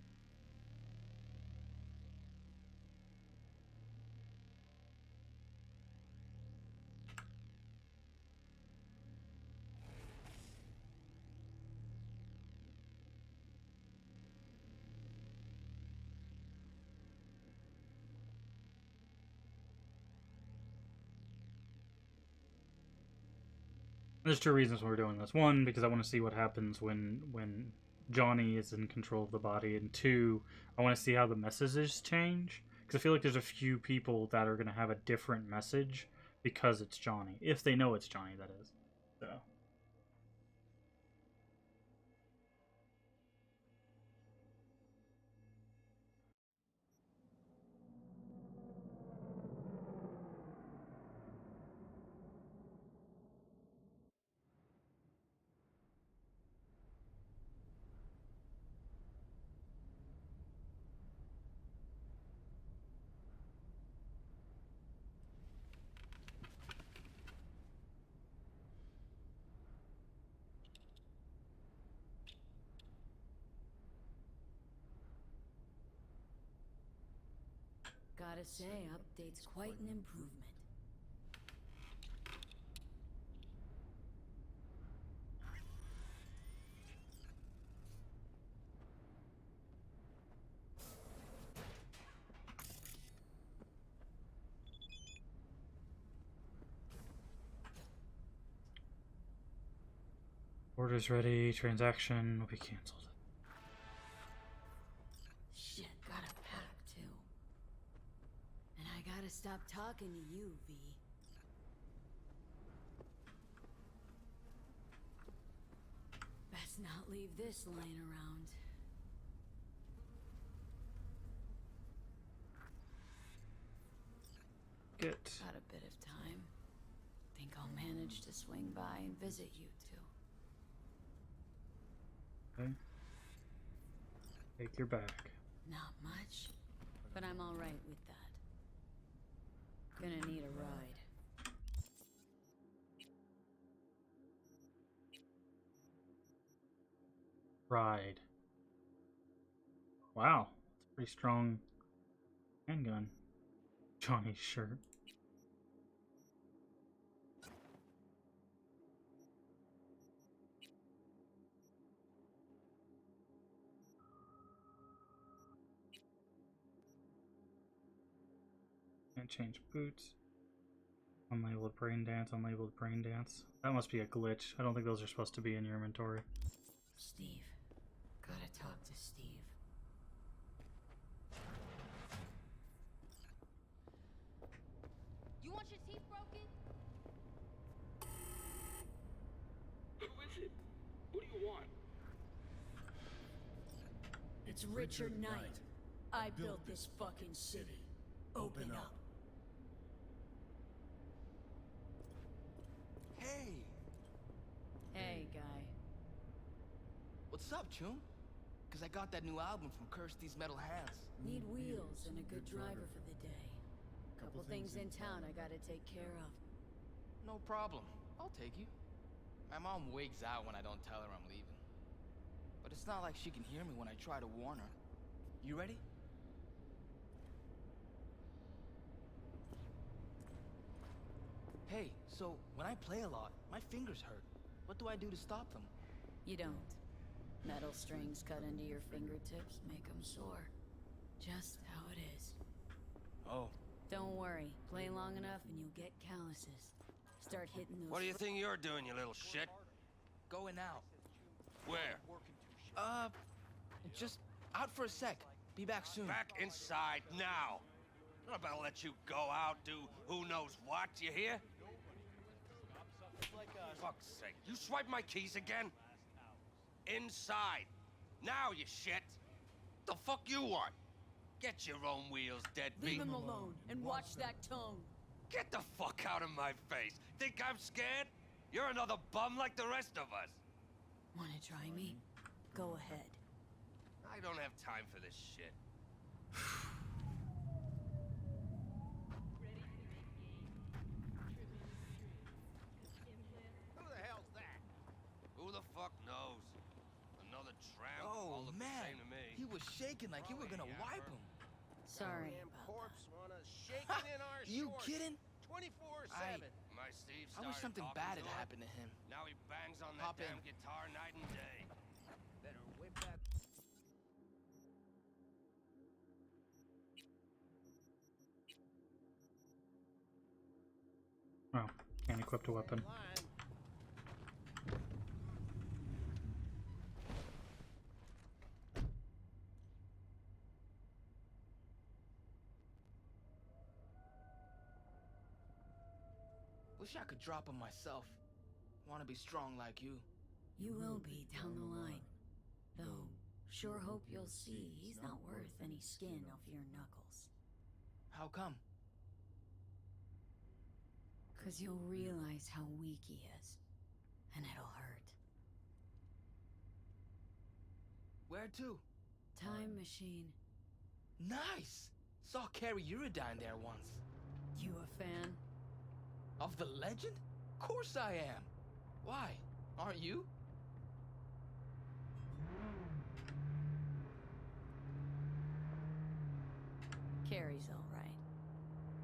A: There's two reasons why we're doing this. One, because I want to see what happens when Johnny is in control of the body, and two, I want to see how the messages change. Because I feel like there's a few people that are going to have a different message because it's Johnny. If they know it's Johnny, that is. So.
C: Gotta say, update's quite an improvement.
A: Order's ready. Transaction will be cancelled.
C: Shit, gotta pack too. And I gotta stop talking to you, V. Best not leave this lying around.
A: Good.
C: Got a bit of time. Think I'll manage to swing by and visit you two.
A: Okay. Take your back.
C: Not much, but I'm all right with that. Gonna need a ride.
A: Ride. Wow. It's a pretty strong handgun. Johnny's shirt. Can't change boots. Unlabeled brain dance, unlabeled brain dance. That must be a glitch. I don't think those are supposed to be in your inventory.
C: Steve. Gotta talk to Steve.
F: You want your teeth broken?
N: Who is it? What do you want?
C: It's Richard Knight. I built this fucking city. Open up.
R: Hey!
D: Hey, guy.
R: What's up, Chum? Cause I got that new album from Kirsty's Metal Hands.
C: Need wheels and a good driver for the day. Couple things in town I gotta take care of.
R: No problem. I'll take you. My mom wigs out when I don't tell her I'm leaving. But it's not like she can hear me when I try to warn her. You ready? Hey, so when I play a lot, my fingers hurt. What do I do to stop them?
C: You don't. Metal strings cut into your fingertips make them sore. Just how it is.
R: Oh.
C: Don't worry. Play long enough and you'll get calluses. Start hitting those...
Q: What do you think you're doing, you little shit?
R: Going out.
Q: Where?
R: Just out for a sec. Be back soon.
Q: Back inside now. I'm not about to let you go out, do who knows what, you hear? Fuck's sake, you swipe my keys again? Inside. Now, you shit. The fuck you want? Get your own wheels, deadbeat.
C: Leave him alone and watch that tone.
Q: Get the fuck out of my face. Think I'm scared? You're another bum like the rest of us.
C: Wanna try me? Go ahead.
Q: I don't have time for this shit. Who the hell's that? Who the fuck knows? Another tramp.
R: Oh,
Q: all look
R: man.
Q: the same to me.
R: He was shaking like you were gonna wipe him.
C: Sorry
Q: Damn
C: about
Q: corpse wanna shake it in our
R: You
Q: shorts.
R: kidding?
Q: 24/7. My Steve
R: I wish
Q: started
R: something
Q: talking
R: bad had
Q: good.
R: happened to him.
Q: Now he bangs on that
R: Hop in.
Q: damn guitar night and day. Better whip that.
A: Oh, can't equip a weapon.
R: Wish I could drop him myself. Want to be strong like you.
C: You will be down the line. Though, sure hope you'll see he's not worth any skin off your knuckles.
R: How come?
C: 'Cause you'll realize how weak he is. And it'll hurt.
R: Where to?
C: Time machine.
R: Nice! Saw Carrie Uridine there once.
C: You a fan?
R: Of the legend? Course I am. Why? Aren't you?
C: Carrie's alright.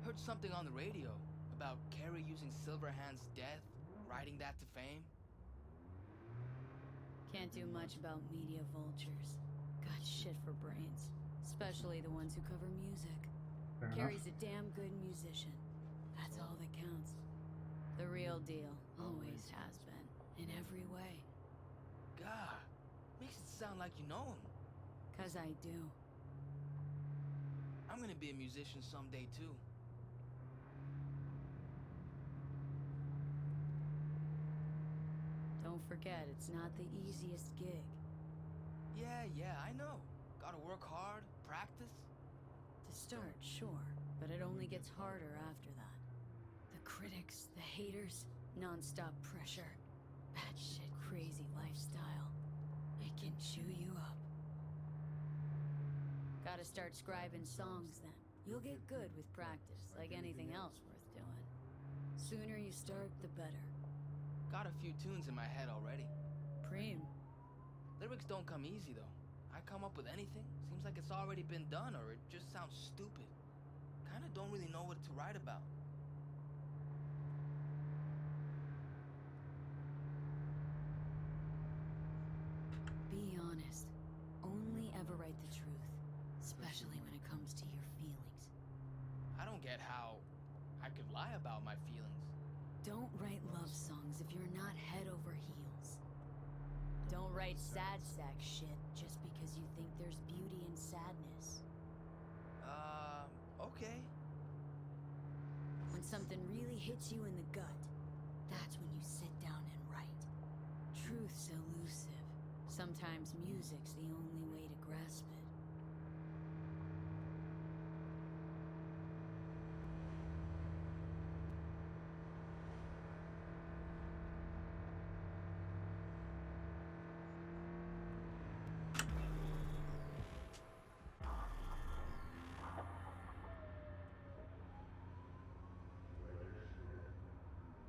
R: Heard something on the radio about Carrie using Silverhand's death, riding that to fame.
C: Can't do much about media vultures. Got shit for brains. Especially the ones who cover music.
A: Fair enough.
C: Carrie's a damn good musician. That's all that counts. The real deal. Always has been. In every way.
R: God, makes it sound like you know him.
C: 'Cause I do.
R: I'm gonna be a musician someday too.
C: Don't forget, it's not the easiest gig.
R: Yeah, I know. Gotta work hard, practice.
C: To start, sure, but it only gets harder after that. The critics, the haters, non-stop pressure, batshit crazy lifestyle. It can chew you up. Gotta start scribing songs then. You'll get good with practice, like anything else worth doing. Sooner you start, the better.
R: Got a few tunes in my head already.
C: Preem.
R: Lyrics don't come easy though. I come up with anything, seems like it's already been done or it just sounds stupid. Kinda don't really know what to write about.
C: Be honest. Only ever write the truth. Especially when it comes to your feelings.
R: I don't get how I could lie about my feelings.
C: Don't write love songs if you're not head over heels. Don't write sad sack shit just because you think there's beauty in sadness.
R: Okay.
C: When something really hits you in the gut, that's when you sit down and write. Truth's elusive. Sometimes music's the only way to grasp it.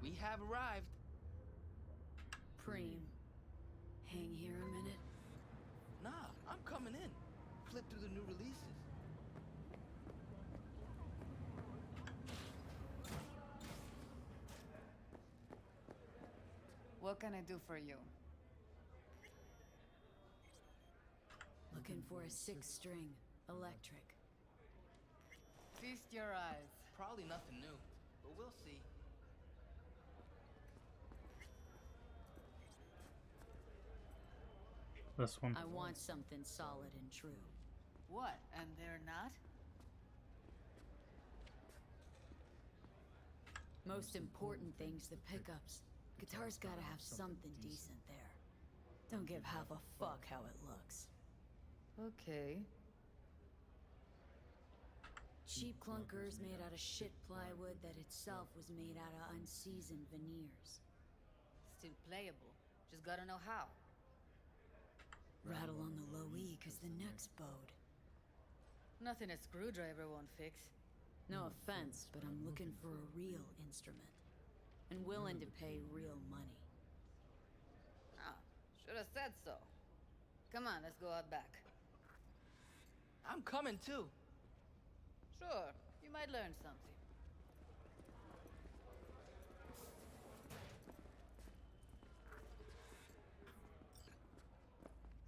R: We have arrived.
C: Preem, hang here a minute.
R: Nah, I'm coming in. Flip through the new releases.
J: What can I do for you?
C: Looking for a 6-string, electric.
J: Feast your eyes.
R: Probably nothing new, but we'll see.
A: This one.
C: I want something solid and true.
J: What, and they're not?
C: Most important thing's the pickups. Guitar's gotta have something decent there. Don't give half a fuck how it looks.
J: Okay.
C: Cheap clunkers made out of shit plywood that itself was made out of unseasoned veneers.
J: Still playable. Just gotta know how.
C: Rattle on the low E cause the neck's bowed.
J: Nothing a screwdriver won't fix.
C: No offense, but I'm looking for a real instrument. And willing to pay real money.
J: Ah, should have said so. Come on, let's go out back.
R: I'm coming too.
J: Sure, you might learn something.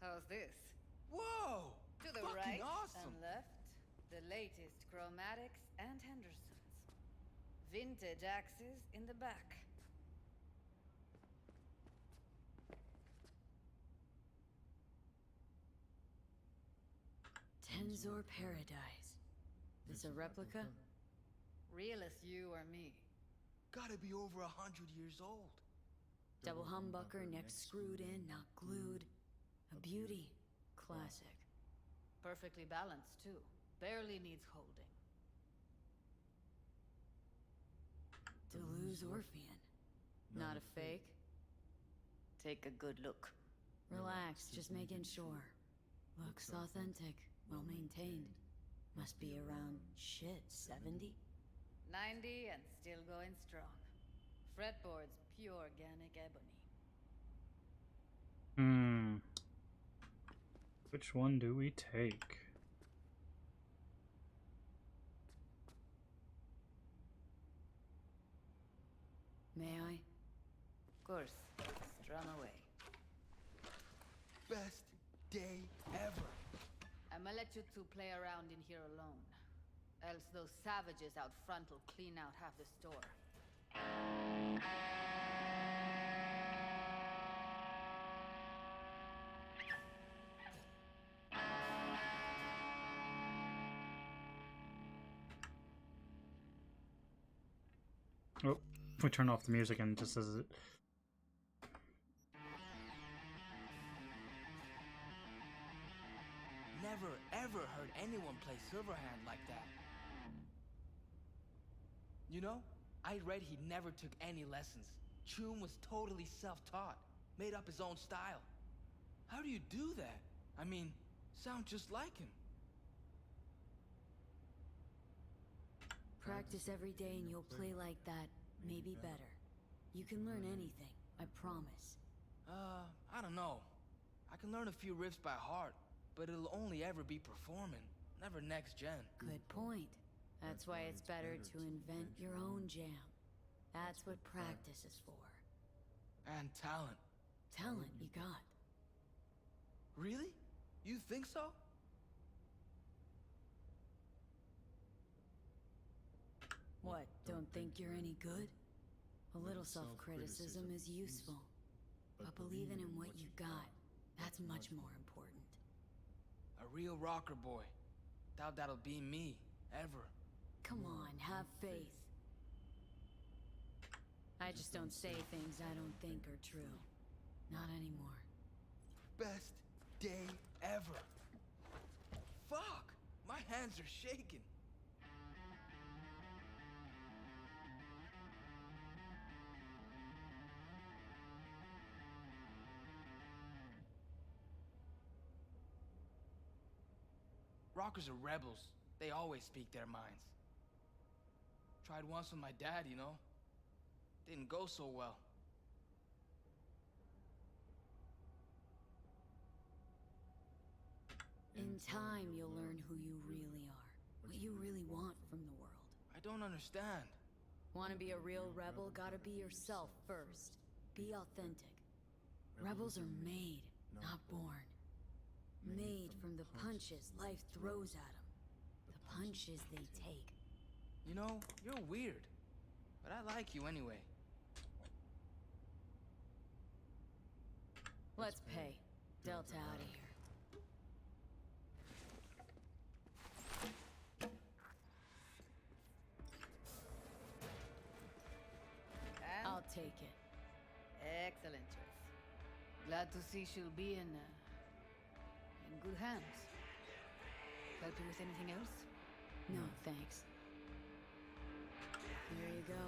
J: How's this?
R: Whoa!
J: To the
R: Fucking
J: right
R: awesome.
J: and left, the latest chromatics and Hendersons. Vintage axes in the back.
C: Tensor Paradise. This a replica?
J: Real as you or me.
R: Gotta be over 100 years old.
C: Double humbucker, neck screwed in, not glued. A beauty. Classic.
J: Perfectly balanced, too. Barely needs holding.
C: Deleuze Orphean. Not a fake?
J: Take a good look.
C: Relax, just making sure. Looks authentic, well maintained. Must be around, shit, 70?
J: 90 and still going strong. Fretboards, pure organic ebony.
A: Which one do we take?
C: May I?
J: Of course. Strum away.
R: Best day ever.
J: I'ma let you two play around in here alone. Else those savages out front will clean out half the store.
A: Oh, we turn off the music and it just says it.
R: Never ever heard anyone play Silverhand like that. You know, I read he never took any lessons. Chum was totally self-taught, made up his own style. How do you do that? I mean, sound just like him.
C: Practice every day and you'll play like that, maybe better. You can learn anything, I promise.
R: I don't know. I can learn a few riffs by heart, but it'll only ever be performing, never next gen.
C: Good point. That's why it's better to invent your own jam. That's what practice is for.
R: And talent.
C: Talent you got.
R: Really? You think so?
D: What, don't think you're any good? A little self-criticism is useful. But believing in what you got, that's much more important.
R: A real rocker boy. Doubt that'll be me, ever.
D: Come on, have faith. I just don't say things I don't think are true. Not anymore.
R: Best day ever. Fuck! My hands are shaking. Rockers are rebels. They always speak their minds. Tried once with my dad, you know? Didn't go so well.
D: In time, you'll learn who you really are. What you really want from the world.
R: I don't understand.
D: Want to be a real rebel? Gotta be yourself first. Be authentic. Rebels are made, not born. Made from the punches life throws at them. The punches they take.
R: You know, you're weird. But I like you anyway.
D: Let's pay. Delta out of here. I'll take it.
O: Excellent choice. Glad to see she'll be in good hands. Help you with anything else?
D: No, thanks. There you go.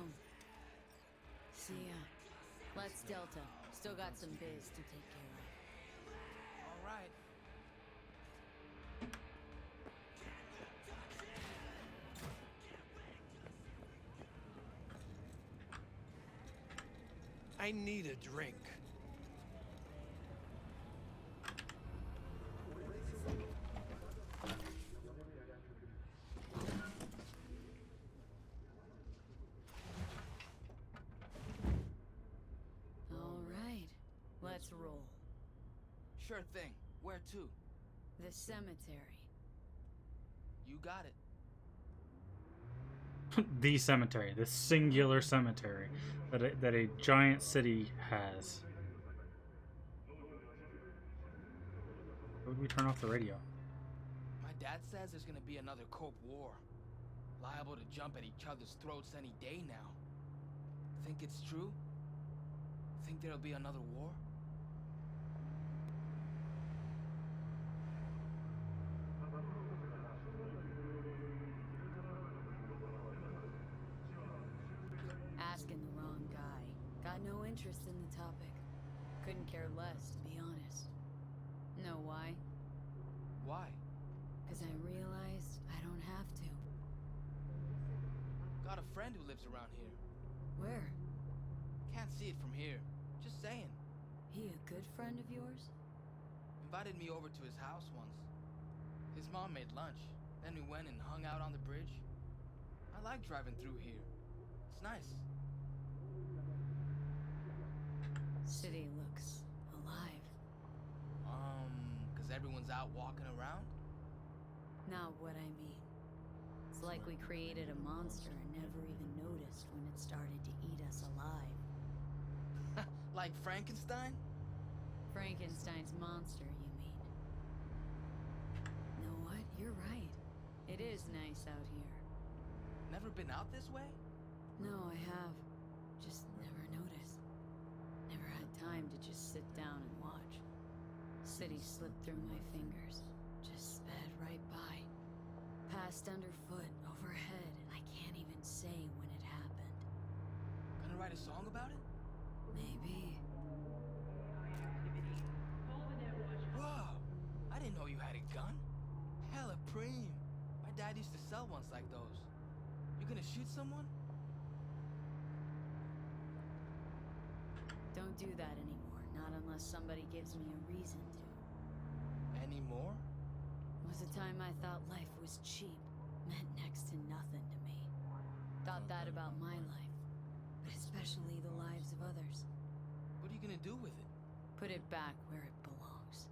D: See ya. Let's Delta. Still got some biz to take care of.
R: All right.
Q: I need a drink.
D: All right. Let's roll.
R: Sure thing. Where to?
D: The cemetery.
R: You got it.
A: The cemetery, the singular cemetery that a giant city has. Why would we turn off the radio?
R: My dad says there's gonna be another Cope War. Liable to jump at each other's throats any day now. Think it's true? Think there'll be another war?
D: Asking the wrong guy. Got no interest in the topic. Couldn't care less, to be honest. Know why?
R: Why?
D: Because I realized I don't have to.
R: Got a friend who lives around here.
D: Where?
R: Can't see it from here. Just saying.
D: He a good friend of yours?
R: Invited me over to his house once. His mom made lunch. Then we went and hung out on the bridge. I like driving through here. It's nice.
D: City looks alive.
R: Cause everyone's out walking around?
D: Not what I mean. It's like we created a monster and never even noticed when it started to eat us alive.
R: Like Frankenstein?
D: Frankenstein's monster, you mean? Know what? You're right. It is nice out here.
R: Never been out this way?
D: No, I have. Just never noticed. Never had time to just sit down and watch. City slipped through my fingers. Just sped right by. Passed underfoot, overhead, and I can't even say when it happened.
R: Gonna write a song about it?
D: Maybe.
R: Whoa! I didn't know you had a gun. Hella preem. My dad used to sell ones like those. You gonna shoot someone?
D: Don't do that anymore, not unless somebody gives me a reason to.
R: Anymore?
D: Was a time I thought life was cheap, meant next to nothing to me. Thought that about my life, but especially the lives of others.
R: What are you gonna do with it?
D: Put it back where it belongs.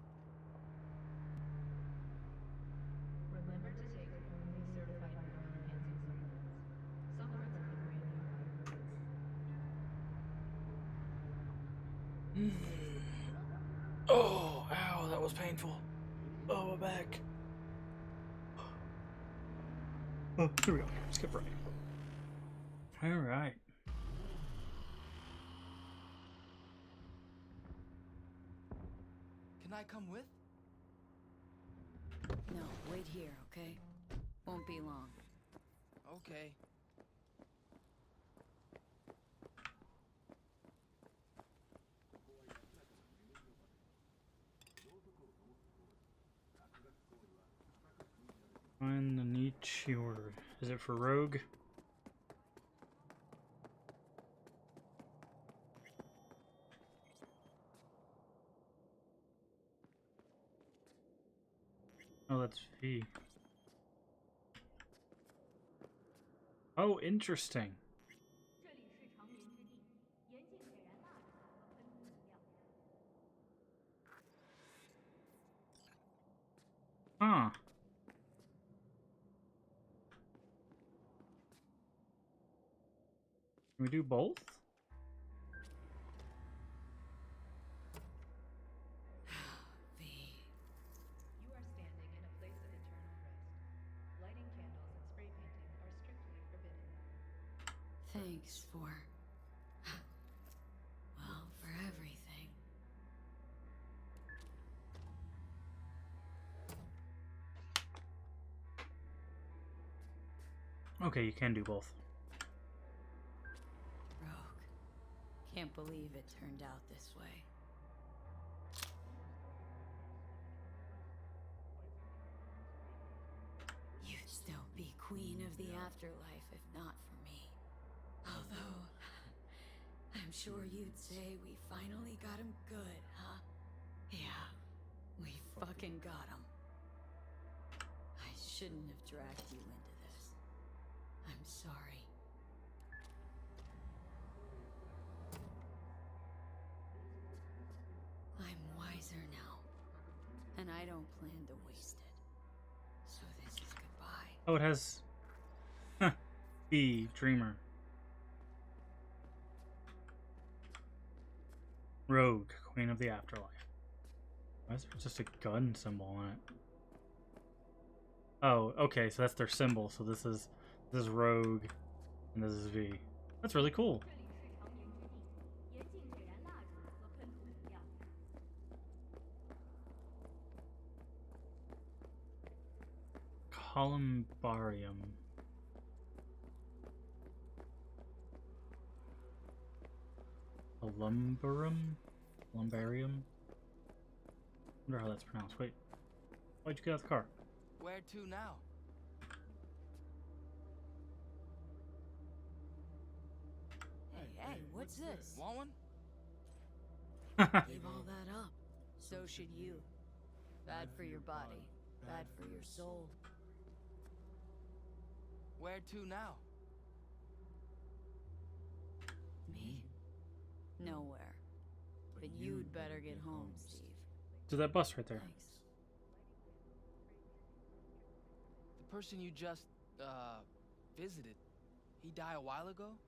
T: Remember to take only certified neural enhancing supplements. Supplements
A: Oh, ow, that was painful. Oh, my back. Oh, here we go. Skip right. Alright.
R: Can I come with?
D: No, wait here, okay? Won't be long.
R: Okay.
A: Find the niche word. Is it for rogue? Oh, that's V. Oh, interesting. Huh. Can we do both?
B: You are standing in a place of eternal rest. Lighting candles and spray painting are strictly forbidden.
D: Thanks for... well, for everything.
A: Okay, you can do both.
D: Rogue. Can't believe it turned out this way. You'd still be queen of the afterlife if not for me. Although, I'm sure you'd say we finally got him good, huh? Yeah, we fucking got him. I shouldn't have dragged you into this. I'm sorry. I'm wiser now, and I don't plan to waste it. So this is goodbye.
A: Oh, it has... Huh. B, Dreamer. Rogue, Queen of the Afterlife. Why is there just a gun symbol on it? Oh, okay, so that's their symbol. So this is Rogue, and this is V. That's really cool. Columbarium. Columbarium? Wonder how that's pronounced. Wait. Why'd you get out of the car?
R: Where to now?
D: Hey, what's this?
R: Want one?
D: Give all that up. So should you. Bad for your body. Bad for your soul.
R: Where to now?
D: Me? Nowhere. But you'd better get home, Steve.
A: To that bus right there.
D: Thanks.
R: The person you just, visited, he died a while ago?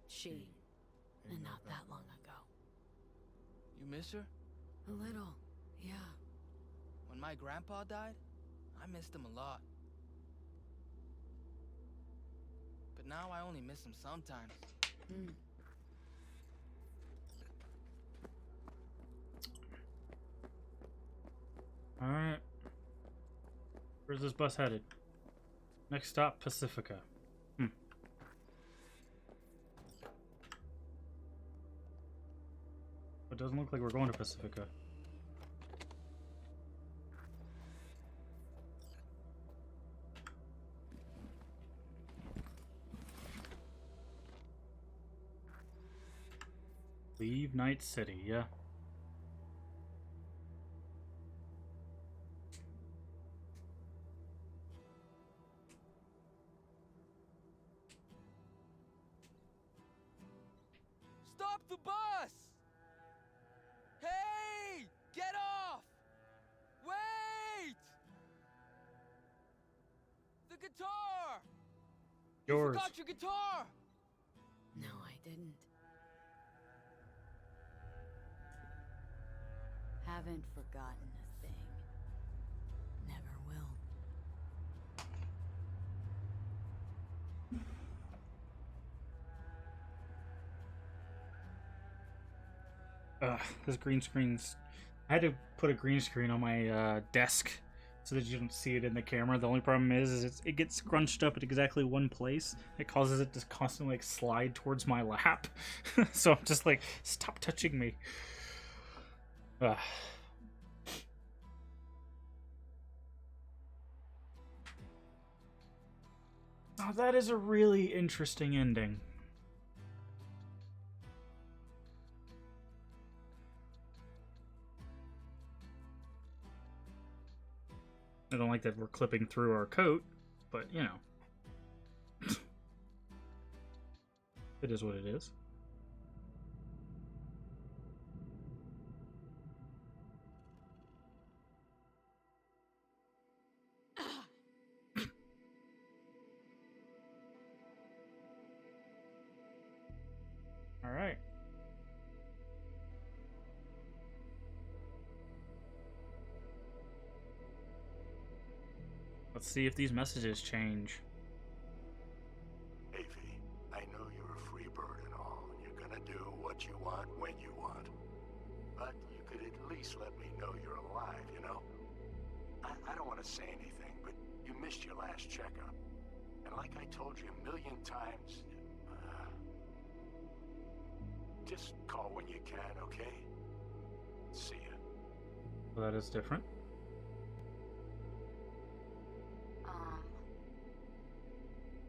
D: She. And not that long ago.
R: You miss her?
D: A little, yeah.
R: When my grandpa died, I missed him a lot. But now I only miss him sometimes.
A: Alright. Where's this bus headed? Next stop, Pacifica. It doesn't look like we're going to Pacifica. Leave Night City, yeah.
R: Stop the bus! Hey! Get off! Wait! The guitar!
A: Yours.
R: You forgot your guitar!
D: No, I didn't. haven't forgotten a thing. Never will.
A: This green screen's... I had to put a green screen on my desk so that you don't see it in the camera. The only problem is it gets scrunched up at exactly one place. It causes it to constantly like slide towards my lap. So I'm just like, stop touching me. Ugh. Oh, that is a really interesting ending. I don't like that we're clipping through our coat, but you know. It is what it is. All right. Let's see if these messages change.
L: Hey, V, I know you're a free bird and all, and you're gonna do what you want when you want. But you could at least let me know you're alive, you know? I don't want to say anything, but you missed your last checkup. And like I told you a million times, just call when you can, okay? See ya.
A: Well, that is different.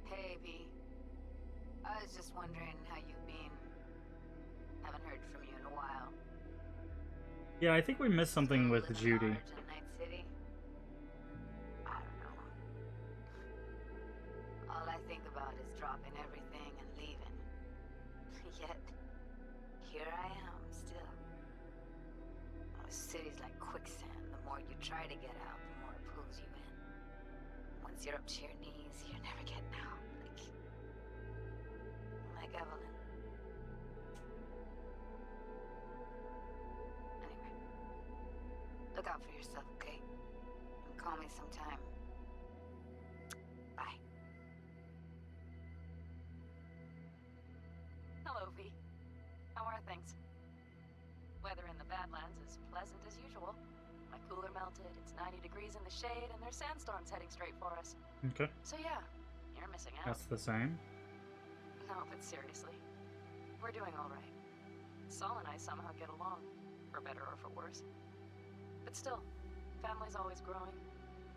O: Hey, V. I was just wondering how you've been. Haven't heard from you in a while.
A: Yeah, I think we missed something with Judy.
O: Night City? I don't know. All I think about is dropping everything and leaving. Yet, here I am, still. The city's like quicksand. The more you try to get out, the more it pulls you in. Once you're up to your knees, you're never getting out. Like Evelyn. Anyway, look out for yourself, okay? And call me sometime. Bye.
F: Hello, V. How are things? Weather in the Badlands is pleasant as usual. My cooler melted, it's 90 degrees in the shade, and there's sandstorms heading straight for us.
A: Okay.
F: So yeah, you're missing out.
A: That's the same.
F: No, but seriously, we're doing all right. Saul and I somehow get along, for better or for worse. But still, family's always growing,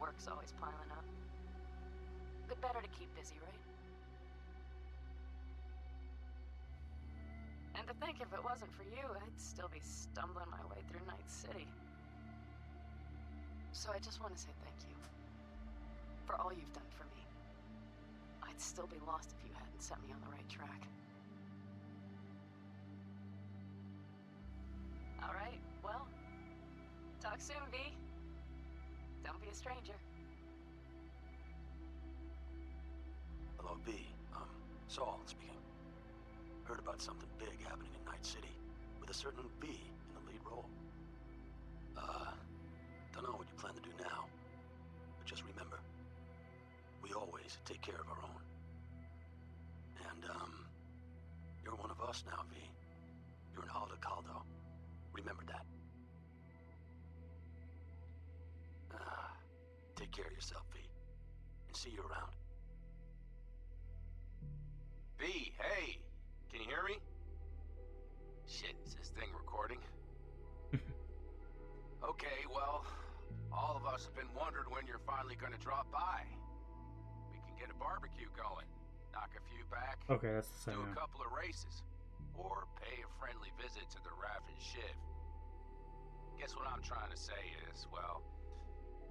F: work's always piling up. But better to keep busy, right? And to think if it wasn't for you, I'd still be stumbling my way through Night City. So I just want to say thank you for all you've done for me. I'd still be lost if you hadn't set me on the right track. All right, well, talk soon, V. Don't be a stranger.
K: Hello, V. Saul speaking. Heard about something big happening in Night City, with a certain V in the lead role. Don't know what you plan to do now, but just remember, we always take care of our own. And, you're one of us now, V. You're an Aldo Caldo. Remember that. Take care of yourself, V. And see you around.
Q: V, hey! Can you hear me? Shit, is this thing recording? Okay, well, all of us have been wondering when you're finally gonna drop by. We can get a barbecue going, knock a few back,
A: Okay, that's the same.
Q: do a couple of races, or pay a friendly visit to the Raff and Shiv. Guess what I'm trying to say is, well,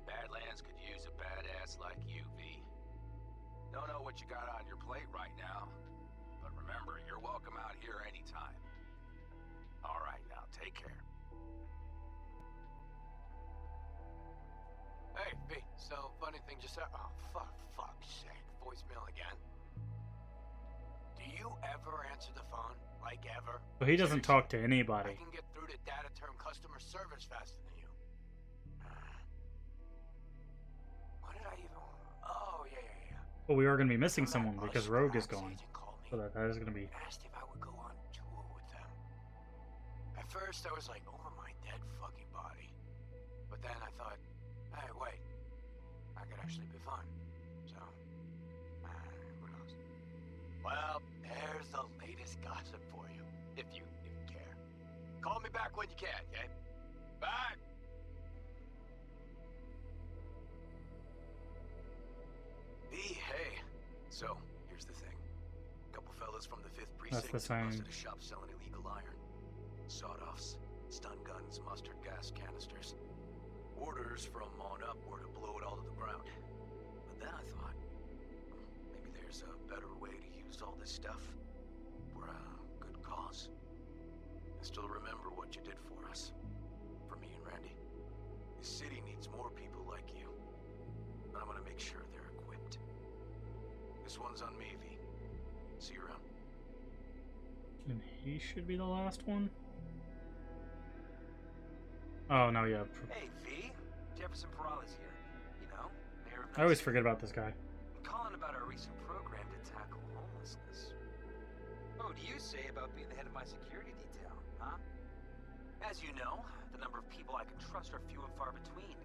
Q: Badlands could use a badass like you, V. Don't know what you got on your plate right now, but remember, you're welcome out here anytime. All right, now, take care.
P: Hey, V, so funny thing just happened. Oh, fuck's sake. Voicemail again. Do you ever answer the phone? Like ever?
A: So he doesn't talk to anybody.
P: I can get through to data term customer service faster than you.
A: Well, we are going to be missing someone because Rogue is gone. So that is going to be...
P: Asked if I would go on tour with them. At first, I was like, over my dead fucking body. But then I thought, hey, wait. I could actually be fun. So, who knows? Well, there's the latest gossip for you, if you care. Call me back when you can, okay? Bye! Hey. So, here's the thing. A couple fellas from the 5th Precinct busted a shop selling illegal iron. Sawed-offs, stun guns, mustard gas canisters. Orders from on up were to blow it all to the ground. But then I thought, maybe there's a better way to use all this stuff for a good cause. I still remember what you did for us. For me and Randy. This city needs more people like you. And I'm gonna make sure they're equipped. This one's on me, V. See you around.
A: And he should be the last one? Oh, no, yeah.
K: Hey, V. Jefferson Peralta's here. You know, mayor of
A: I always forget about this guy.
K: I'm calling about our recent program to tackle homelessness. What do you say about being the head of my security detail, huh? As you know, the number of people I can trust are few and far between.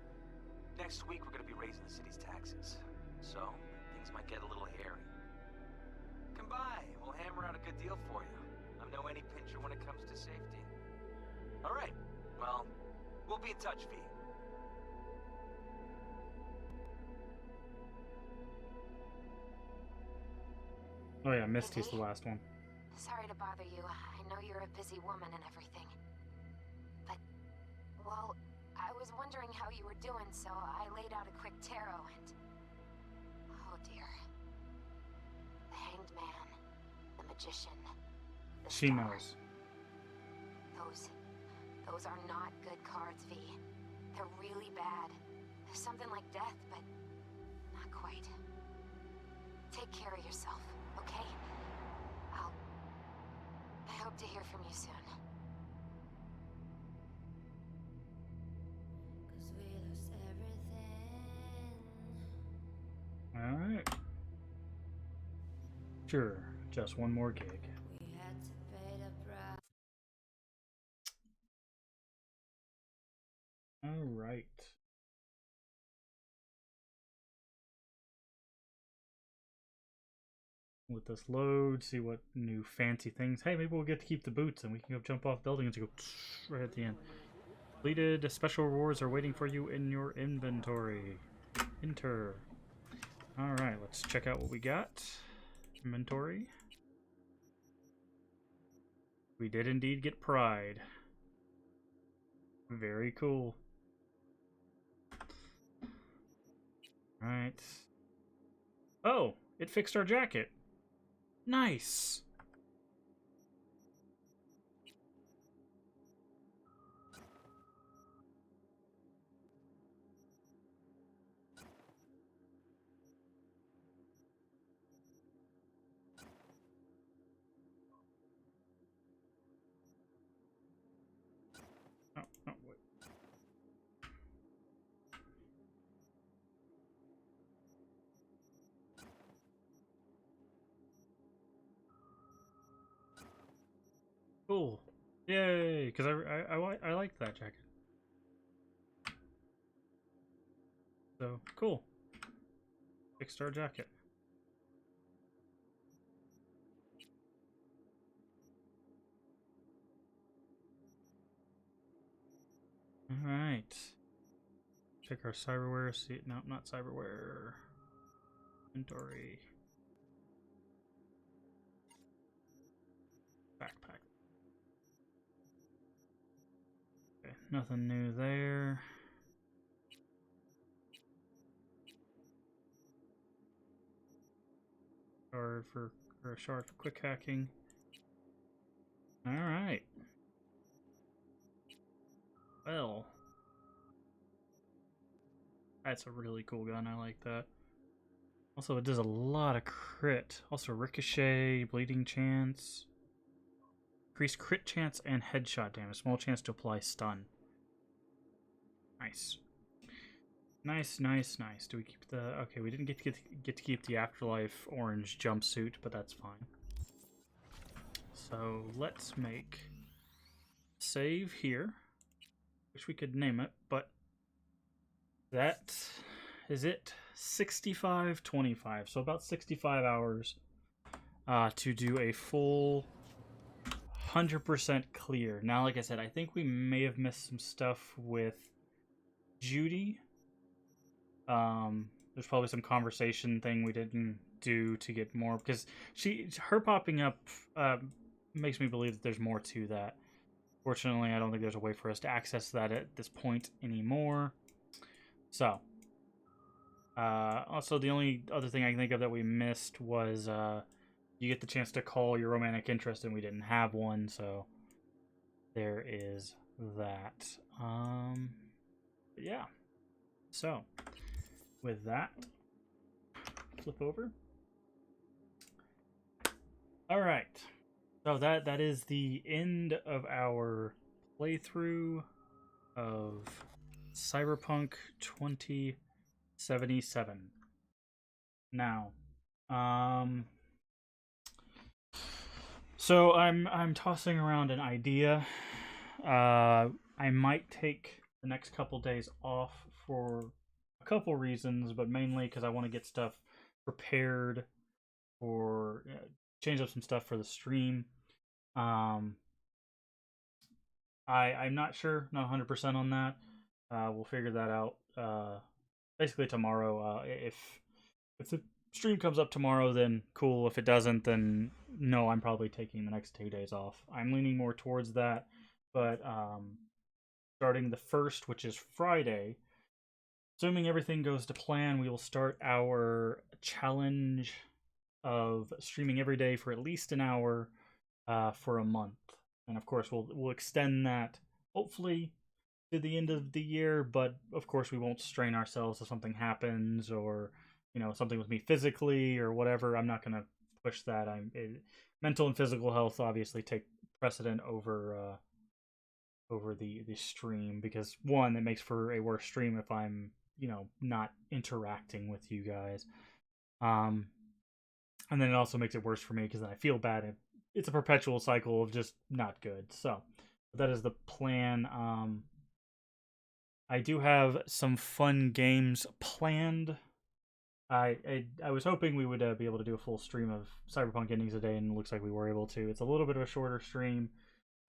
K: Next week, we're going to be raising the city's taxes. So, things might get a little hairy. Come by. We'll hammer out a good deal for you. I'm no any pincher when it comes to safety. All right. Well, we'll be in touch, V.
A: Oh yeah, Misty's the last one.
T: Sorry to bother you. I know you're a busy woman and everything. But, well, I was wondering how you were doing, so I laid out a quick tarot and... Oh dear. The Hanged Man, the Magician, the
A: She
T: Star.
A: knows.
T: Those are not good cards, V. They're really bad. There's something like death, but not quite. Take care of yourself, okay? I hope to hear from you soon.
A: Alright. Sure, just one more gig. Alright. Let this load, see what new fancy things. Hey, maybe we'll get to keep the boots and we can go jump off buildings and go right at the end. Completed. Special rewards are waiting for you in your inventory. Enter. Alright, let's check out what we got. Inventory. We did indeed get Pride. Very cool. Alright. Oh, it fixed our jacket. Nice. Oh, wait. Cool. Yay, because I like that jacket. So, cool. Fixed our jacket. Alright. Check our cyberware. See, no, not cyberware. Inventory. Backpack. Okay, nothing new there. Shard for, or a shard for quick hacking. Alright. Well. That's a really cool gun, I like that. Also, it does a lot of crit. Also, ricochet, bleeding chance. Increased crit chance and headshot damage. Small chance to apply stun. Nice. Nice, nice, nice. Do we keep the... Okay, we didn't get to keep the Afterlife orange jumpsuit, but that's fine. So let's make save here. Wish we could name it, but that is it. 65-25, so about 65 hours to do a full 100% clear. Now, like I said, I think we may have missed some stuff with Judy. There's probably some conversation thing we didn't do to get more, because her popping up makes me believe that there's more to that. Fortunately, I don't think there's a way for us to access that at this point anymore. So, also the only other thing I can think of that we missed was you get the chance to call your romantic interest, and we didn't have one, so there is that. Yeah. So, with that, flip over. All right. So that is the end of our playthrough of Cyberpunk 2077. Now, so I'm tossing around an idea. I might take the next couple days off for a couple reasons, but mainly because I want to get stuff prepared for change up some stuff for the stream. I'm not sure, not 100% on that. We'll figure that out basically tomorrow. If the stream comes up tomorrow, then cool. If it doesn't, then no, I'm probably taking the next 2 days off. I'm leaning more towards that, but starting the 1st, which is Friday, assuming everything goes to plan, we will start our challenge of streaming every day for at least an hour for a month. And of course, we'll extend that hopefully to the end of the year, but of course we won't strain ourselves if something happens, or something with me physically or whatever. I'm not going to push that. Mental and physical health obviously take precedent over the stream, because one, it makes for a worse stream if I'm not interacting with you guys, and then it also makes it worse for me because then I feel bad. It's a perpetual cycle of just not good. So that is the plan. I do have some fun games planned. I was hoping we would be able to do a full stream of Cyberpunk endings a day, and it looks like we were able to. It's a little bit of a shorter stream,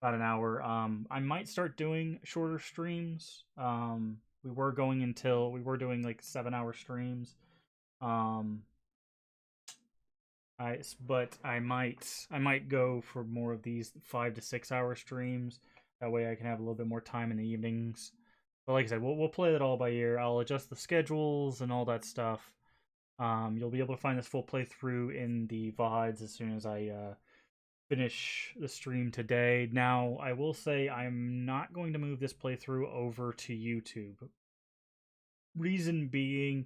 A: about an hour. I might start doing shorter streams. We were doing like 7-hour streams. But I might go for more of these 5 to 6 hour streams. That way I can have a little bit more time in the evenings. But like I said, we'll play that all by ear. I'll adjust the schedules and all that stuff. You'll be able to find this full playthrough in the VODs as soon as I finish the stream today. Now, I will say I'm not going to move this playthrough over to YouTube. Reason being,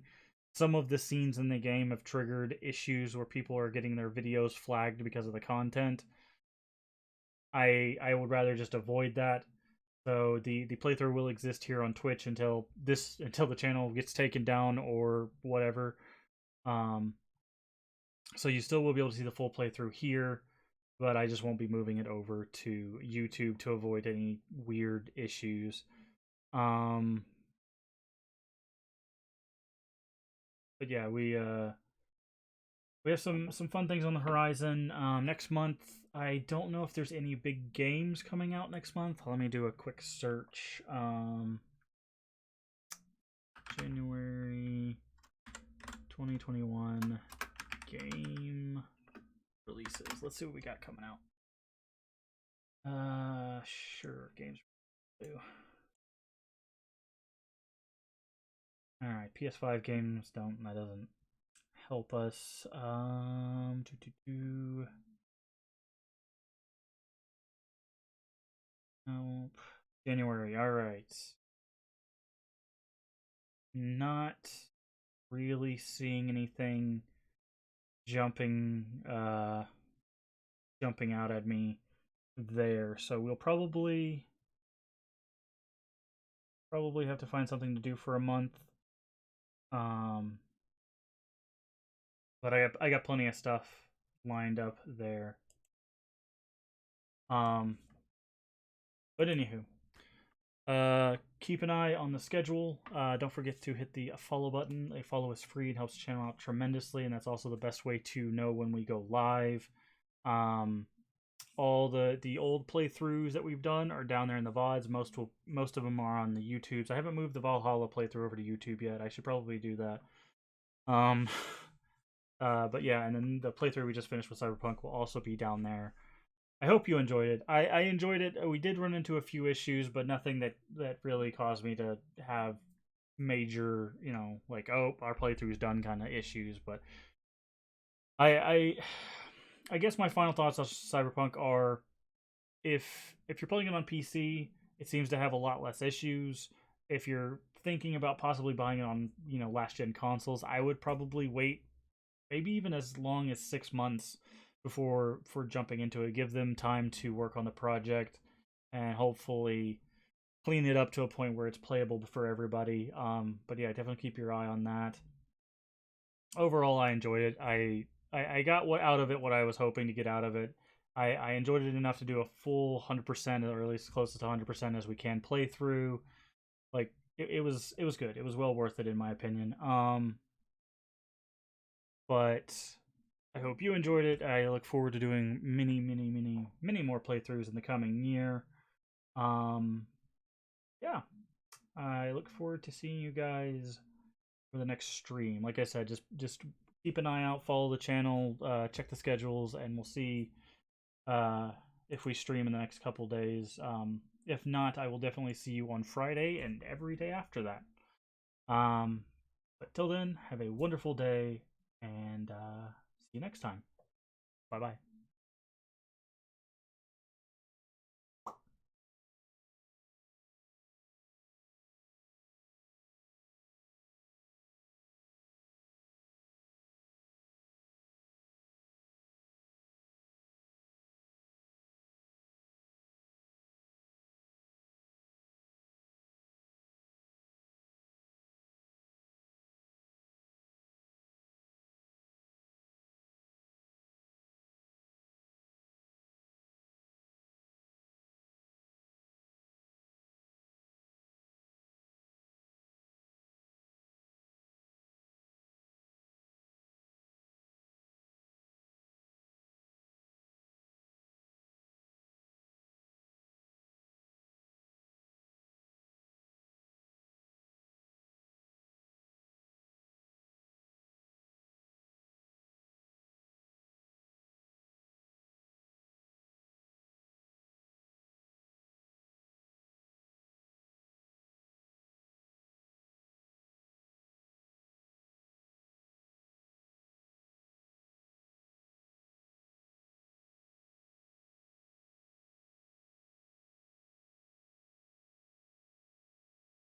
A: some of the scenes in the game have triggered issues where people are getting their videos flagged because of the content. I would rather just avoid that. So the playthrough will exist here on Twitch until the channel gets taken down or whatever. So you still will be able to see the full playthrough here, but I just won't be moving it over to YouTube to avoid any weird issues. But yeah, we have some fun things on the horizon. Next month, I don't know if there's any big games coming out next month. Let me do a quick search. January 2021 game releases. Let's see what we got coming out. Sure, games. All right, PS5 games that doesn't help us. Nope. January. All right. Not really seeing anything jumping out at me there. So we'll probably have to find something to do for a month. Um, but I got plenty of stuff lined up there. But anywho, keep an eye on the schedule. Don't forget to hit the follow button. A follow is free and helps the channel out tremendously, and that's also the best way to know when we go live. All the old playthroughs that we've done are down there in the VODs. Most of them are on the YouTubes. I haven't moved the Valhalla playthrough over to YouTube yet. I should probably do that. But yeah, and then the playthrough we just finished with Cyberpunk will also be down there. I hope you enjoyed it. I enjoyed it. We did run into a few issues, but nothing that really caused me to have major, like, oh, our playthrough's done kind of issues. But I guess my final thoughts on Cyberpunk are, if you're playing it on PC, it seems to have a lot less issues. If you're thinking about possibly buying it on, last gen consoles, I would probably wait maybe even as long as 6 months before jumping into it. Give them time to work on the project and hopefully clean it up to a point where it's playable for everybody. But yeah, definitely keep your eye on that. Overall, I enjoyed it. I got out of it what I was hoping to get out of it. I enjoyed it enough to do a full 100%, or at least close to 100% as we can play through. Like, it was good. It was well worth it in my opinion. But I hope you enjoyed it. I look forward to doing many more playthroughs in the coming year. Yeah, I look forward to seeing you guys for the next stream. Like I said, just keep an eye out, follow the channel, check the schedules, and we'll see if we stream in the next couple days. If not, I will definitely see you on Friday and every day after that. But till then, have a wonderful day, and see you next time. Bye-bye.